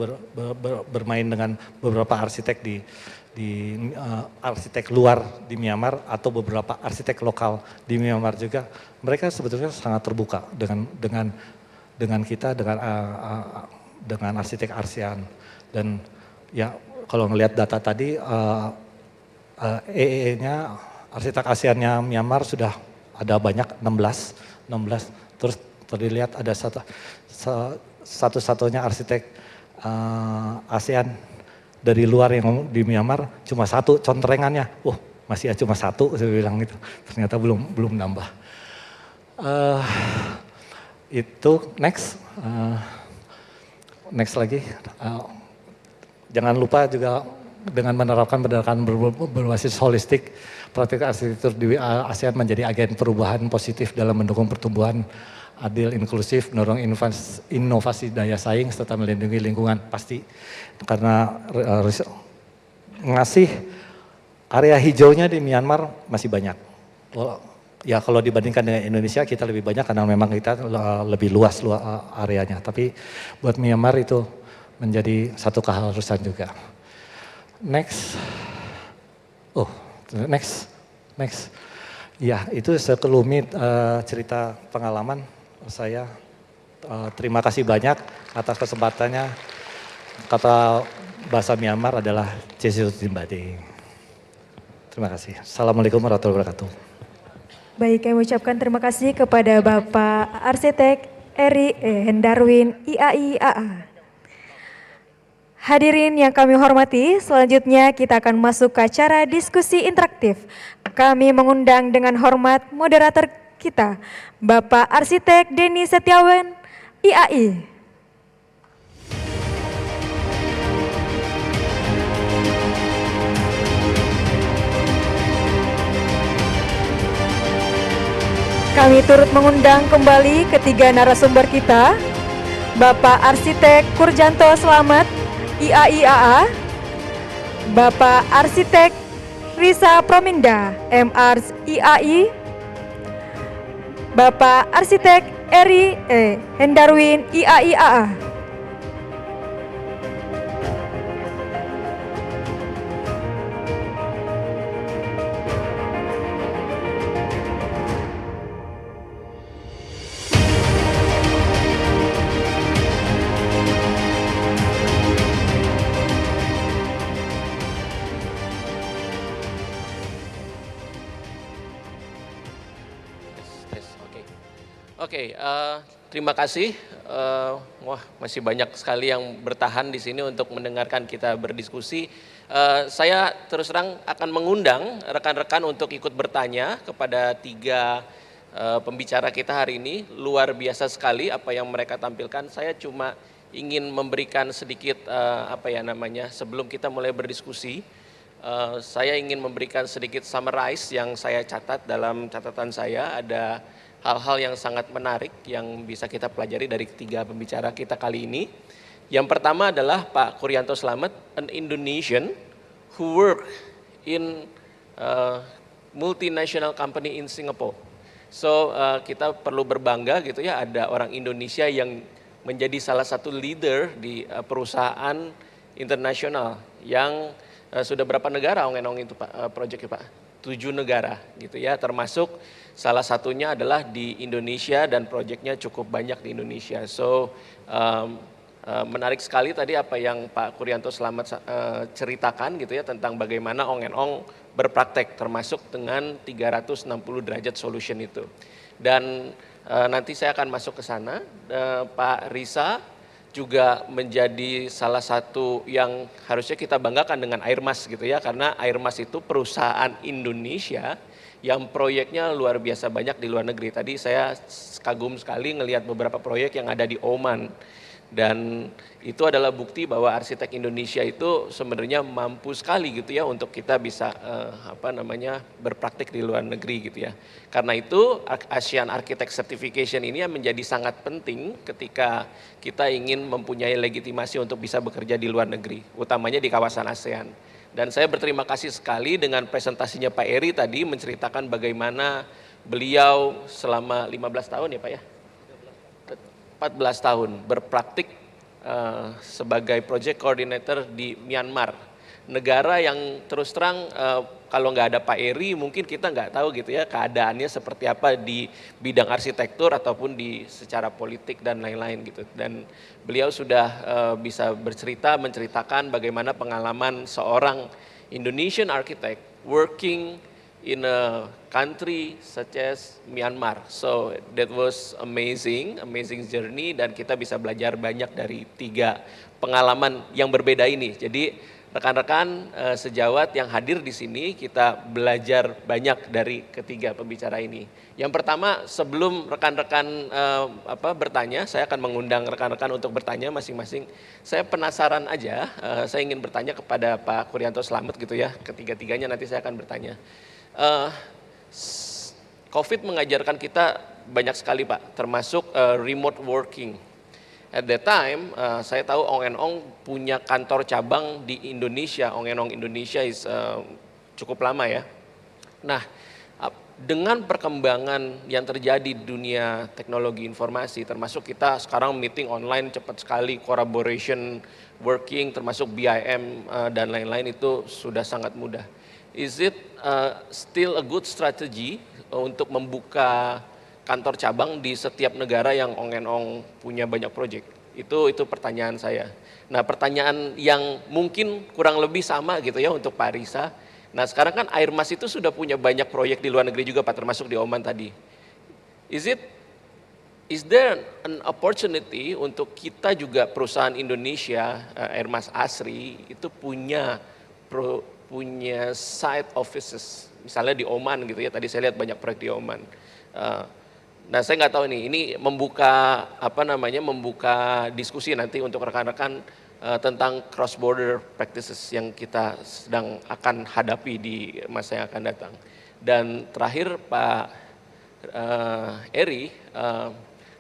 bermain dengan beberapa arsitek di arsitek luar di Myanmar atau beberapa arsitek lokal di Myanmar juga. Mereka sebetulnya sangat terbuka dengan kita, dengan arsitek ASEAN. Dan ya kalau ngelihat data tadi, EE-nya arsitek ASEAN-nya Myanmar sudah ada banyak, 16. Terus terlihat ada satu-satunya arsitek ASEAN dari luar yang di Myanmar cuma satu contrengannya. Masih cuma satu, saya bilang gitu. Ternyata belum nambah. Itu next lagi. Jangan lupa juga dengan menerapkan pendekatan berbasis holistik, praktik arsitektur di ASEAN menjadi agen perubahan positif dalam mendukung pertumbuhan adil, inklusif, mendorong inovasi daya saing, serta melindungi lingkungan. Pasti, karena ngasih area hijaunya di Myanmar masih banyak. Ya kalau dibandingkan dengan Indonesia, kita lebih banyak karena memang kita lebih luas areanya. Tapi buat Myanmar itu menjadi satu keharusan juga. Next. Ya, itu sekelumit cerita pengalaman saya. Terima kasih banyak atas kesempatannya. Kata bahasa Myanmar adalah Jesu Timbade. Terima kasih. Assalamualaikum warahmatullahi wabarakatuh. Baik, kami ucapkan terima kasih kepada Bapak Arsitek Eri Hendarwin IAI-AA. Hadirin yang kami hormati, selanjutnya kita akan masuk ke acara diskusi interaktif. Kami mengundang dengan hormat moderator kita, Bapak Arsitek Denny Setiawan, IAI. Kami turut mengundang kembali ketiga narasumber kita, Bapak Arsitek Kurjanto Slamet, IAI-AA, Bapak Arsitek Risa Prominda, MArs IAI, Bapak Arsitek Eri Hendarwin, IAI-AA. Oke, terima kasih. Wah, masih banyak sekali yang bertahan di sini untuk mendengarkan kita berdiskusi. Saya terus terang akan mengundang rekan-rekan untuk ikut bertanya kepada tiga pembicara kita hari ini. Luar biasa sekali apa yang mereka tampilkan. Saya cuma ingin memberikan sedikit sebelum kita mulai berdiskusi. Saya ingin memberikan sedikit summarize yang saya catat dalam catatan saya. Ada hal-hal yang sangat menarik yang bisa kita pelajari dari ketiga pembicara kita kali ini. Yang pertama adalah Pak Kurjanto Slamet, an Indonesian who work in multinational company in Singapore. So kita perlu berbangga gitu ya, ada orang Indonesia yang menjadi salah satu leader di perusahaan internasional yang sudah berapa negara Ongenong itu Pak proyeknya Pak? 7 negara gitu ya, termasuk salah satunya adalah di Indonesia dan proyeknya cukup banyak di Indonesia. So menarik sekali tadi apa yang Pak Kuryanto Selamat ceritakan gitu ya tentang bagaimana Ongenong berpraktek termasuk dengan 360 derajat solution itu. Dan nanti saya akan masuk ke sana. Pak Risa juga menjadi salah satu yang harusnya kita banggakan dengan Airmas gitu ya, karena Airmas itu perusahaan Indonesia yang proyeknya luar biasa banyak di luar negeri. Tadi saya kagum sekali ngelihat beberapa proyek yang ada di Oman. Dan itu adalah bukti bahwa arsitek Indonesia itu sebenarnya mampu sekali gitu ya untuk kita bisa berpraktik di luar negeri gitu ya. Karena itu Asean Architect Certification ini menjadi sangat penting ketika kita ingin mempunyai legitimasi untuk bisa bekerja di luar negeri, utamanya di kawasan ASEAN. Dan saya berterima kasih sekali dengan presentasinya Pak Eri tadi menceritakan bagaimana beliau selama 15 tahun ya Pak ya? 14 tahun berpraktik sebagai project coordinator di Myanmar, negara yang terus terang kalau nggak ada Pak Eri mungkin kita nggak tahu gitu ya keadaannya seperti apa di bidang arsitektur ataupun di secara politik dan lain-lain gitu. Dan beliau sudah bisa menceritakan bagaimana pengalaman seorang Indonesian architect working in a country such as Myanmar. So that was amazing journey dan kita bisa belajar banyak dari 3 pengalaman yang berbeda ini. Jadi rekan-rekan sejawat yang hadir di sini kita belajar banyak dari ketiga pembicara ini. Yang pertama sebelum rekan-rekan bertanya, saya akan mengundang rekan-rekan untuk bertanya masing-masing. Saya penasaran aja, saya ingin bertanya kepada Pak Kuryanto Selamat gitu ya, ketiga-tiganya nanti saya akan bertanya. COVID mengajarkan kita banyak sekali Pak, termasuk remote working. At that time, saya tahu Ongenong punya kantor cabang di Indonesia. Ongenong Indonesia cukup lama ya. Nah, dengan perkembangan yang terjadi di dunia teknologi informasi, termasuk kita sekarang meeting online cepat sekali, collaboration working, termasuk BIM dan lain-lain itu sudah sangat mudah. Is it still a good strategy untuk membuka kantor cabang di setiap negara yang Ongenong punya banyak proyek? Itu pertanyaan saya. Nah, pertanyaan yang mungkin kurang lebih sama gitu ya untuk Pak Risa. Nah, sekarang kan Airmas itu sudah punya banyak proyek di luar negeri juga Pak, termasuk di Oman tadi. Is there an opportunity untuk kita juga perusahaan Indonesia, Airmas Asri itu punya site offices, misalnya di Oman gitu ya, tadi saya lihat banyak proyek di Oman. Nah saya nggak tahu nih, ini membuka membuka diskusi nanti untuk rekan-rekan tentang cross border practices yang kita sedang akan hadapi di masa yang akan datang. Dan terakhir Pak Eri,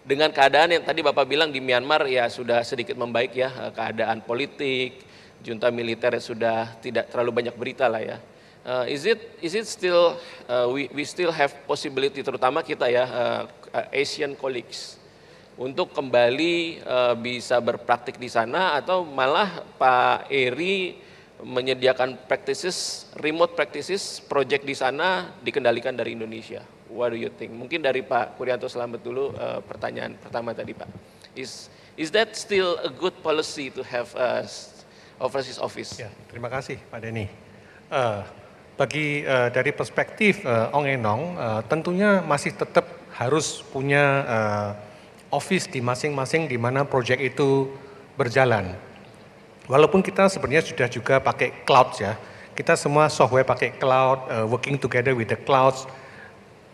dengan keadaan yang tadi Bapak bilang di Myanmar ya sudah sedikit membaik ya, keadaan politik, junta militer sudah tidak terlalu banyak berita lah ya. Is it still we still have possibility, terutama kita ya Asian colleagues, untuk kembali bisa berpraktik di sana, atau malah Pak Eri menyediakan remote practices project di sana dikendalikan dari Indonesia? What do you think? Mungkin dari Pak Kuryanto Selamat dulu pertanyaan pertama tadi Pak. Is that still a good policy to have overseas office? Ya, terima kasih Pak Denny. Dari perspektif Ongenong, tentunya masih tetap harus punya office di masing-masing di mana proyek itu berjalan. Walaupun kita sebenarnya sudah juga pakai cloud ya, kita semua software pakai cloud, working together with the clouds.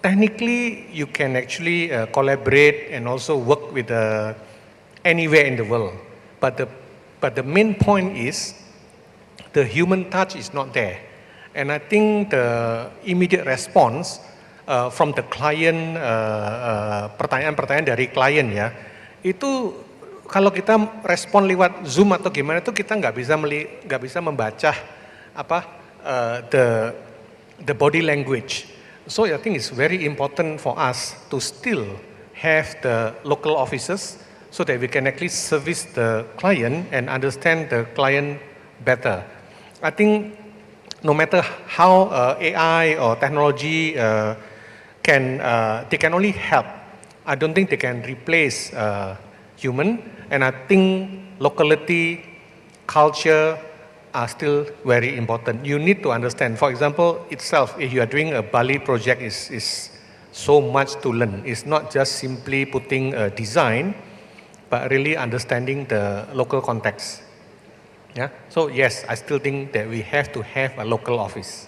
Technically, you can actually collaborate and also work with anywhere in the world. But the main point is the human touch is not there. And I think the immediate response from the client, pertanyaan-pertanyaan dari klien ya, itu kalau kita respon lewat Zoom atau gimana itu kita nggak bisa membaca the body language. So I think it's very important for us to still have the local offices so that we can actually service the client and understand the client better. I think no matter how AI or technology they can only help. I don't think they can replace human, and I think locality, culture are still very important. You need to understand, for example, itself, if you are doing a Bali project, is so much to learn. It's not just simply putting a design, but really understanding the local context. Yeah? So yes, I still think that we have to have a local office.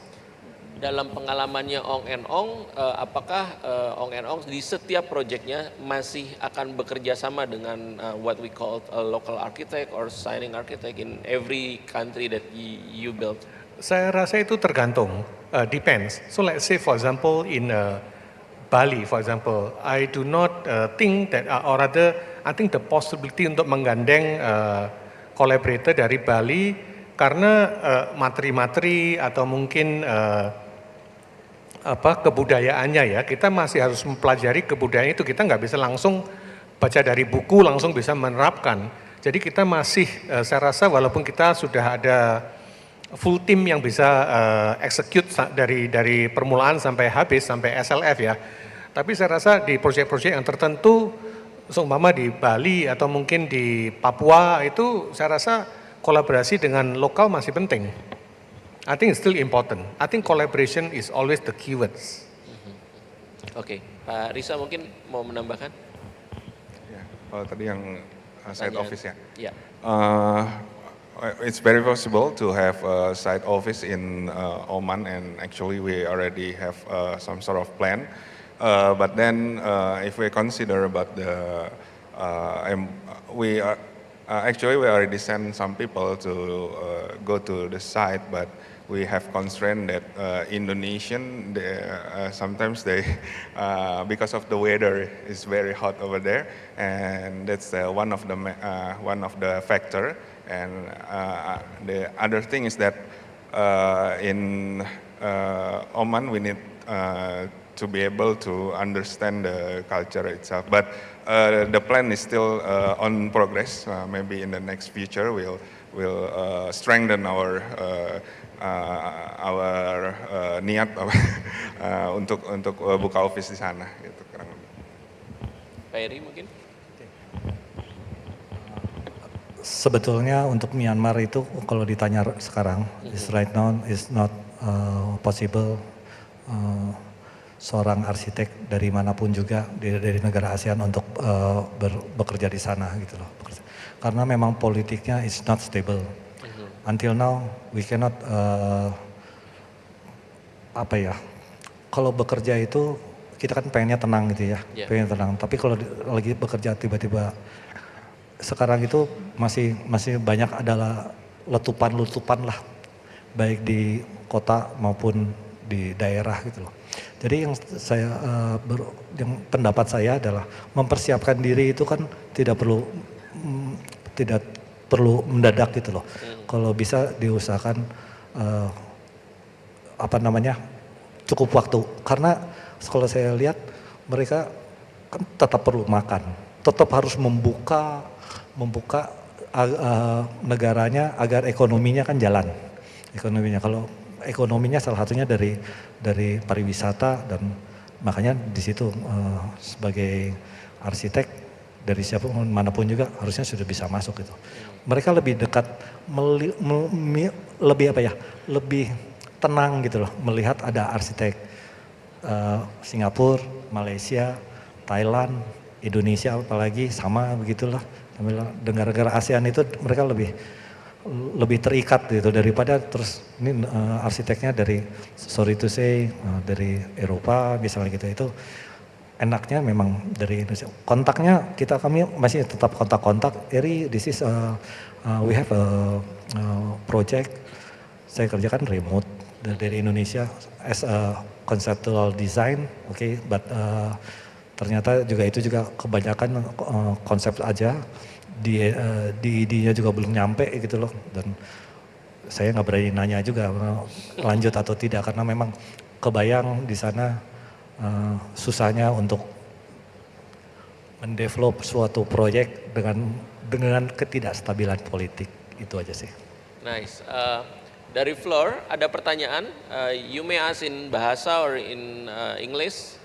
Dalam pengalamannya Ong and Ong, apakah Ong and Ong di setiap proyeknya masih akan bekerja sama dengan what we call a local architect or signing architect in every country that you build? Saya rasa itu tergantung, depends. So let's say for example in Bali, for example, I do not think that, or rather, I think the possibility untuk menggandeng collaborator dari Bali karena materi-materi atau mungkin kebudayaannya ya, kita masih harus mempelajari kebudayaan itu. Kita nggak bisa langsung baca dari buku langsung bisa menerapkan. Jadi kita masih, saya rasa walaupun kita sudah ada full team yang bisa execute dari permulaan sampai habis, sampai SLF ya. Tapi saya rasa di proyek-proyek yang tertentu, seumpama di Bali atau mungkin di Papua itu saya rasa kolaborasi dengan lokal masih penting. I think it's still important. I think collaboration is always the keywords. Oke, Pak Risa mungkin mau menambahkan? Ya, tadi yang side office ya. Ya. It's very possible to have a side office in Oman, and actually we already have some sort of plan. But then if we consider about the, we already sent some people to go to the site, but we have constraint that Indonesian, sometimes they, because of the weather, is very hot over there, and that's one of the factor. And the other thing is that in Oman we need to be able to understand the culture itself. But the plan is still on progress. Maybe in the next future we'll strengthen our niat untuk buka office di sana. Gitu, kurang lebih. Pak Eri mungkin? Sebetulnya untuk Myanmar itu kalau ditanya sekarang, is right now is not possible seorang arsitek dari manapun juga dari negara ASEAN untuk bekerja di sana gitu loh. Karena memang politiknya is not stable. Until now we cannot kalau bekerja itu kita kan pengennya tenang gitu ya, pengen tenang. Tapi kalau lagi bekerja tiba-tiba sekarang itu masih banyak adalah letupan-letupan lah, baik di kota maupun di daerah gitu loh. Jadi yang pendapat saya adalah mempersiapkan diri itu kan tidak perlu mendadak gitu loh. Kalau bisa diusahakan cukup waktu, karena kalau saya lihat mereka kan tetap perlu makan, tetap harus membuka negaranya agar ekonominya kan jalan. Ekonominya, kalau ekonominya salah satunya dari pariwisata, dan makanya di situ sebagai arsitek dari siapa manapun juga harusnya sudah bisa masuk gitu. Mereka lebih dekat, lebih tenang gitu loh melihat ada arsitek Singapura, Malaysia, Thailand, Indonesia apalagi sama begitulah. Negara-negara ASEAN itu mereka lebih terikat gitu daripada terus ini arsiteknya dari dari Eropa misalnya gitu. Itu enaknya memang dari Indonesia. Kontaknya kami masih tetap kontak-kontak. Eri, this is we have a project. Saya kerjakan remote dari Indonesia as a conceptual design, okay, but ternyata itu juga kebanyakan konsep aja, di idenya juga belum nyampe gitu loh, dan saya nggak berani nanya juga lanjut atau tidak karena memang kebayang di sana susahnya untuk mendevelop suatu proyek dengan ketidakstabilan politik. Itu aja sih. Nice. Dari floor ada pertanyaan. You may ask in bahasa or in English.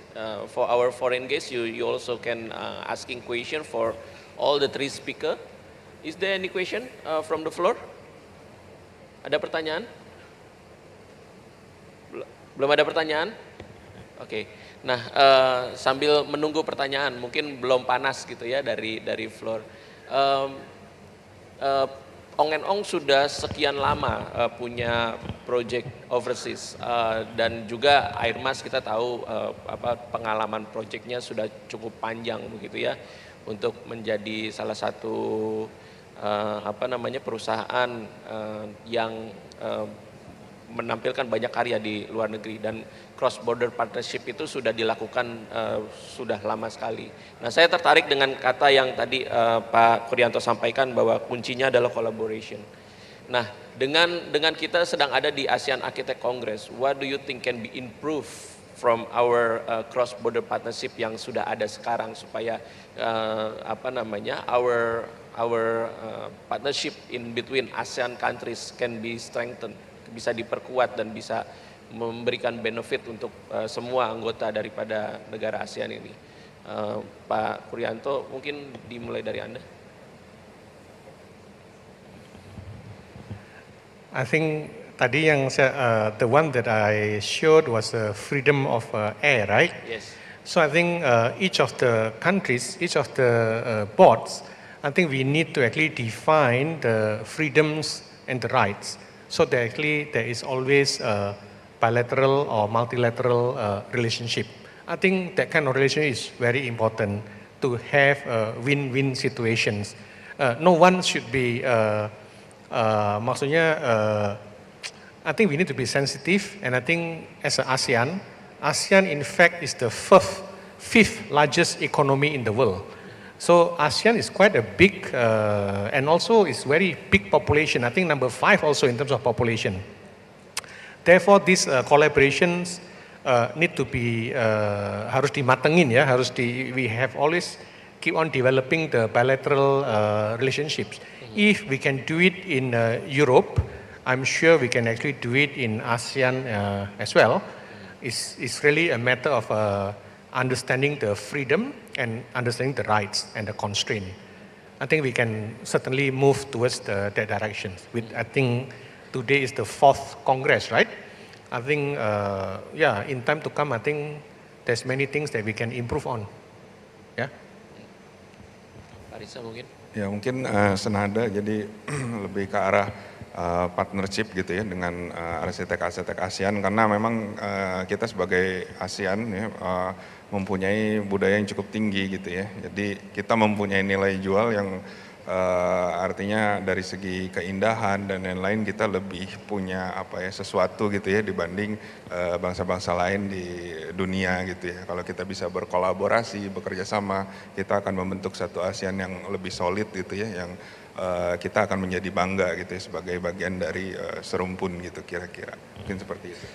For our foreign guests, you also can asking question for all the three speaker. Is there any question from the floor? Ada pertanyaan? Belum ada pertanyaan? Oke. Nah, sambil menunggu pertanyaan, mungkin belum panas gitu ya dari floor. Ong and Ong sudah sekian lama punya project overseas dan juga Airmas kita tahu pengalaman projectnya sudah cukup panjang begitu ya untuk menjadi salah satu perusahaan yang menampilkan banyak karya di luar negeri dan cross border partnership itu sudah dilakukan sudah lama sekali. Nah, saya tertarik dengan kata yang tadi Pak Kuryanto sampaikan bahwa kuncinya adalah collaboration. Nah, dengan kita sedang ada di Asean Architect Congress, what do you think can be improved from our cross border partnership yang sudah ada sekarang supaya our partnership in between ASEAN countries can be strengthened, bisa diperkuat dan bisa memberikan benefit untuk semua anggota daripada negara ASEAN ini. Pak Kuryanto, mungkin dimulai dari Anda. I think tadi yang the one that I showed was freedom of air, right? Yes. So I think each of the countries, each of the boards, I think we need to actually define the freedoms and the rights. So that actually there is always a bilateral or multilateral relationship. I think that kind of relationship is very important to have win-win situations. No one should be, I think we need to be sensitive, and I think as an ASEAN in fact is the fifth largest economy in the world. So ASEAN is quite a big and also is very big population. I think number 5 also in terms of population. Therefore, these collaborations need to be harus dimatengin ya, we have always keep on developing the bilateral relationships. If we can do it in Europe, I'm sure we can actually do it in ASEAN as well. It's really a matter of understanding the freedom and understanding the rights and the constraint. I think we can certainly move towards that direction. I think today is the 4th Congress, right? I think, in time to come, I think there's many things that we can improve on. Ya. Pak Risa mungkin? Ya mungkin senada, jadi lebih ke arah partnership gitu ya dengan arsitek-arsitek ASEAN, karena memang kita sebagai ASEAN ya, mempunyai budaya yang cukup tinggi gitu ya. Jadi kita mempunyai nilai jual yang artinya dari segi keindahan dan lain-lain kita lebih punya sesuatu gitu ya dibanding bangsa-bangsa lain di dunia gitu ya. Kalau kita bisa berkolaborasi, bekerja sama, kita akan membentuk satu ASEAN yang lebih solid gitu ya, yang kita akan menjadi bangga gitu ya sebagai bagian dari serumpun gitu kira-kira. Mungkin seperti itu.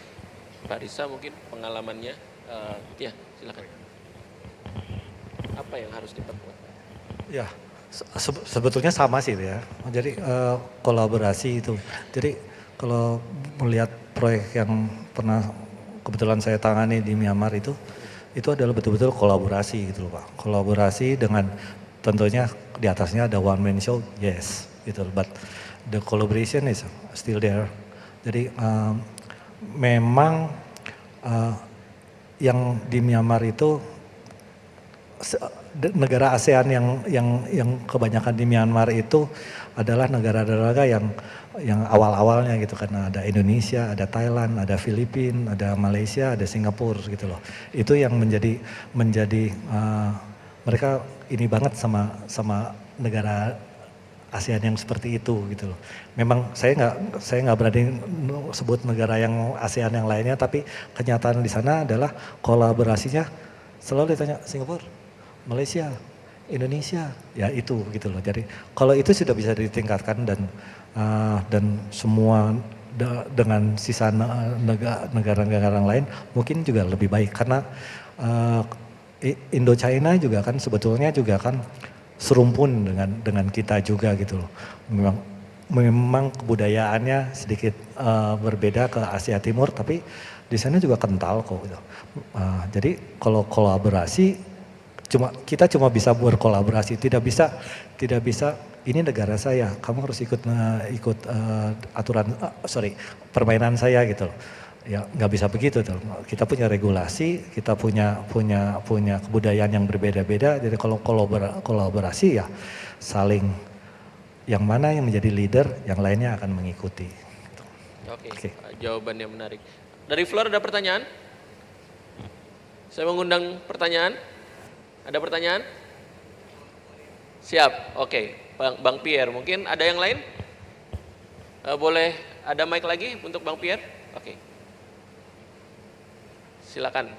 Pak Risa mungkin pengalamannya, ya silakan. Apa yang harus diperkuat? Ya, sebetulnya sama sih ya. Jadi kolaborasi itu. Jadi kalau melihat proyek yang pernah kebetulan saya tangani di Myanmar itu adalah betul-betul kolaborasi gitu loh Pak. Kolaborasi dengan tentunya di atasnya ada one man show, yes gitu. But the collaboration is still there. Jadi memang yang di Myanmar itu negara ASEAN yang kebanyakan di Myanmar itu adalah negara-negara yang awal-awalnya gitu, karena ada Indonesia, ada Thailand, ada Filipina, ada Malaysia, ada Singapura gitu loh. Itu yang menjadi mereka ini banget sama negara ASEAN yang seperti itu gitu loh. Memang saya nggak berani sebut negara yang ASEAN yang lainnya, tapi kenyataan di sana adalah kolaborasinya selalu ditanya Singapura, Malaysia, Indonesia, ya itu gitu loh. Jadi kalau itu sudah bisa ditingkatkan dan semua dengan sisa negara-negara lain mungkin juga lebih baik karena Indo-China juga kan sebetulnya juga kan serumpun dengan kita juga gitu loh. Memang kebudayaannya sedikit berbeda ke Asia Timur, tapi di sana juga kental kok. Gitu. Jadi kalau kolaborasi kita cuma bisa berkolaborasi, tidak bisa ini negara saya, kamu harus ikut permainan saya gitu loh. Ya nggak bisa begitu tuh. Kita punya regulasi, kita punya kebudayaan yang berbeda-beda. Jadi kalau kolaborasi ya saling, yang mana yang menjadi leader, yang lainnya akan mengikuti. Oke. Jawabannya menarik. Dari floor ada pertanyaan? Saya mengundang pertanyaan. Ada pertanyaan? Siap. Oke. Bang Pierre, mungkin ada yang lain? Boleh ada mic lagi untuk Bang Pierre? Oke. Silakan.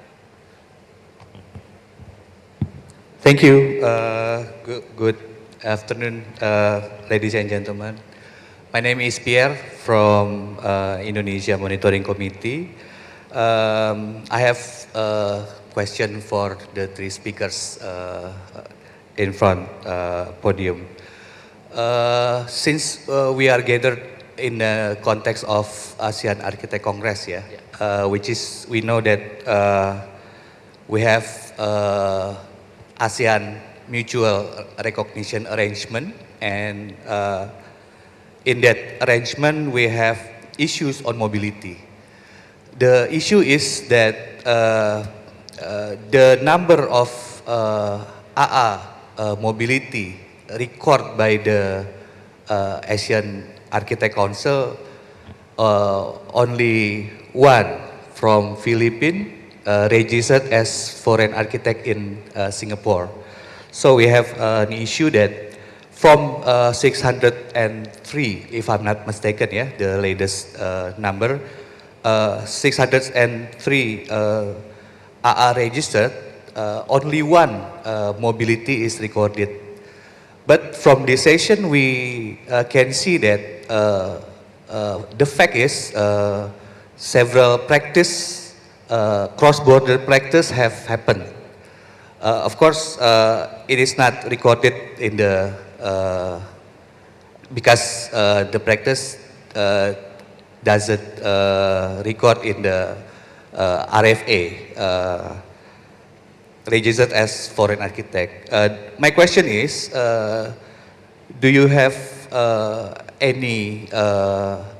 Thank you. Good afternoon, ladies and gentlemen. My name is Pierre from Indonesia Monitoring Committee. I have a question for the three speakers in front podium. Since we are gathered in the context of Asean Architect Congress, which is, we know that we have ASEAN Mutual Recognition Arrangement, and in that arrangement we have issues on mobility. The issue is that the number of AA mobility recorded by the Asian Architect Council, only one from Philippines registered as foreign architect in Singapore. So we have an issue that from 603, if I'm not mistaken, the latest number, 603 AA registered, only one mobility is recorded. But from this session, we can see that the fact is several practice, cross-border practice have happened. Of course, it is not recorded in the, because the practice doesn't record in the RFA, registered as foreign architect. My question is, do you have any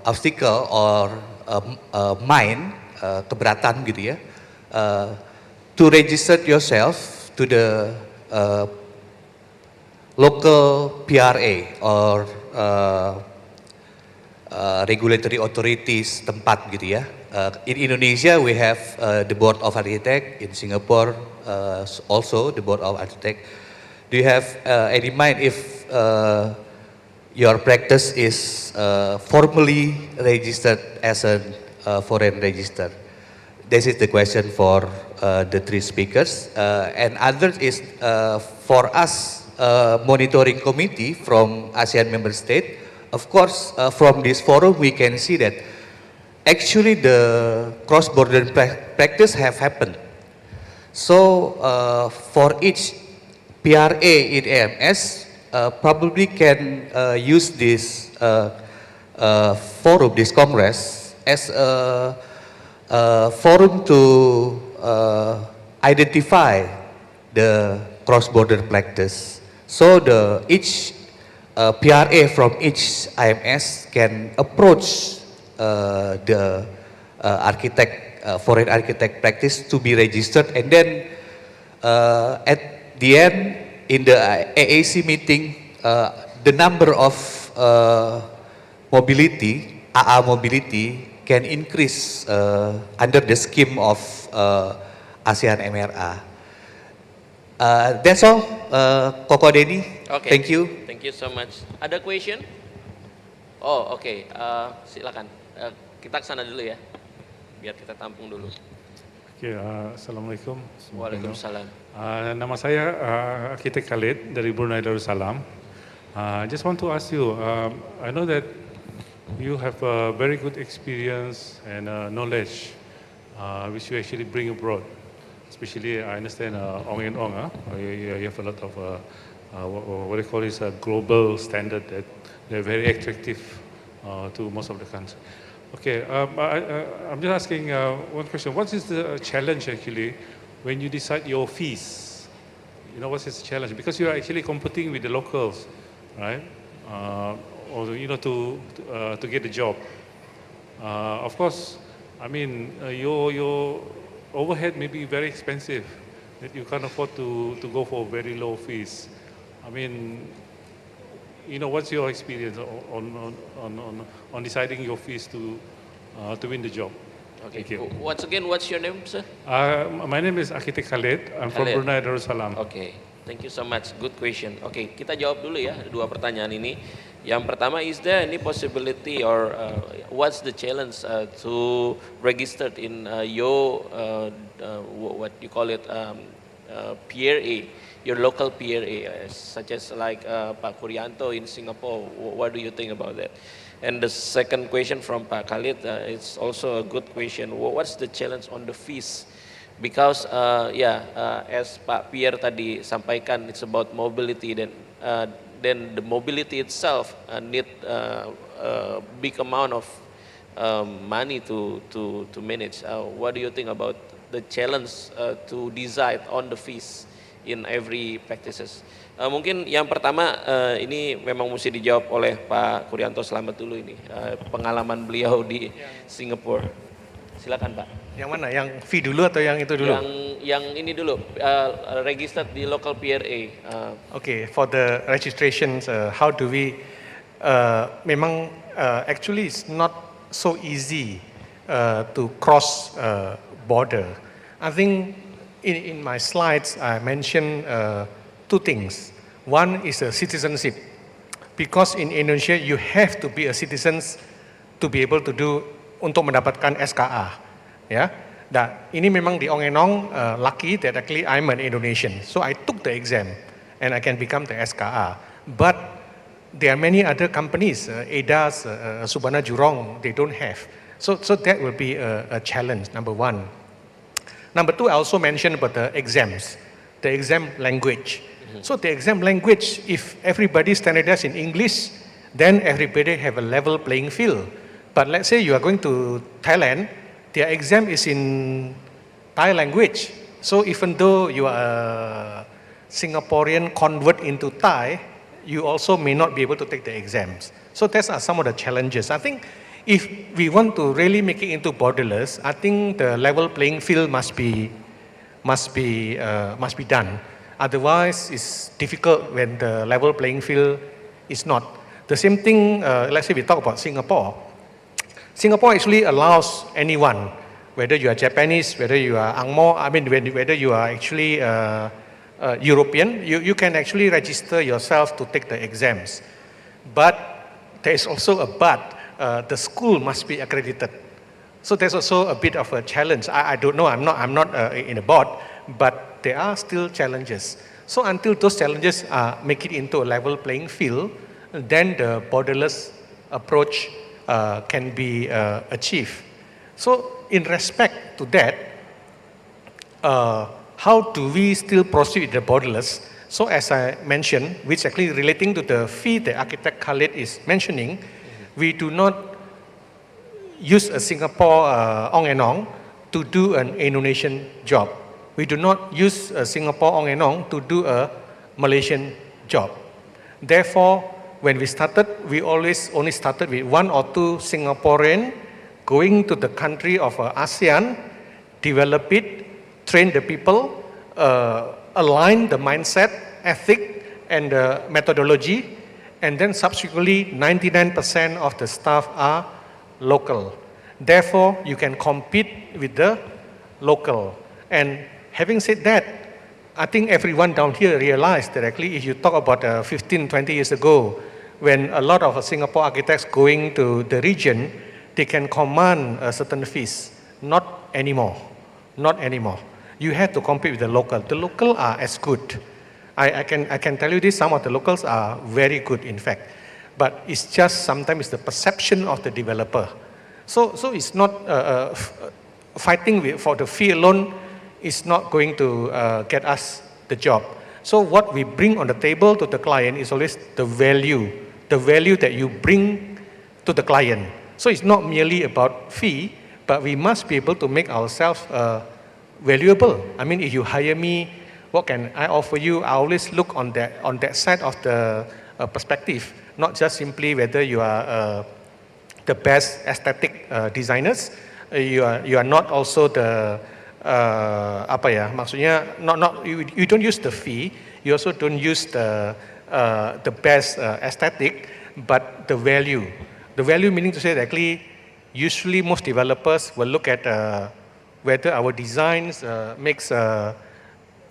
obstacle or mind, keberatan gitu ya, to register yourself to the local PRA or regulatory authorities tempat gitu ya. In Indonesia we have the Board of Architect, in Singapore also the Board of Architect. Do you have any mind if your practice is formally registered as a foreign register? This is the question for the three speakers. And other is for us monitoring committee from ASEAN member state. Of course, from this forum we can see that actually the cross-border practice have happened. So for each PRA in AMS probably can use this forum, this congress, as a forum to identify the cross-border practice. So each PRA from each IMS can approach the foreign architect practice to be registered, and then at the end in the AAC meeting, the number of mobility, AA mobility, can increase under the scheme of ASEAN MRA. That's all, Koko Denny. Okay. Thank you. Thank you so much. Ada question? Oh, oke. Silakan. Kita kesana dulu ya, biar kita tampung dulu. Oke, Assalamualaikum. Waalaikumsalam. Nama saya Arsitek Khalid dari Brunei Darussalam. I just want to ask you, I know that you have a very good experience and knowledge which you actually bring abroad. Especially, I understand Ong and Ong, you have a lot of what they call is a global standard that they're very attractive to most of the countries. Okay, I'm just asking one question. What is the challenge actually when you decide your fees? You know, what is the challenge? Because you are actually competing with the locals, right? Or you know, to get a job. Of course, I mean, your overhead may be very expensive, that you can't afford to go for very low fees. I mean, you know, what's your experience on deciding your fees to win the job? Okay. Thank you. Once again, what's your name, sir? My name is Architect Khalid. I'm from Khalid. Brunei Darussalam. Okay. Thank you so much. Good question. Okay, kita jawab dulu ya dua pertanyaan ini. Yang pertama, is there any possibility or what's the challenge to register in your what you call it PRA, your local PRA, such as like Pak Kurianto in Singapore? What do you think about that? And the second question from Pak Khalid, it's also a good question. What's the challenge on the fees? Because as Pak Pierre tadi sampaikan, it's about mobility. Then the mobility itself need a big amount of money to manage. What do you think about the challenge to decide on the fees in every practices? Mungkin yang pertama ini memang mesti dijawab oleh Pak Kurianto. Selamat dulu ini pengalaman beliau di Singapura. Silakan Pak. Yang mana? Yang fee dulu atau yang itu dulu? Yang ini dulu, registered di local PRA. Okay, for the registrations, how do we? Memang actually it's not so easy to cross border. I think in my slides I mentioned two things. One is citizenship, because in Indonesia you have to be a citizen to be able to do untuk mendapatkan SKA. Ya, ini memang di Ong and Ong lucky that actually I'm an Indonesian, so I took the exam and I can become the SKA. But there are many other companies, EDAS, Subana Jurong, they don't have. So that will be a challenge. Number one. Number two, I also mentioned about the exams, the exam language. So the exam language, if everybody standardized in English, then everybody have a level playing field. But let's say you are going to Thailand. Their exam is in Thai language. So even though you are a Singaporean convert into Thai, you also may not be able to take the exams. So those are some of the challenges. I think if we want to really make it into borderless, I think the level playing field must be done. Otherwise, it's difficult when the level playing field is not. The same thing, let's say we talk about Singapore. Singapore actually allows anyone, whether you are Japanese, whether you are Angmo, I mean, whether you are actually European, you can actually register yourself to take the exams. But there is also a but, the school must be accredited. So there's also a bit of a challenge. I don't know, I'm not in a board, but there are still challenges. So until those challenges make it into a level playing field, then the borderless approach can be achieved. So in respect to that, how do we still proceed with the borderless? So as I mentioned, which actually relating to the fee that Architect Khalid is mentioning, we do not use a Singapore Ong and Ong to do an Indonesian job. We do not use a Singapore Ong and Ong to do a Malaysian job. Therefore, when we started, we always only started with one or two Singaporean going to the country of ASEAN, develop it, train the people, align the mindset, ethic, and methodology, and then subsequently 99% of the staff are local. Therefore, you can compete with the local. And having said that, I think everyone down here realized that actually if you talk about 15, 20 years ago, when a lot of Singapore architects going to the region, they can command certain fees. Not anymore. Not anymore. You have to compete with the local. The local are as good. I can tell you this, some of the locals are very good in fact. but it's just sometimes the perception of the developer. So it's not fighting for the fee alone is not going to get us the job. So what we bring on the table to the client is always the value that you bring to the client. So it's not merely about fee, but we must be able to make ourselves valuable. I mean, if you hire me, what can I offer you? I always look on that side of the perspective, not just simply whether you are the best aesthetic designers. You are not also the maksudnya you don't use the fee. You also don't use the best aesthetic, but the value. The value meaning to say that actually, usually most developers will look at whether our designs makes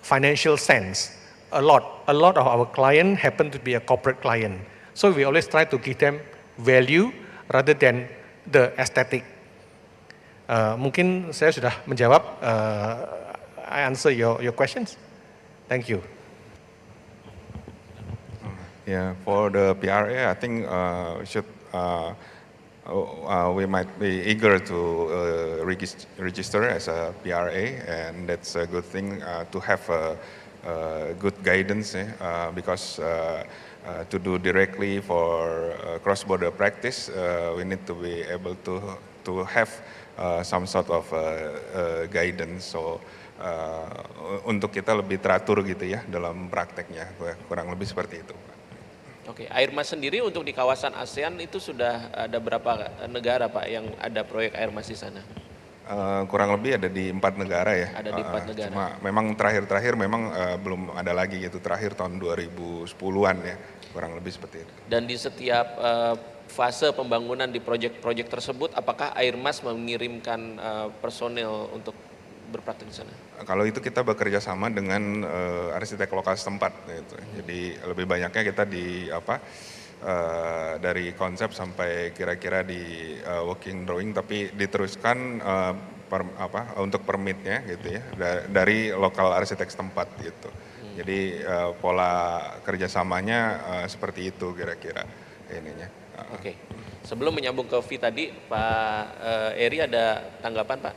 financial sense. A lot of our client happen to be a corporate client. So we always try to give them value rather than the aesthetic. Mungkin saya sudah menjawab. I answer your questions. Thank you. Yeah, for the PRA, I think we might be eager to register as a PRA, and that's a good thing to have good guidance because to do directly for cross-border practice, we need to be able to have some sort of guidance. So untuk kita lebih teratur gitu ya dalam prakteknya, kurang lebih seperti itu. Oke, Airmas sendiri untuk di kawasan ASEAN itu sudah ada berapa negara Pak yang ada proyek Airmas di sana? Kurang lebih ada di 4 negara ya. Ada di 4 negara. Cuma memang terakhir memang belum ada lagi gitu, terakhir tahun 2010-an ya, kurang lebih seperti itu. Dan di setiap fase pembangunan di proyek-proyek tersebut, apakah Airmas mengirimkan personel untuk berpraktik di sana? Kalau itu kita bekerja sama dengan arsitek lokal setempat gitu. Jadi lebih banyaknya kita dari konsep sampai kira-kira di working drawing, tapi diteruskan untuk permitnya gitu ya dari lokal arsitek setempat gitu. Jadi pola kerjasamanya seperti itu kira-kira ininya. Oke. Sebelum menyambung ke fee tadi, Pak Eri ada tanggapan Pak?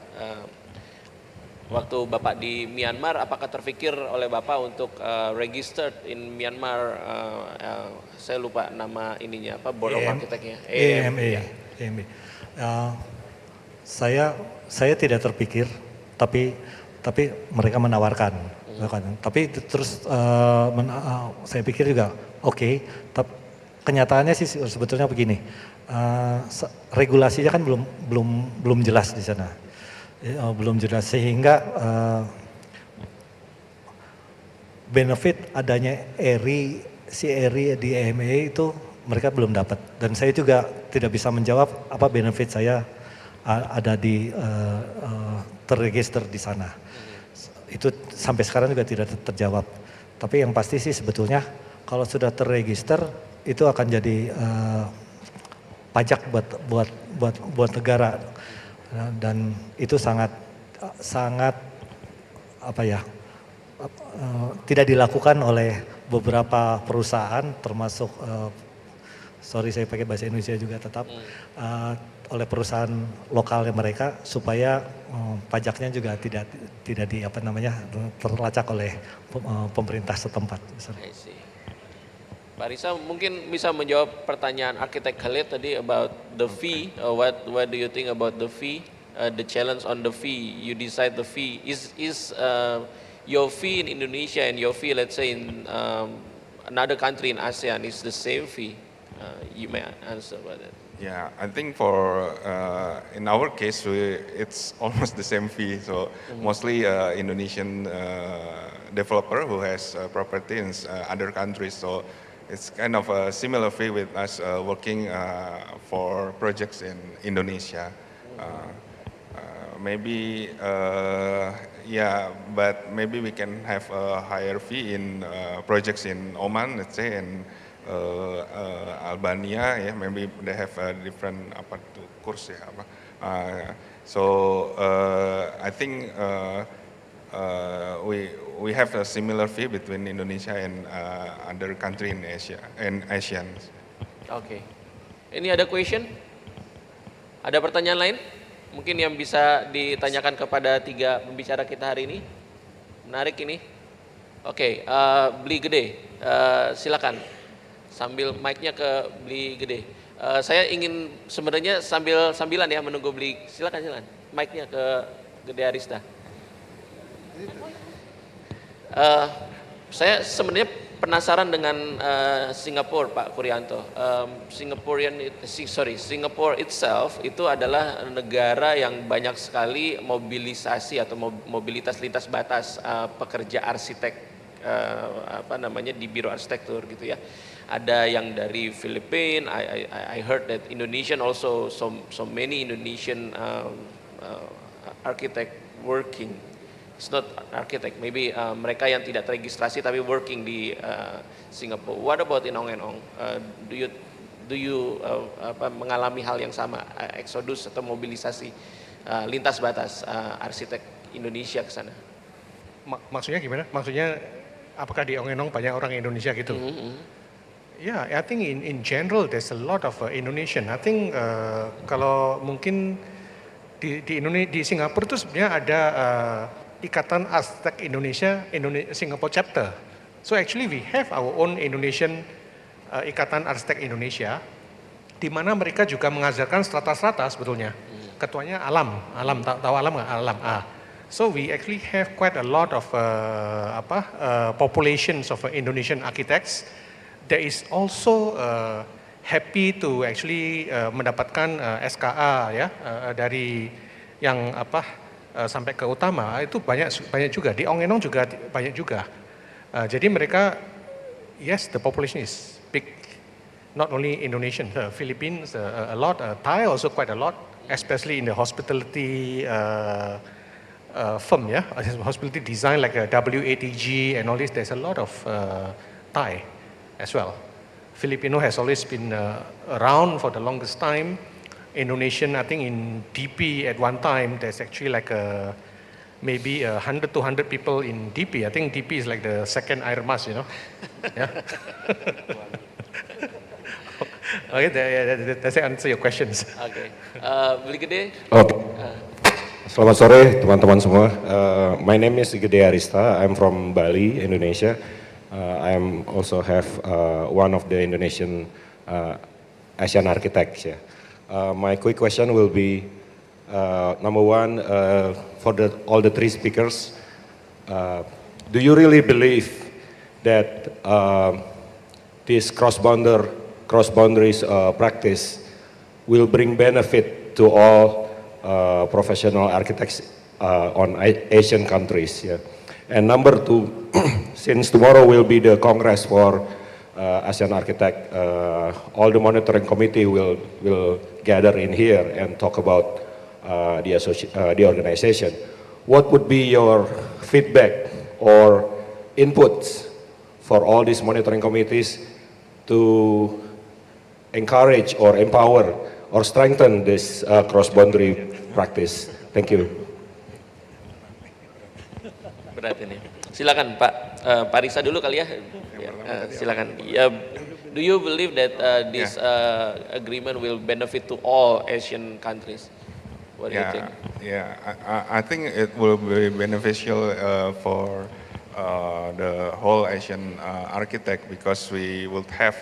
Waktu Bapak di Myanmar, apakah terpikir oleh Bapak untuk registered in Myanmar? Saya lupa nama ininya apa, board of arsiteknya. AMA. Saya tidak terpikir, tapi mereka menawarkan. Tapi terus saya pikir juga oke. Tapi kenyataannya sih sebetulnya begini. Regulasinya kan belum jelas di sana. Belum jelas sehingga benefit adanya si ERI di EMA itu mereka belum dapat, dan saya juga tidak bisa menjawab apa benefit saya ada di terregister di sana. Itu sampai sekarang juga tidak terjawab. Tapi yang pasti sih sebetulnya kalau sudah terregister itu akan jadi pajak buat negara. Dan itu sangat tidak dilakukan oleh beberapa perusahaan, termasuk saya pakai bahasa Indonesia juga tetap oleh perusahaan lokalnya mereka, supaya pajaknya juga tidak terlacak oleh pemerintah setempat. Pak Risa mungkin bisa menjawab pertanyaan arsitek Khalid tadi about the fee. What do you think about the fee? The challenge on the fee. You decide the fee. Is your fee in Indonesia and your fee, let's say in another country in ASEAN, is the same fee? You may answer about that. Yeah, I think for in our case it's almost the same fee. So mostly Indonesian developer who has property in other countries. So it's kind of a similar fee with us working for projects in Indonesia. But maybe we can have a higher fee in projects in Oman, let's say, and Albania. Yeah, maybe they have a different course. So I think we have a similar fee between Indonesia and other country in Asia and ASEAN. Oke. Ini ada question? Ada pertanyaan lain? Mungkin yang bisa ditanyakan kepada 3 pembicara kita hari ini? Menarik ini. Oke, beli gede. Silakan. Sambil mic-nya ke beli gede. Saya ingin sebenarnya sambilan ya menunggu beli. Silakan. Mic-nya ke Gede Arista. Saya sebenarnya penasaran dengan Singapura, Pak Kuryanto. Singapore itself itu adalah negara yang banyak sekali mobilisasi atau mobilitas lintas batas pekerja arsitek di biro arsitektur gitu ya. Ada yang dari Filipina. I heard that Indonesian also so many Indonesian architect working. It's not architect, maybe mereka yang tidak teregistrasi tapi working di Singapore. What about in Ong and Ong? Do you mengalami hal yang sama, eksodus atau mobilisasi lintas batas arsitek Indonesia ke sana? Maksudnya gimana? Maksudnya apakah di Ong and Ong banyak orang Indonesia gitu? Yeah, I think in general there's a lot of Indonesian. I think kalau mungkin di Singapura itu sebenarnya ada Ikatan Arsitek Indonesia Singapore chapter. So actually we have our own Indonesian Ikatan Arsitek Indonesia, di mana mereka juga mengajarkan strata-strata sebetulnya. Ketuanya Alam, tahu Alam nggak? Alam. So we actually have quite a lot of populations of Indonesian architects. There is also happy to actually mendapatkan SKA ya dari yang sampai ke utama itu banyak juga. Di Ong and Ong juga banyak juga. Jadi mereka, yes, the population is big. Not only Indonesian, Philippines a lot, Thai also quite a lot, especially in the hospitality firm, yeah, hospitality design like WATG and all this. There's a lot of Thai as well. Filipino has always been around for the longest time. Indonesian, I think in DP at one time, there's actually like maybe 100 to 200 people in DP. I think DP is like the second Airmas, you know. Yeah. Okay, does that answer your questions? Oke. Beli gede. Selamat sore teman-teman semua. My name is Gede Arista. I'm from Bali, Indonesia. I am also have one of the Indonesian Asian architects. Yeah. My quick question will be, number one, for all the 3 speakers, do you really believe that this cross-boundaries practice will bring benefit to all professional architects on Asian countries? Yeah? And number 2, since tomorrow will be the Congress for Asean Architect, all the monitoring committee will gather in here and talk about the organization. What would be your feedback or inputs for all these monitoring committees to encourage or empower or strengthen this cross-boundary practice? Thank you. Berat ini. Silakan Pak Risa dulu kali ya. Silakan. Do you believe that this agreement will benefit to all Asian countries? What do you think? Yeah, I think it will be beneficial for the whole Asian architect, because we will have,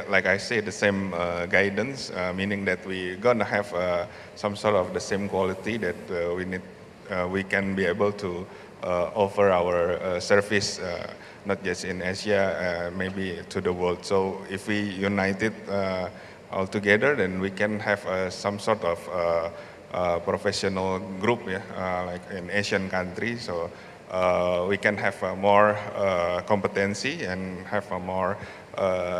like I said, the same guidance, meaning that we're gonna have some sort of the same quality that we can be able to offer our service, not just in Asia, maybe to the world. So if we unite it all together, then we can have some sort of professional group, like in Asian countries. So we can have more competency and have a more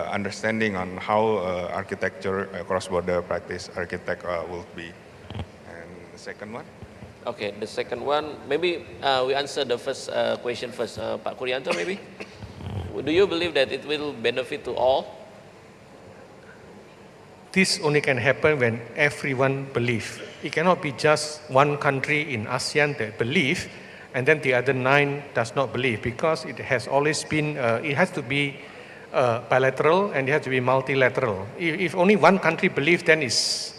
understanding on how architecture, cross-border practice architect will be. And the second one? Okay, the second one, maybe we answer the first question first. Pak Kuryanto, maybe? Do you believe that it will benefit to all? This only can happen when everyone believes. It cannot be just one country in ASEAN that believe, and then the other 9 does not believe, because it has always been, it has to be bilateral and they have to be multilateral. If only one country believes, then it's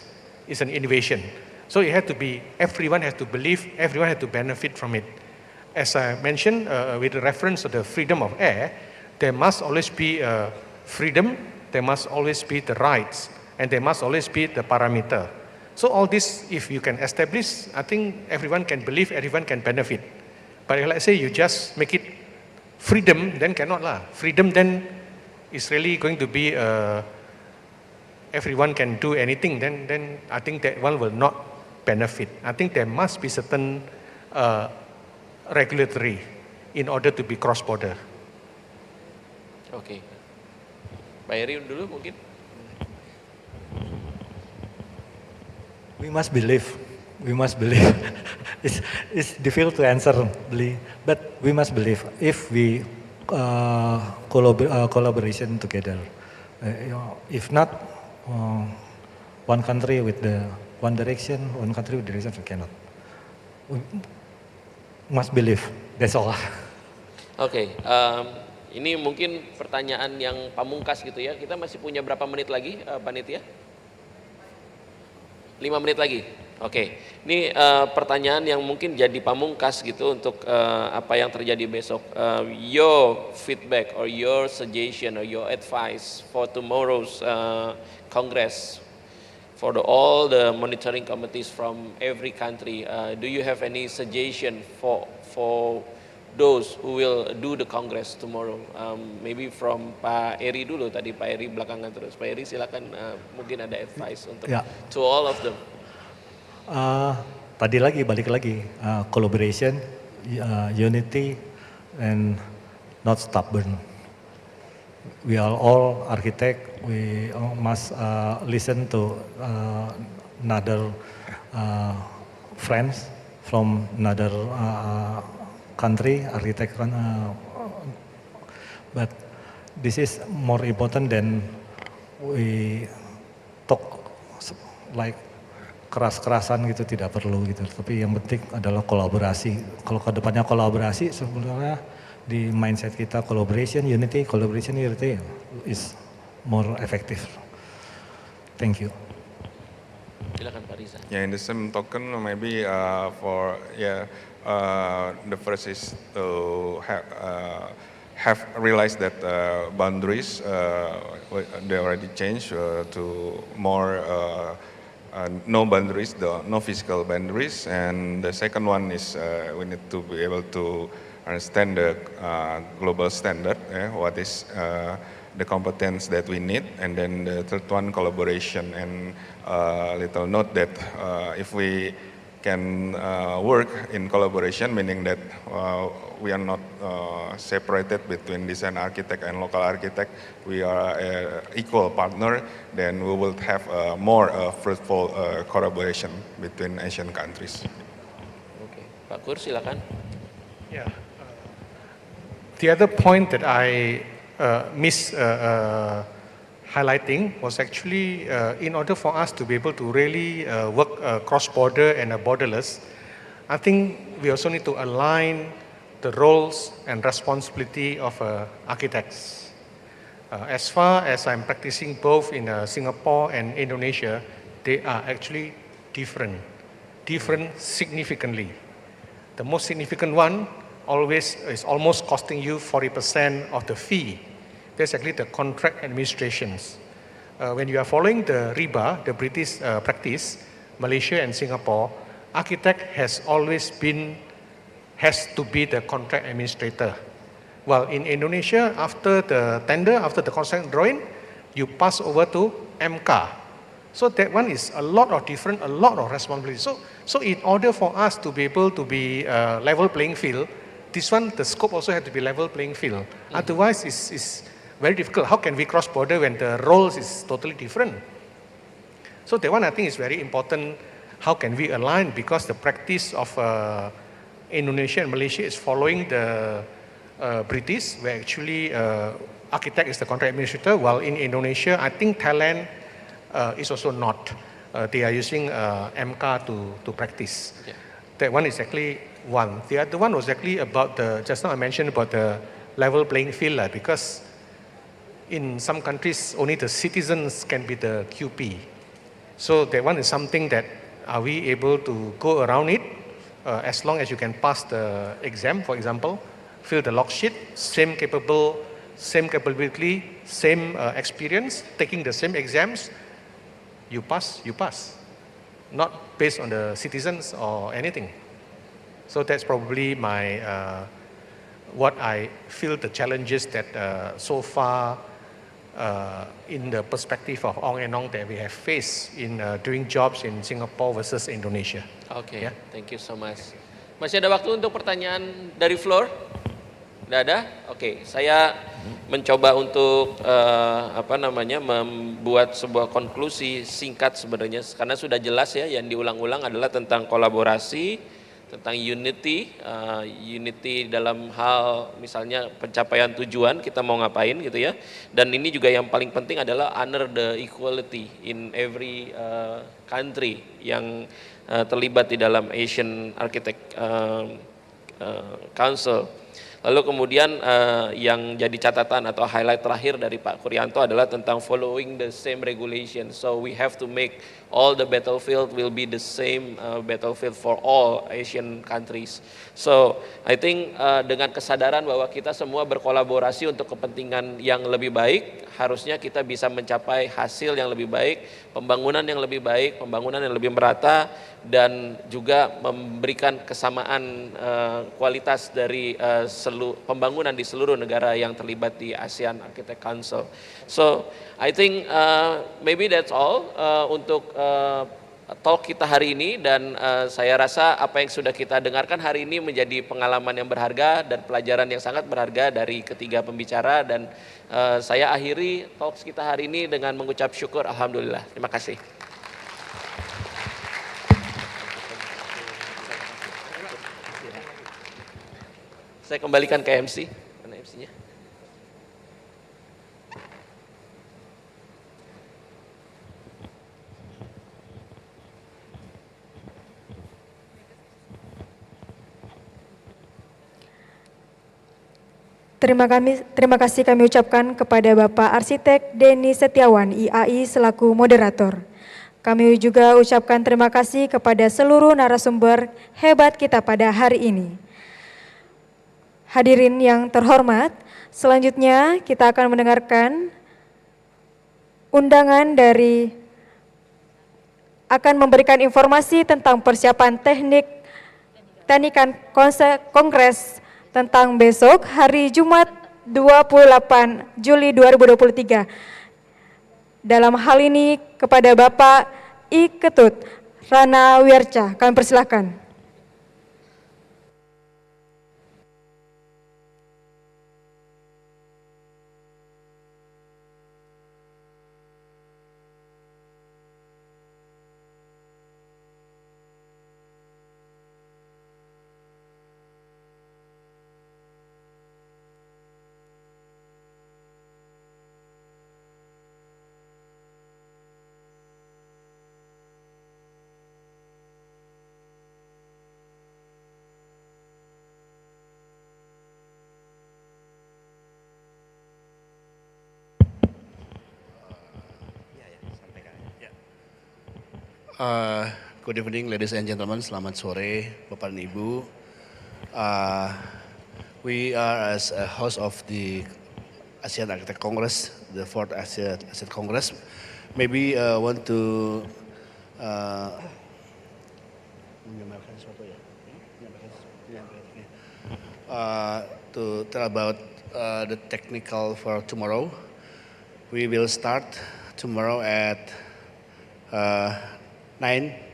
an innovation. So it has to be, everyone has to believe, everyone has to benefit from it. As I mentioned, with the reference to the freedom of air, there must always be freedom, there must always be the rights, and there must always be the parameter. So all this, if you can establish, I think everyone can believe, everyone can benefit. But if, let's say you just make it freedom, then cannot lah. Freedom then is really going to be everyone can do anything, then I think that one will not benefit. I think there must be certain regulatory in order to be cross-border. Oke. Pak Eri dulu mungkin. We must believe. We must believe. It's difficult to answer, but we must believe. If we collaboration together, if not one country with the one direction, one country with the direction, we cannot. We must believe. That's all. Oke. Ini mungkin pertanyaan yang pamungkas gitu ya. Kita masih punya berapa menit lagi, panitia? 5 menit lagi. Oke, ini pertanyaan yang mungkin jadi pamungkas gitu untuk apa yang terjadi besok. Your feedback or your suggestion or your advice for tomorrow's Congress, for all the monitoring committees from every country. Do you have any suggestion for those who will do the Congress tomorrow? Maybe from Pak Eri dulu, tadi Pak Eri belakangan terus. Pak Eri silakan, mungkin ada advice untuk to all of them. Tadi lagi, balik lagi, collaboration, unity, and not stubborn. We are all architect. We must listen to another friends from another country, architect, but this is more important than we talk like keras-kerasan gitu, tidak perlu gitu. Tapi yang penting adalah kolaborasi. Kalau ke depannya kolaborasi, sebenarnya di mindset kita collaboration, unity is more effective. Thank you. Silakan Pak Riza. Yeah, in the same token, maybe the first is to have realized that boundaries they already changed to more no boundaries, no physical boundaries, and the second one is we need to be able to understand the global standard, what is the competence that we need, and then the third one, collaboration, and little note that if we can work in collaboration, meaning that we are not separated between design architect and local architect, we are an equal partner, then we will have more fruitful collaboration between Asian countries. Oke, Pak Kur silakan. Yeah. The other point that I missed highlighting was actually in order for us to be able to really work cross-border and borderless, I think we also need to align the roles and responsibility of architects. As far as I'm practicing both in Singapore and Indonesia, they are actually different significantly. The most significant one always is almost costing you 40% of the fee. That's actually the contract administrations. When you are following the RIBA, the British practice, Malaysia and Singapore, architect has to be the contract administrator. While in Indonesia, after the tender, after the contract drawing, you pass over to MK. So that one is a lot of responsibility. So in order for us to be able to be level playing field, this one, the scope also has to be level playing field. Otherwise, it's very difficult. How can we cross border when the roles is totally different? So that one I think is very important. How can we align? Because the practice of Indonesia and Malaysia is following the British, where actually architect is the contract administrator, while in Indonesia, I think Thailand is also not. They are using MK to practice. Yeah. That one is actually one. The other one was actually about just now I mentioned about the level playing field, because in some countries, only the citizens can be the QP. So that one is something that are we able to go around it as long as you can pass the exam, for example, fill the log sheet, same capability, same experience, taking the same exams, you pass, not based on the citizens or anything. So that's probably my what I feel the challenges that so far in the perspective of Ong and Ong that we have faced in doing jobs in Singapore versus Indonesia. Oke, thank you so much. Masih ada waktu untuk pertanyaan dari floor? Tidak ada? Oke, saya mencoba untuk membuat sebuah konklusi singkat sebenarnya, karena sudah jelas ya, yang diulang-ulang adalah tentang kolaborasi, tentang unity dalam hal misalnya pencapaian tujuan kita mau ngapain gitu ya, dan ini juga yang paling penting adalah honor the equality in every country yang terlibat di dalam Asian Architect Council. Lalu kemudian yang jadi catatan atau highlight terakhir dari Pak Kuryanto adalah tentang following the same regulation. So we have to make all the battlefield will be the same battlefield for all Asian countries. So I think dengan kesadaran bahwa kita semua berkolaborasi untuk kepentingan yang lebih baik, harusnya kita bisa mencapai hasil yang lebih baik, pembangunan yang lebih baik, pembangunan yang lebih merata, dan juga memberikan kesamaan kualitas dari pembangunan di seluruh negara yang terlibat di Asean Architect Council. So I think maybe that's all untuk talk kita hari ini, dan saya rasa apa yang sudah kita dengarkan hari ini menjadi pengalaman yang berharga dan pelajaran yang sangat berharga dari ketiga pembicara, dan saya akhiri talks kita hari ini dengan mengucap syukur, alhamdulillah. Terima kasih. Saya kembalikan ke MC. Mana MC-nya? Terima kasih kami ucapkan kepada Bapak Arsitek Denny Setiawan, IAI selaku moderator. Kami juga ucapkan terima kasih kepada seluruh narasumber hebat kita pada hari ini. Hadirin yang terhormat, selanjutnya kita akan mendengarkan undangan dari akan memberikan informasi tentang persiapan teknikan kongres tentang besok hari Jumat 28 Juli 2023. Dalam hal ini kepada Bapak I Ketut Rana Wierca, kami persilahkan. Good evening, ladies and gentlemen. Selamat sore, Bapak dan Ibu. We are as a host of the Asean Architect Congress, the fourth Asean Architect Congress. Maybe want to tell about the technical for tomorrow. We will start tomorrow at 9.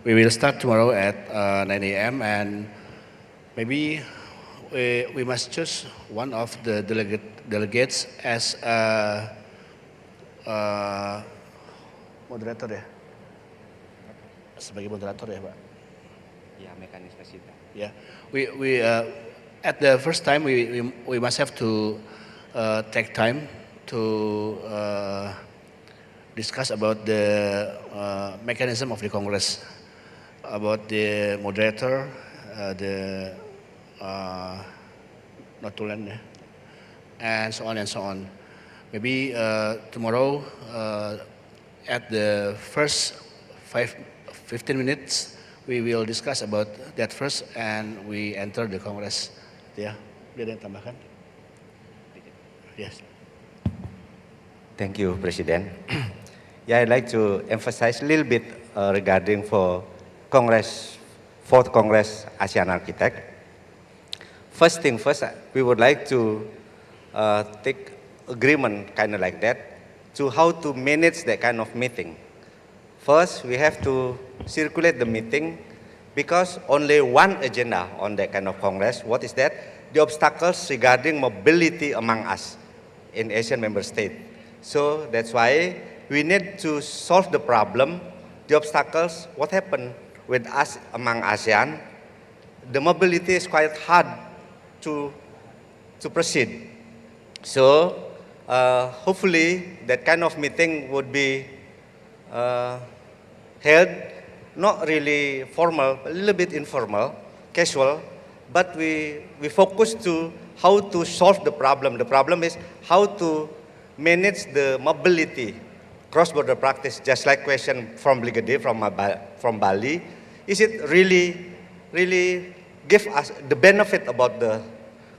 We will start tomorrow at 9 a.m. and maybe we must choose one of the delegates as moderator ya, sebagai moderator ya Pak. Ya, mekanisme sidang. Yeah, we at the first time we must have to take time to discuss about the mechanism of the Congress, about the moderator, the notulen, and so on and so on. Maybe tomorrow at the first 15 minutes we will discuss about that first and we enter the Congress. Ya, ada yang tambahkan? Yes. Thank you, President. Yeah, I'd like to emphasize a little bit regarding for Congress, 4th Congress Asean Architect. First thing first, we would like to take agreement kind of like that to how to manage that kind of meeting. First, we have to circulate the meeting because only one agenda on that kind of Congress. What is that? The obstacles regarding mobility among us in Asian member states. So that's why we need to solve the problem, the obstacles, what happened with us among ASEAN. The mobility is quite hard to proceed. So hopefully that kind of meeting would be held, not really formal, a little bit informal, casual, but we focus to how to solve the problem. The problem is how to manage the mobility, cross-border practice, just like question from Brigadier from Bali. Is it really give us the benefit about the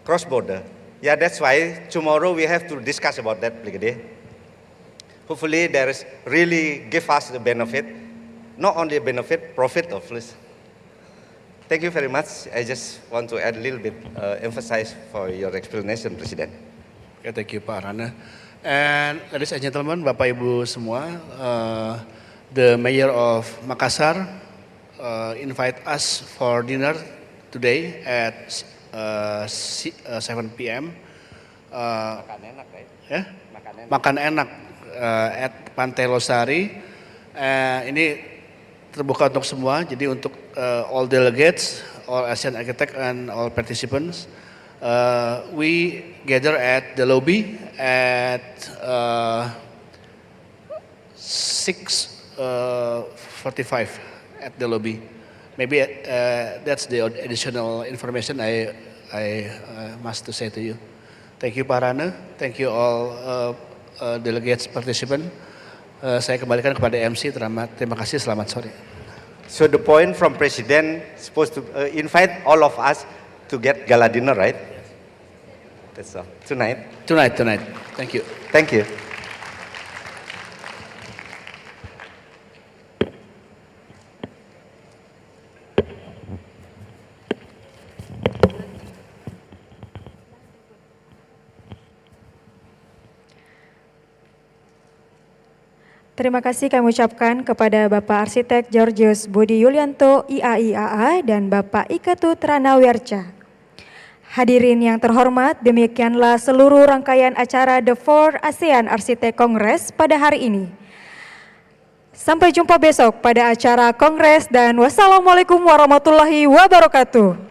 cross-border? Yeah, that's why tomorrow we have to discuss about that, Brigadier. Hopefully there is really give us the benefit, not only benefit, profit of this. Thank you very much. I just want to add a little bit emphasize for your explanation, President. Okay, thank you, Pak Rana. And ladies and gentlemen, Bapak Ibu semua, the Mayor of Makassar invite us for dinner today at 7 p.m. Makan enak, right? Ya? Makan enak at Pantai Losari. Ini terbuka untuk semua, jadi untuk all delegates, all Asian Architect and all participants, we gather at the lobby at 6:45 at the lobby. Maybe that's the additional information I must to say to you. Thank you Pak Rana, thank you all delegates participant. Saya kembalikan kepada MC. Terima kasih. Selamat sore. So the point from President supposed to invite all of us to get gala dinner, right? That's all. Tonight. Thank you. Thank you. Terima kasih kami ucapkan kepada Bapak Arsitek Georgius Budi Yulianto, IAIAA, dan Bapak Iketut Ranawirca. Hadirin yang terhormat, demikianlah seluruh rangkaian acara The 4th Asean Architect Congress pada hari ini. Sampai jumpa besok pada acara Kongres dan wassalamualaikum warahmatullahi wabarakatuh.